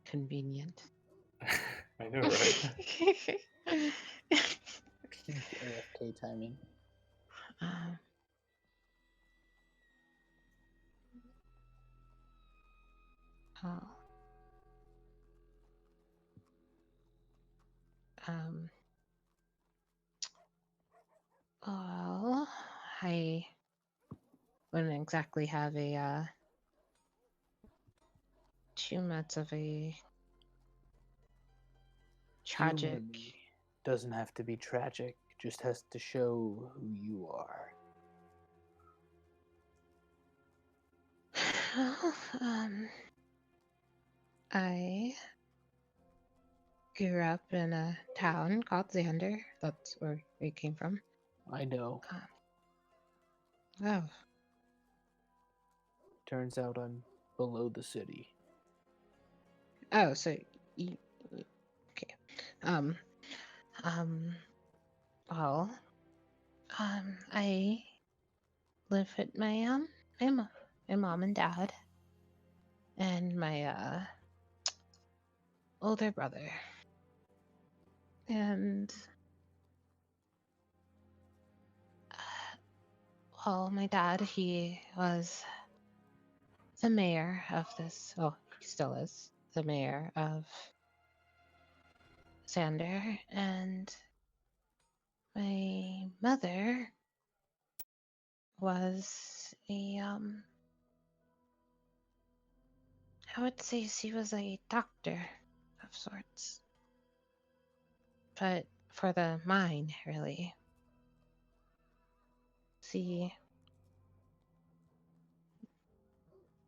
Convenient. I know, right? AFK timing. Um, oh. Um, well, I wouldn't exactly have a too much of a tragic. Humor doesn't have to be tragic, just has to show who you are. Well, I grew up in a town called Xander. That's where we came from. I know. Oh, Turns out I'm below the city. oh, so you, okay. Um, well, I live with my family. my mom and dad and my older brother. And well, my dad, he was the mayor of this, oh, he still is the mayor of Sander, and my mother was I would say she was a doctor of sorts, but for the mine, really. She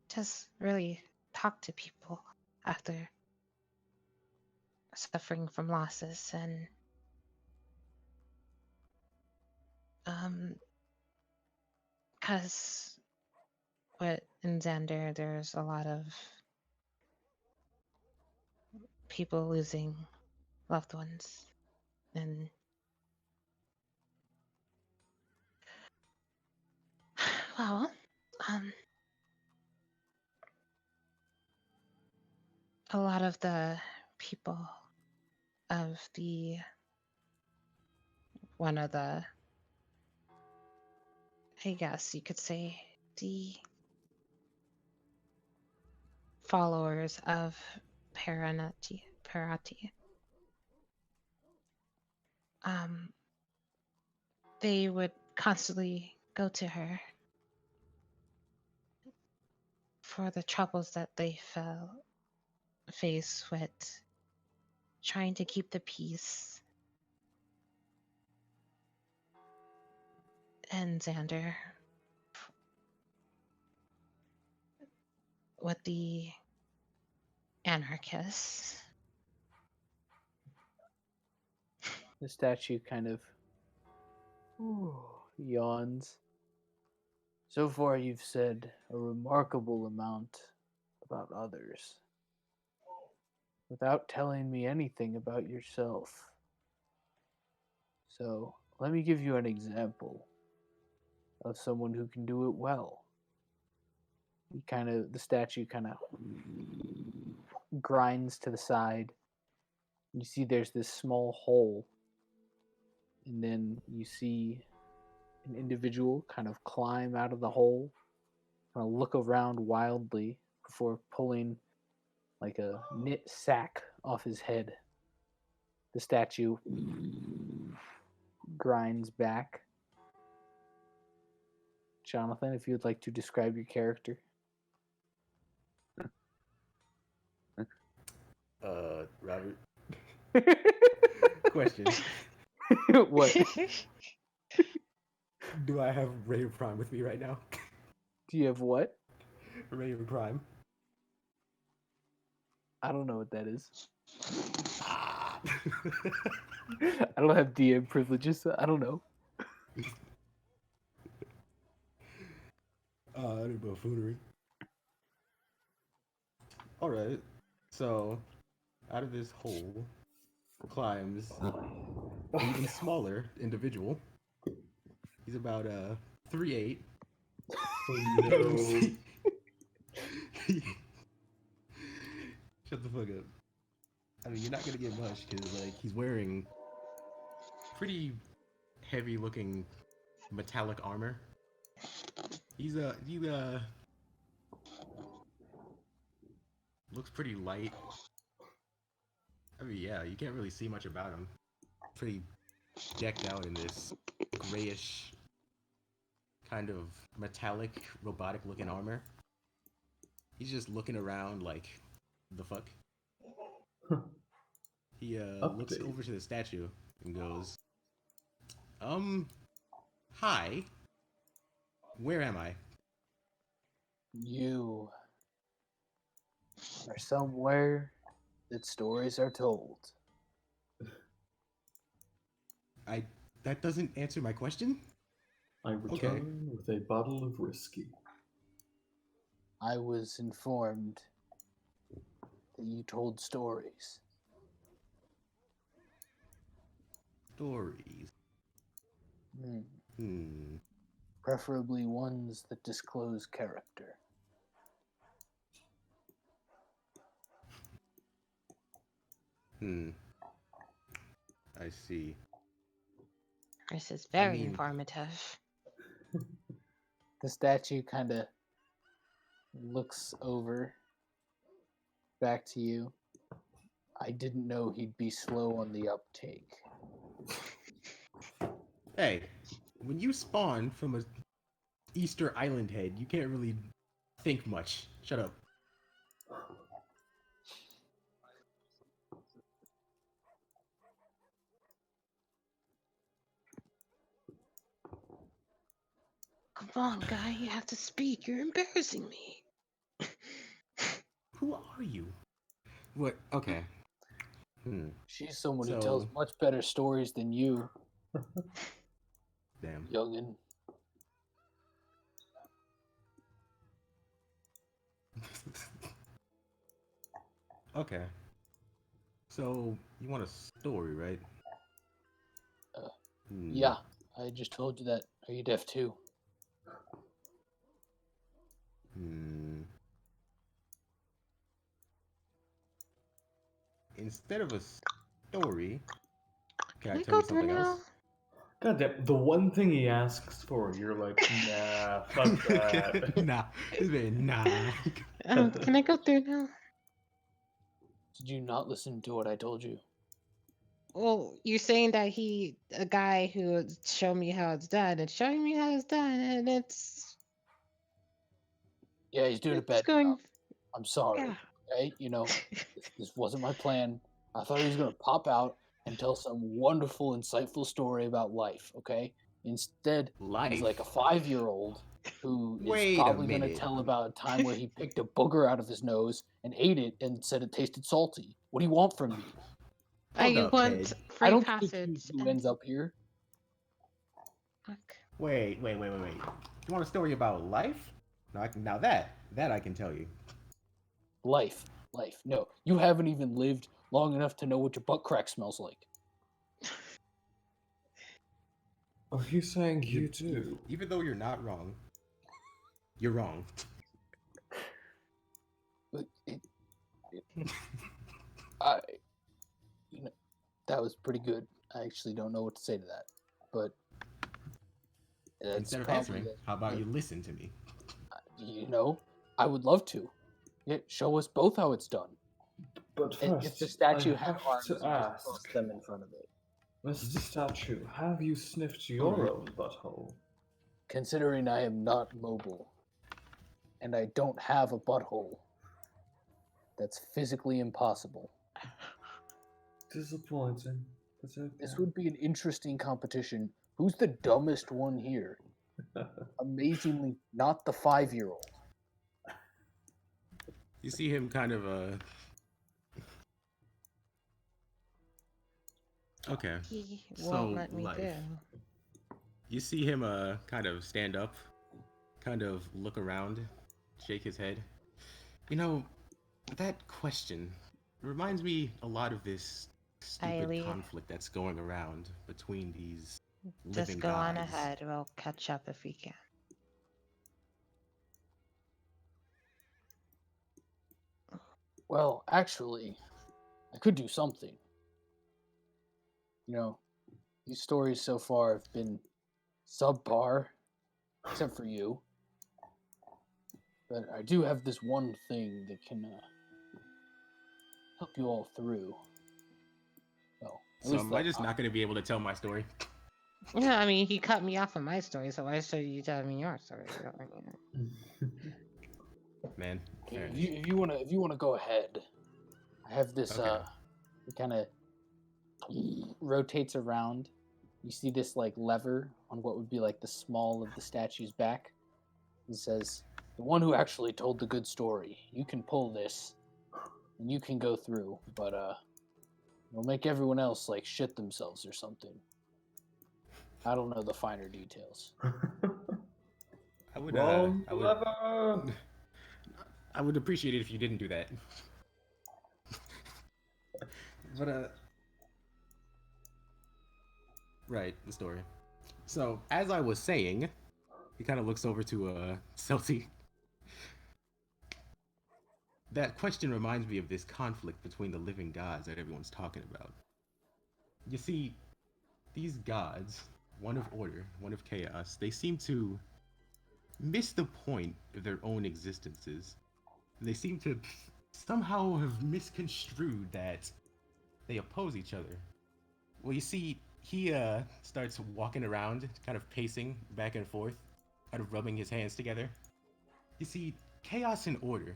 just really talked to people after suffering from losses, and because what in Xander, there's a lot of people losing loved ones, and well, a lot of the people of the one of the, I guess you could say, the followers of Parati, they would constantly go to her for the troubles that they face with trying to keep the peace. And Xander with the anarchists. The statue kind of yawns. So far, you've said a remarkable amount about others without telling me anything about yourself. So, let me give you an example of someone who can do it well. The statue kind of grinds to the side. You see there's this small hole, and then you see an individual kind of climb out of the hole, kind of look around wildly before pulling like a knit sack off his head. The statue grinds back. Jonathan, if you would like to describe your character. Robert. Question. What? Do I have Ray of Prime with me right now? Do you have what? Ray of Prime. I don't know what that is. Ah. I don't have DM privileges, so I don't know. Buffoonery. Alright. So, out of this hole climbs an even smaller individual. He's about 3'8". No. Shut the fuck up. I mean, you're not gonna get much because like he's wearing pretty heavy looking metallic armor. He looks pretty light. I mean, yeah, you can't really see much about him. Pretty decked out in this grayish kind of metallic robotic looking armor. He's just looking around like, the fuck? He looks Update. over to the statue and goes, hi. Where am I? You are somewhere that stories are told. That doesn't answer my question? I return with a bottle of whiskey. I was informed that you told stories. Stories. Preferably ones that disclose character. Hmm. I see. This is I very mean, informative. The statue kind of looks over back to you. I didn't know he'd be slow on the uptake. hey, when you spawn from a Easter Island head, you can't really think much. Shut up. Come on, guy, you have to speak. You're embarrassing me. Who are you? What? Okay. She's someone who So, tells much better stories than you, damn. youngin. Okay. So, you want a story, right? Yeah, I just told you that. Are you deaf too? Instead of a story, can I Can I tell go you through something else? now? God damn, the one thing he asks for, you're like, nah, fuck that. Nah. This man, nah. Can I go through now? Did you not listen to what I told you? Well, you're saying that a guy who would show me how it's done, and showing me how it's done, and Yeah, he's doing a it's bad going. job. I'm sorry. Yeah. Okay, this wasn't my plan. I thought he was gonna pop out and tell some wonderful, insightful story about life. Okay, instead he's like a Life. 5-year-old who is Wait a probably gonna minute. tell about a time where he picked a booger out of his nose and ate it and said it tasted salty. What do you want from me? Hold I up, want head. I free don't think passage. who ends up here. Fuck. Wait. You want a story about life? Now that I can tell you. Life. No, you haven't even lived long enough to know what your butt crack smells like. Are you saying you do? Even though you're not wrong, you're wrong. But I, that was pretty good. I actually don't know what to say to that, but Instead of answering, how about you listen to me? I would love to. Yeah, show us both how it's done. But And if the first, I statue had have arms, to you just toss ask, them in front of it. Mr. Statue, have you sniffed your own butthole? Considering I am not mobile, and I don't have a butthole, that's physically impossible. Disappointing. But okay. This would be an interesting competition. Who's the dumbest one here? Amazingly, not the 5-year-old. You see him kind of Okay. He So won't let me life. do. You see him kind of stand up, kind of look around, shake his head. You know, that question reminds me a lot of this stupid leave. conflict that's going around between these Just living go on gods. ahead. We'll catch up if we can. Well, actually, I could do something. These stories so far have been subpar, except for you. But I do have this one thing that can help you all through. Well, at So least am I just not going to be able to tell my story? Yeah, I mean, he cut me off on my story, so why should you tell me your story? Man. If you wanna go ahead, I have this. Okay. It kind of rotates around. You see this like lever on what would be like the small of the statue's back. It says, "The one who actually told the good story. You can pull this, and you can go through, but it'll make everyone else like shit themselves or something. I don't know the finer details." I would lever! I would appreciate it if you didn't do that. But right, the story. So, as I was saying, he kind of looks over to Celty. that question reminds me of this conflict between the living gods that everyone's talking about. You see, these gods, one of order, one of chaos, they seem to miss the point of their own existences. They seem to somehow have misconstrued that they oppose each other. Well, you see, he starts walking around, kind of pacing back and forth, kind of rubbing his hands together. You see, chaos and order,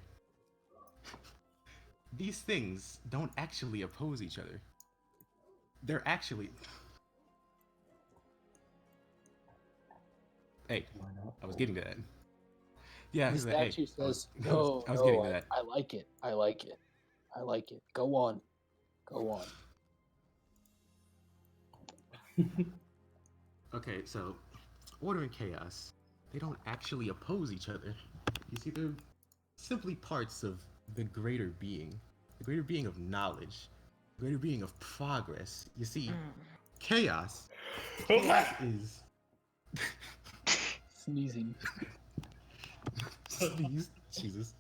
these things don't actually oppose each other. They're actually... Hey, Why not? I was getting to that. Yeah, The he's like, hey, statue I was, says, "No, I was getting no, to that. I like it. I like it. I like it. Go on, go on." Okay, so order and chaos, they don't actually oppose each other. You see, they're simply parts of the greater being of knowledge, the greater being of progress. You see, chaos is Sneezing. sneeze. Jesus.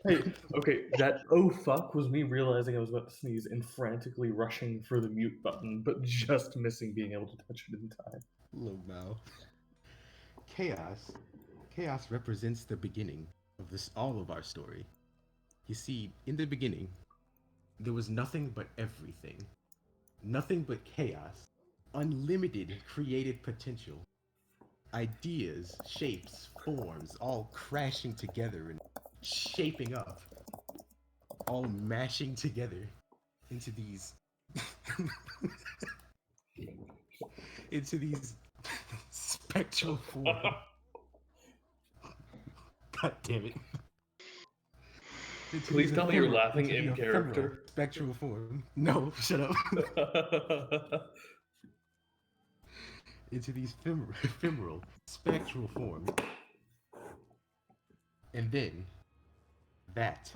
Hey, okay, that oh fuck was me realizing I was about to sneeze and frantically rushing for the mute button, but just missing being able to touch it in time. Look now. Chaos represents the beginning of this all of our story. You see, in the beginning, there was nothing but everything. Nothing but chaos. Unlimited creative potential. Ideas, shapes, forms, all crashing together and shaping up. All mashing together into these into these spectral forms. God damn it. Into Please these tell me you're ephemeral- laughing into the in ephemeral character. Spectral form. No, shut up. Into these ephemeral spectral forms. And then that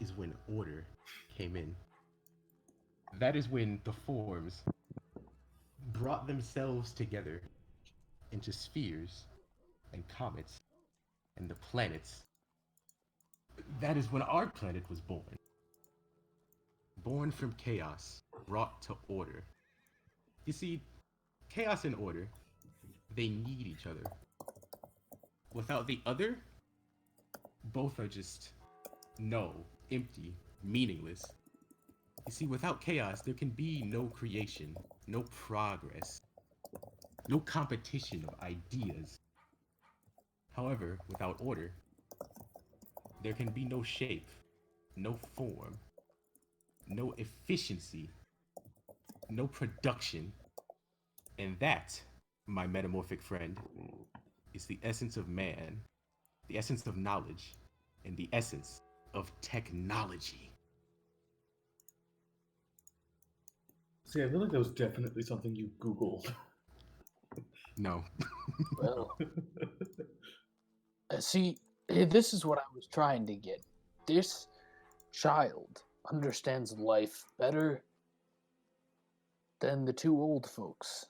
is when order came in. That is when the forms brought themselves together into spheres and comets and the planets. That is when our planet was born. Born from chaos, brought to order. You see, chaos and order, they need each other. Without the other, both are just null, empty, meaningless. You see, without chaos, there can be no creation, no progress, no competition of ideas. However, without order, there can be no shape, no form, no efficiency, no production. And that, my metamorphic friend, is the essence of man, the essence of knowledge, and the essence of technology. See, I feel like that was definitely something you Googled. No. Well, see, this is what I was trying to get. This child understands life better than the two old folks.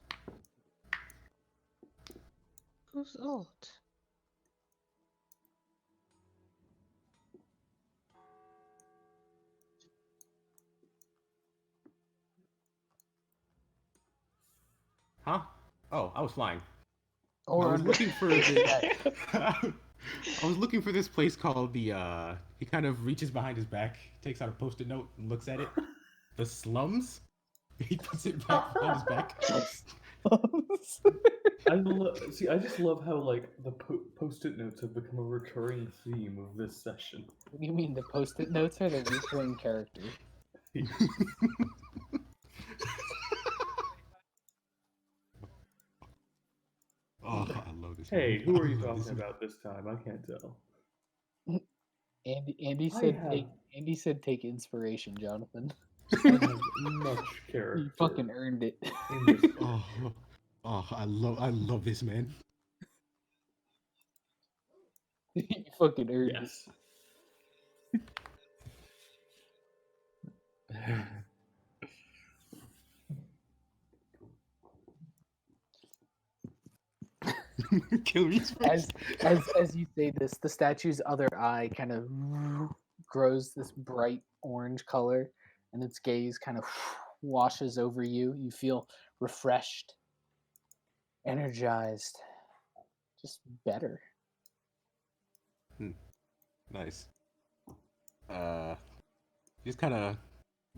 Who's old? Huh? Oh, I was flying. Or I was looking for the. that. I was looking for this place called the. He kind of reaches behind his back, takes out a post-it note, and looks at it. The slums. He puts it back behind his back. See, I just love how like the post-it notes have become a recurring theme of this session. What do you mean the post-it notes are the recurring character? Oh, I love this. Hey, man. who are I you love talking this man. about this time? I can't tell. Andy I said have- Andy said take inspiration, Jonathan. I have much character. You fucking earned it. in this game. Oh, I love this man. You fucking earned Yes. Kill me. it. As you say this, the statue's other eye kind of grows this bright orange color, and its gaze kind of washes over you. You feel refreshed, energized, just better. Nice. Just kind of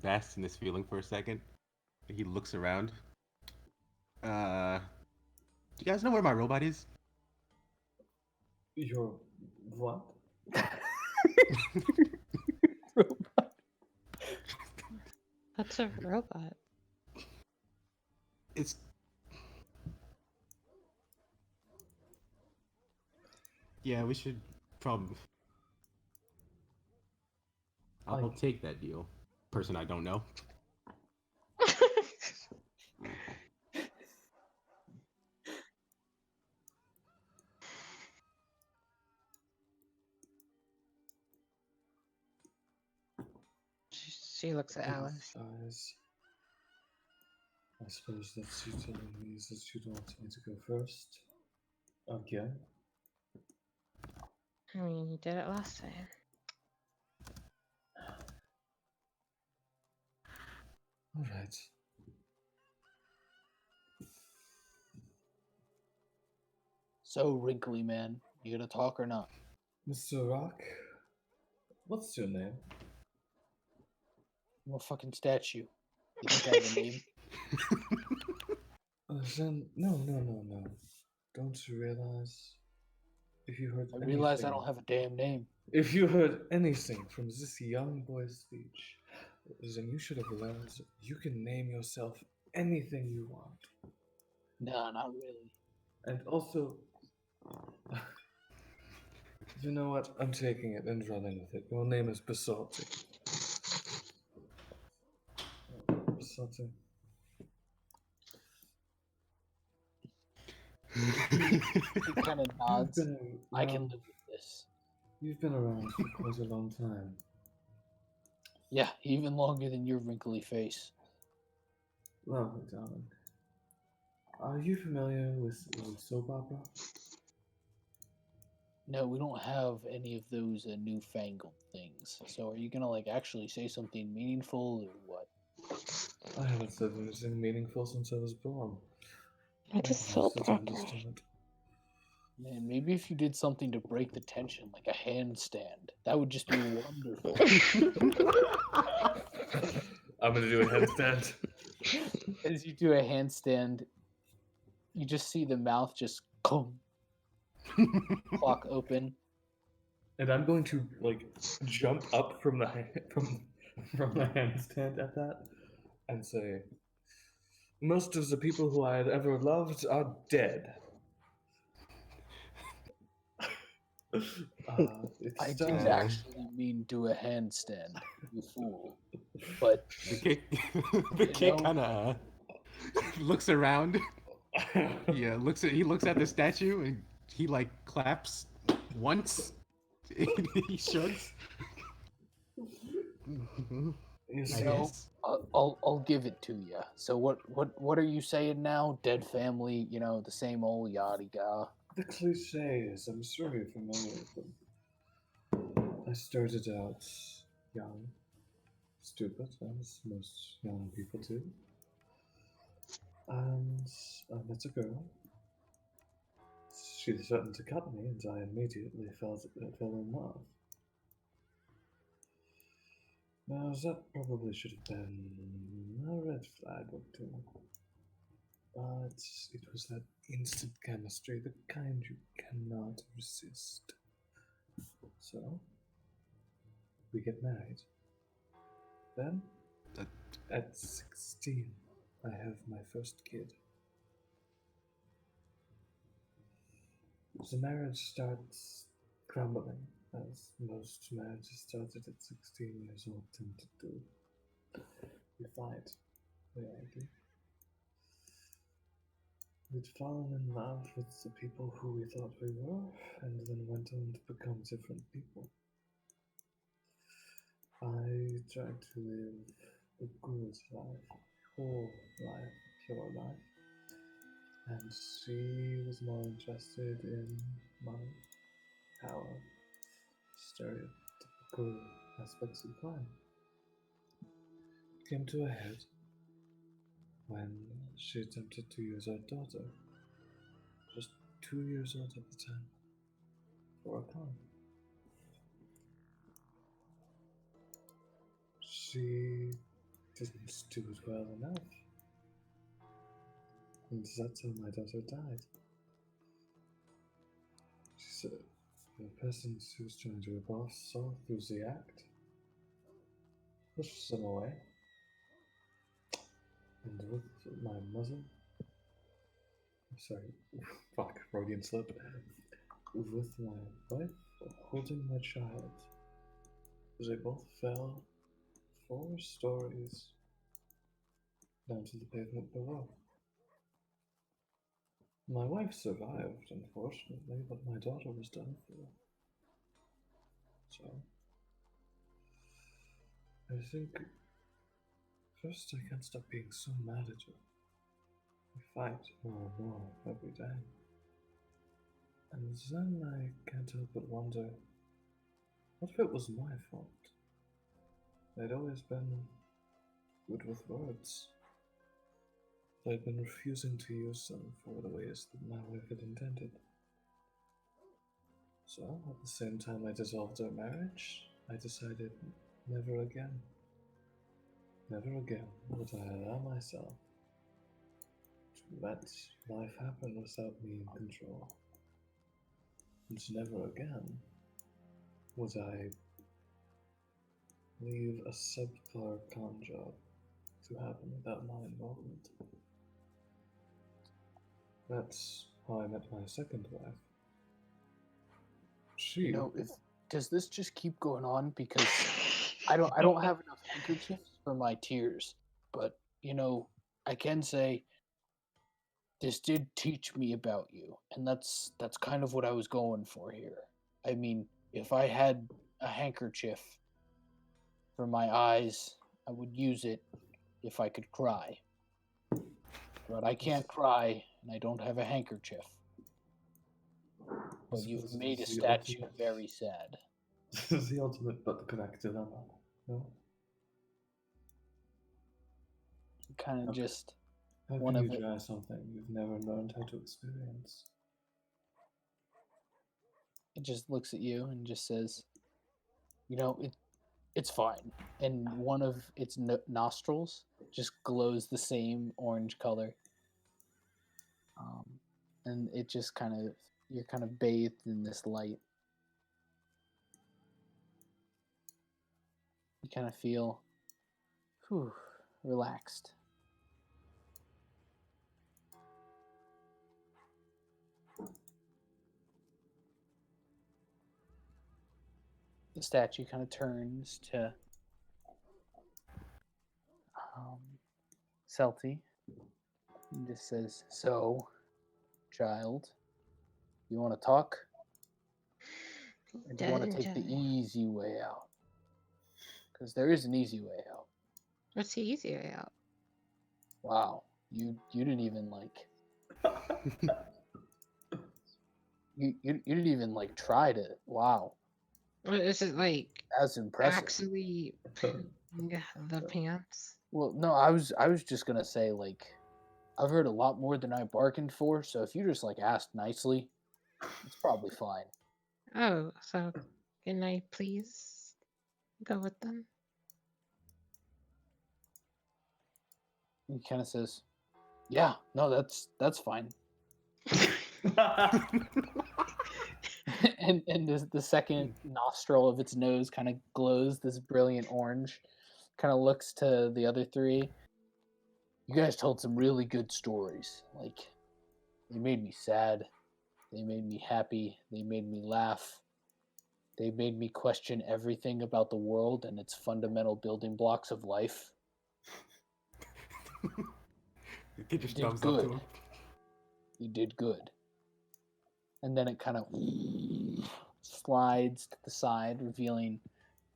basks in this feeling for a second. He looks around. Do you guys know where my robot is? Your what? That's a robot. It's. Yeah, we should probably. I'll take that deal. Person I don't know. She looks at Alice. Eyes. I suppose that's you telling me that you don't want me to go first. Again? I mean, you did it last time. Alright. So, Wrinkly Man, you gonna talk or not? Mr. Rock, what's your name? I'm a fucking statue. You think I have a name? Then, no. Don't you realize if you heard I realize I anything- don't have a damn name. If you heard anything from this young boy's speech, then you should have learned you can name yourself anything you want. No, not really. And also, you know what? I'm taking it and running with it. Your name is Basalti. Basalti. He kind of nods. been I can around- live with this. You've been around for quite a long time. Yeah, even longer than your wrinkly face. Lovely, darling. Are you familiar with soap opera? No, we don't have any of those newfangled things. So are you gonna like actually say something meaningful or what? I haven't said anything meaningful since I was born. What is soap opera? Man, maybe if you did something to break the tension, like a handstand, that would just be wonderful. I'm gonna do a headstand. As you do a handstand, you just see the mouth just come, clock open. And I'm going to like jump up from the from the handstand at that and say, most of the people who I had ever loved are dead. I It's didn't time. actually mean do a handstand, you fool. But The kid kind of looks around. Yeah, he looks at the statue and he like claps once. He shrugs. You you see, know, I'll give it to you. So what are you saying now? Dead family, you know, the same old yada yada. the cliches, I'm sure you're familiar with them. I started out young, stupid, as most young people do. And I met a girl. She threatened to cut me, and I immediately fell in love. Now, that probably should have been a red flag or two. But it was that instant chemistry, the kind you cannot resist. So, we get married. Then, at 16, I have my first kid. The marriage starts crumbling, as most marriages started at 16 years old tend to do. We fight, we argue. We'd fallen in love with the people who we thought we were, and then went on to become different people. I tried to live a good life, whole life, pure life, and she was more interested in money, power, stereotypical aspects of crime. Came to a head when she attempted to use our daughter, just 2 years old at the time, for a con. She didn't do it well enough, and that's how my daughter died. She said the person who was trying to rip off saw through the act, pushed them away, and with my mother, sorry, fuck, Freudian slip, with my wife holding my child, they both fell 4 stories down to the pavement below. My wife survived, unfortunately, but my daughter was done for. So, I think first I can't stop being so mad at her. I fight more and more every day. And then I can't help but wonder, what if it was my fault? I'd always been good with words. I'd been refusing to use them for the ways that my wife had intended. So, at the same time I dissolved our marriage, I decided never again. Never again would I allow myself to let life happen without me in control. And never again would I leave a subpar con job to happen without my involvement. That's how I met my second wife. She, Does this just keep going on? Because I don't have enough handkerchiefs for my tears, but I can say this did teach me about you, and that's kind of what I was going for here. I mean, if I had a handkerchief for my eyes, I would use it if I could cry. But I can't cry, and I don't have a handkerchief. But you've made a statue very sad. This is the ultimate but correct dilemma, no? Kind of just How one can of you it. try something you've never learned how to experience? It just looks at you and just says, it's fine. And one of its nostrils just glows the same orange color. And it just you're kind of bathed in this light. You kind of feel, relaxed. The statue kind of turns to Celty and just says, "So, child, you want to talk? Or do you want to take the easy way out? Because there is an easy way out." What's the easy way out? Wow, you didn't even you didn't even try to. Wow, What is it like? that's impressive. Actually, the pants. Well, no, I was just gonna say I've heard a lot more than I bargained for. So if you just asked nicely, it's probably fine. Oh, so can I please go with them? He kind of says, "Yeah, no, that's fine." and the second nostril of its nose kind of glows this brilliant orange. Kind of looks to the other three. You guys told some really good stories. They made me sad. They made me happy. They made me laugh. They made me question everything about the world and its fundamental building blocks of life. He just thumbs up to him. You did good. And then it kind of slides to the side, revealing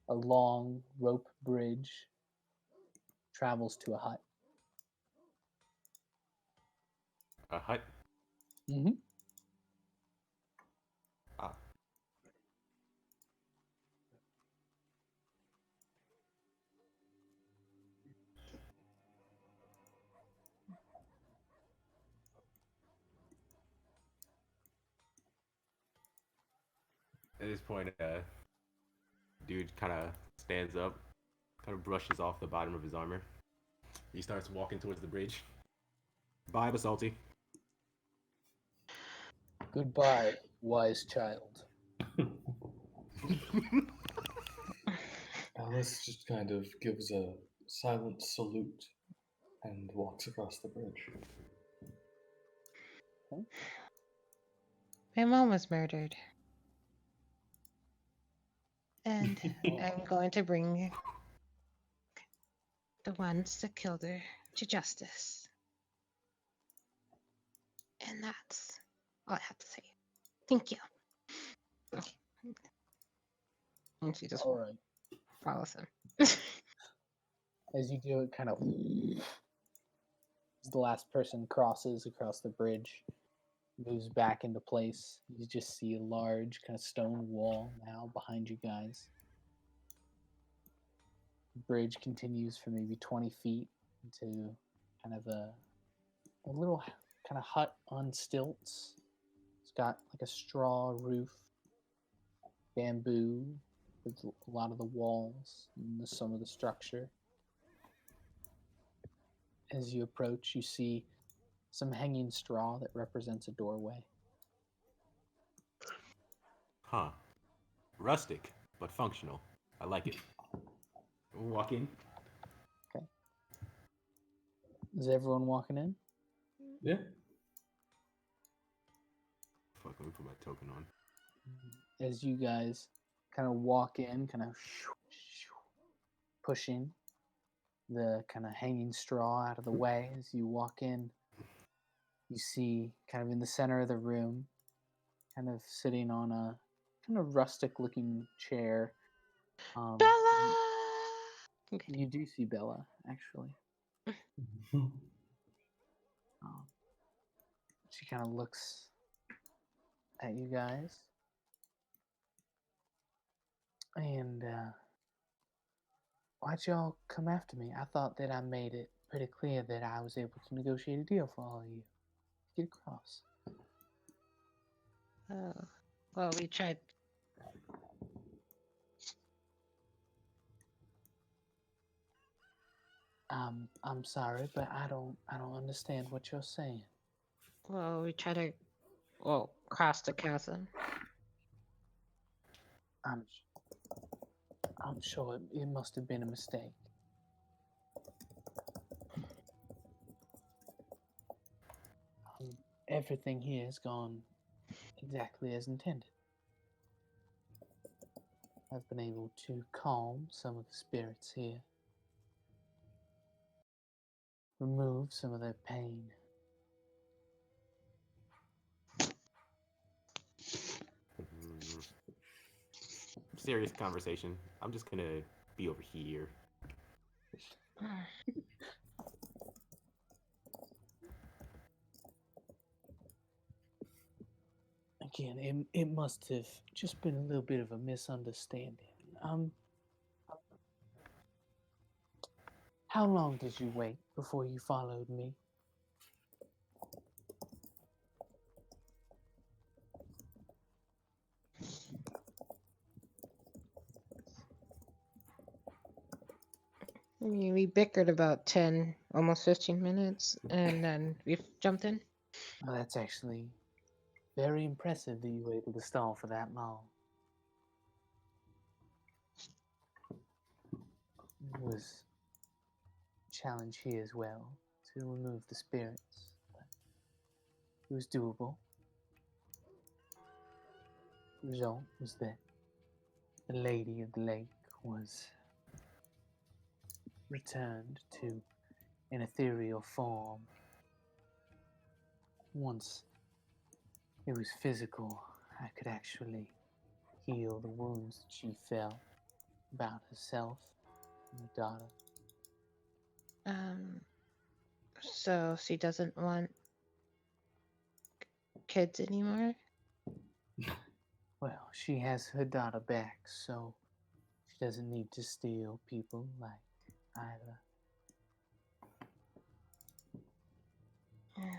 a long rope bridge. Travels to a hut. A hut? Mm-hmm. Ah. this point, dude kind of stands up, kind of brushes off the bottom of his armor. He starts walking towards the bridge. Bye, Basalti. Goodbye, wise child. Alice just kind of gives a silent salute and walks across the bridge. My mom was murdered. And I'm going to bring the ones that killed her to justice. And that's all I have to say. Thank you. Okay. And she just All right. follows him. As you do it, kind of as the last person crosses across the bridge, moves back into place. You just see a large kind of stone wall now behind you guys. The bridge continues for maybe 20 feet into kind of a little kind of hut on stilts. It's got like a straw roof, bamboo with a lot of the walls and some of the structure. As you approach, you see some hanging straw that represents a doorway. Huh. Rustic, but functional. I like it. Walk in. Okay. Is everyone walking in? Yeah. Fuck, let me put my token on. As you guys kind of walk in, kind of pushing the kind of hanging straw out of the way. As you walk in, you see kind of in the center of the room, kind of sitting on a kind of rustic looking chair. Bella! You do see Bella, actually. She kind of looks at you guys. And why'd y'all come after me? I thought that I made it pretty clear that I was able to negotiate a deal for all of you. Get across. Oh, well, we tried. I'm sorry, but I don't understand what you're saying. Well, we tried to, well, cross the chasm. I'm sure it must have been a mistake. Everything here has gone exactly as intended. I've been able to calm some of the spirits here, remove some of their pain. Serious conversation. I'm just gonna be over here. Again, it must have just been a little bit of a misunderstanding. How long did you wait before you followed me? I mean, we bickered about 10, almost 15 minutes, and then we jumped in. Well, that's actually very impressive that you were able to stall for that long. It was a challenge here as well to remove the spirits, but it was doable. The result was that the Lady of the Lake was returned to an ethereal form. Once it was physical, I could actually heal the wounds that she felt about herself and her daughter. So she doesn't want kids anymore? Well, she has her daughter back, so she doesn't need to steal people like either.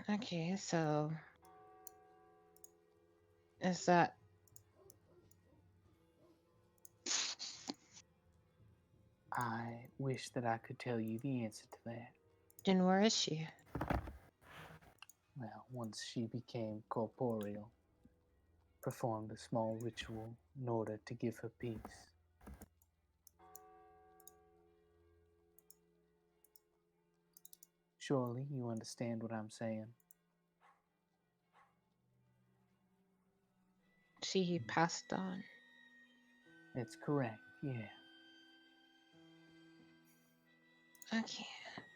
Okay, so is that I wish that I could tell you the answer to that. Then where is she? Well, once she became corporeal, performed a small ritual in order to give her peace. Surely you understand what I'm saying. She passed on. It's correct, yeah. Okay.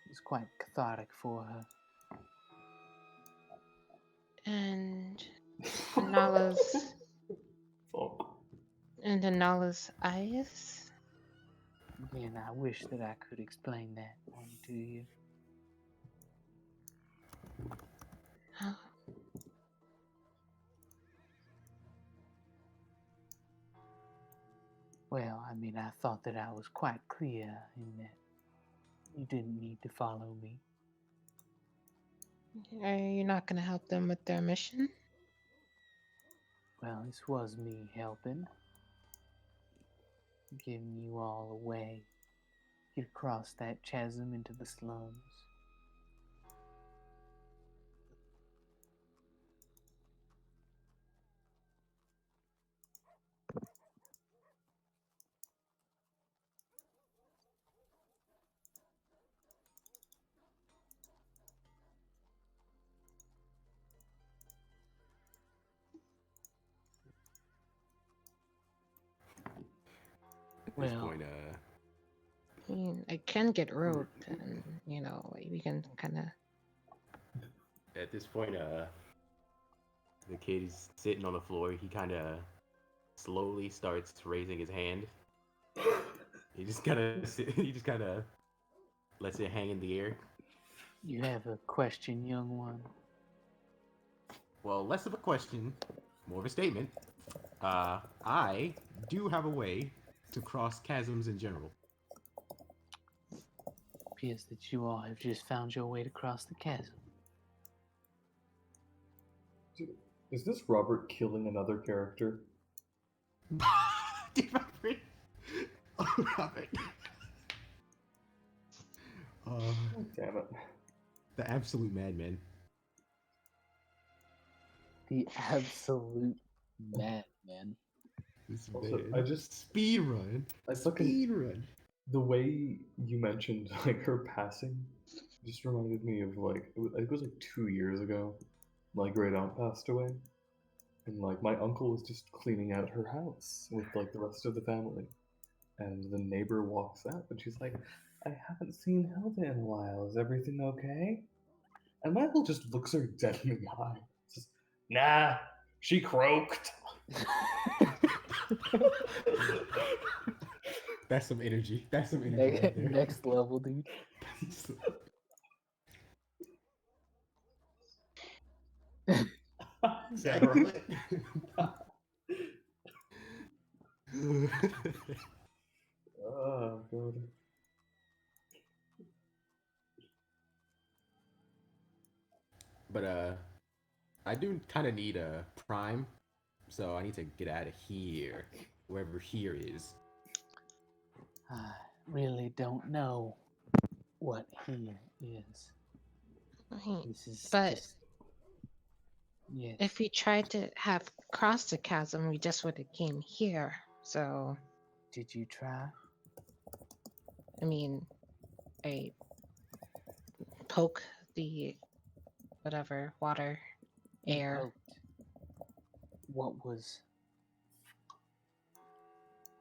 It was quite cathartic for her. And Nala's and Nala's eyes? Again, I wish that I could explain that one to you. Oh. Well, I mean, I thought that I was quite clear in that you didn't need to follow me. Are you not going to help them with their mission? Well, this was me helping. Giving you all a way. Get across that chasm into the slums. At this Well, point, I mean, I can get roped, and we can kind of. at this point, the kid is sitting on the floor. He kind of slowly starts raising his hand. He just kind of lets it hang in the air. you have a question, young one? Well, less of a question, more of a statement. I do have a way to cross chasms in general. Appears that you all have just found your way to cross the chasm. Is this Robert killing another character? Robert. Oh, Robert. Damn it. The absolute madman. The absolute madman. This Also, man. I just speed run. Speed run. The way you mentioned like her passing just reminded me of I think it was like 2 years ago. My great aunt passed away, and like my uncle was just cleaning out her house with like the rest of the family, and the neighbor walks up and she's like, "I haven't seen Hilda in a while. Is everything okay?" And Michael just looks her dead in the eye. Says, "Nah, she croaked." That's some energy. That's some energy right there. Next level, dude. Exactly. Oh god. But I do kind of need a prime, so I need to get out of here, wherever here is. I really don't know what here is. This is But just... Yes. if we tried to have crossed the chasm, we just would have came here. So, Did you try? I mean, I poke the whatever water, air. Poked what was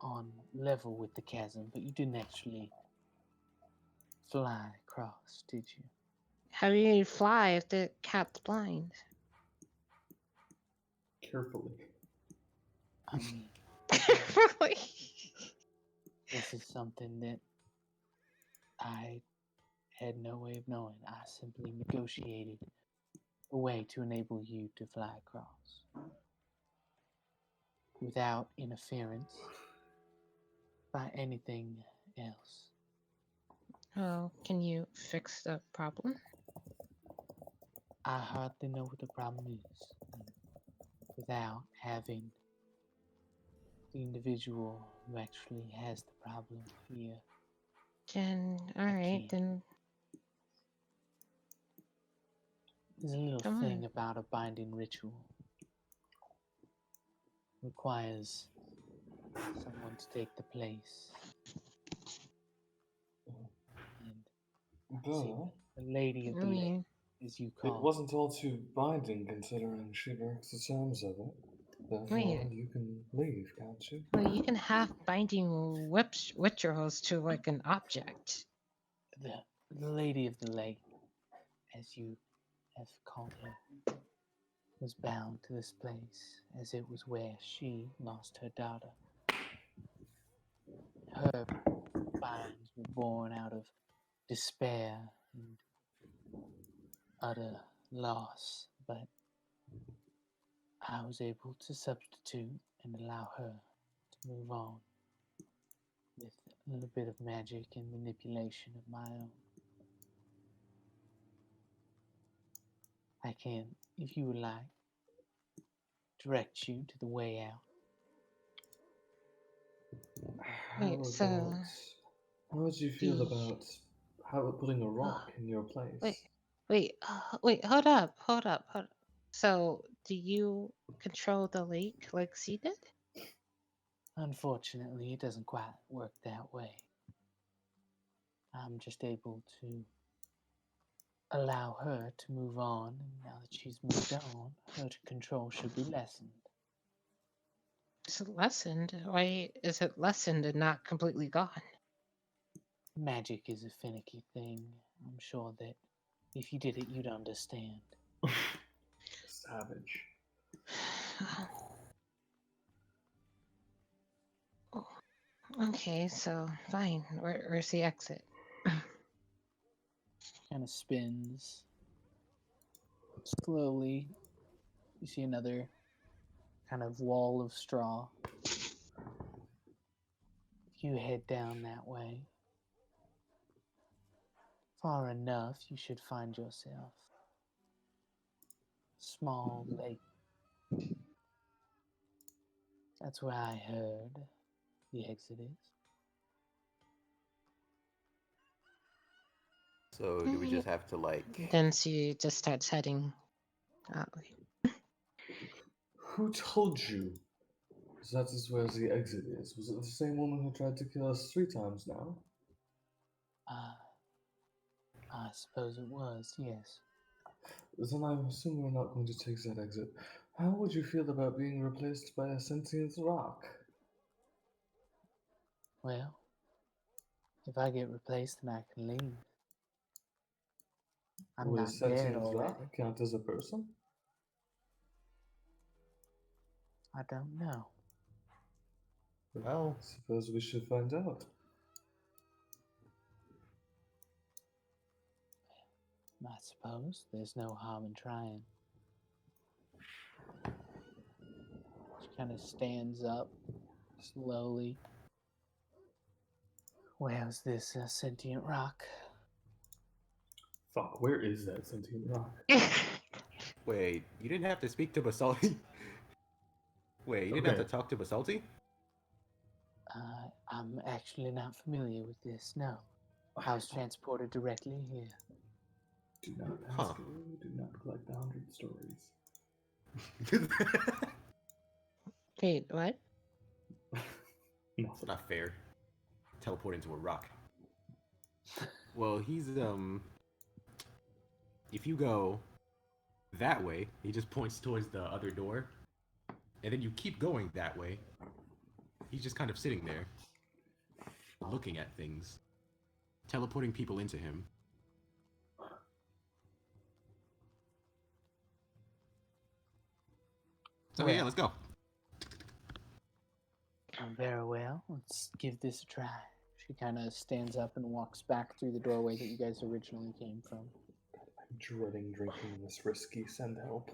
on level with the chasm, but you didn't actually fly across, did you? How do you fly if the cat's blind? Carefully. I mean, Carefully. this is something that I had no way of knowing. I simply negotiated a way to enable you to fly across without interference by anything else. Oh, can you fix the problem? I hardly know what the problem is. Without having the individual who actually has the problem here Then, all I right, can't. then There's a little come thing on. about a binding ritual. Requires someone to take the place. And see, But the Lady of I the Lake, mean, as you it call wasn't all too binding considering she breaks the terms of it. Therefore, wait, you can leave, can't you? well, you can have binding rituals to like an object. the Lady of the Lake, as you have called her, was bound to this place, as it was where she lost her daughter. Her binds were born out of despair and utter loss, but I was able to substitute and allow her to move on with a little bit of magic and manipulation of my own. I can, if you would like, direct you to the way out. Wait, so how would you feel the about putting a rock in your wait, place? wait, hold up, hold up, hold up. So, do you control the lake like she did? Unfortunately, it doesn't quite work that way. I'm just able to allow her to move on, and now that she's moved on, her control should be lessened. Is it lessened? Why is it lessened and not completely gone? Magic is a finicky thing. I'm sure that if you did it, you'd understand. Savage. Okay, so fine. Where's the exit? Kind of spins. Slowly, you see another kind of wall of straw. If you head down that way, far enough, you should find yourself a small lake. That's where I heard the exit is. So do we just have to like? Then she just starts heading out. Who told you that is where the exit is? Was it the same woman who tried to kill us 3 times now? I suppose it was, yes. Then I assume we're not going to take that exit. How would you feel about being replaced by a sentient rock? Well, if I get replaced, then I can leave. I'm Would a not dead sentient already. rock count as a person? I don't know. Well, I suppose we should find out. I suppose there's no harm in trying. She kind of stands up slowly. Where's this sentient rock? Fuck, where is that sentient rock? wait, you didn't have to speak to Basalti? Wait, you didn't have to talk to Basalti? I'm actually not familiar with this, no. I was transported directly here. Do not ask her. Do not collect 100 stories. Wait, what? It's not fair. Teleport into a rock. Well, he's if you go that way, he just points towards the other door, and then you keep going that way. He's just kind of sitting there, looking at things, teleporting people into him. So yeah, let's go. Very well. Let's give this a try. She kind of stands up and walks back through the doorway that you guys originally came from. I'm dreading drinking this risky. Send help.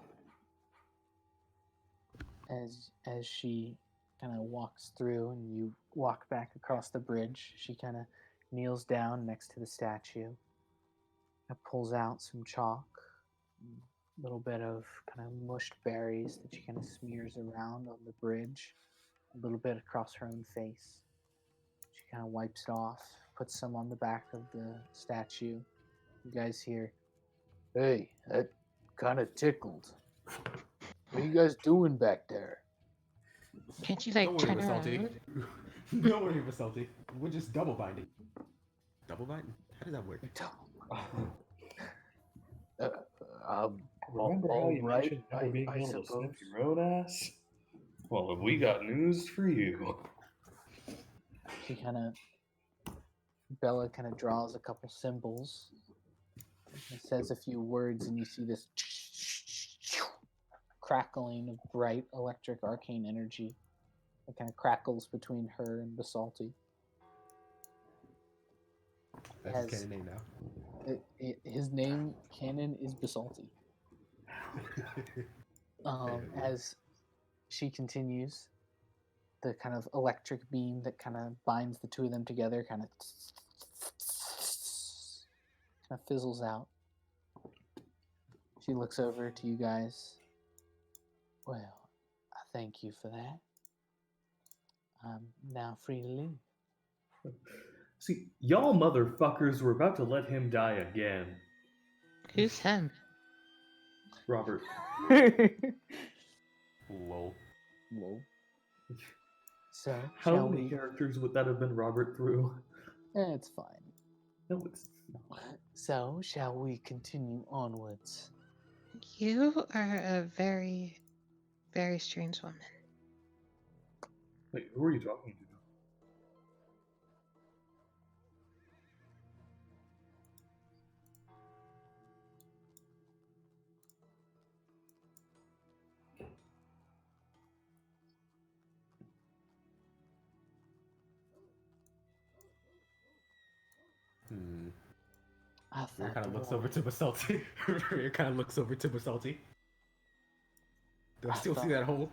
As she kind of walks through and you walk back across the bridge, she kind of kneels down next to the statue and pulls out some chalk, a little bit of kind of mushed berries that she kind of smears around on the bridge, a little bit across her own face. She kind of wipes it off, puts some on the back of the statue. You guys hear, "Hey, that kind of tickled. What are you guys doing back there?" Can't you Don't like worry, turn Basalti. around? Don't worry, Basalti. We're just double binding. Double binding? How does that work? Remember how all you right, mentioned never being I able to sniff suppose. your own ass? Well, we got news for you. She Bella kind of draws a couple symbols. It says a few words, and you see this crackling of bright electric arcane energy. It kind of crackles between her and Basalti. That's his canon name now. His name canon is Basalti. As she continues, the kind of electric beam that kind of binds the two of them together kind of fizzles out. She looks over to you guys. Well, I thank you for that. I'm now free to leave. See, y'all motherfuckers were about to let him die again. Who's him? Robert. Lol. Whoa. So, How shall many we? characters would that have been Robert through? It's fine. No, it's not. So, shall we continue onwards? You are a very, very strange woman. Wait, who are you talking to? I Rear thought kind the of looks war- over to Basalti. Rear kind of looks over to Basalti. Do I still see that hole?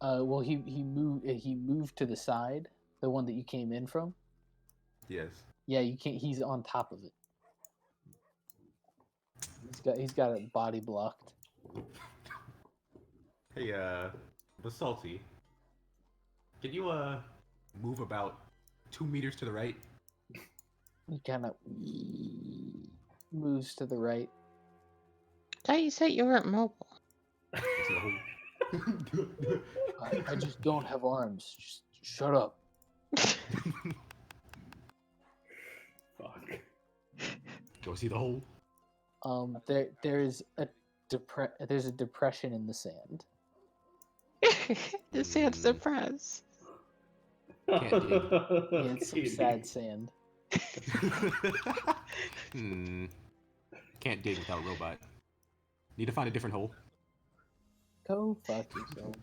Well, he moved to the side, the one that you came in from. Yes. Yeah, you can't. He's on top of it. He's got it body blocked. Hey, Basalti. Can you, move about 2 meters to the right? He kind of moves to the right. I thought you said you weren't mobile. I see the hole. I just don't have arms. Just shut up. Fuck. Do I see the hole? There's a depression in the sand. The sand's depressed. Can't dig. Yeah, it's some sad sand. Can't dig without robot. Need to find a different hole. Go fuck yourself.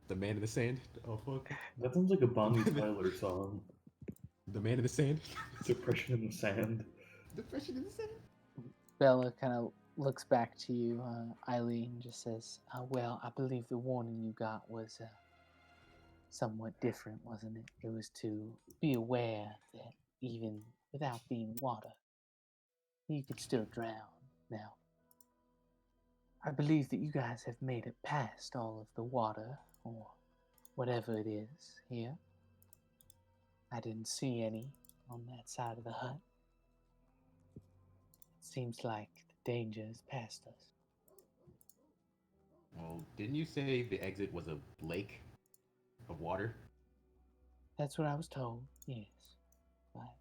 The man in the sand. Oh fuck. That sounds like a Bonnie Tyler song. The man in the sand. Depression in the sand. Depression in the sand. Bella kind of looks back to you, Eileen, and just says, well, I believe the warning you got was somewhat different, wasn't it? It was to be aware that even without being water, you could still drown. Now, I believe that you guys have made it past all of the water, or whatever it is, here. I didn't see any on that side of the hut. It seems like the danger is past us. Well, didn't you say the exit was a lake of water? That's what I was told, yes. But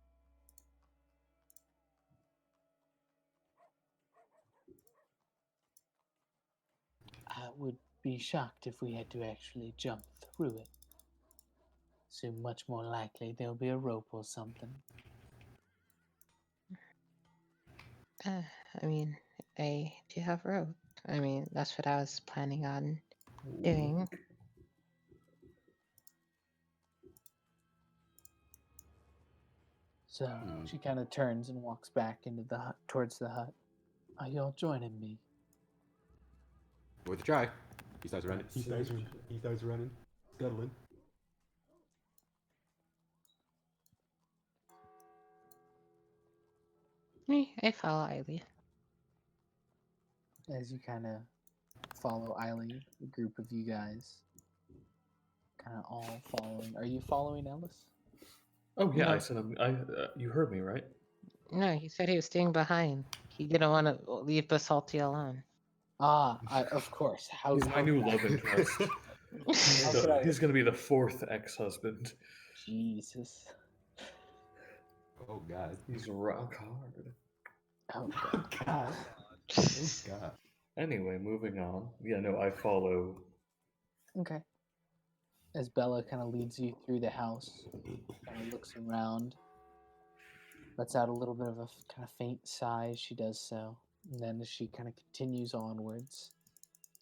I would be shocked if we had to actually jump through it. So much more likely there'll be a rope or something. I mean, I do have rope. I mean, that's what I was planning on doing. So she kind of turns and walks back into the hut, towards the hut. Are y'all joining me? Worth a try. He starts running. He starts running. Scuttling. I follow Eileen. As you kind of follow Eileen, a group of you guys kind of all following. Are you following Ellis? Oh yeah, I No. said you heard me, right? No, he said he was staying behind. He didn't want to leave Basalti alone. Of course. He's my new love interest. How could I? He's gonna be the 4th ex-husband. Jesus. Oh God. He's rock hard. Oh Oh God. God. Oh God. Anyway, moving on. Yeah, no, I follow. Okay. As Bella kind of leads you through the house, kind of looks around, lets out a little bit of a kind of faint sigh as she does so, and then as she kind of continues onwards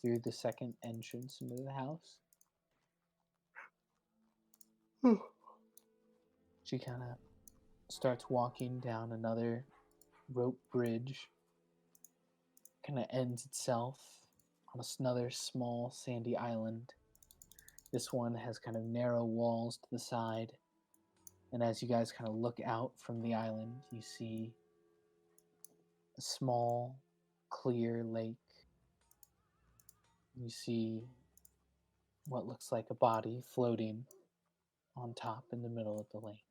through the second entrance into the house, she kind of starts walking down another rope bridge, kind of ends itself on another small sandy island. This one has kind of narrow walls to the side, and as you guys kind of look out from the island, you see a small, clear lake. You see what looks like a body floating on top in the middle of the lake.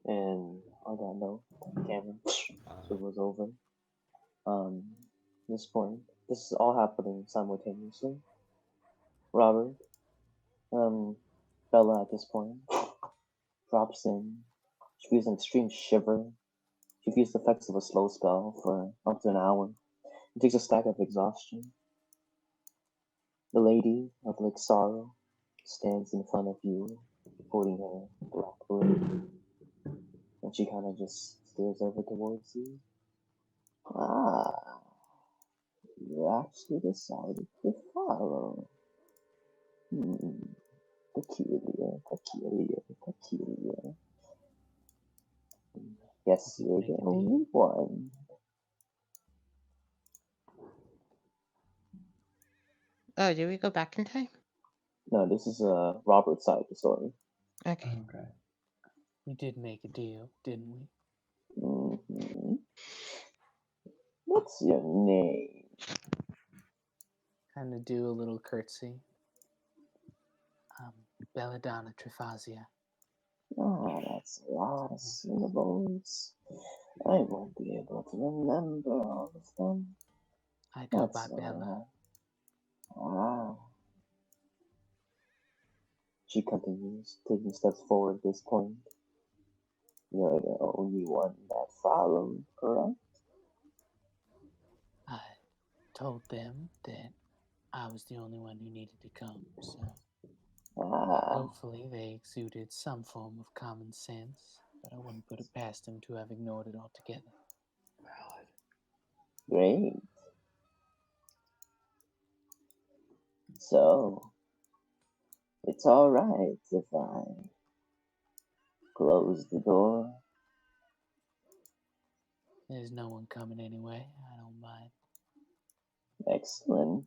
And on that note, the camera was over. This point, this is all happening simultaneously. Robert, Bella at this point drops in. She feels an extreme shiver. She feels the effects of a slow spell for up to an hour. It takes a stack of exhaustion. The lady of Lake Sorrow stands in front of you, holding her black robe, and she kind of just stares over towards you. Ah, you actually decided to follow. Peculiar, peculiar, peculiar. Guess you're the only one. Oh, did we go back in time? No, this is Robert's side of the story. Okay. Okay. We did make a deal, didn't we? Mm-hmm. What's your name? Kind of do a little curtsy. Belladonna Trifazia. Ah, that's a lot of syllables. I won't be able to remember all of them. I go by That's Bella. Ah. She continues, taking steps forward at this point. You're the only one that followed, correct? I told them that I was the only one who needed to come, so Ah, hopefully they exuded some form of common sense, but I wouldn't put it past them to have ignored it altogether. Valid. great. So, it's alright if I close the door. There's no one coming anyway. I don't mind. Excellent.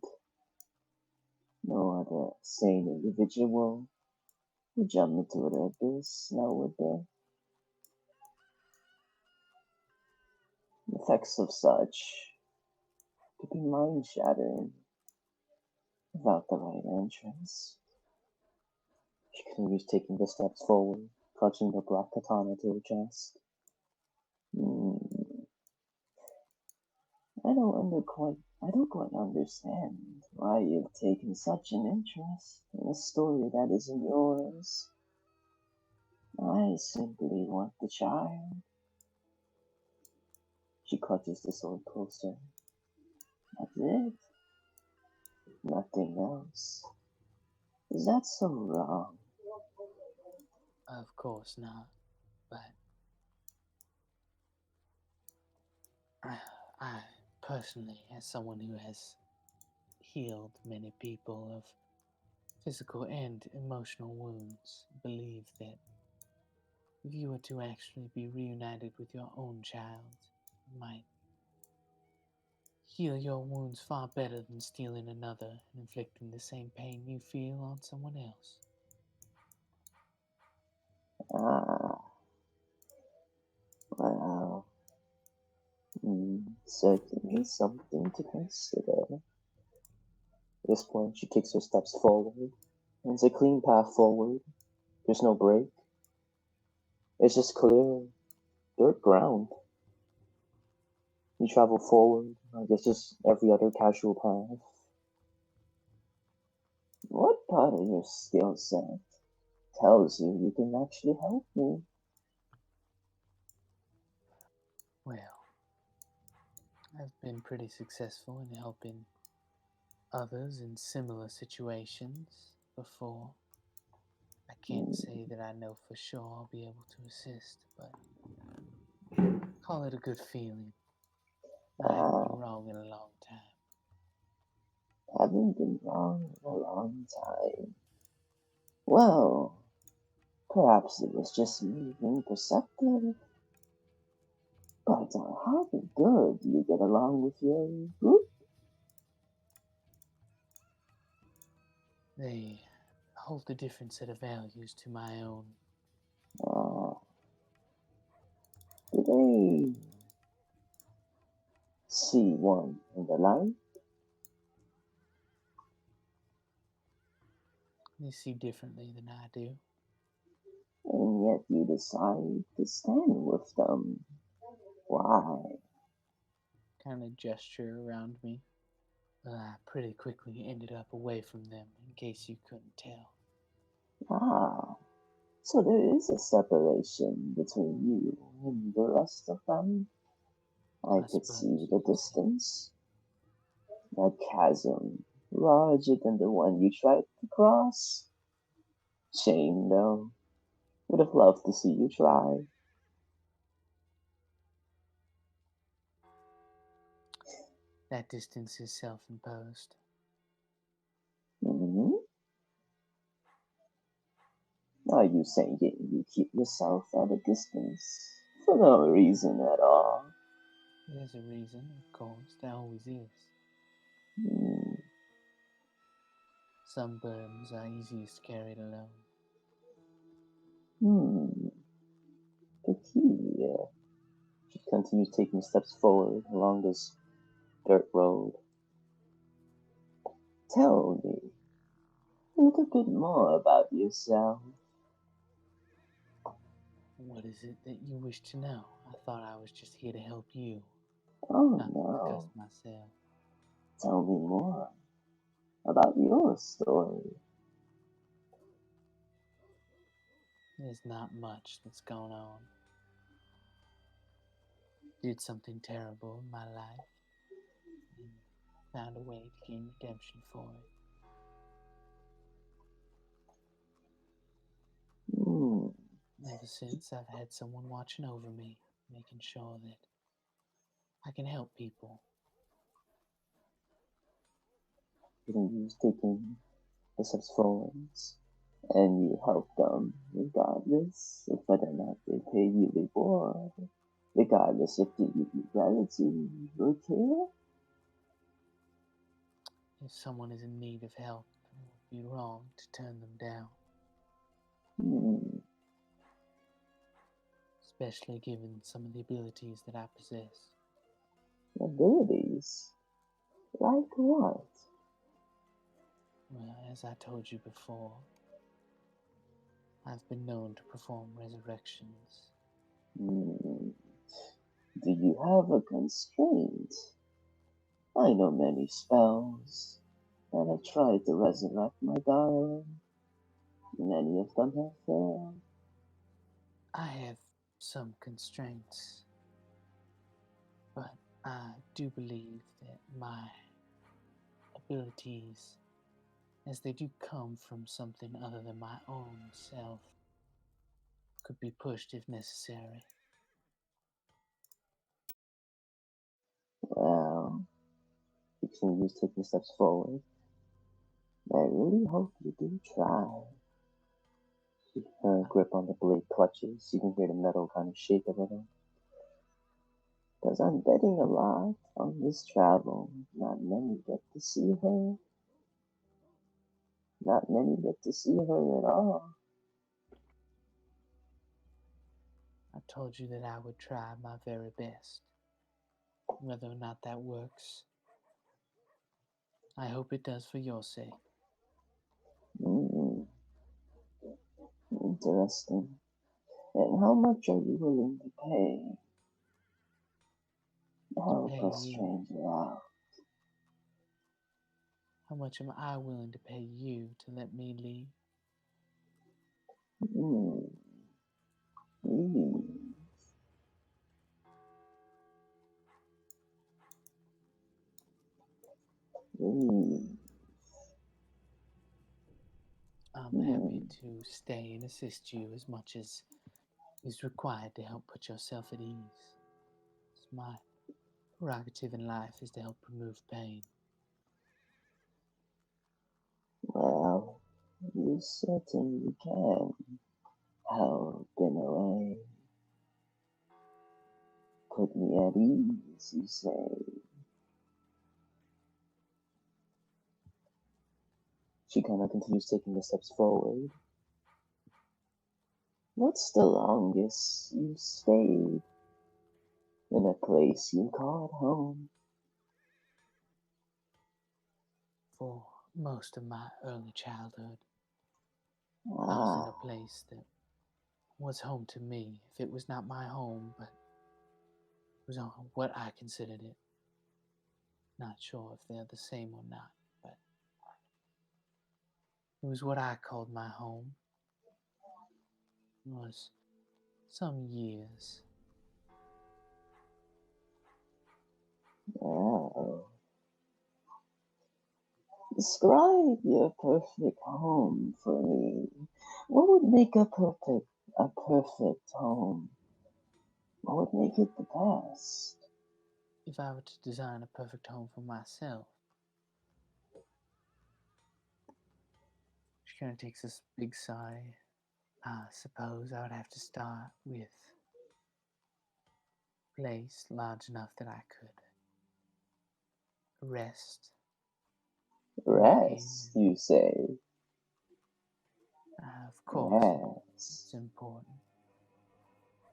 No other sane individual would jump into the abyss, now would there? The effects of such could be mind-shattering without the right entrance. She continues taking the steps forward, clutching the black katana to her chest. I don't quite understand why you've taken such an interest in a story that isn't yours. I simply want the child. She clutches the sword closer. That's it. Nothing else. Is that so wrong? Of course not, but I personally, as someone who has healed many people of physical and emotional wounds, believe that if you were to actually be reunited with your own child, it might heal your wounds far better than stealing another and inflicting the same pain you feel on someone else. Ah. Well. Certainly something to consider. At this point, she takes her steps forward. And it's a clean path forward. There's no break. It's just clear dirt ground. You travel forward, I guess just every other casual path. What part of your skill set tells you you can actually help me? Well, I've been pretty successful in helping others in similar situations before. I can't say that I know for sure I'll be able to assist, but call it a good feeling. I haven't been wrong in a long time. Haven't been wrong in a long time. Well, perhaps it was just me being perceptive. But how good do you get along with your group? They hold a different set of values to my own. Do they see one in the light? They see differently than I do. And yet you decide to stand with them. Why? Kind of gesture around me. I pretty quickly ended up away from them, in case you couldn't tell. So there is a separation between you and the rest of them. I could see the distance. That chasm, larger than the one you tried to cross. Shame, though. Would have loved to see you try. That distance is self-imposed. Mm-hmm. Are you saying you keep yourself at a distance for no reason at all? There's a reason, of course. There always is. Some burdens are easiest carried alone. Peculiar. She continues taking steps forward along this dirt road. Tell me a little bit more about yourself. What is it that you wish to know? I thought I was just here to help you. Oh not no. discuss myself. Tell me more about your story. There's not much that's going on. Did something terrible in my life and found a way to gain redemption for it. Ever since, I've had someone watching over me, making sure that I can help people. You taking the steps forward, and you help them regardless of whether or not they pay you reward, regardless if they give you gratitude or care. If someone is in need of help, it would be wrong to turn them down. Especially given some of the abilities that I possess. Abilities? Like what? Well, as I told you before, I've been known to perform resurrections. Do you have a constraint? I know many spells that have tried to resurrect my darling. Many of them have failed. I have some constraints, but I do believe that my abilities, as they do come from something other than my own self, could be pushed if necessary. Well, she continues taking steps forward. I really hope you do try. Her grip on the blade clutches. You can hear the metal kind of shake a little. Because I'm betting a lot on this travel. Not many get to see her. Not many get to see her at all. I told you that I would try my very best. Whether or not that works, I hope it does for your sake. Mm, interesting. And how much are you willing to pay? Help Pay a you. stranger out. How much am I willing to pay you to let me leave? Mm, mm, mm, I'm happy to stay and assist you as much as is required to help put yourself at ease. It's my prerogative in life is to help remove pain. Well, you certainly can help in a way. Put me at ease, you say. She kind of continues taking the steps forward. What's the longest you've stayed in a place you called home? For most of my early childhood, I was in Ah, a place that was home to me. If it was not my home, but it was what I considered it. Not sure if they're the same or not, but it was what I called my home. It was some years. oh. Describe your perfect home for me. What would make a perfect home? What would make it the best? If I were to design a perfect home for myself, she kind of takes this big sigh. I suppose I would have to start with a place large enough that I could rest, walk in, Rest, you say? and of course, Yes. it's important.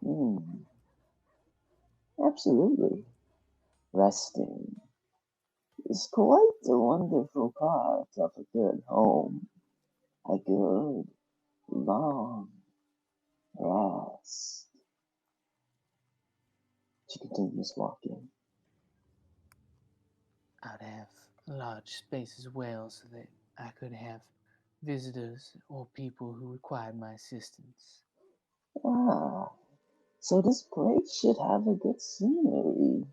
Hmm. Absolutely. Resting is quite a wonderful part of a good home. A good, long rest. She continues walking. I'd have a large space as well so that I could have visitors or people who required my assistance. Ah, so this place should have a good scenery.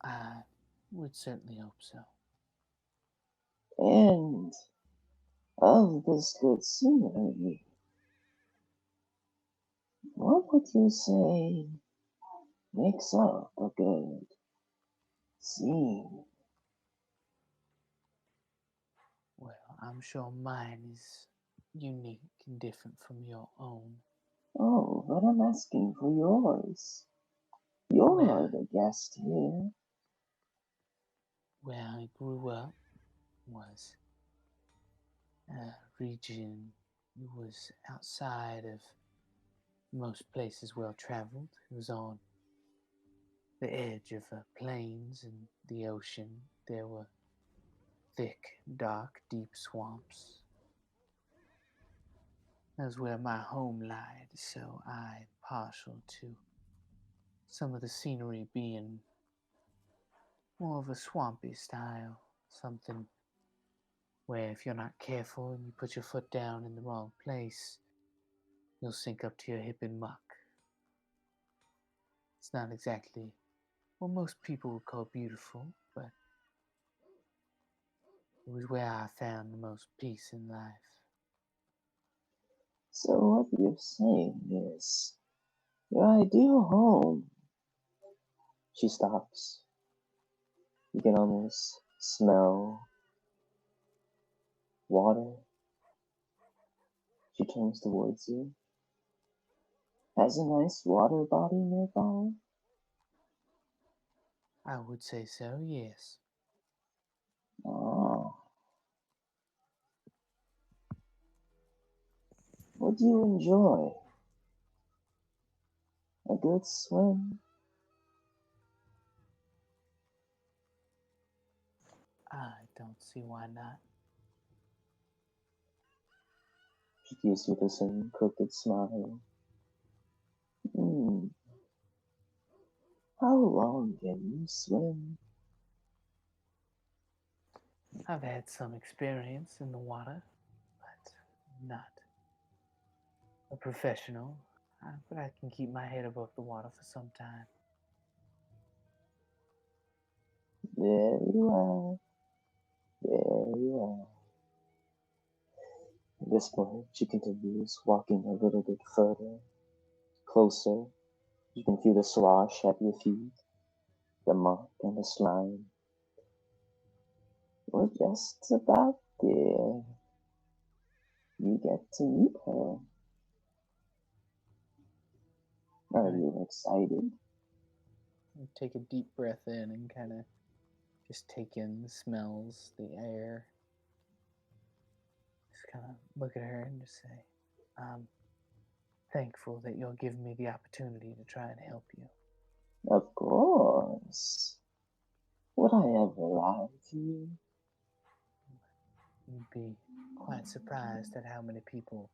I would certainly hope so. And of this good scenery, what would you say makes up a good scene? Well, I'm sure mine is unique and different from your own. Oh, but I'm asking for yours. You're Where, the guest here. where I grew up was a region that was outside of most places well traveled. It was on the edge of plains and the ocean. There were thick, dark, deep swamps. That's where my home lied, so I'm partial to some of the scenery being more of a swampy style. Something where if you're not careful and you put your foot down in the wrong place, you'll sink up to your hip in muck. It's not exactly what most people would call beautiful, but it was where I found the most peace in life. So what you're saying is your ideal home. She stops. You can almost smell water. She turns towards you. Has a nice water body nearby. I would say so, yes. Ah, what do you enjoy? A good swim? don't see why not. She gives you the same crooked smile. Hmm. How long can you swim? I've had some experience in the water, but not a professional. But I can keep my head above the water for some time. Very well. Very well. At this point, she continues walking a little bit further, closer. You can feel the slosh at your feet, the muck and the slime. We're just about there. You get to meet her. Are Right. you excited? You take a deep breath in and kind of just take in the smells, the air. Just kind of look at her and just say, I'm thankful that you'll give me the opportunity to try and help you. Of course. Would I ever lie to you? You'd be quite surprised at how many people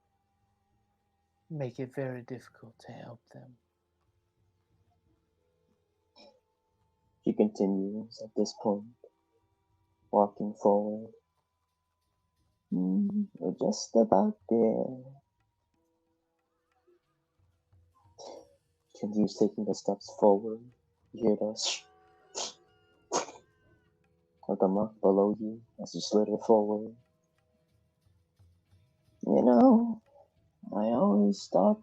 make it very difficult to help them. She continues at this point, walking forward. We're just about there. She continues taking the steps forward. You hear the of the muck below you as you slither forward. You know, I always thought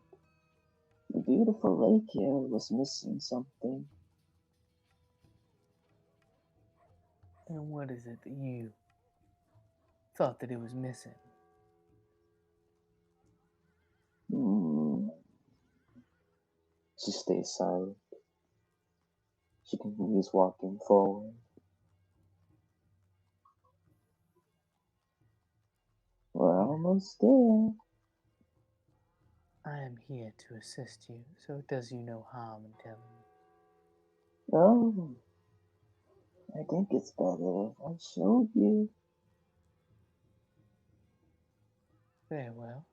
the beautiful lake here was missing something. And what is it that you thought that it was missing? She stays silent. She continues walking forward. We're almost there. I am here to assist you, so it does you no harm in telling me. Oh, I think it's better if I showed you. Very well.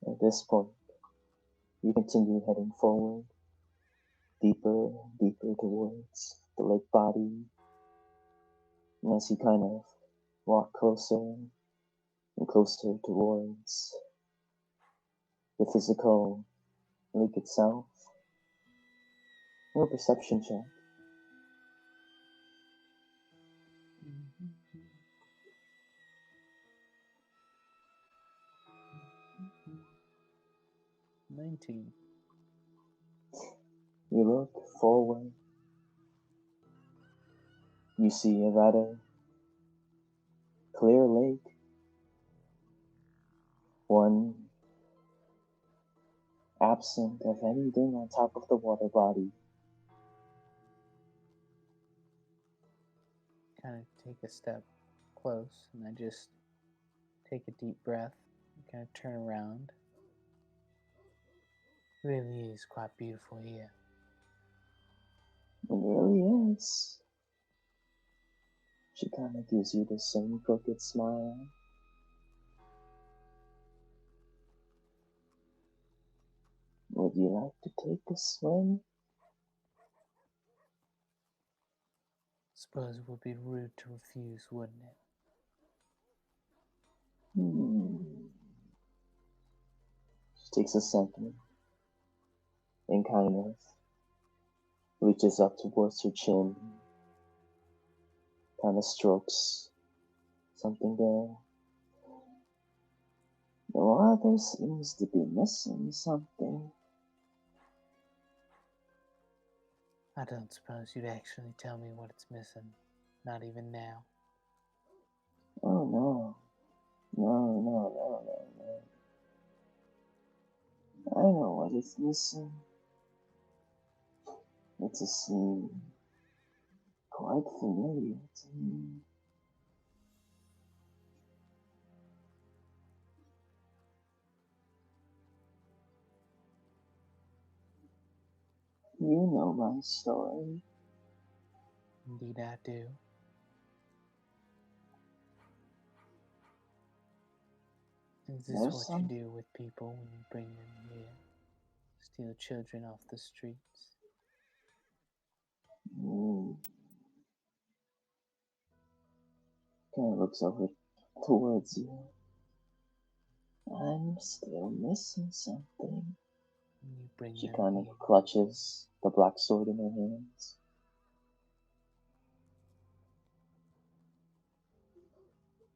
At this point, you continue heading forward, deeper and deeper towards the lake body. And as you kind of walk closer and closer towards the physical lake itself, no perception check. 19. You look forward. You see a rather clear lake, one absent of anything on top of the water body. Kind of take a step close, and I just take a deep breath and kind of turn around. It really is quite beautiful here. It really is. She kind of gives you the same crooked smile. Would you like to take a swim? Suppose it would be rude to refuse, wouldn't it? She takes a second and kind of reaches up towards her chin, kind of strokes something there. The water seems to be missing something. I don't suppose you'd actually tell me what it's missing. Not even now. Oh no. No. I know what it's missing. It's a scene quite familiar to me. You know my story. Indeed, I do. Is this There's what you some. do with people when you bring them here? Steal children off the streets? Mm. Kind of looks over towards you. I'm still missing something. You bring She them kind of here. clutches the black sword in her hands.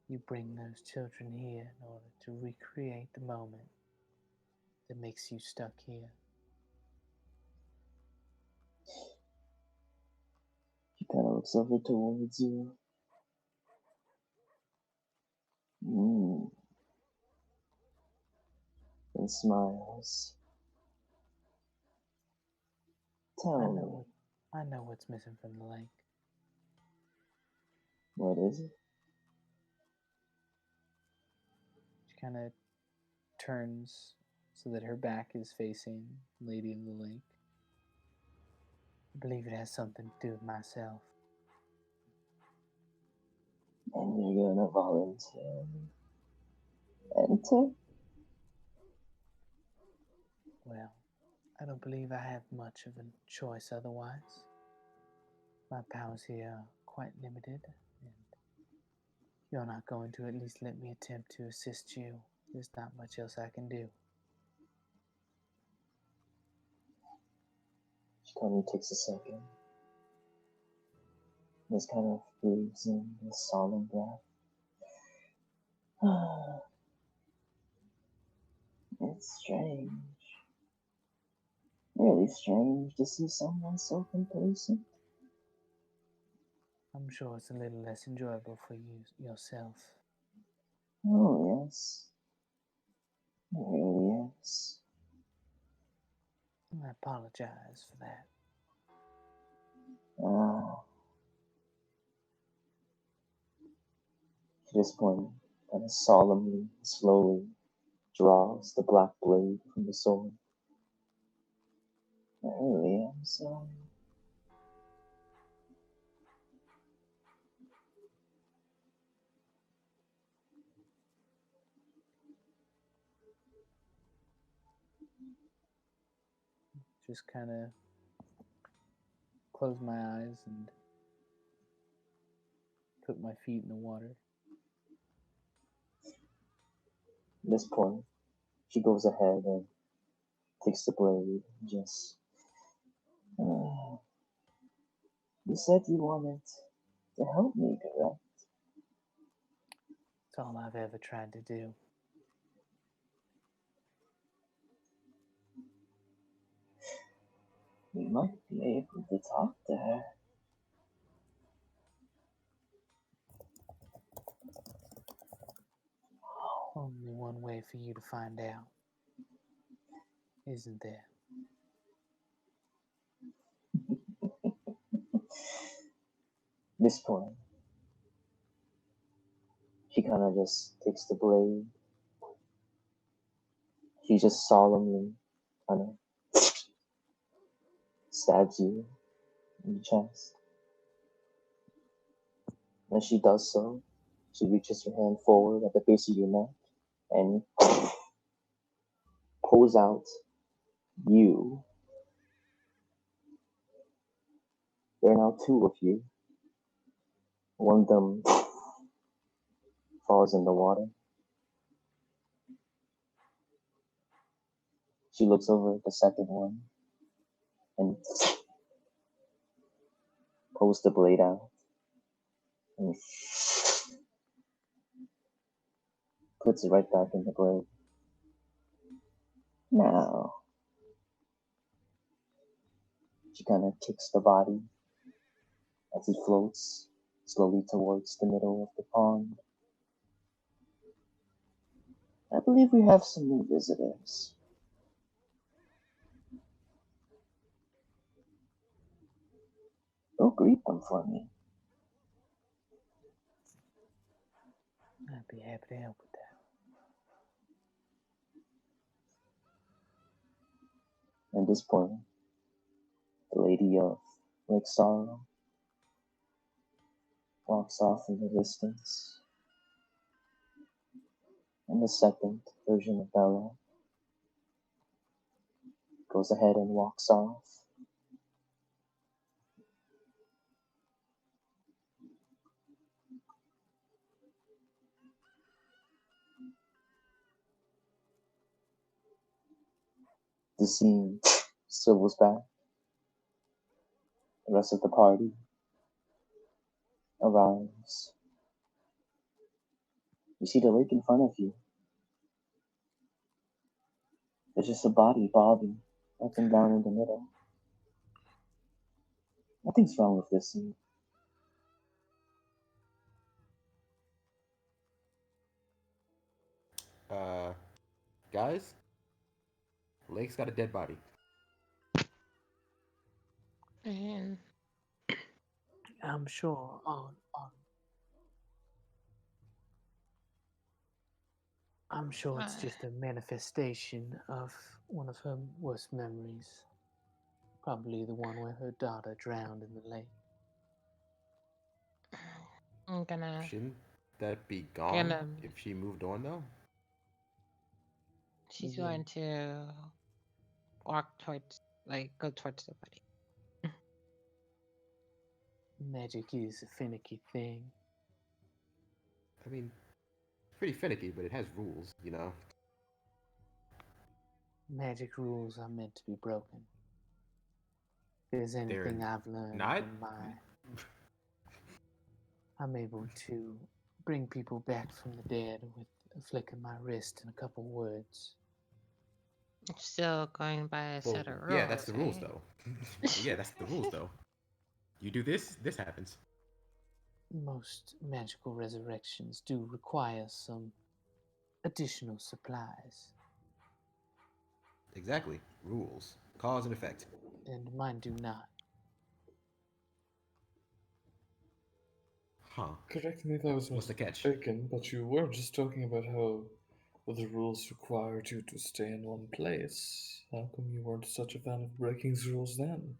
You bring those children here in order to recreate the moment that makes you stuck here. She kind of looks over towards you. Mm. And smiles. Tell me, I know what's missing from the lake. what is it? She kind of turns so that her back is facing Lady of the Lake. I believe it has something to do with myself. And you're gonna voluntarily enter? Well, I don't believe I have much of a choice otherwise. My powers here are quite limited, and you're not going to at least let me attempt to assist you. There's not much else I can do. She kind of takes a second. Just kind of breathes in a solemn breath. It's strange. Really strange to see someone so complacent. I'm sure it's a little less enjoyable for you yourself. Oh, yes. It really is. I apologize for that. Ah. At this point, kind of solemnly, slowly draws the black blade from the sword. I really am sorry. Just kind of close my eyes and put my feet in the water. At this point, she goes ahead and takes the blade and just. You said you wanted to help me, correct? It's all I've ever tried to do. We might be able to talk to her. Only one way for you to find out, isn't there? At this point, she kind of just takes the blade. She just solemnly kind of stabs you in the chest. As she does so, she reaches her hand forward at the base of your neck and pulls out you. There are now two of you. One of them falls in the water. She looks over at the second one and pulls the blade out and puts it right back in the blade. Now, she kind of kicks the body as it floats slowly towards the middle of the pond. I believe we have some new visitors. Go greet them for me. I'd be happy to help with that. At this point, the Lady of Lake Sorrow walks off in the distance. And the second version of Bella goes ahead and walks off. The scene swivels back. The rest of the party arrives. You see the lake in front of you. There's just a body bobbing up and down in the middle. Nothing's wrong with this scene. Guys, Lake's got a dead body. And I'm sure I'm sure it's just a manifestation of one of her worst memories. Probably the one where her daughter drowned in the lake. I'm gonna Shouldn't that be gone if she moved on, though? she's Yeah. going to walk towards go towards the body. Magic is a finicky thing. I mean, pretty finicky, but it has rules, you know? Magic rules are meant to be broken. If there's anything I've learned not? in I'm able to bring people back from the dead with a flick of my wrist and a couple words. Still going by a set of rules. Yeah, that's the rules, right? though. Yeah, that's the rules, though. You do this happens. Most magical resurrections do require some additional supplies, Exactly. Rules. Cause and effect. and mine do not. Huh. Correct me if I was What's the catch? mistaken, but you were just talking about how the rules required you to stay in one place. How come you weren't such a fan of breaking the rules then?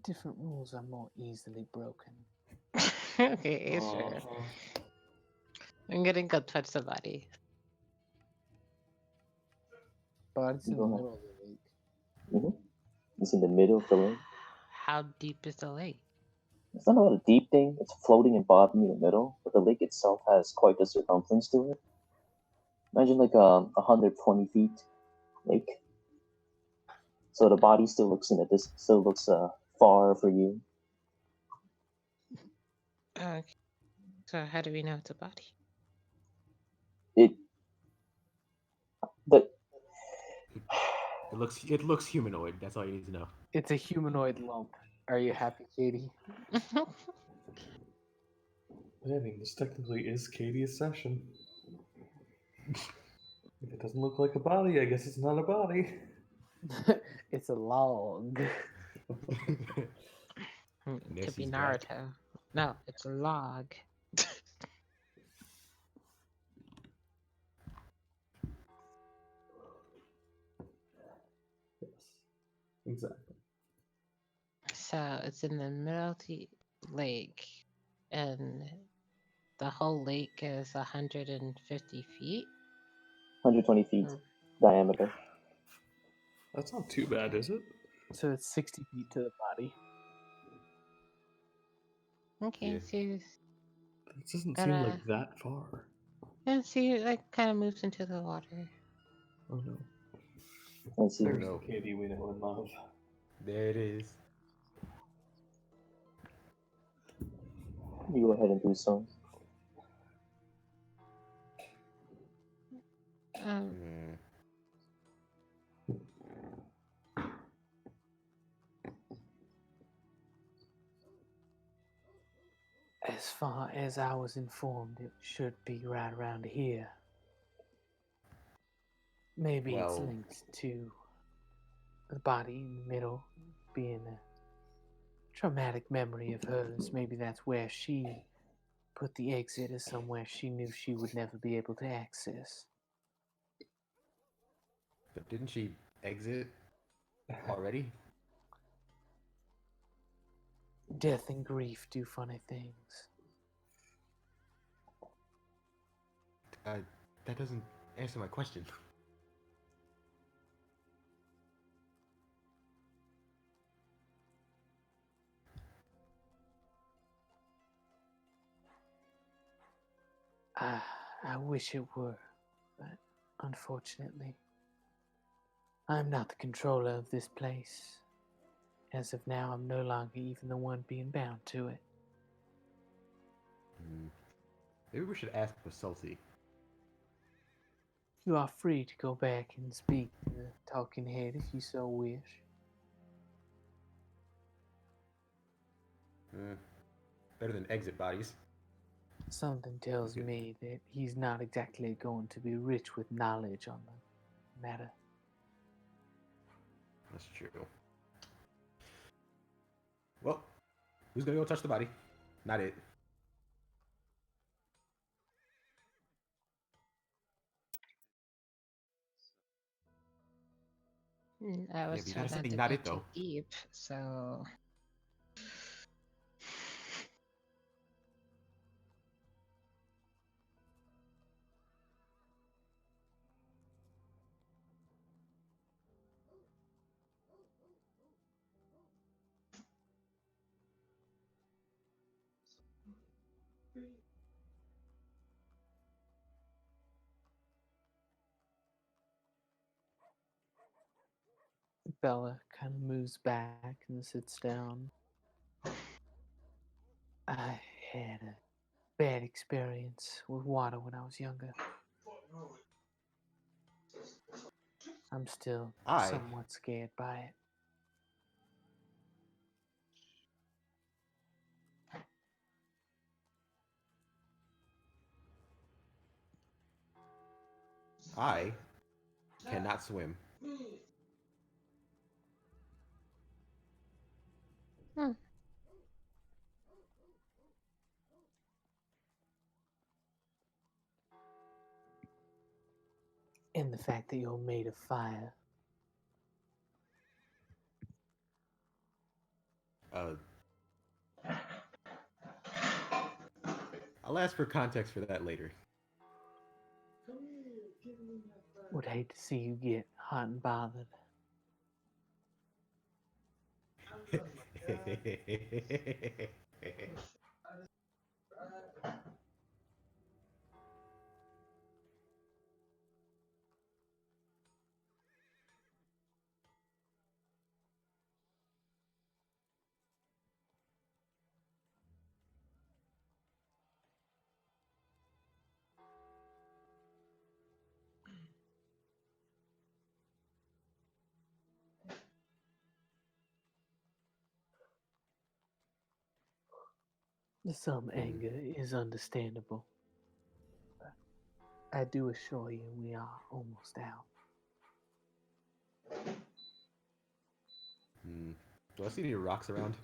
Different rules are more easily broken. Okay, sure. I'm gonna go touch the body. But it's in the Go ahead. middle of the lake. It's in the middle of the lake. How deep is the lake? It's not a deep thing. It's floating and bobbing in the middle, but the lake itself has quite a circumference to it. Imagine like a 120 feet lake. So the body still looks far for you. Okay. So how do we know it's a body? It looks humanoid. That's all you need to know. It's a humanoid lump. Are you happy, Katie? I mean, this technically is Katie's session. If it doesn't look like a body, I guess it's not a body. It's a log. Could be Naruto. No, it's a log. Yes, exactly. So it's in the middle of the lake, and the whole lake is 150 feet. 120 feet diameter. That's not too bad, is it? So it's 60 feet to the body. Okay, Yeah. so That doesn't seem like that far. and see, it kind of moves into the water. Oh no. I see. There's the Katie we know and love. There it is. You go ahead and do so. As far as I was informed, it should be right around here. Maybe it's linked to the body in the middle being a traumatic memory of hers. Maybe that's where she put the exit, as somewhere she knew she would never be able to access. But didn't she exit already? Death and grief do funny things. That doesn't answer my question. I wish it were, but unfortunately, I'm not the controller of this place. As of now, I'm no longer even the one being bound to it. Maybe we should ask for Salty. You are free to go back and speak to the talking head if you so wish. Better than exit bodies. Something tells me that he's not exactly going to be rich with knowledge on the matter. That's true. Well, who's gonna go touch the body? Not it. I was but you told gotta not say to not go it too though. deep, so Bella kind of moves back and sits down. I had a bad experience with water when I was younger. I'm still somewhat scared by it. I cannot swim. And the fact that you're made of fire. I'll ask for context for that later. Would hate to see you get hot and bothered. Some anger is understandable. But I do assure you we are almost out. Do I see any rocks around?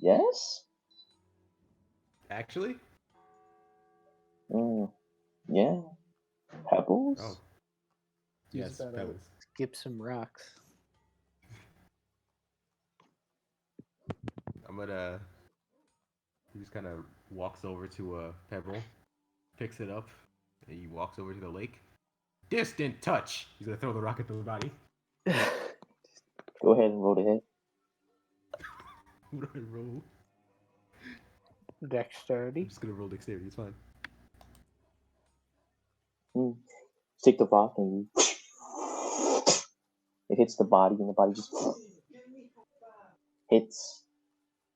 Yes? Actually? Yeah. Pebbles? Oh. He's Yes, about to pebbles. skip some rocks. I'm gonna. He just kind of walks over to a pebble, picks it up, and he walks over to the lake. Distant touch! He's gonna throw the rock at the body. Go ahead and roll the hit. What do I roll? Dexterity. I'm just gonna roll dexterity, it's fine. Take the rock and it hits the body, and the body just hits,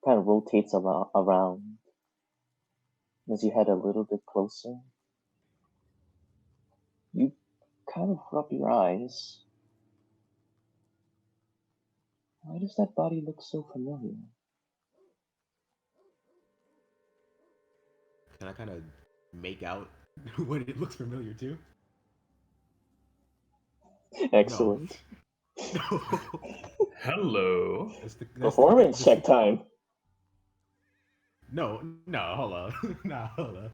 kind of rotates around. As you head a little bit closer, you kind of rub your eyes. Why does that body look so familiar? Can I kind of make out what it looks familiar to? Excellent. No. Hello. That's Performance check time. No, hold on. Nah, hold on.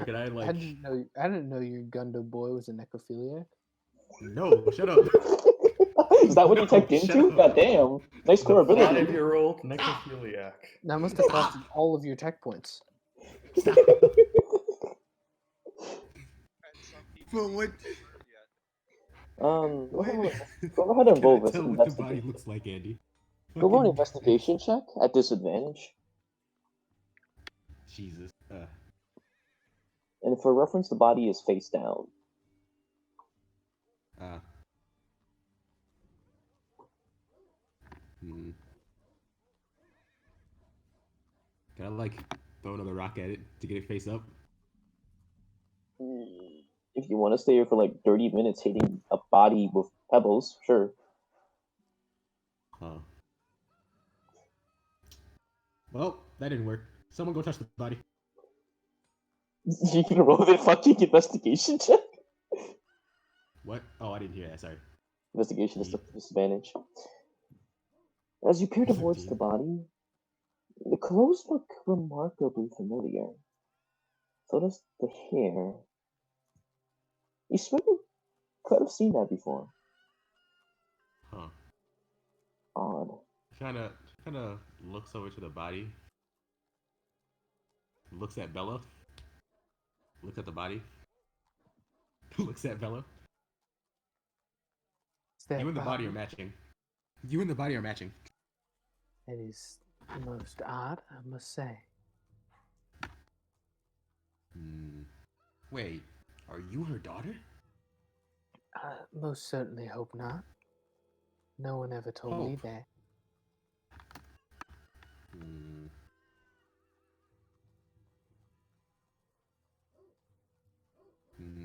Can I like? I didn't know your Gundam boy was a necrophiliac. No, shut up. Is that what he typed into? God damn. Nice core ability. 5-year-old necrophiliac. That must have cost you all of your tech points. Stop. Well, what? Go ahead and Can I roll tell what the body investigation. looks like, Andy? Go roll an Fucking investigation check at disadvantage. Jesus. And for reference, the body is face down. Can I like throw another rock at it to get it face up? If you want to stay here for like 30 minutes hitting a body with pebbles, sure. Huh. Well, that didn't work. Someone go touch the body. You can roll the fucking investigation check. What? Oh, I didn't hear that. Sorry. Investigation is the disadvantage. As you peer towards the body, the clothes look remarkably familiar. So does the hair. You swear you could have seen that before. Huh. Odd. Kind of looks over to the body. Looks at Bella. Looks at the body. Looks at Bella. You and the body are matching. You and the body are matching. It is most odd, I must say. Wait, are you her daughter? I most certainly hope not. No one ever told me that.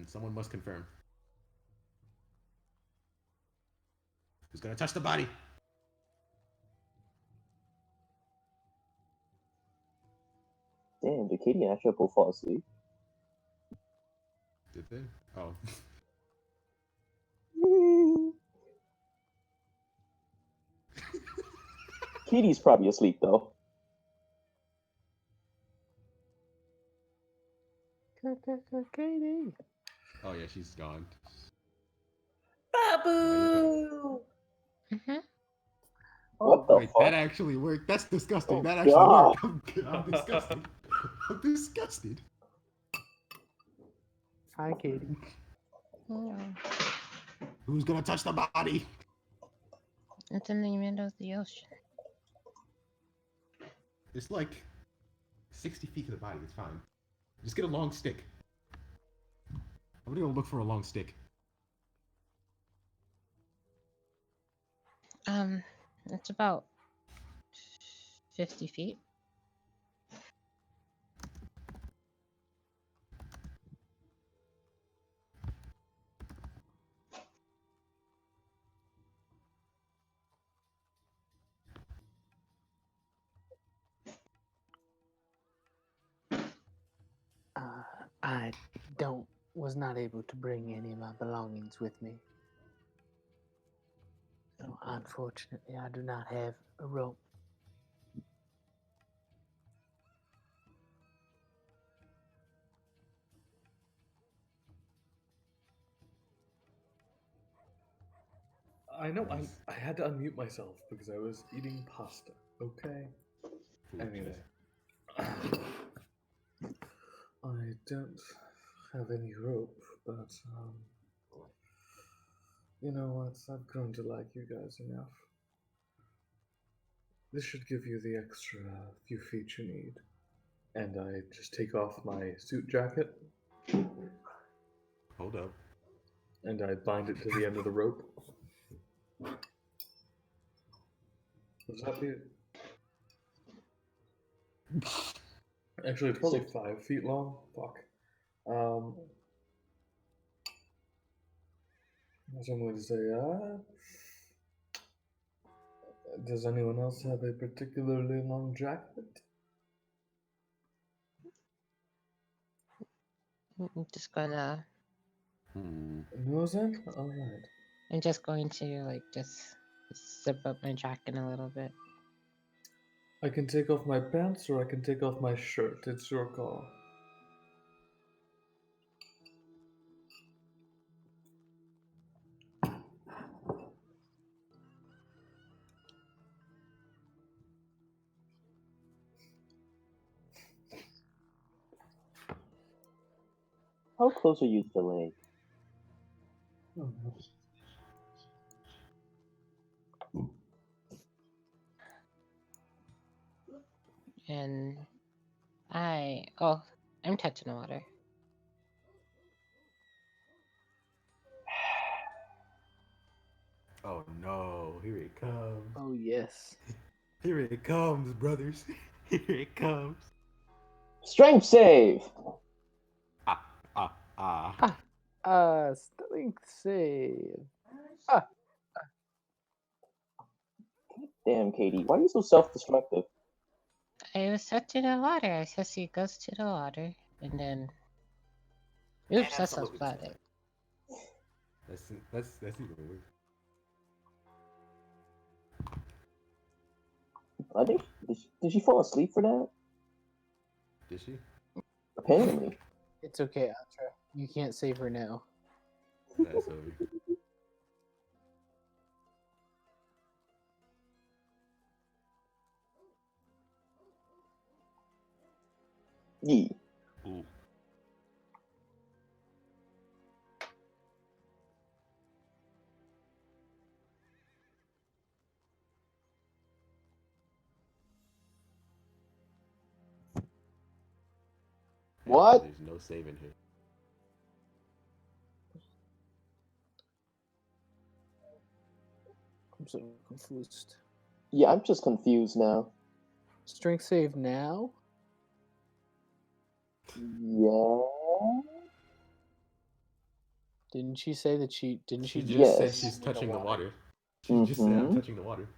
Someone must confirm. Who's gonna touch the body? Damn, did Katie and Asher both fall asleep? Did they? Oh. Katie's probably asleep though. Katie. Oh yeah, she's gone. Babu! What the wait, fuck? that actually worked. That's disgusting. Oh, that actually God. worked. I'm disgusted. I'm disgusted. Hi, Katie. Who's gonna touch the body? It's in the middle of the ocean. It's like 60 feet to the body. It's fine. Just get a long stick. I'm gonna go look for a long stick. It's about 50 feet. I was not able to bring any of my belongings with me. So unfortunately, I do not have a rope. I know. I had to unmute myself because I was eating pasta. Okay. Anyway, I don't have any rope, but you know what? I've grown to like you guys enough. This should give you the extra few feet you need. And I just take off my suit jacket. Hold up. And I bind it to the end of the rope. Does that be? Actually, it's probably 5 feet long. Fuck. I'm going to say, does anyone else have a particularly long jacket? I'm just gonna. No, then? Alright. I'm just going to like just zip up my jacket a little bit. I can take off my pants or I can take off my shirt. It's your call. How close are you to the lake? Oh, no. And I'm touching the water. Oh no, here it comes. Oh yes. Here it comes, brothers. Here it comes. Strength save. Ah. Strength save. Ah, Damn, Katie, why are you so self-destructive? I was touching the water. I said he goes to the water, and then. That Oops, that's absolutely spotted. That's even weird. I think did she fall asleep for that? Did she? Apparently. it's okay, Atra. You can't save her now. That's over. Yeah. Ooh. What? There's no saving her. I'm so confused. Yeah, I'm just confused now. Strength save now? Yeah. Didn't she say that she didn't She she just said Yes. she's in touching the water. She Mm-hmm. just said I'm touching the water.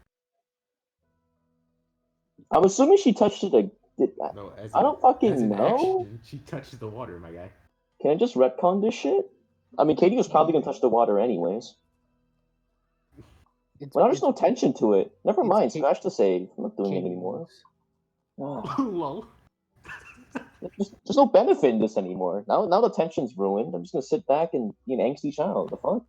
I'm assuming she touched it. No, I don't fucking as in know. action, she touches the water, my guy. Can I just retcon this shit? I mean, Katie was probably gonna touch the water anyways. It's, Well, there's no tension to it. Never it's mind. Kate- Scratch the save. I'm not doing it Katie anymore. moves. Ah, Lol. there's no benefit in this anymore. Now the tension's ruined. I'm just gonna sit back and be an angsty child. The fuck?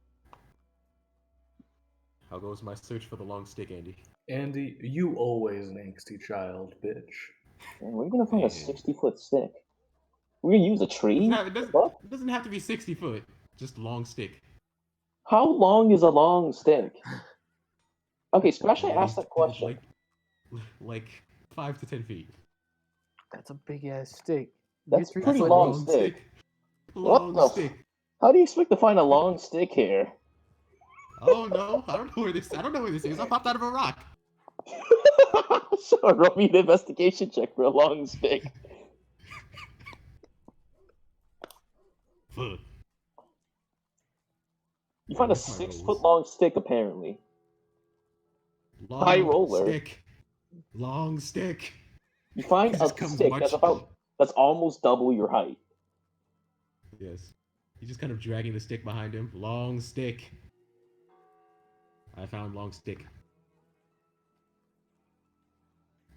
How goes my search for the long stick, Andy? Andy, you always an angsty child, bitch. Man, where are you gonna find a Man. 60-foot stick? We're gonna use a tree? It doesn't have to be 60 foot. Just long stick. How long is a long stick? Okay, Scratch, I At asked least, that question. like 5 to 10 feet. That's a big ass stick. That's You're pretty 3 foot long eight. stick. Long What the stick. How do you expect to find a long stick here? Oh no, I don't know where this is. I popped out of a rock. Sure, roll me an investigation check for a long stick. Fuck. You find a Where's my 6 foot rolls? long stick, apparently. Long High roller. stick. Long stick. You find He a just comes stick marching. that's almost double your height. Yes. He's just kind of dragging the stick behind him. Long stick. I found long stick.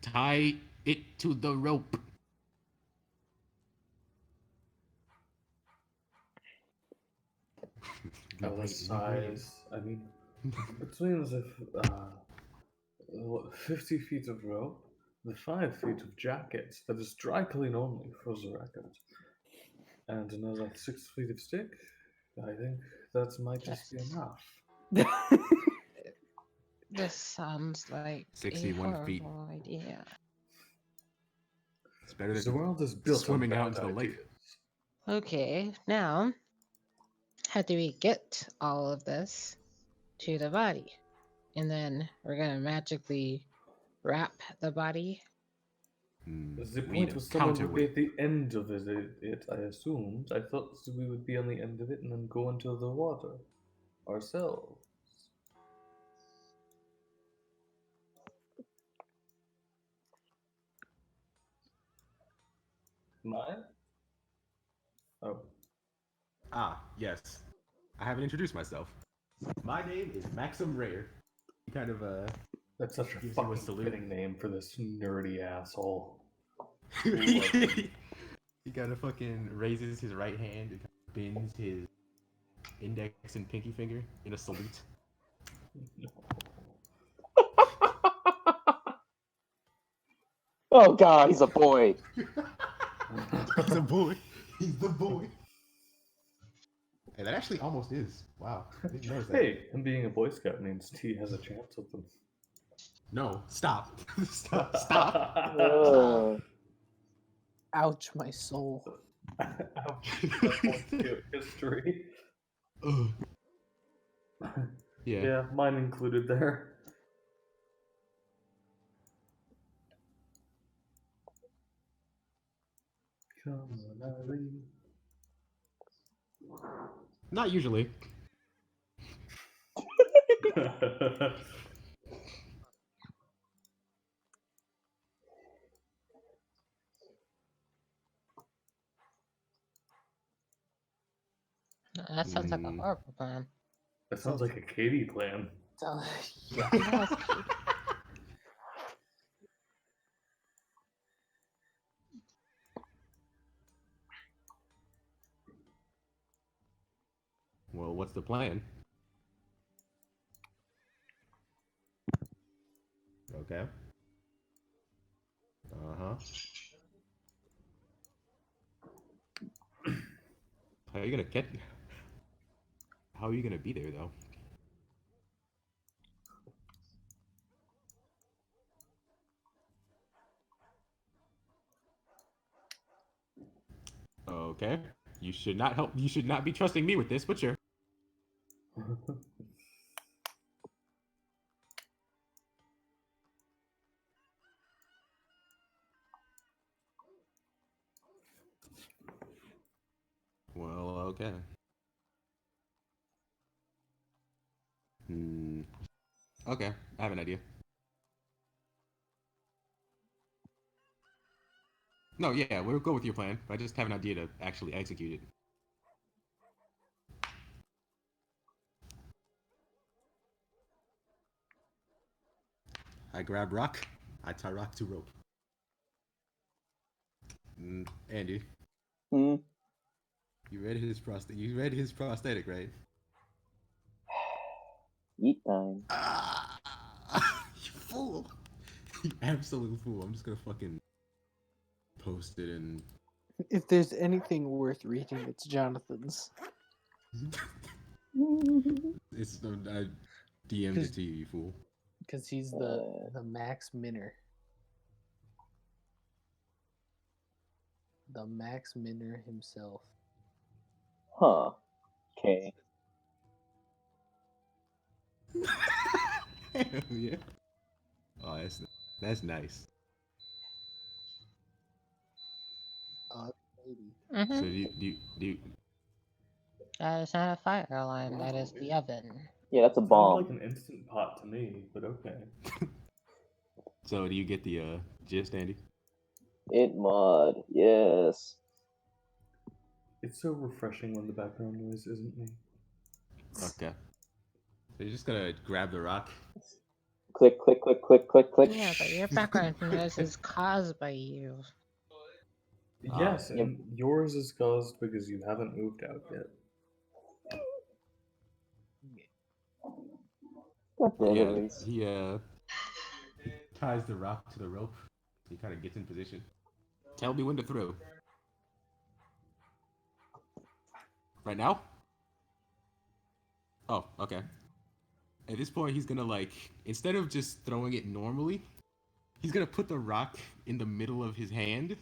Tie it to the rope. I was size. I mean, between the 50 feet of rope, the 5 feet of jacket that is dry clean only for the record, and another 6 feet of stick, I think that might just be enough. This sounds like 61 a feet. horrible idea. It's better The than world is built swimming on out bad into the lake. ideas. Okay, now, how do we get all of this to the body? And then we're gonna magically wrap the body. The We need point a was someone would be counterweight. at the end of it, I assumed. I thought we would be on the end of it and then go into the water ourselves. Mine? Oh. Ah, yes. I haven't introduced myself. My name is Maxim Rare. He kind of That's such a gives you a fucking salute. fitting name for this nerdy asshole. He kind of fucking raises his right hand and bends his index and pinky finger in a salute. Oh god, he's a boy. He's a boy. He's the boy. Hey, that actually almost is. Wow. I didn't notice that. Hey, and being a Boy Scout means T has a chance with them. No, stop. Stop. Uh, Ouch, my soul. Ouch. That Boy Scout history. Ugh. Yeah. Yeah, mine included there. Come on, Eileen. Not usually. That sounds like a Mm. horrible plan. That sounds like a Katie plan. Yeah. Well, what's the plan? Okay. Uh-huh. How are you gonna get? How are you gonna be there though? Okay. You should not help. You should not be trusting me with this, but sure. Well, okay. Hmm. Okay, I have an idea. No, yeah, we'll go with your plan. I just have an idea to actually execute it. I grab rock. I tie rock to rope. Andy, hmm. you read his prosthetic. You read his prosthetic, right? Eat time. Ah, you fool! You absolute fool! I'm just gonna fucking post it and. If there's anything worth reading, it's Jonathan's. It's I DM'd it to you, you fool. Because he's the Max Minner. The Max Minner himself. Huh. Okay. Yeah. Oh, that's nice. Maybe. Mm-hmm. So do you That is not a fire alarm. That is the oven. Yeah, that's a Sounded bomb. like an instant pot to me, but okay. so do you get the gist, Andy? It mod. Yes. It's so refreshing when the background noise isn't me. Okay. So you're just gonna grab the rock. Click, click, click, click, click, click. Yeah, but your background noise is caused by you. Yes, Yep. and yours is caused because you haven't moved out yet. God damn it, Yeah, Reese. he ties the rock to the rope. He kind of gets in position. Tell me when to throw. Right now? Oh, okay. At this point, he's gonna like instead of just throwing it normally, he's gonna put the rock in the middle of his hand.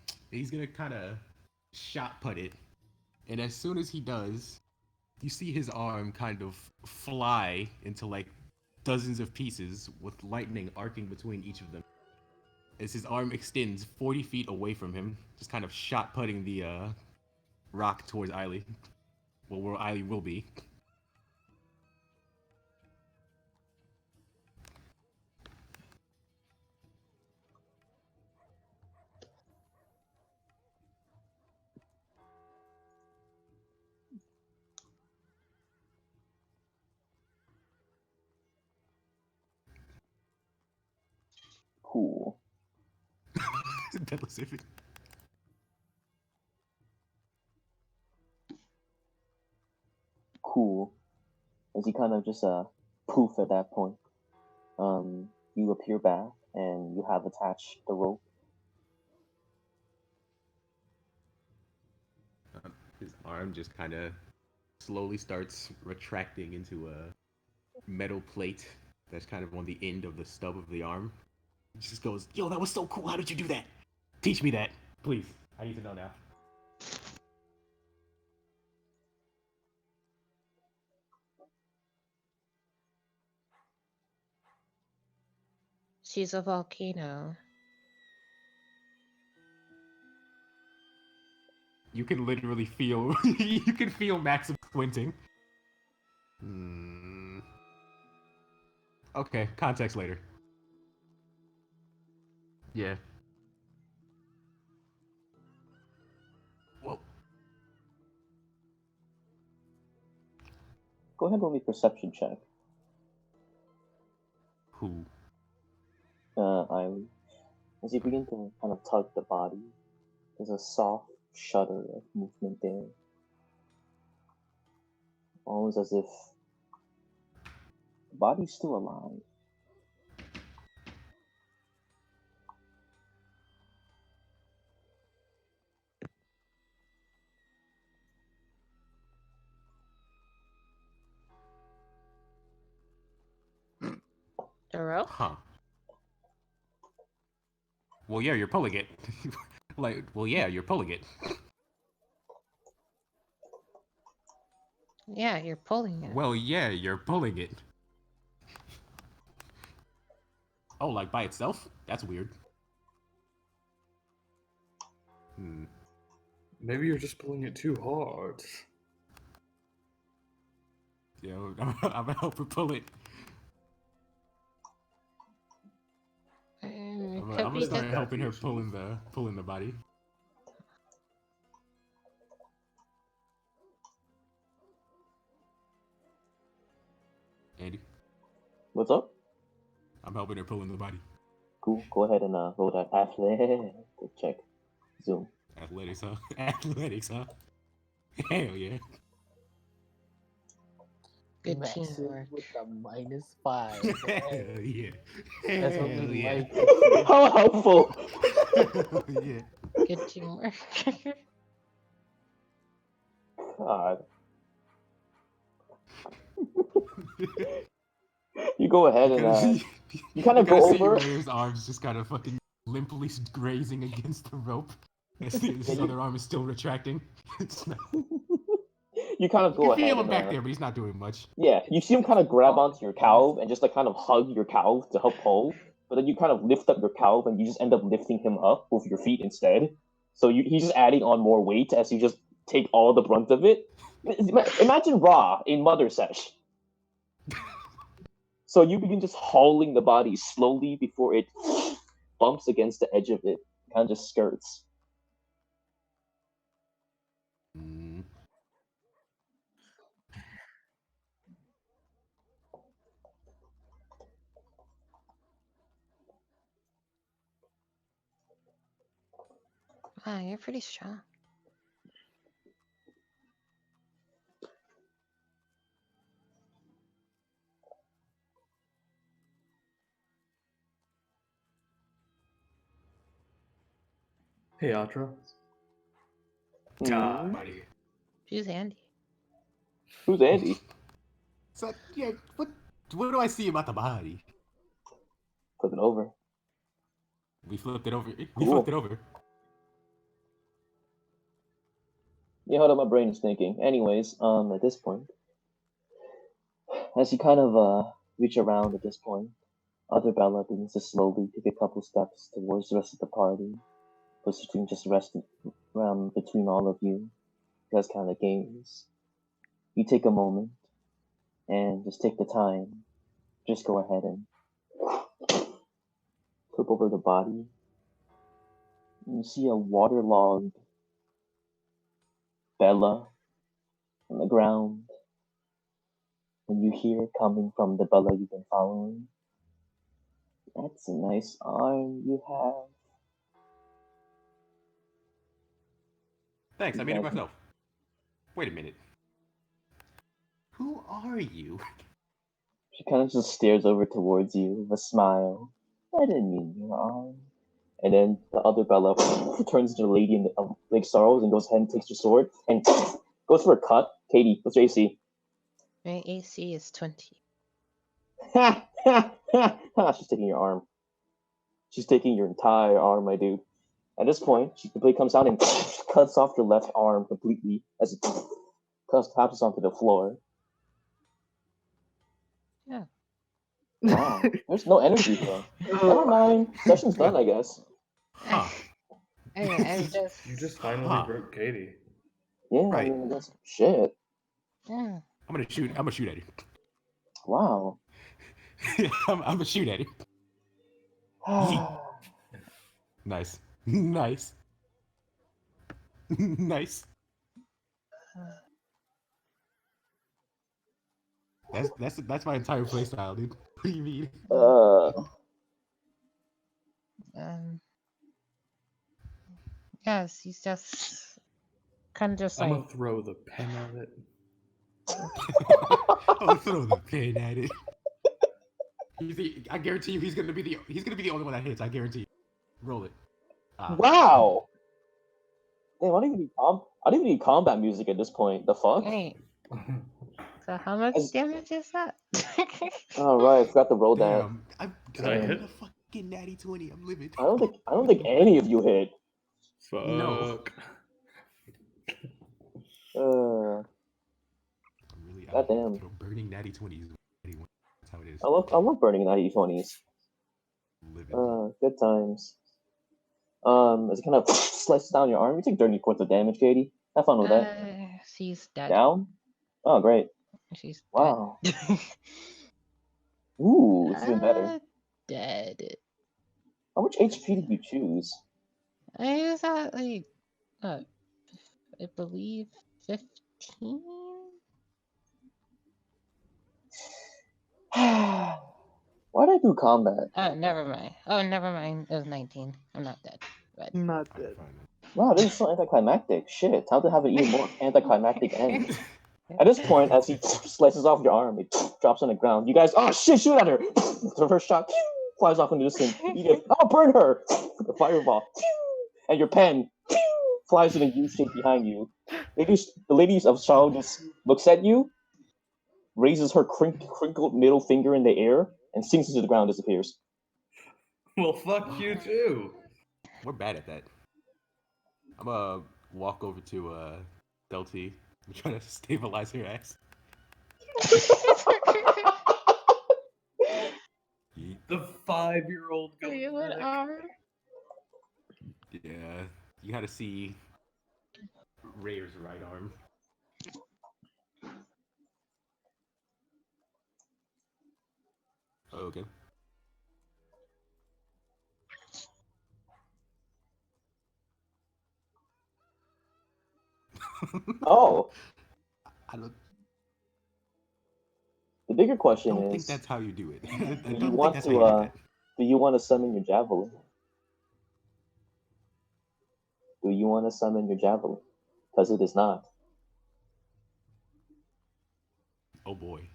And he's gonna kind of shot put it. And as soon as he does, you see his arm kind of fly into like dozens of pieces with lightning arcing between each of them. As his arm extends 40 feet away from him, just kind of shot putting the rock towards Eiley. Well, where Eiley will be. Cool. Deadly saving. Cool. As he kind of just poof at that point. You appear back and you have attached the rope. His arm just kind of slowly starts retracting into a metal plate that's kind of on the end of the stub of the arm. He just goes, "Yo, that was so cool. How did you do that? Teach me that, please. I need to know now." She's a volcano. You can literally feel you can feel Maxim squinting. Okay, context later. Yeah. Well, Go ahead and roll me a perception check. who? As you begin to kind of tug the body, there's a soft shudder of movement there. Almost as if the body's still alive. Duro? Huh. Well, yeah, you're pulling it. Yeah, you're pulling it. Yeah, you're pulling it. Well, yeah, you're pulling it. Oh, like by itself? That's weird. Maybe you're just pulling it too hard. Yo, I'm gonna help her pull it. I'm gonna start helping her pulling the body. Andy, What's up? I'm helping her pulling the body. Cool. Go ahead and roll that athletics check. Zoom. Athletics, huh? Athletics, huh? Hell yeah. Good Maxim teamwork. with a -5. Hell yeah. That's what Hell we yeah. like to see. How helpful! Hell yeah. Good teamwork. God. You go ahead and you kind of go see over. Ray's arms just kind of fucking limply grazing against the rope. As his other arm is still retracting. You kind of You go can ahead feel him and back there, but he's not doing much. yeah, you see him kind of grab onto your calf and just like kind of hug your calf to help pull, but then you kind of lift up your calf and you just end up lifting him up with your feet instead. So he's just adding on more weight as you just take all the brunt of it. Imagine Ra in Mother Sesh. So you begin just hauling the body slowly before it bumps against the edge of it, kind of just skirts. Wow, you're pretty strong. Hey, Atra. Buddy. Who's Andy? Who's Andy? So, yeah, what do I see about the body? Flip it over. We flipped it over. Cool. Yeah, hold up, my brain is thinking. Anyways, at this point, as you kind of reach around at this point, other Bella begins to slowly take a couple steps towards the rest of the party, positioning just resting around between all of you. You guys kind of gaze. You take a moment and just take the time. Just go ahead and flip over the body. You see a waterlogged Bella on the ground, and you hear coming from the Bella you've been following. That's a nice arm you have. Thanks, I made it myself. Wait a minute. Who are you? She kind of just stares over towards you with a smile. I didn't mean your arm. And then the other Bella turns into the lady in the Lake Sorrows and goes ahead and takes her sword and goes for a cut Katie, what's your AC? My AC is 20. Ha ha ha ha! She's taking your arm. She's taking your entire arm, my dude. At this point, she completely comes out and cuts off your left arm completely as it collapses onto the floor. Yeah. Wow, there's no energy here. Never mind. Session's done, I guess. Huh. I'm just. You just finally Huh. broke Katie. Yeah, I Right. mean, that's shit. Yeah. I'm gonna shoot at him. Wow. I'm gonna shoot at him. Nice. Nice. Nice. That's my entire playstyle, dude. What do you mean? Um. Yes, he's just kind of just I'm like. gonna throw the pen at it. I'll throw the pin at it. I guarantee you, he's gonna be the only one that hits. I guarantee you. Roll it. Wow. Damn, I don't even need combat music at this point. The fuck? Wait. So how much damage is that? Oh right, I forgot to roll that. Damn, Did I hit? a fucking natty 20. I'm livid. I don't think any of you hit. Fuck. No. I'm Goddamn. burning natty 20s. That's how it is. I love burning natty 20s. Livid. Good times. As it kind of slices down your arm, you take 30 points of damage, Katie. Have fun with that. She's dead. Down? Oh, great. She's Wow. dead. Ooh, it's even better. Dead. How much HP did you choose? I was at like, I believe 15. Why'd I do combat? Oh, never mind. It was 19. I'm not dead. But... Not dead. Wow, this is so anticlimactic. Shit, how to have an even more anticlimactic end? At this point, as he slices off your arm, it drops on the ground. You guys, oh shit, shoot at her! The first shot flies off into the distance. You get, oh, burn her! The fireball. And your pen flies in a U shape behind you. The ladies of Shao just looks at you, raises her crinkled middle finger in the air, and sinks into the ground, disappears. Well, fuck you too. We're bad at that. I'm gonna walk over to There Toady. I'm trying to stabilize her ass. The 5-year-old Yeah, you gotta see Rayer's right arm. Oh, okay. Oh. I don't. The bigger question I don't is, think that's how you do it. do you want to summon your javelin? Do you want to summon your javelin? Because it is not. Oh boy.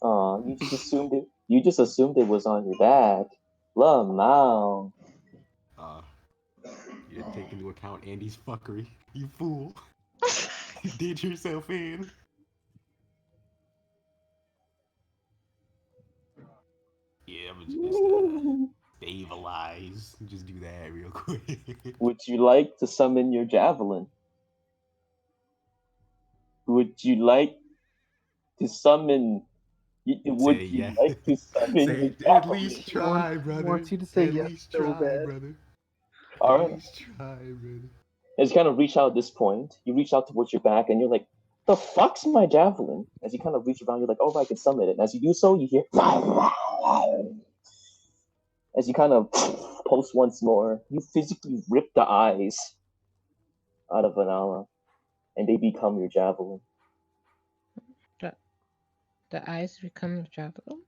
Oh, you just assumed it. You just assumed it was on your back. Lamau. You didn't take into account Andy's fuckery. You fool. You did yourself in. Yeah, I'm just stabilize. Just do that real quick. Would you like to summon your javelin? Would you like to summon? Would you yes. like to summon Say, your at javelin? least try, brother. Wants you to say at yes least so try, bad. brother. All At right. least try, brother. As you kind of reach out at this point, you reach out towards your back, and you're like, "The fuck's my javelin?" As you kind of reach around, you're like, "Oh, I can summon it." And as you do so, you hear, as you kind of pulse once more, you physically rip the eyes out of Vanilla, and they become your javelin. The eyes become javelin?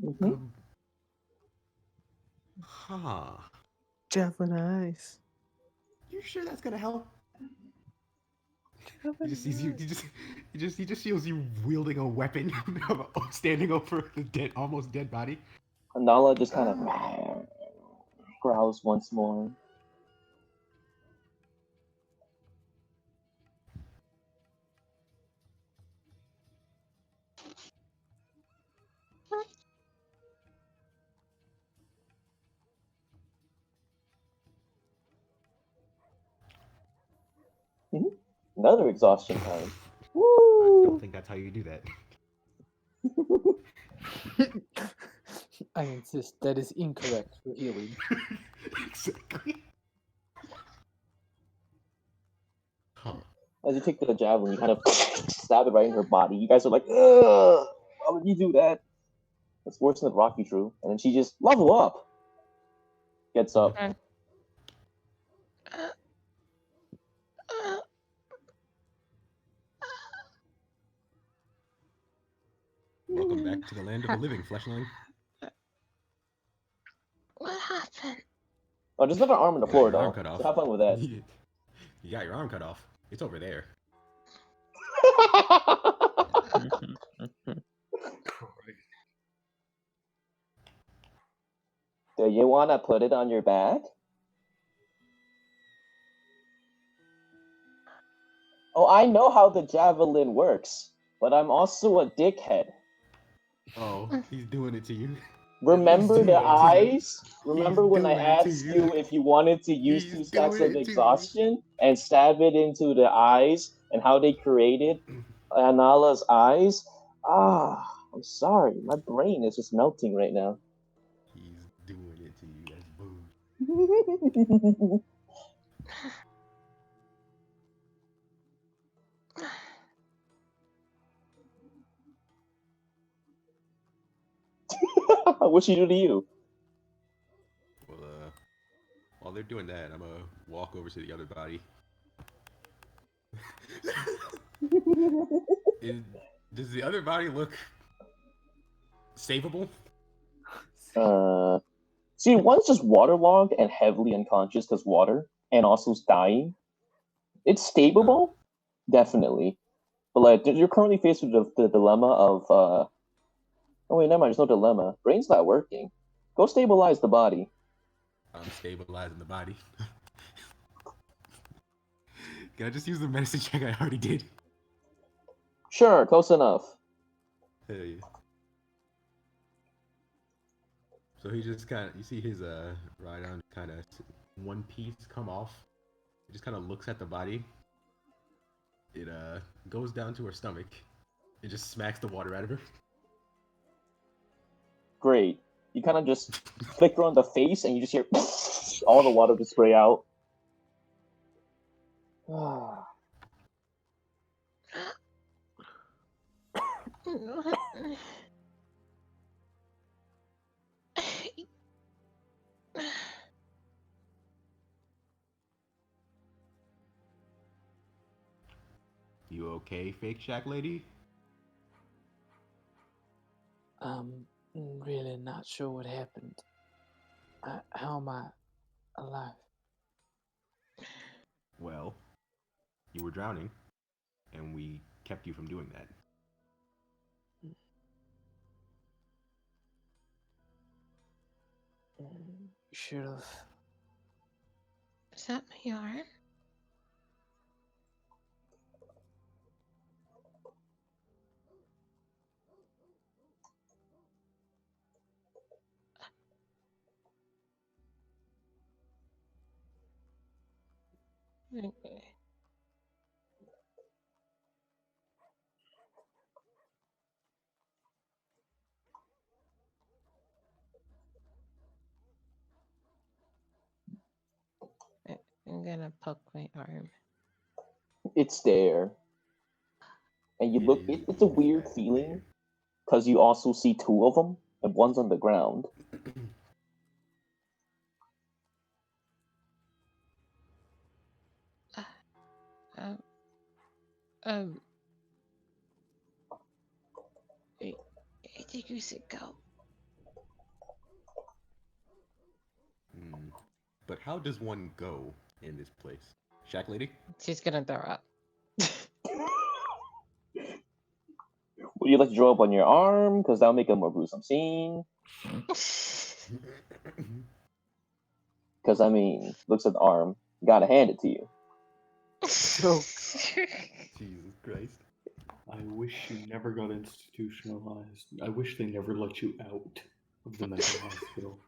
Mm-hmm. Huh. Javelin eyes. You sure that's gonna help? He just sees you. He just feels you wielding a weapon, standing over the almost dead body. Nala just kind of growls once more. Another exhaustion time. I Woo! don't think that's how you do that. I insist that is incorrect for healing. Exactly. Huh. As you take the javelin, you kind of stab it right in her body. You guys are like, ugh! Why would you do that? That's worse than the Rocky True. And then she just level up. Gets up. And, Welcome back to the land of the living, Fleshling. what happened? Oh, there's another arm on the You got floor, your arm though. cut off. So have fun with that. You got your arm cut off. It's over there. Do you want to put it on your back? Oh, I know how the javelin works, but I'm also a dickhead. Oh, he's doing it to you. Remember He's the doing it to you. eyes? Remember when I doing it to asked you. you if you wanted to use He's 2 stacks doing of it to you. exhaustion and stab it into the eyes and how they created Anala's eyes? Ah, I'm sorry. My brain is just melting right now. He's doing it to you. That's boo. What'd she do to you? Well, while they're doing that, I'm gonna walk over to the other body. Does the other body look savable? See, one's just waterlogged and heavily unconscious because water, and also is dying. It's stableable, definitely. But like, you're currently faced with the dilemma of, oh wait, never mind. There's no dilemma. Brain's not working. Go stabilize the body. I'm stabilizing the body. Can I just use the medicine check I already did? Sure, close enough. Hell yeah. So he just kind of, you see his right arm kind of one piece come off. He just kind of looks at the body. It goes down to her stomach. It just smacks the water out of her. Great. You kind of just flick her on the face, and you just hear all the water just spray out. You okay, fake shack lady? Really not sure what happened. How am I alive? Well, you were drowning, and we kept you from doing that. Should have. Is that my arm? Okay. I'm gonna poke my arm. It's there. And you look, it's a weird feeling, because you also see 2 of them, and one's on the ground. I think we should go. But how does one go in this place? Shack lady? She's gonna throw up. Would you like to draw up on your arm? Because that'll make a more gruesome scene. Because, I mean, looks at the arm. Gotta hand it to you. Jesus Christ. I wish you never got institutionalized. I wish they never let you out of the mental hospital.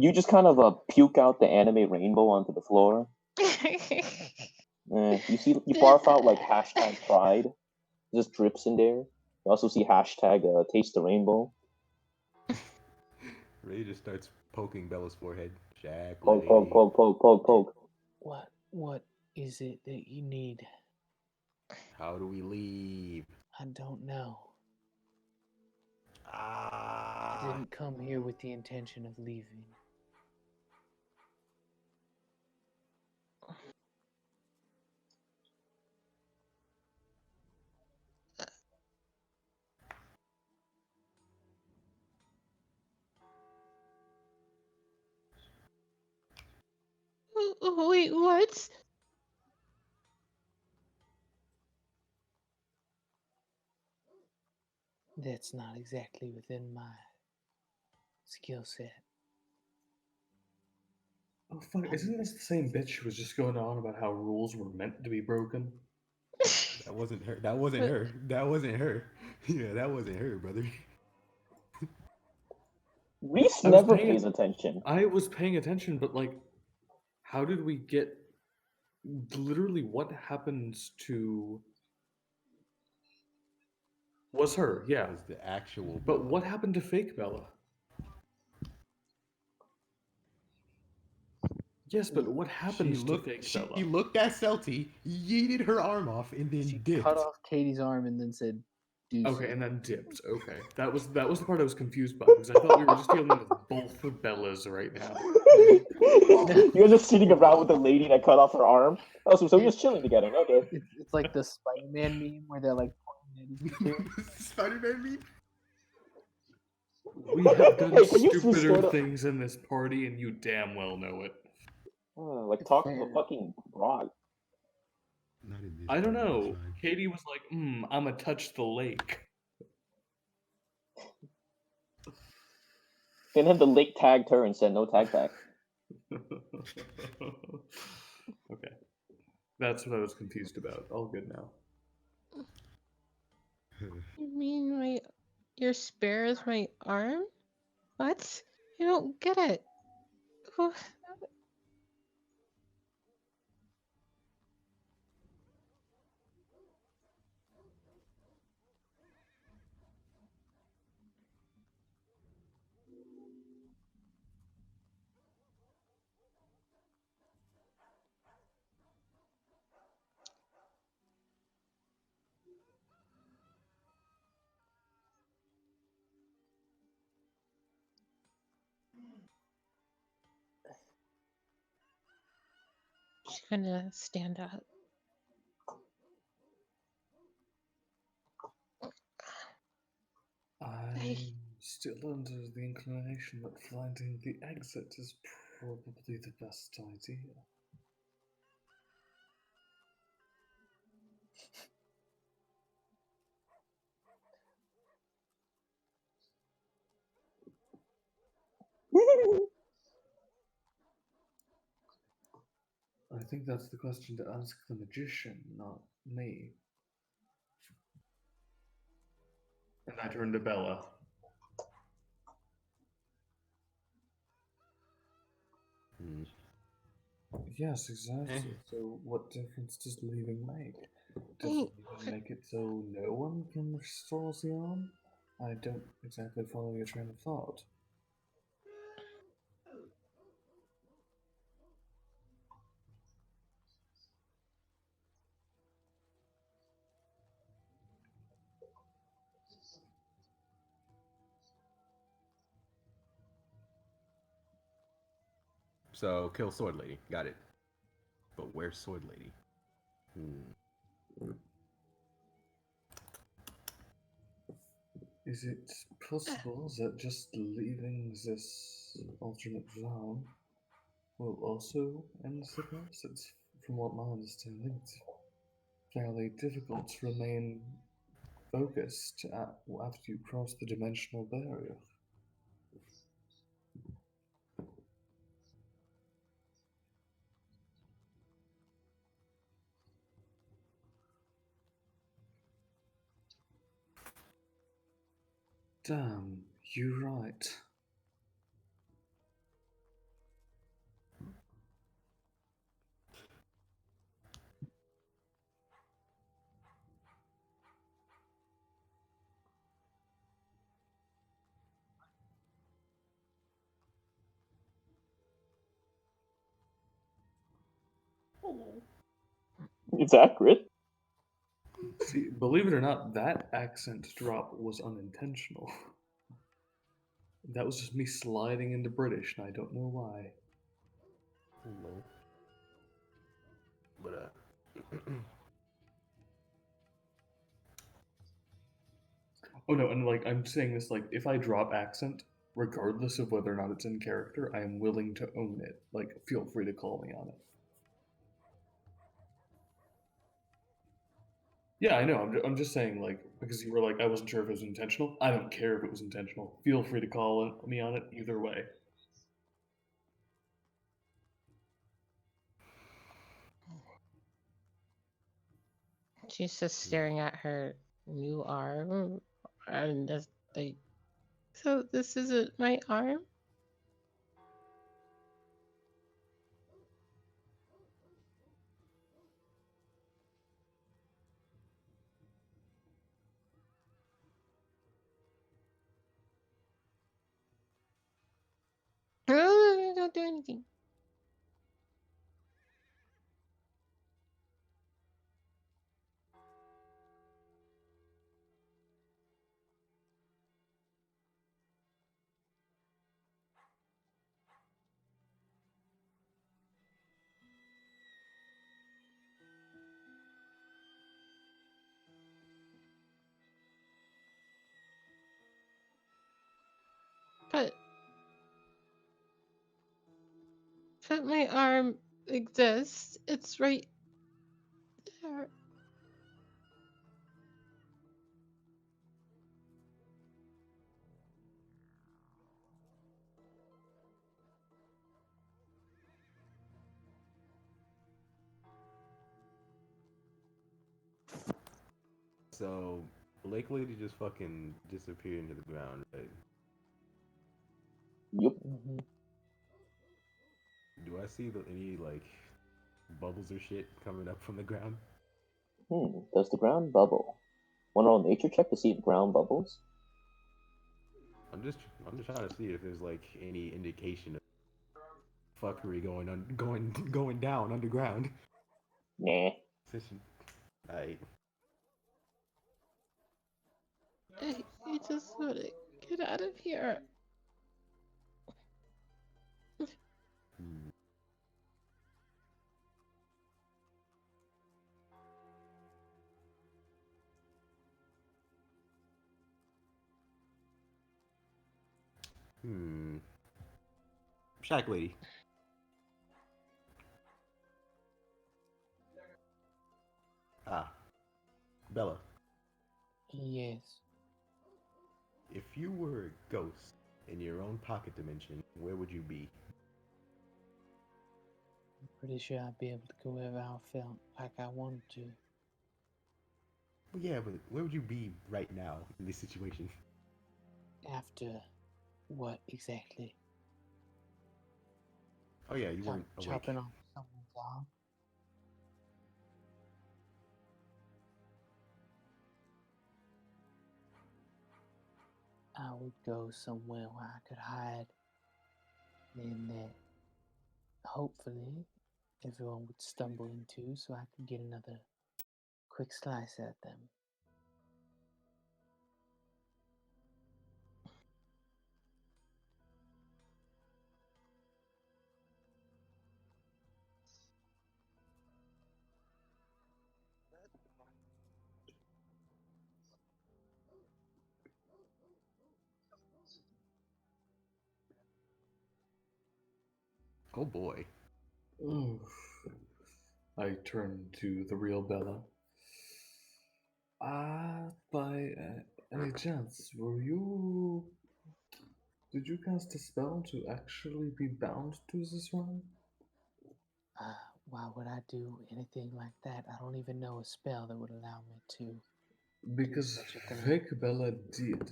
You just kind of puke out the anime rainbow onto the floor. You barf out like hashtag pride. It just drips in there. You also see hashtag taste the rainbow. Ray just starts poking Bella's forehead. Jack, Poke, poke, poke, poke, poke, poke. What is it that you need? How do we leave? I don't know. Ah. I didn't come here with the intention of leaving. Wait, what? That's not exactly within my skill set. Oh fuck! Isn't this the same bitch who was just going on about how rules were meant to be broken? That wasn't her. That wasn't her. That wasn't her. Yeah, that wasn't her, brother. Reese I was never paying- pays attention. I was paying attention, but like, how did we get? Literally, what happens to? Was her? Yeah. That was the actual. But Bella. what happened to fake Bella? Yes, but what happens to fake She Bella? looked at Celty, yeeted her arm off, and then She dipped. cut off Katie's arm and then said, "Deuces." Okay, and then dipped. Okay, that was the part I was confused by because I thought we were just dealing with both of Bellas right now. You're just sitting around with the lady that cut off her arm. Oh, so we're just chilling together. Okay. It's like the Spider-Man meme where they're like pointing at each other. Spider-Man meme. We have done Hey, can you stupider sort of- things in this party, and you damn well know it. Like talking to fucking Brock. Not in this. I don't party, know. that's fine. Katie was like, I'ma touch the lake. And then the lake tagged her and said no tag back. Okay. That's what I was confused about. All good now. You mean your spare is my arm? What? I don't get it. Who- She's gonna stand up. I'm still under the inclination that finding the exit is probably the best idea. I think that's the question to ask the magician, not me. And I turned to Bella. Yes, exactly. So what difference does leaving make? Does leaving make it so no one can restore the arm? I don't exactly follow your train of thought. So kill Sword Lady. Got it. But where's Sword Lady? Is it possible that just leaving this alternate realm will also end the quest? It's, from what my understanding, it's fairly difficult to remain focused after you cross the dimensional barrier. Damn, you're right. It's accurate. See, believe it or not, that accent drop was unintentional. That was just me sliding into British, and I don't know why. No. But Oh no, and like I'm saying this like if I drop accent, regardless of whether or not it's in character, I am willing to own it. Like, feel free to call me on it. Yeah, I know. I'm just saying, like, because you were like, I wasn't sure if it was intentional. I don't care if it was intentional. Feel free to call me on it either way. She's just staring at her new arm, and just like, so this isn't my arm? Oh, don't do anything. But my arm exists. It's right there. so Lake Lady just fucking disappeared into the ground, right? Yep. Mm-hmm. Do I see any like bubbles or shit coming up from the ground? Does the ground bubble? Want to roll a nature check to see if ground bubbles? I'm just trying to see if there's like any indication of fuckery going down underground. Nah. Alright. I just want to get out of here. Hmm. Shack Lady. Ah, Bella. Yes. If you were a ghost in your own pocket dimension, where would you be? I'm pretty sure I'd be able to go wherever I felt like I wanted to. Well, yeah, but where would you be right now in this situation? After what exactly? Oh yeah, you weren't awake. Chopping off someone's arm? I would go somewhere where I could hide, and that hopefully everyone would stumble into, so I could get another quick slice at them. Oh boy. Oof. I turn to the real Bella. By any chance, did you cast a spell to actually be bound to this one? Why would I do anything like that? I don't even know a spell that would allow me to Because do such a thing. fake Bella did.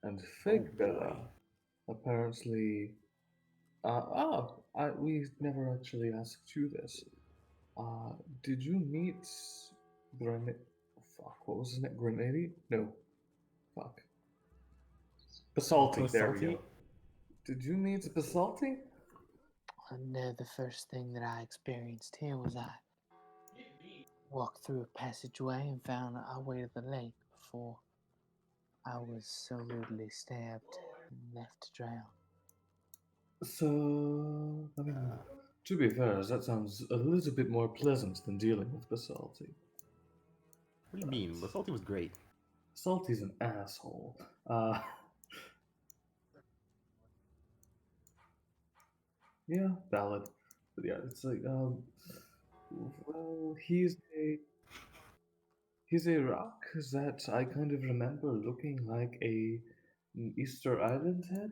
And fake Bella apparently we never actually asked you this. Did you meet what was his name? Grenady? No. Fuck. Basalti, there we Basalti? go. Did you meet Basalti? And the first thing that I experienced here was I walked through a passageway and found our way to the lake before I was so rudely stabbed and left to drown. So, I mean, to be fair, that sounds a little bit more pleasant than dealing with Basalti. What do you mean? Basalti was great. Basalti's an asshole. Yeah, valid. But yeah, it's like, well, he's a rock that I kind of remember looking like an Easter Island head.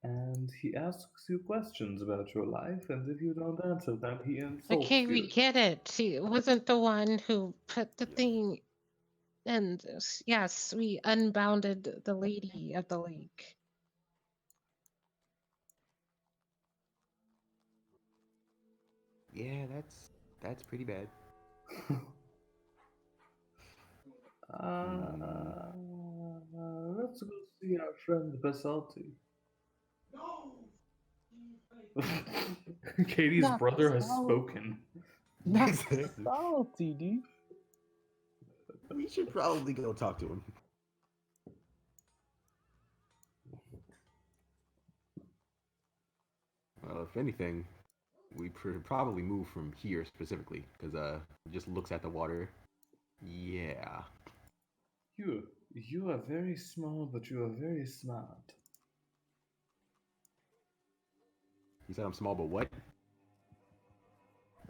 And he asks you questions about your life, and if you don't answer them, he insults Okay, we you. get it. He wasn't the one who put the thing. And yes, we unbounded the lady of the lake. Yeah, that's pretty bad. Uh, let's go see our friend Basalti. Katie's Not brother has Basalti. spoken. Not Exactly. salty, dude. We should probably go talk to him. Well, if anything, we probably move from here specifically, because it just looks at the water. Yeah. You are very small, but you are very smart. You said I'm small, but what?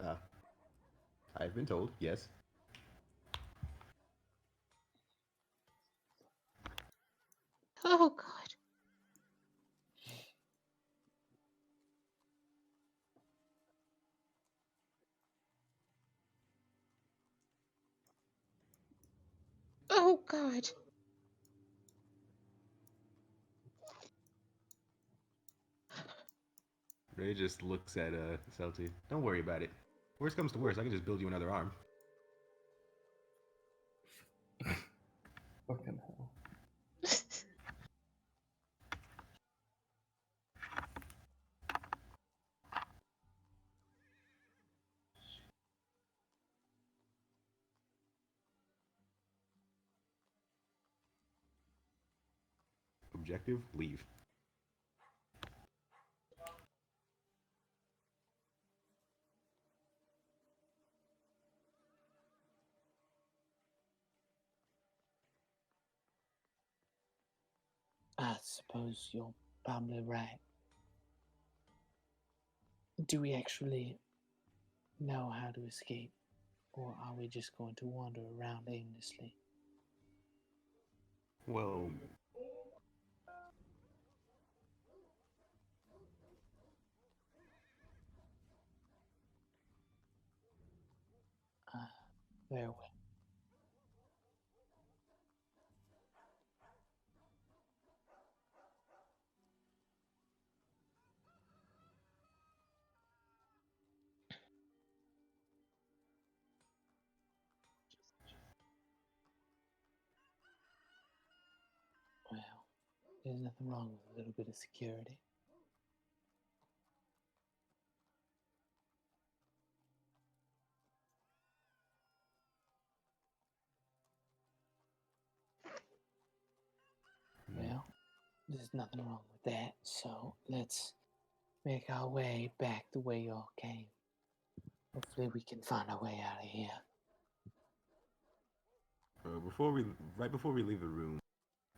Uh, I've been told, yes. Oh, God. Oh, God. Ray just looks at Celti. Don't worry about it. Worst comes to worst, I can just build you another arm. Fucking hell. Objective, leave. I suppose you're probably right. Do we actually know how to escape? Or are we just going to wander around aimlessly? Well, Very well. Well, there's nothing wrong with a little bit of security. Well, there's nothing wrong with that, so let's make our way back the way y'all came. Hopefully we can find our way out of here. right before we leave the room,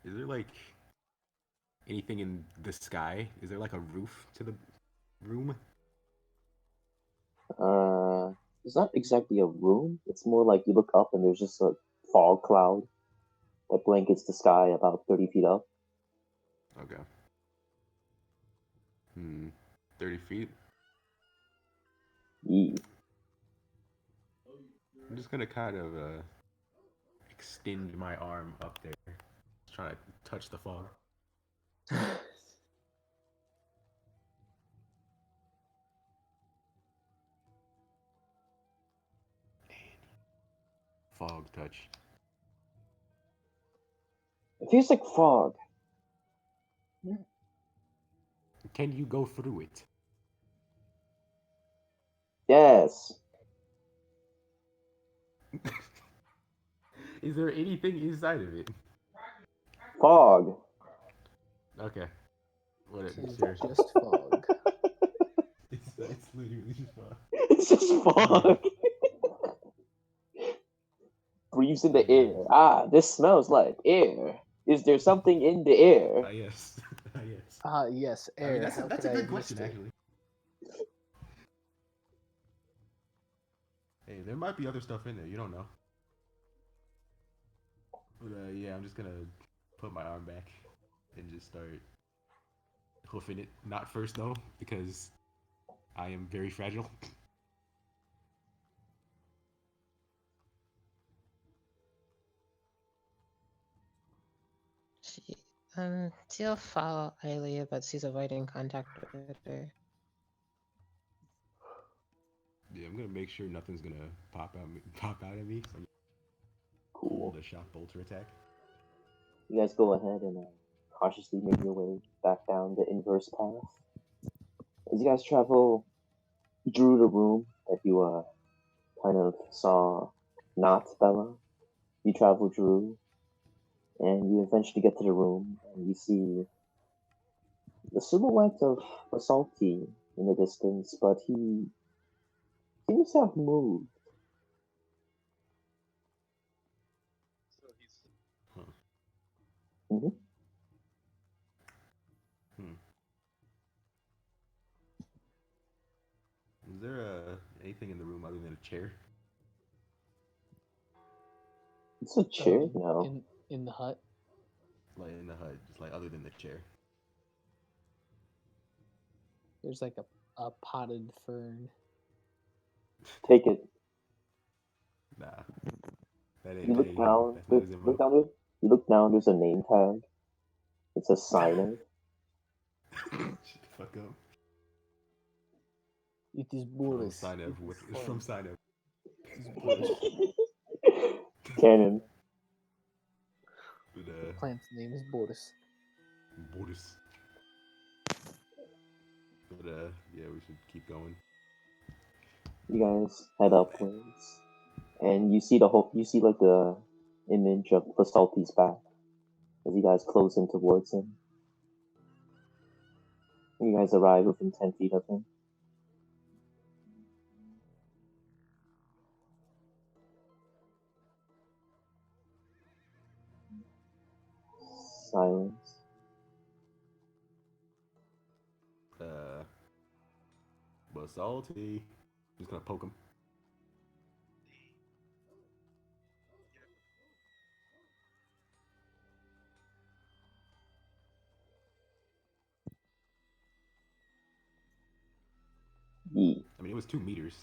is there like anything in the sky? Is there like a roof to the room? It's not exactly a room. It's more like you look up and there's just a fog cloud that blankets the sky about 30 feet up. Okay. 30 feet? Yeah. I'm just gonna kind of extend my arm up there, try to touch the fog. Fog touch. It feels like fog. Can you go through it? Yes. Is there anything inside of it? Fog. Okay. Whatever. It is Sure. just fog. It's literally just fog. It's just fog. Breathes in the air. Ah, this smells like air. Is there something in the air? Yes. Yes. Yes, I mean, air. that's How a could I good have question, missed it? actually. Hey, there might be other stuff in there. You don't know. But yeah, I'm just gonna put my arm back and just start hoofing it. Not first though, because I am very fragile. She she'll follow Ilea, but she's avoiding contact with her. Yeah, I'm gonna make sure nothing's gonna pop out at me. So I'm Cool. hold a shock bolter attack. You guys go ahead and cautiously make your way back down the inverse path. As you guys travel through the room that you kind of saw not Bella, you travel through and you eventually get to the room and you see the silhouette of a salty in the distance, but he seems to have moved. Huh. Hmm. Hmm. Is there anything in the room other than a chair? It's a chair now. In the hut. Like in the hut, just like other than the chair. There's like a potted fern. Take it. Nah, that You ain't. look down. That's not his Look info. down there. You look down. There's a name tag. It says signer. Shut the fuck up. It is From Boris. sign up. It's from sign up. It is Boris. Canon. But The plant's name is Boris. Boris. But yeah, we should keep going. You guys head upwards, and you see the whole. You see like the image of Basalti's back as you guys close in towards him. You guys arrive within 10 feet of him. Silence. But salty. Just gonna poke him. Ye. I mean, it was 2 meters.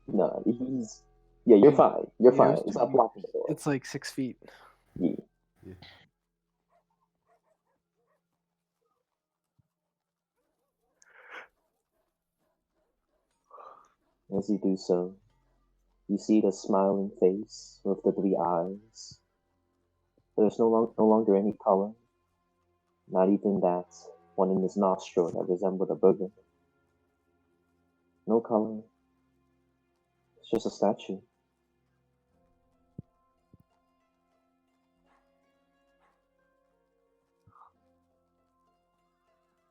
No, he's. Yeah, you're fine. You're Yeah, it fine. was It's 2 not blocking the meters. door. It's like 6 feet. Ye. Yeah. As you do so, you see the smiling face with the 3 eyes. There's no longer any color, not even that one in his nostril that resembled a burger. No color. It's just a statue.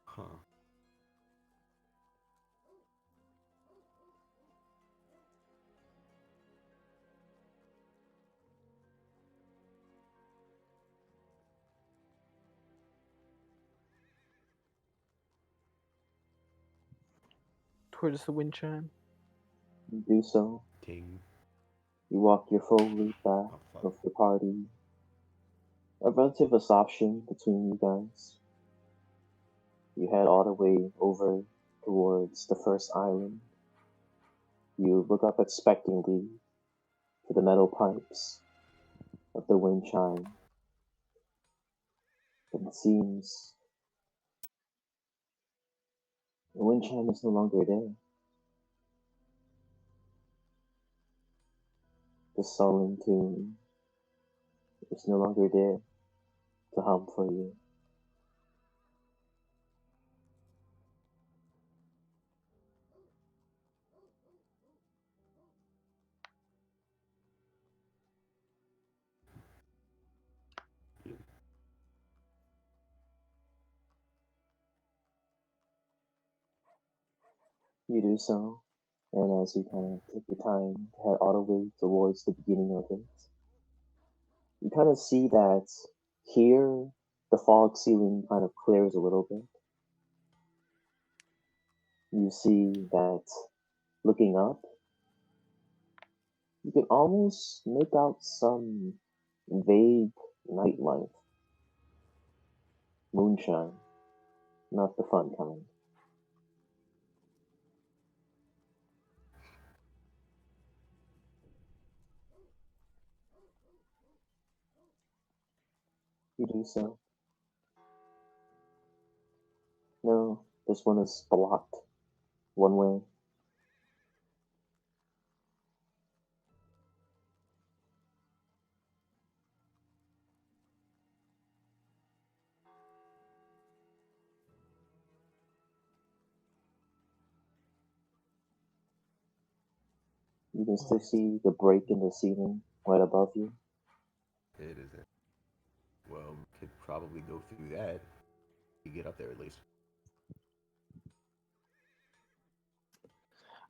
Huh. Towards the wind chime. You do so. King. You walk your full route back Oh, fuck. with the party. A relative assumption between you guys. You head all the way over towards the first island. You look up expectantly to the metal pipes of the wind chime. But it seems the wind chime is no longer there. The sullen tune is no longer there to hum for you. You do so, and as you kind of take your time to head audibly towards the beginning of it, you kind of see that here the fog ceiling kind of clears a little bit. You see that looking up, you can almost make out some vague nightlife, moonshine, not the fun kind. You do so. No, this one is blocked one way. You can still see the break in the ceiling right above you. It is it. Well, could probably go through that. You get up there at least.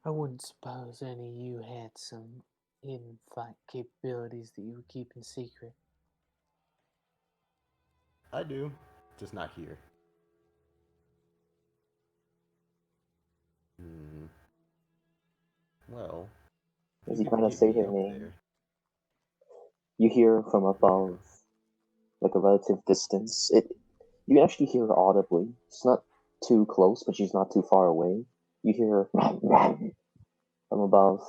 I wouldn't suppose any of you had some hidden flight capabilities that you were keeping secret. I do, just not here. Hmm. Well, if As you you could kind of get say me her up name, there. you hear from above, like a relative distance. You can actually hear her audibly. It's not too close, but she's not too far away. You hear from above.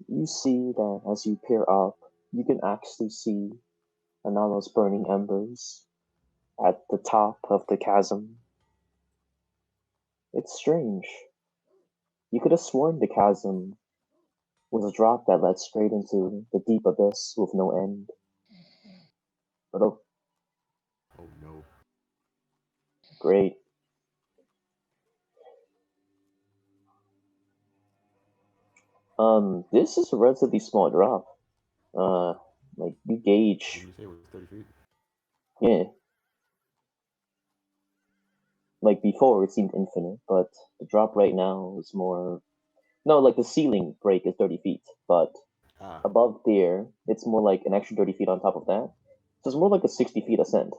You see that as you peer up, you can actually see Anala's burning embers at the top of the chasm. It's strange. You could have sworn the chasm was a drop that led straight into the deep abyss with no end. But oh, Oh no. great. This is a relatively small drop. Like you What gauge, did you say it was 30 feet? yeah. Like before, it seemed infinite, but the drop right now is more. No, like the ceiling break is 30 feet, but Ah, above there, it's more like an extra 30 feet on top of that. So it's more like a 60 feet ascent.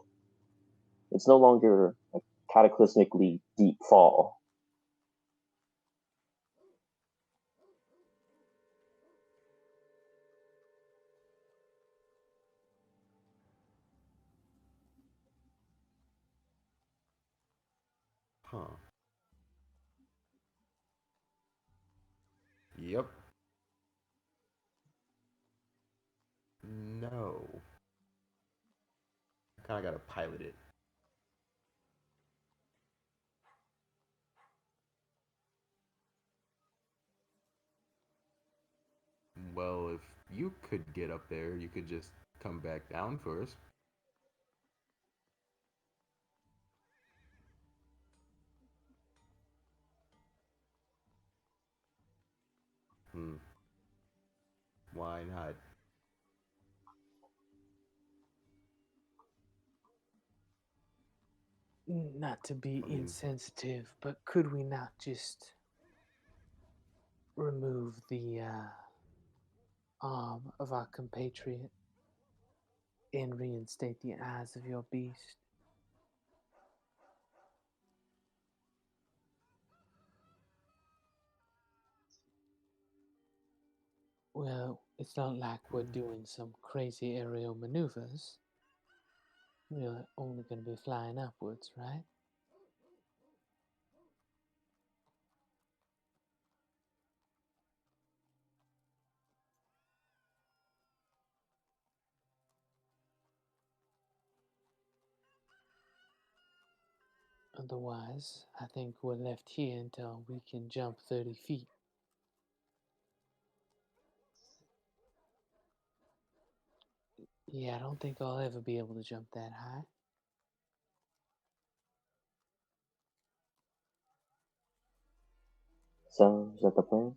It's no longer a cataclysmically deep fall. huh. Yep. No. I kind of got to pilot it. Well, if you could get up there, you could just come back down first. Hmm. Why not? Not to be I mean, insensitive, but could we not just remove the arm of our compatriot and reinstate the eyes of your beast? Well, it's not like we're doing some crazy aerial maneuvers. We're only going to be flying upwards, right? Otherwise, I think we're left here until we can jump 30 feet. Yeah, I don't think I'll ever be able to jump that high. So, is that the plan?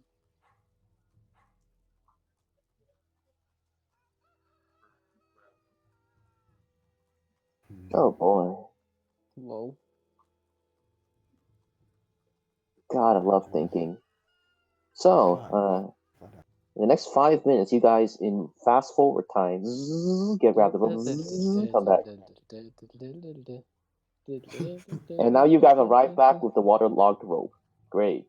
Oh boy. Whoa. God, I love thinking. So, in the next 5 minutes, you guys in fast forward time, get grab the rope, come back. And now you guys are right back with the waterlogged rope. Great.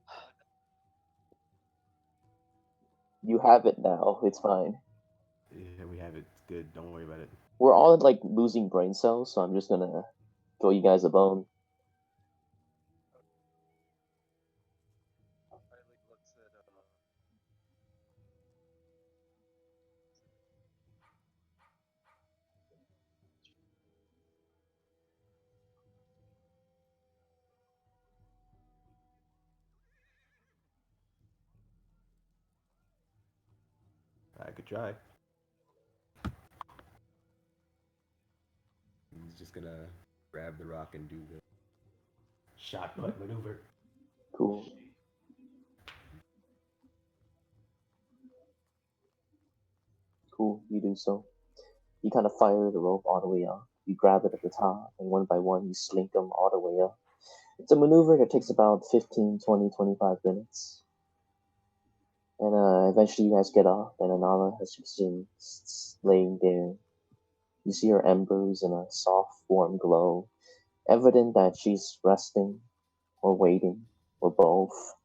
You have it now. It's fine. Yeah, we have it. It's good. Don't worry about it. We're all like losing brain cells, so I'm just gonna throw you guys a bone. I could try. He's just gonna grab the rock and do the shot put maneuver. Cool. Cool, you do so. You kind of fire the rope all the way up. You grab it at the top, and one by one, you slink them all the way up. It's a maneuver that takes about 15, 20, 25 minutes. And eventually you guys get off, and Anala has just been laying there. You see her embers in a soft, warm glow, evident that she's resting, or waiting, or both.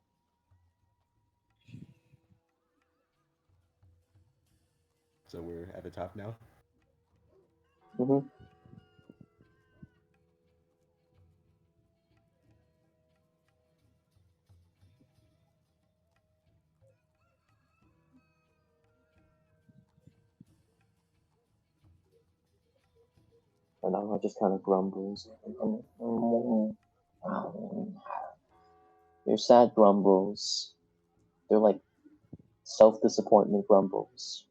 So we're at the top now. Mm-hmm. And Anala just kind of grumbles. They're sad grumbles. They're like self-disappointment grumbles.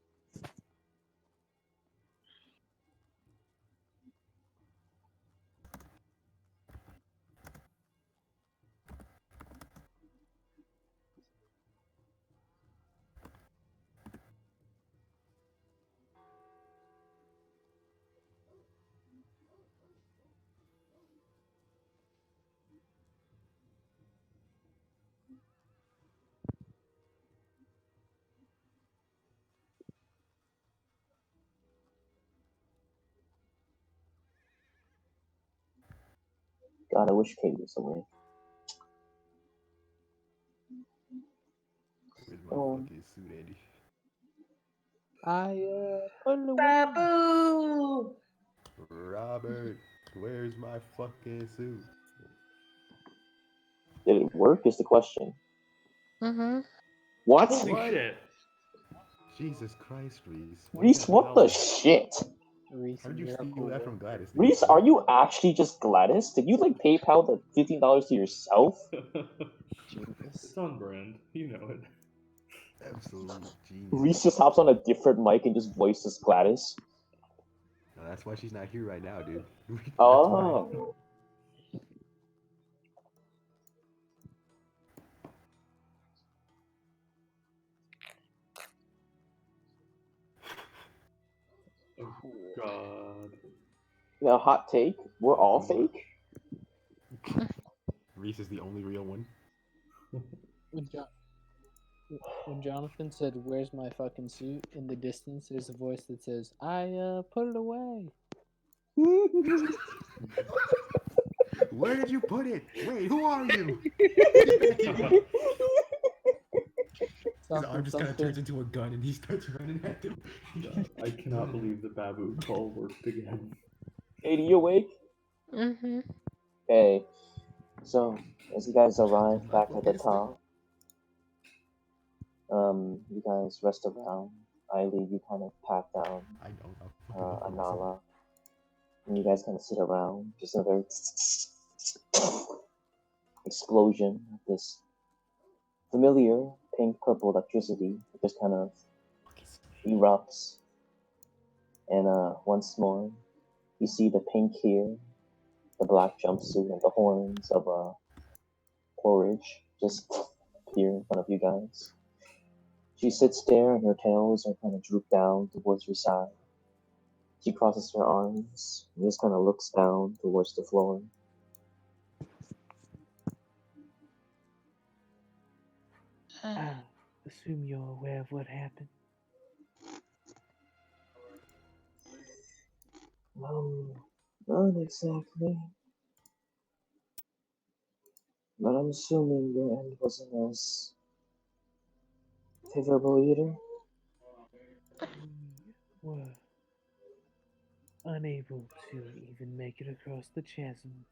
God, I wish Kate was awake. Where's my fucking suit, Andy? I put it away. Babu! Robert, where's my fucking suit? Did it work? Is the question. Mm-hmm. What? Holy What? shit! Jesus Christ, Reese. Reese, what the shit? Reese, How did you steal that from Gladys? Dude? Reese, are you actually just Gladys? Did you like PayPal the $15 to yourself? Genius. It's on brand. You know it. Absolute genius. Reese just hops on a different mic and just voices Gladys. No, that's why she's not here right now, dude. That's Oh. why. Oh god. Now, hot take. We're all fake? Reese is the only real one. When Jonathan said, "Where's my fucking suit?" in the distance, there's a voice that says, "I put it away." Where did you put it? Wait, who are you? His arm just kind of turns into a gun and he starts running at them. I cannot believe the Babu call worked again. Katie, you awake? Mm-hmm. Okay. So, as you guys arrive back at the top, you guys rest around. Eiley, you kind of pat down I know. Anala. And you guys kind of sit around. Just a very explosion of this familiar pink-purple electricity that just kind of erupts. And once more, you see the pink hair, the black jumpsuit, and the horns of Porridge just appear in front of you guys. She sits there, and her tails are kind of drooped down towards her side. She crosses her arms and just kind of looks down towards the floor. I assume you're aware of what happened. Not exactly. But I'm assuming your end wasn't as favorable either. We were unable to even make it across the chasm.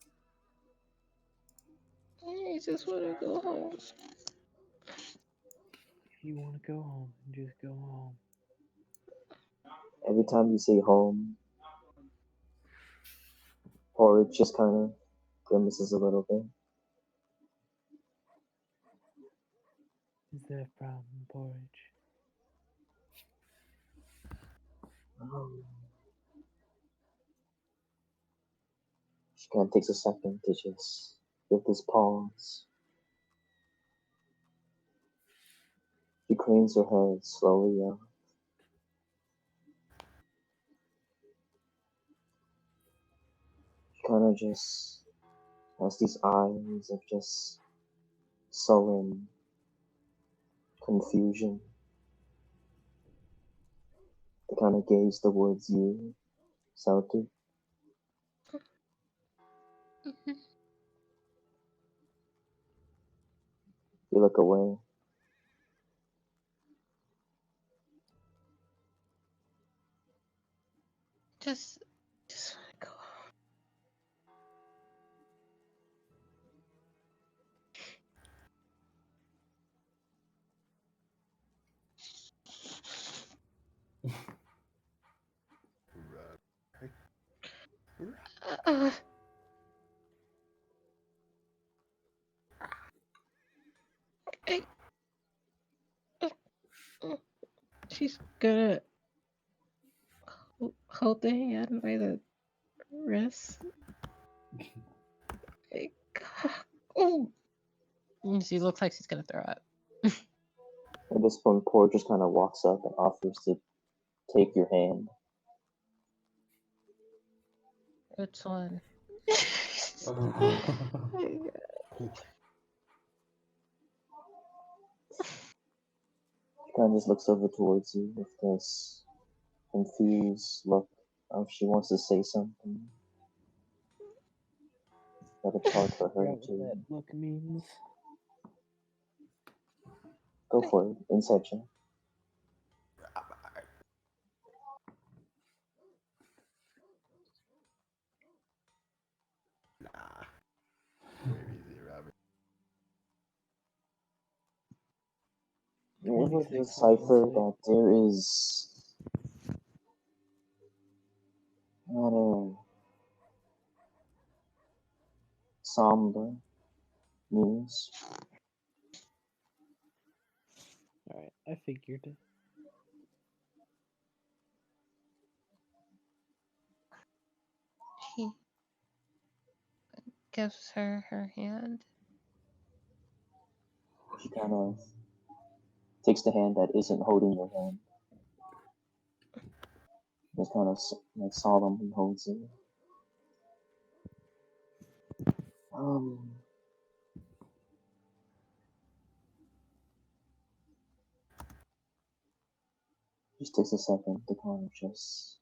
I just want to go home. If you want to go home, just go home. Every time you say home, Porridge just kind of grimaces a little bit. Is there a problem, Porridge? She kind of takes a second to just give this pause. She cranes her head slowly up. She kind of just has these eyes of just sullen confusion. They kind of gaze towards you, Sauti. You look away. Just want to go home. I, she's gonna hold the hand by the wrist. Oh. She looks like she's gonna throw up. At this point, Porridge just kind of walks up and offers to take your hand. Which one? She kind of just looks over towards you with this confused look of she wants to say something. But it's hard for her What to. that look means. Go for it. Inside check. You're able to 26 decipher obviously. that there is not a somber news. Alright, I figured it. He gives her her hand. She kind of takes the hand that isn't holding your hand. Just kind of like solemnly holds it. Just takes a second to kind of just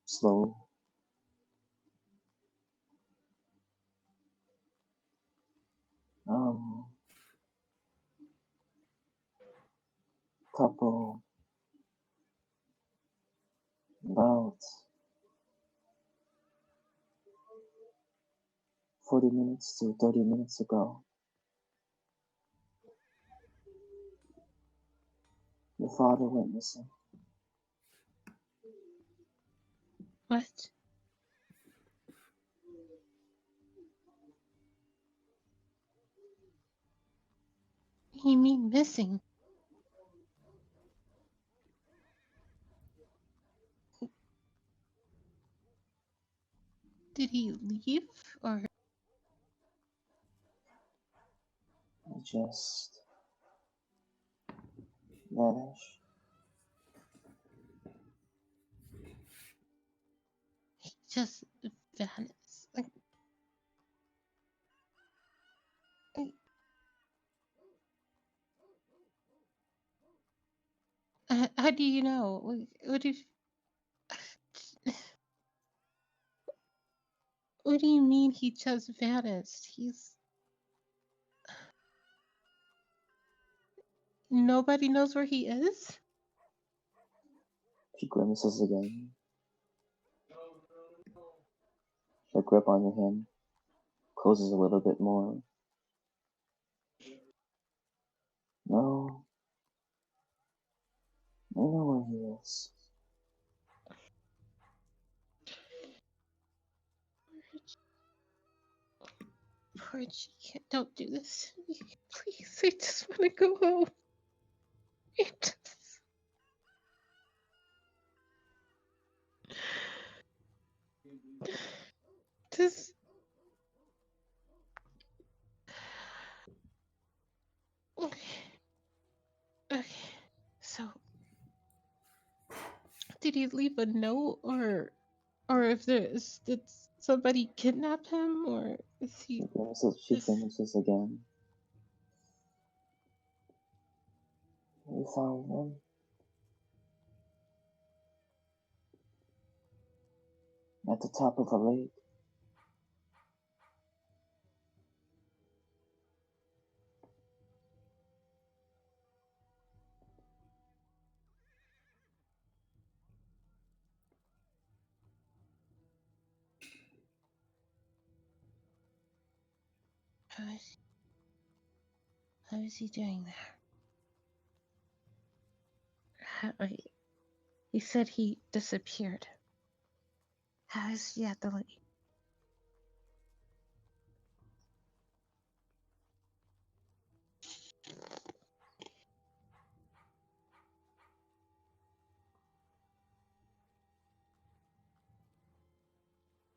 slow. Couple about 40 minutes to 30 minutes ago, your father went missing. What? You mean missing? Did he leave or? He just vanished. just vanished. How do you know? What if? What do you mean he just vanished? Nobody knows where he is? She grimaces again. Her grip on your hand closes a little bit more. No. I know where he is. Porgy, don't do this. Please, I just want to go home. I just... Okay. Okay. So, did he leave a note, or if did somebody kidnap him, or is he? She grimaces again. We found him. At the top of a lake. How is he doing there? He said he disappeared. How is he at the lake?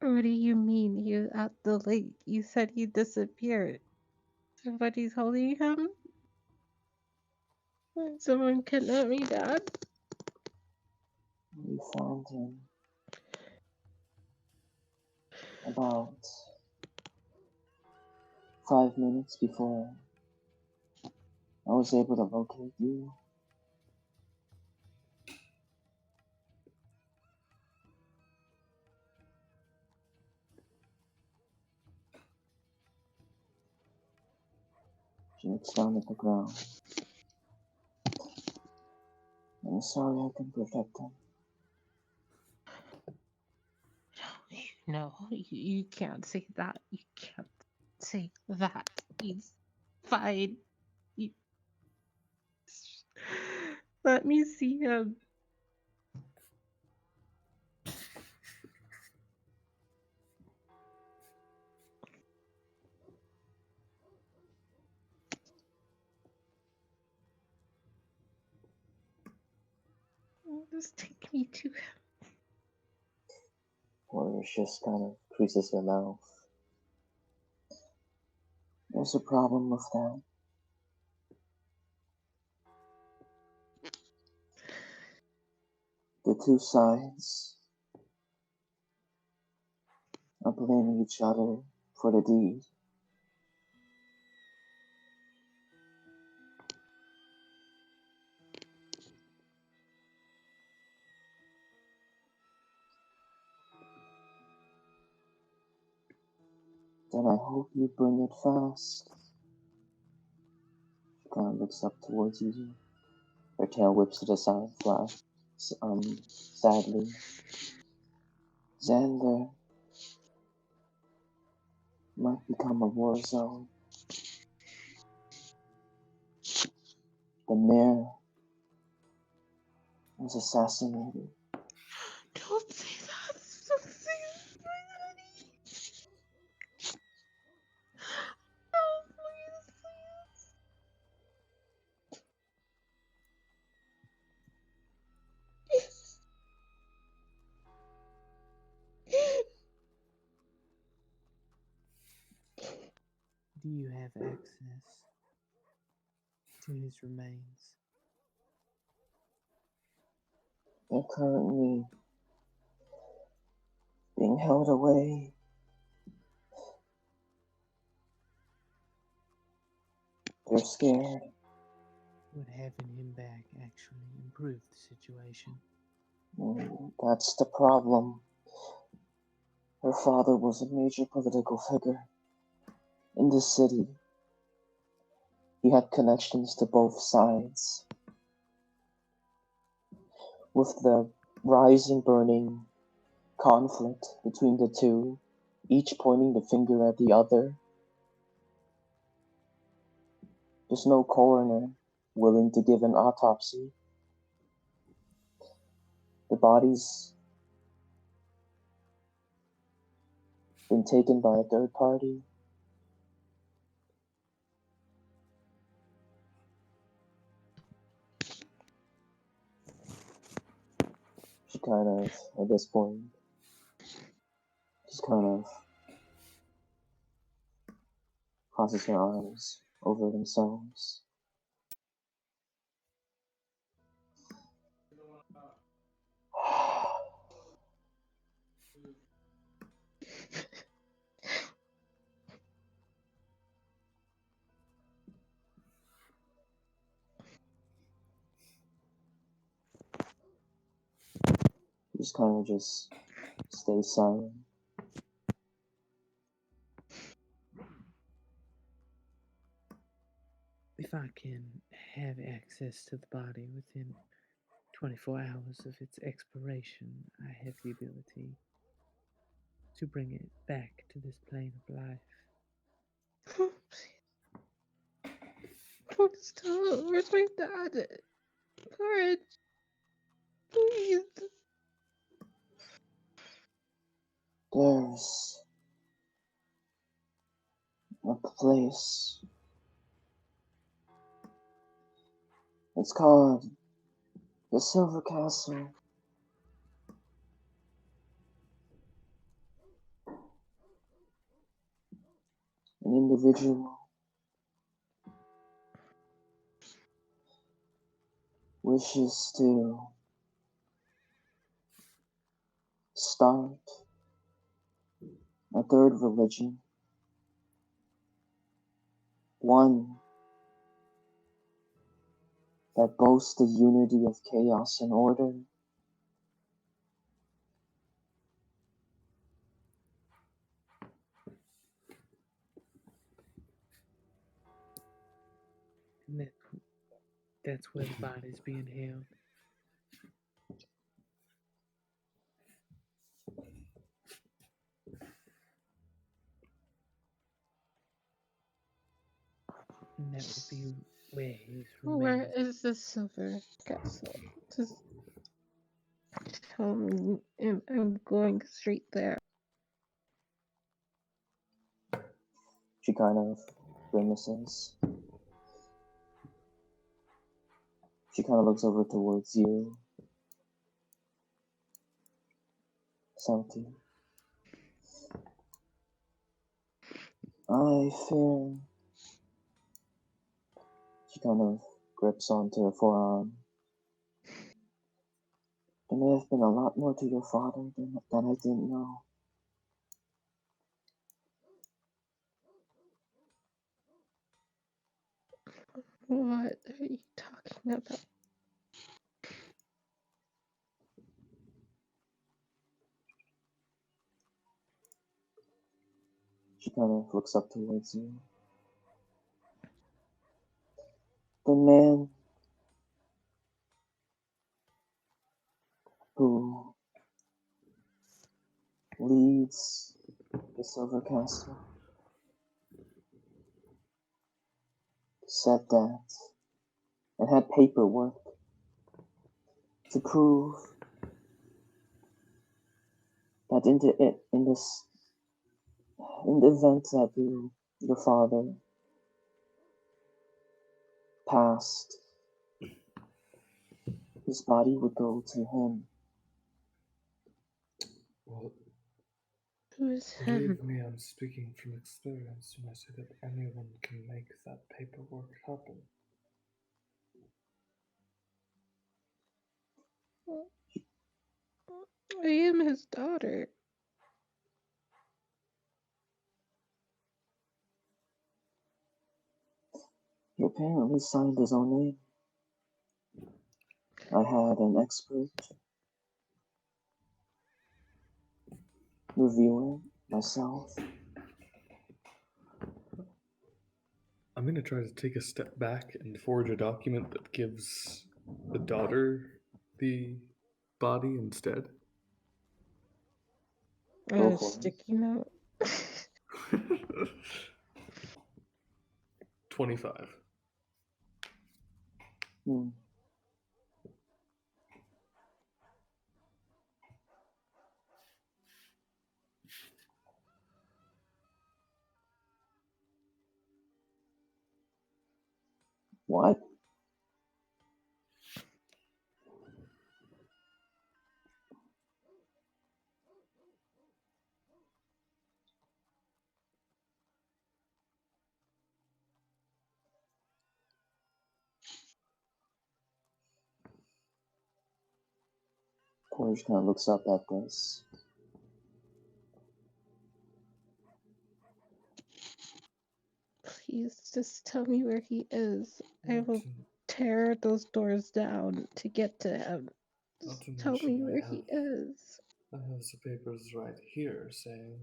What do you mean he was at the lake? You said he disappeared. Somebody's holding him? Someone kidnapped me, Dad? We found him about 5 minutes before I was able to locate you. She looks down at the ground. I'm sorry I can protect him. No, you can't say that. You can't say that. He's fine. You... Let me see him. Just take me to him. Or just kind of creases her mouth. There's a problem with that. The two sides are blaming each other for the deed. Then I hope you bring it fast. She kind of looks up towards you. Her tail whips to the side, sadly. Xander might become a war zone. The mayor was assassinated. Don't say that. Don't say that, my honey. Oh, please, Do you have access to his remains? They're currently being held away. They're scared. Would having him back actually improve the situation? That's the problem. Her father was a major political figure in the city. He had connections to both sides. With the rising, burning conflict between the two, each pointing the finger at the other, there's no coroner willing to give an autopsy. The body's been taken by a third party. She kind of, at this point, just kind of crosses her arms over themselves. Just kind of just stay silent. If I can have access to the body within 24 hours of its expiration, I have the ability to bring it back to this plane of life. Please tell. Where's my dad? Courage. Please. There's a place. It's called the Silver Castle. An individual wishes to start a third religion, one that boasts the unity of chaos and order. And that's where the body's being held. And that would be where his Where remains. is the silver castle? Just tell me, and I'm going straight there. She kind of grimaces. She kind of looks over towards you, Salty. I fear. She kind of grips onto her forearm. There may have been a lot more to your father than I didn't know. What are you talking about? She kind of looks up towards you. The man who leads the Silver Castle said that and had paperwork to prove that in the event that your father passed, his body would go to him. Well, Who is him? believe me, I'm speaking from experience when I say that anyone can make that paperwork happen. I am his daughter. He apparently signed his own name. I had an expert reviewer myself. I'm going to try to take a step back and forge a document that gives the daughter the body instead. Go A for it. sticky note. 25. Hmm. What? Porge kind of looks up at this. Please just tell me where he is. I will tear those doors down to get to him. Not Just to tell me mention where he is. I have the papers right here saying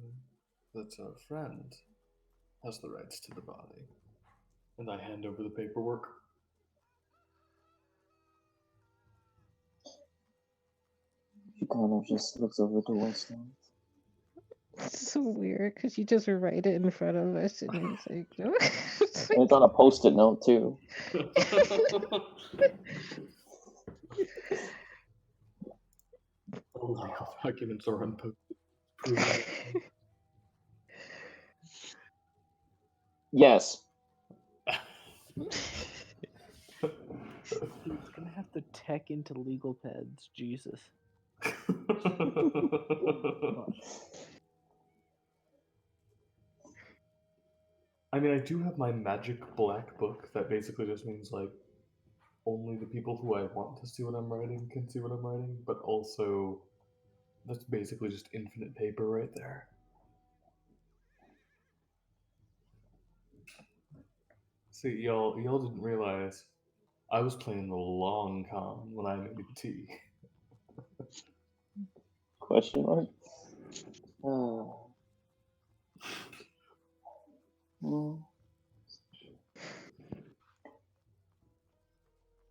that our friend has the rights to the body. And I hand over the paperwork. She kind of just looks over towards them. It's so weird because you just write it in front of us and he's like, no. And it's on a post-it note too. All legal documents are unposted. Yes. He's gonna have to tech into legal pads. Jesus. I mean, I do have my magic black book that basically just means like only the people who I want to see what I'm writing can see what I'm writing, but also that's basically just infinite paper right there. See, y'all didn't realize I was playing the long con when I made tea. Question mark? Oh. Hmm.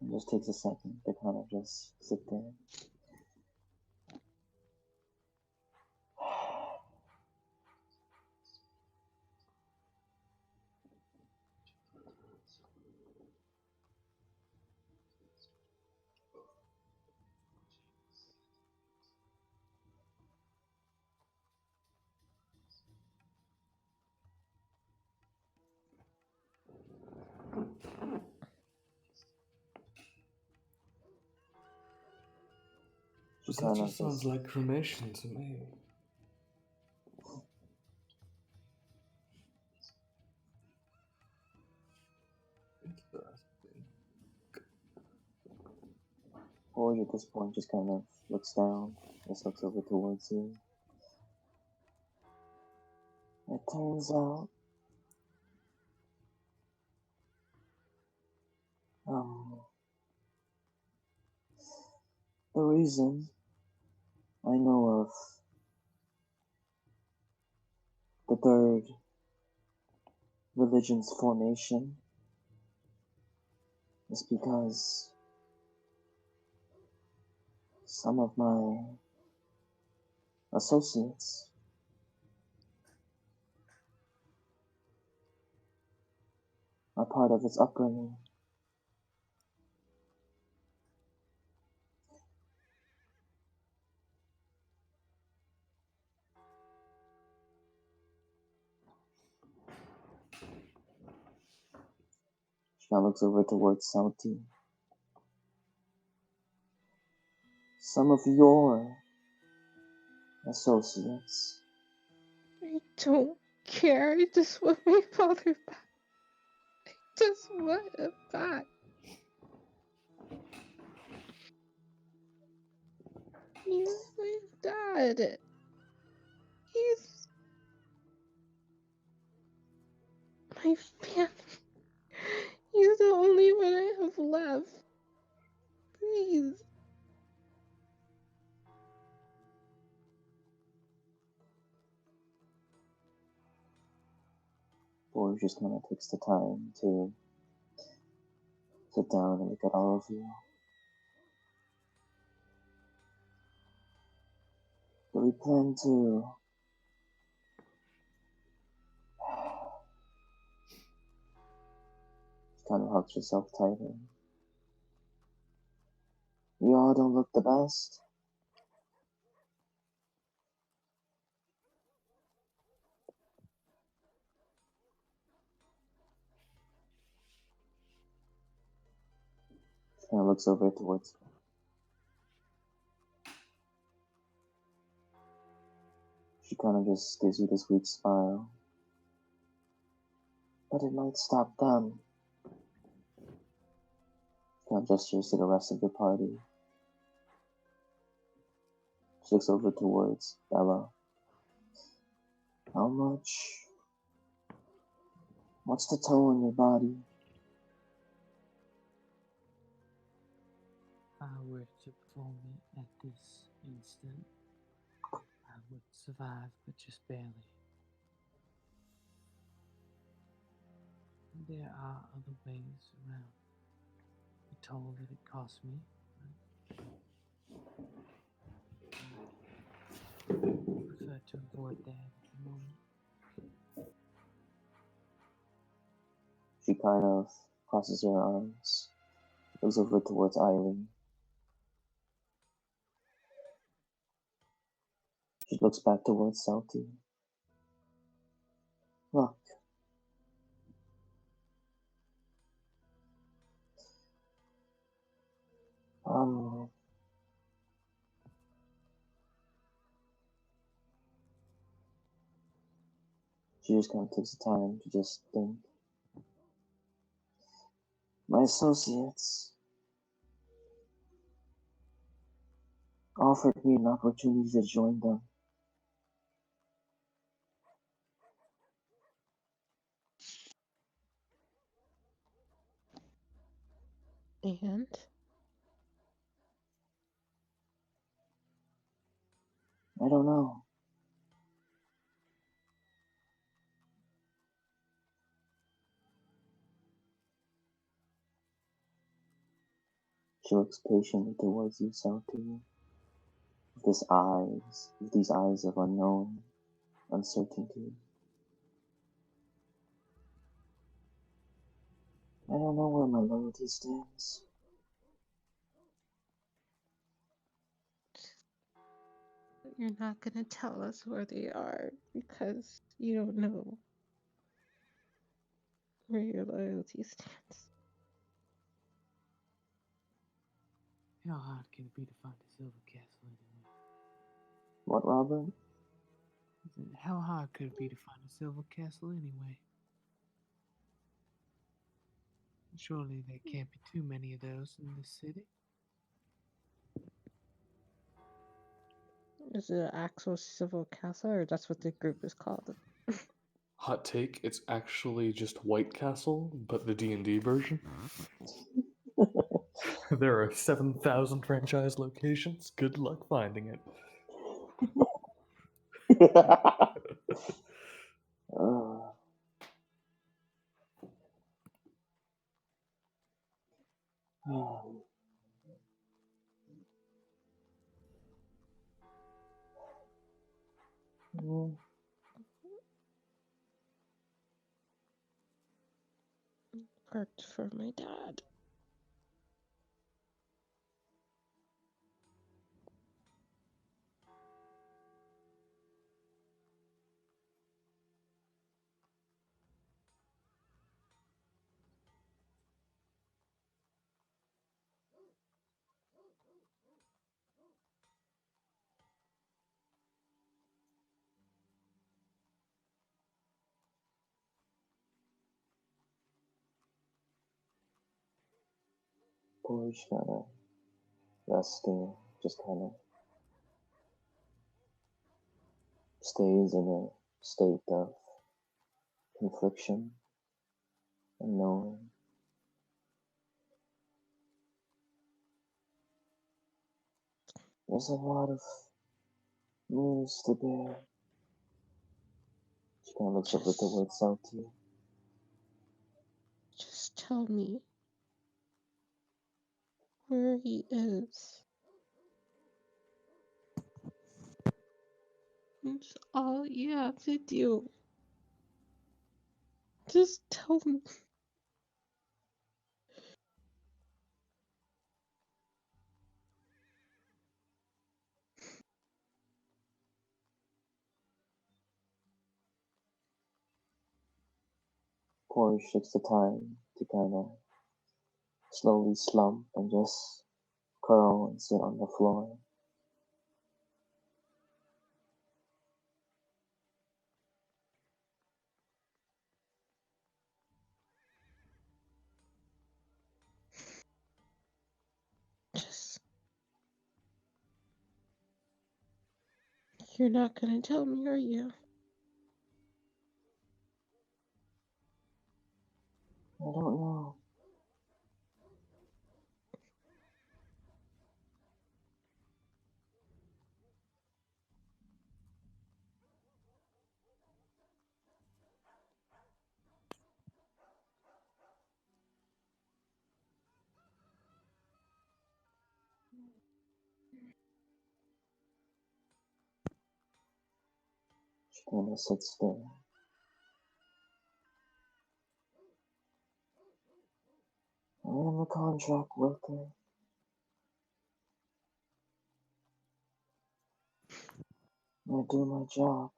It just takes a second to kind of just sit there. She That kind of just sounds like cremation to me. Interesting. Forge at this point just kind of looks down, just looks over towards you. It turns out, the reason I know of the third religion's formation is because some of my associates are part of its upbringing. She now looks over towards Salty. Some of your associates I don't care. I just want my father back. I just want him back. He's my dad. He's my family. He's Please. Boy just kind of takes the time to sit down and look at all of you. Do we plan to... She kind of hugs herself tighter. You all don't look the best. She kind of looks over towards you. She kind of just gives you this weak smile. But it might stop them. She kind of gestures to the rest of the party. She looks over towards Bella. How much? What's the toll on your body? If I were to perform it at this instant, I would survive, but just barely. There are other ways around the toll that it costs me. I prefer to avoid that at the moment. She kind of crosses her arms, looks over towards Eileen. She looks back towards Salty. Look. She just kind of takes the time to just think. My associates offered me an opportunity to join them. And? I don't know. She looks patiently towards you, Salty. With these eyes of unknown uncertainty. I don't know where my loyalty stands. You're not gonna tell us where they are because you don't know where your loyalty stands. How hard can it be to find a silver castle anyway? What, Robert? How hard could it be to find a silver castle anyway? Surely there can't be too many of those in this city. Is it an actual civil castle, or that's what the group is called? Hot take, it's actually just White Castle, but the D&D version. There are 7,000 franchise locations. Good luck finding it. Worked for my dad. Porsche kind of resting, just kind of stays in a state of confliction, unknown. There's a lot of news to bear. She kind of looks over towards Salty. Just tell me where he is. That's all you have to do. Just tell me. Corey takes the time to kind of slowly slump and just curl and sit on the floor. Just. You're not gonna tell me, are you? I don't know. She kind of sits there. I am a contract worker. I do my job.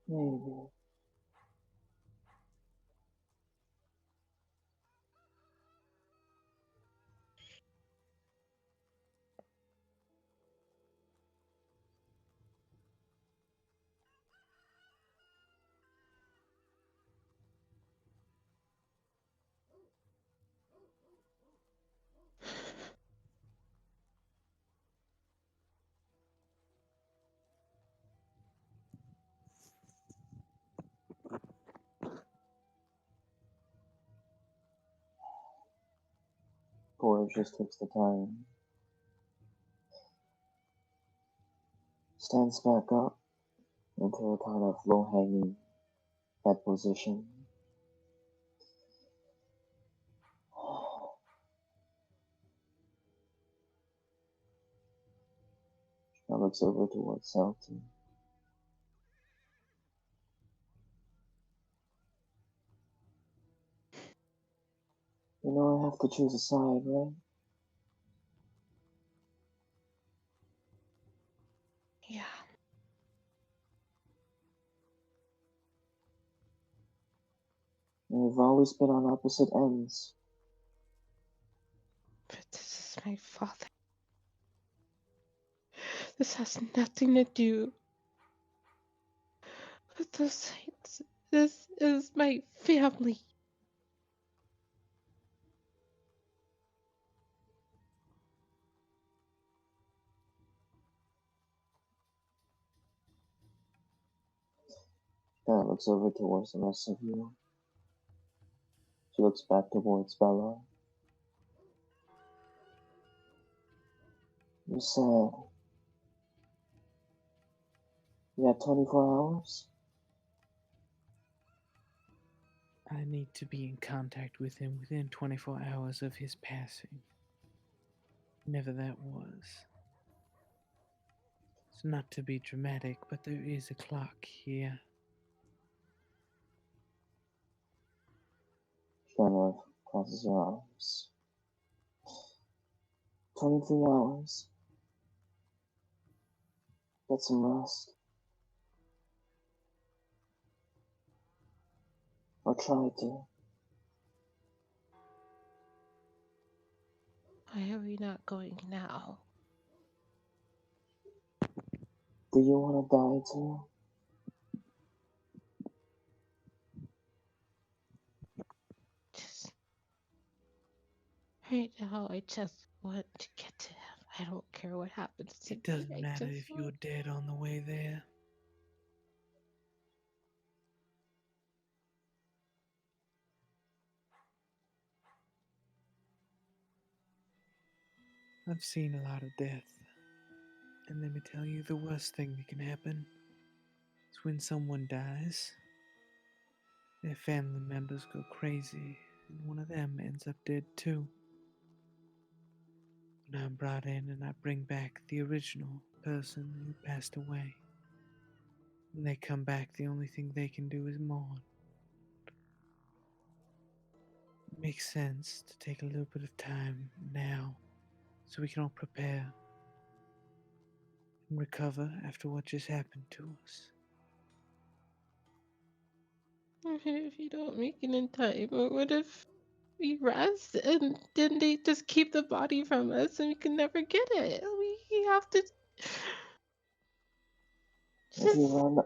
Maybe. Corey just takes the time, stands back up into a kind of low-hanging head position. She looks over towards Salty. You know I have to choose a side, right? Yeah. We've always been on opposite ends. But this is my father. This has nothing to do with the Saints. This is my family. She kind of looks over towards the rest of you. She looks back towards Bella. You said you had 24 hours? I need to be in contact with him within 24 hours of his passing. Whenever that was. It's not to be dramatic, but there is a clock here. She kind of crosses her arms. 23 hours. Get some rest. Or try to. Why are we not going now? Do you want to die too? right now I just want to get to him. I don't care what happens to It me. doesn't I matter just if you're want... dead on the way there. I've seen a lot of death. And let me tell you, the worst thing that can happen is when someone dies, their family members go crazy, and one of them ends up dead too. When I'm brought in and I bring back the original person who passed away, when they come back, the only thing they can do is mourn. It makes sense to take a little bit of time now so we can all prepare and recover after what just happened to us. If you don't make it in time, or what if we rest and then they just keep the body from us and we can never get it? We have to If you just... run,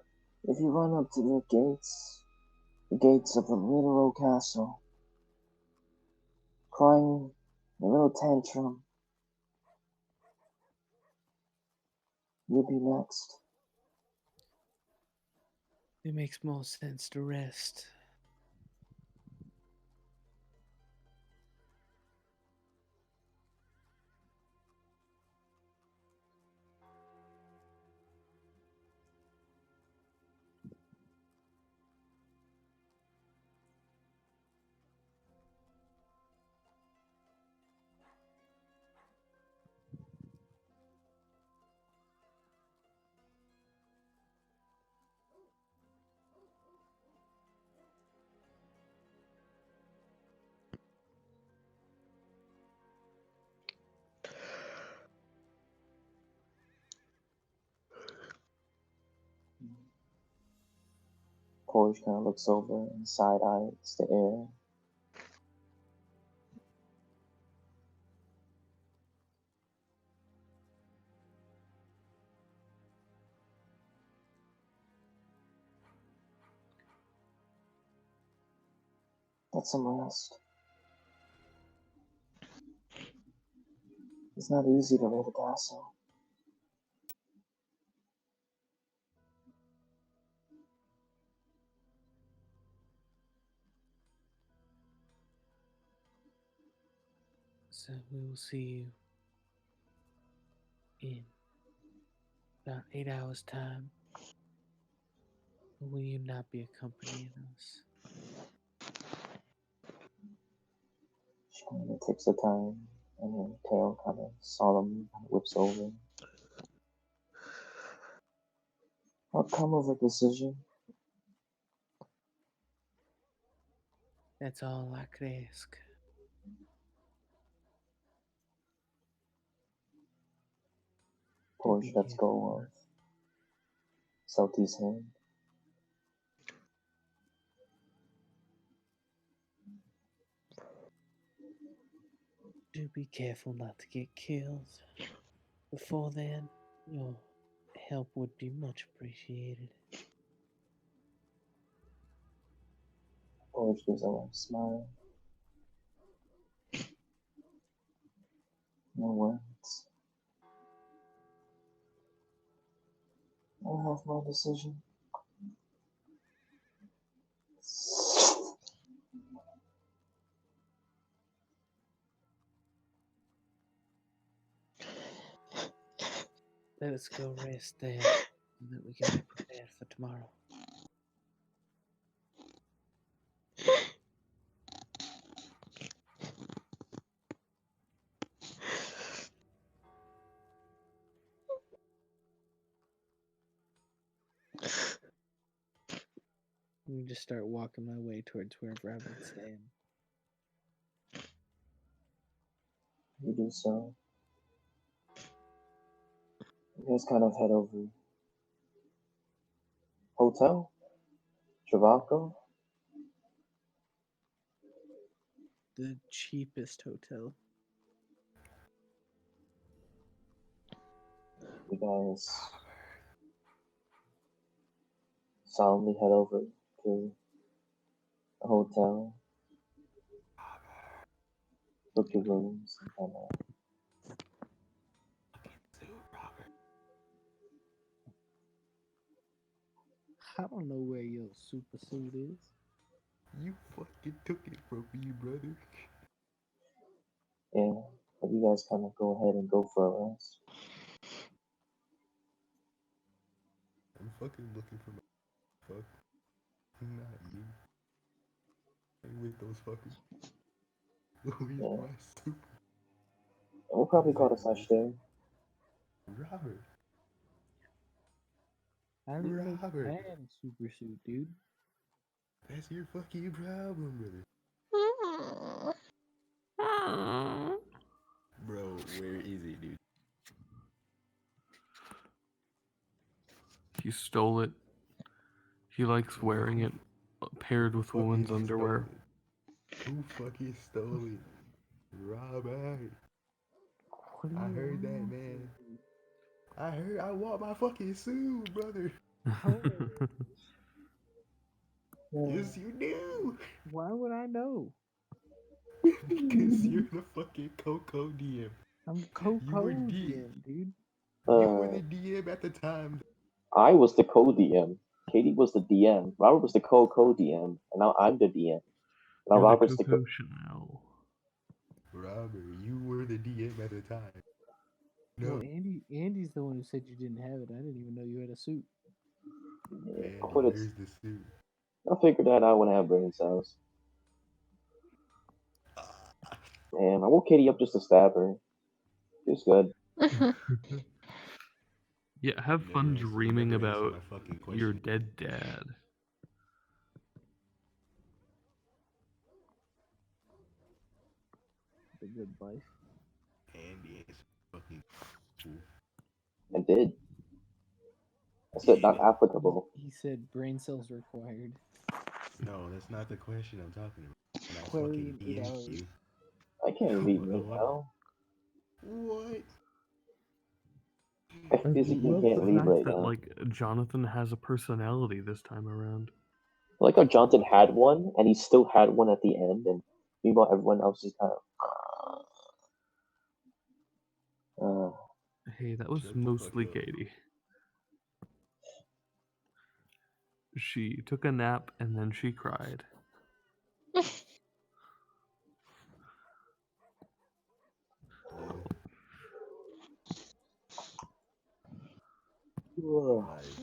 if you run up to the gates of the literal castle, crying a little tantrum, you'll be next. It makes more sense to rest. Porge kind of looks over and side eyes the air. Get some rest. It's not easy to leave a castle. So we will see you in about 8 hours' time. Will you not be accompanying us? She kind of takes her time, and her tail kind of solemnly whips over. What come of a decision? That's all I could ask. Porge lets go of Salty's hand. Do be careful not to get killed. Before then, your help would be much appreciated. Porge gives a little smile. No words. I have my decision. Let us go rest then, so that we can be prepared for tomorrow. Let me just start walking my way towards wherever I've been staying. You do so. You guys kind of head over. Hotel? Travaco? The cheapest hotel. You guys solemnly head over to a hotel. Look your rooms and kind of. Robert. I don't know where your super suit is. You fucking took it from me, brother. Yeah, but you guys kind of go ahead and go for a rest. I'm fucking looking for my fuck. Not you. I'm with those fuckers. Louis Yeah. my super. We'll probably call the slash there. Robert. I didn't know you Robert. had a super suit, dude. That's your fucking problem, brother. Bro, where is it, dude? He stole it. He likes wearing it paired with women's underwear. Who fucking stole it? Robert. What do I you heard that, want? man. I want my fucking suit, brother. Yes, you do. Why would I know? Because you're the fucking Coco DM. I'm You were Coco D. DM, dude. You were the DM at the time. I was the co-DM. Katie was the DM. Robert was the co-DM, and now I'm the DM. Now You're Robert's the the Coco Chanel. Robert, you were the DM at the time. Well, No, Andy's the one who said you didn't have it. I didn't even know you had a suit. Yeah, Andy, but where's the suit? I'll figure that out when I have brain cells. Damn, I woke Katie up just to stab her. It's good. Yeah, have fun dreaming never answered about my fucking your question. dead dad. The good life. Andy is fucking cool. I did. I said not applicable. He said brain cells required. No, that's not the question I'm talking about. And I Query fucking in 8 DM'd hours. you. I can't read right now. What? I I physically love can't the read fact right that now. like Jonathan has a personality this time around. I like how Jonathan had one, and he still had one at the end, and meanwhile everyone else is kind of. Hey, that was Shut the mostly fuck up. Katie. She took a nap and then she cried.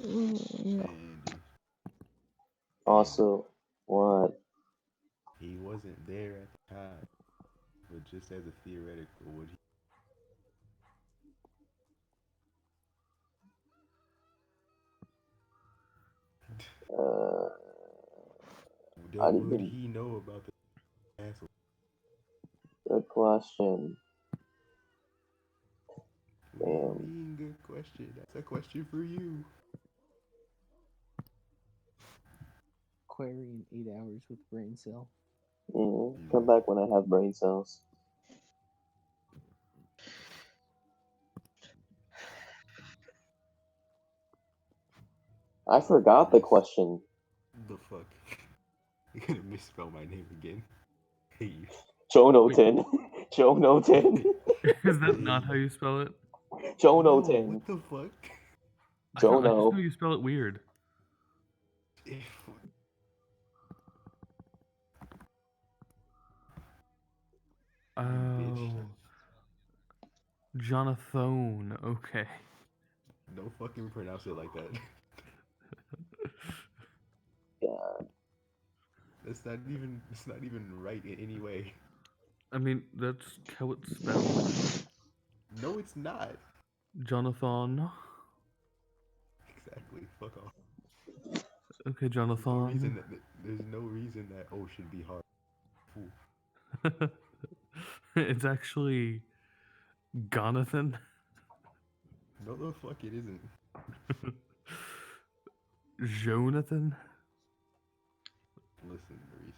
Andy. Also, what? He wasn't there at the time. But just as a theoretical, would he? I Would didn't. he know about the asshole? Good question. What do you Damn. mean, good question? That's a question for you. Query in 8 hours with brain cell. Come back when I have brain cells. I forgot the question. The fuck? You're gonna misspell my name again. Hey. Jonathan. Jonathan. Is that not how you spell it? Jonathan. What the fuck? I just know Jono. you spell it weird. Oh. Jonathan, okay. Don't fucking pronounce it like that. God. It's not even right in any way. I mean, that's how it's spelled. No, it's not. Jonathan. Exactly. Fuck off. Okay, Jonathan. There's no reason that O should be hard. Fool. It's actually Jonathan. No, the fuck it isn't. Jonathan. Listen, Reese.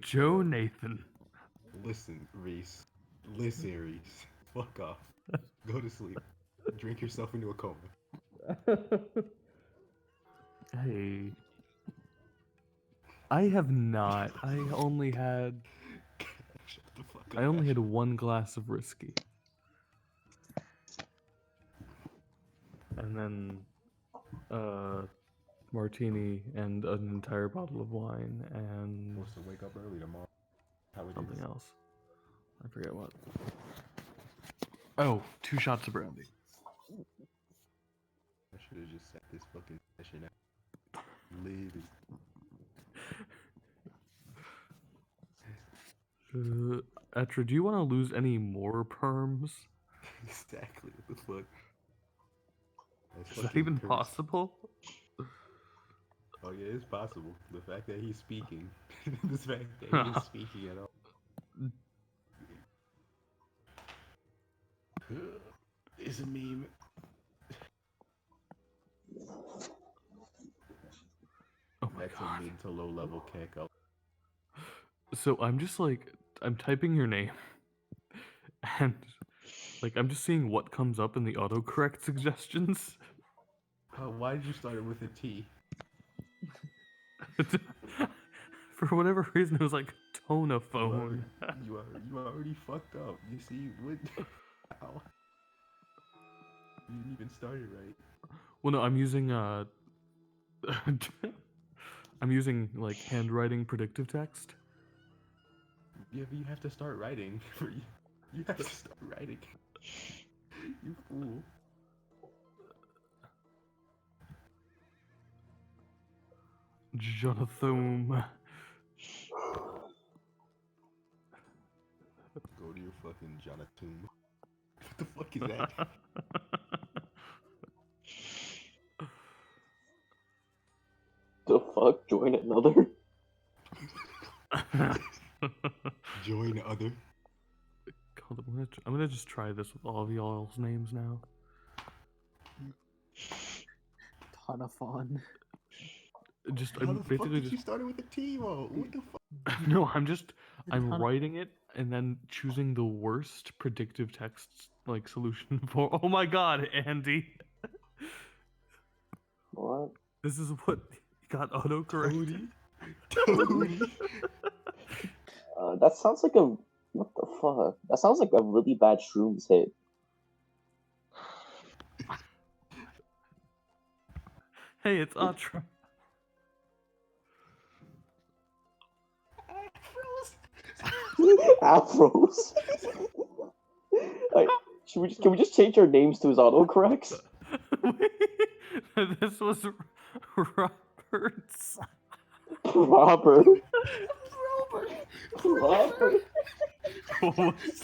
Joe Nathan. Listen, Reese. Listen, Reese. Fuck off. Go to sleep. Drink yourself into a coma. Hey. I have not. I only had... Shut the fuck I only had one glass of whiskey. And then martini and an entire bottle of wine and Supposed to wake up early tomorrow. something else. I forget what. Oh, 2 shots of brandy. I should have just set this fucking session out. Live. Etra, do you want to lose any more perms? Exactly. What the fuck? Is that even possible? Oh yeah, it's possible. The fact that he's speaking. The fact that he's speaking at all. It's a meme. Oh my That's god. a mid to low level kick up. So I'm just like, I'm typing your name. And like, I'm just seeing what comes up in the autocorrect suggestions. Why did you start it with a T? For whatever reason, it was like tonophone. You already fucked up. You see what? How? You didn't even start it right. Well, no, I'm using I'm using like handwriting predictive text. Yeah, but you have to start writing. You have to start writing. You fool. Jonathan. Go to your fucking Jonathan. What the fuck is that? The fuck? Join another? Join other. I'm gonna just try this with all of y'all's names now. Ton of fun. Just How I'm the fuck basically did you start it with a T, Mo? What the fuck? No, I'm writing it and then choosing the worst predictive text like solution for. Oh my god, Andy. What? This is what got autocorrected. Toady. That sounds like a... What the fuck? That sounds like a really bad shrooms hit. Hey, it's Atra. Afros. Like, can we just change our names to his autocorrects? This was Robert's. Robert.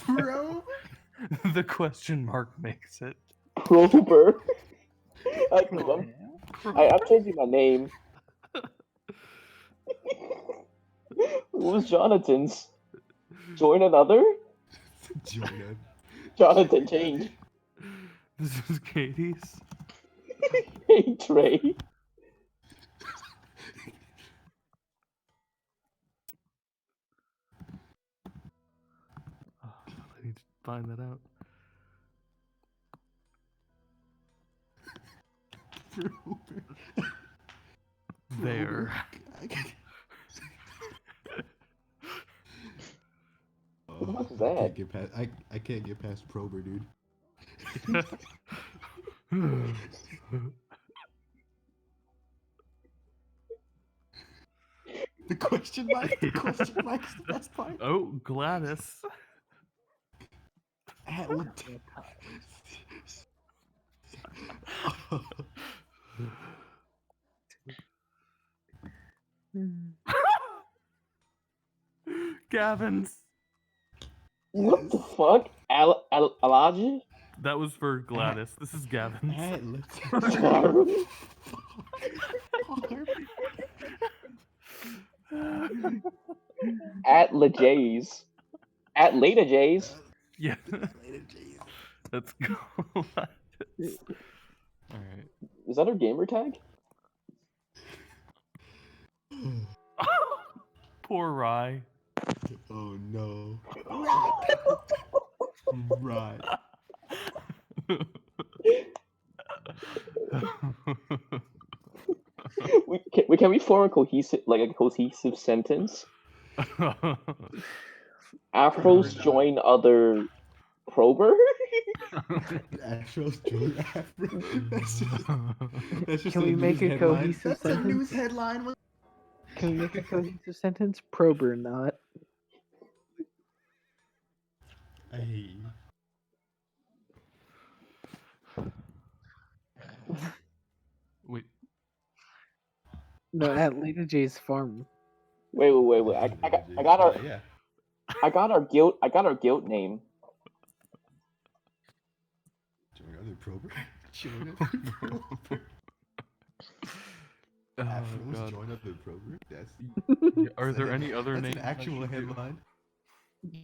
Bro. The question mark makes it. Prober. I'm changing my name. What was Jonathan's? Join another? Jonathan, change. This is Katie's. Hey, Trey. I need to find that out. There. What was that? I can't get past Prober, dude. The question mark is the best part. Oh, Gladys. Gavin's. What the fuck? Alaji? That was for Gladys. This is Gavin's. At LaJays. At Lata Jays. Yeah. Let's go. Alright. Is that her gamer tag? Poor Rye. Oh no. Right. Can we form a cohesive sentence? Afros join other prober. Afros join Afro. That's just Can a we make news a headline. cohesive That's a sentence? news headline. Can we make a cohesive sentence? Probe or not? Hey. Wait. No, at Lady J's farm. Wait. I got our Yeah. I got our guilt name. Join other prober. Join other prober. Oh, Afros God. join other prober. That's. Yeah, are there any other That's names? an I actual should do? headline.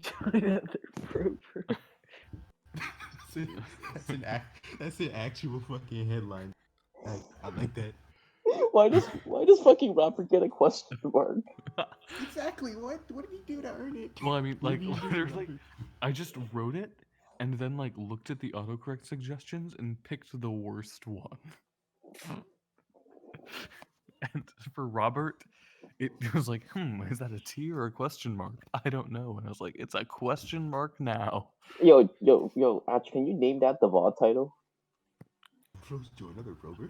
Join other prober. That's an actual fucking headline. I like that. Why does fucking rapper get a question mark? Exactly. What did he do to earn it? Well, I mean, What like, did he do, literally, Robert? I just wrote it and then, like, looked at the autocorrect suggestions and picked the worst one. And for Robert, it was like, is that a T or a question mark? I don't know. And I was like, it's a question mark now. Yo, Ash, can you name that the VOD title? Afros join other prober.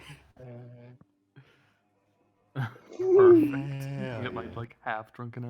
Perfect. Yeah, Get my, yeah. like, half drunken ass.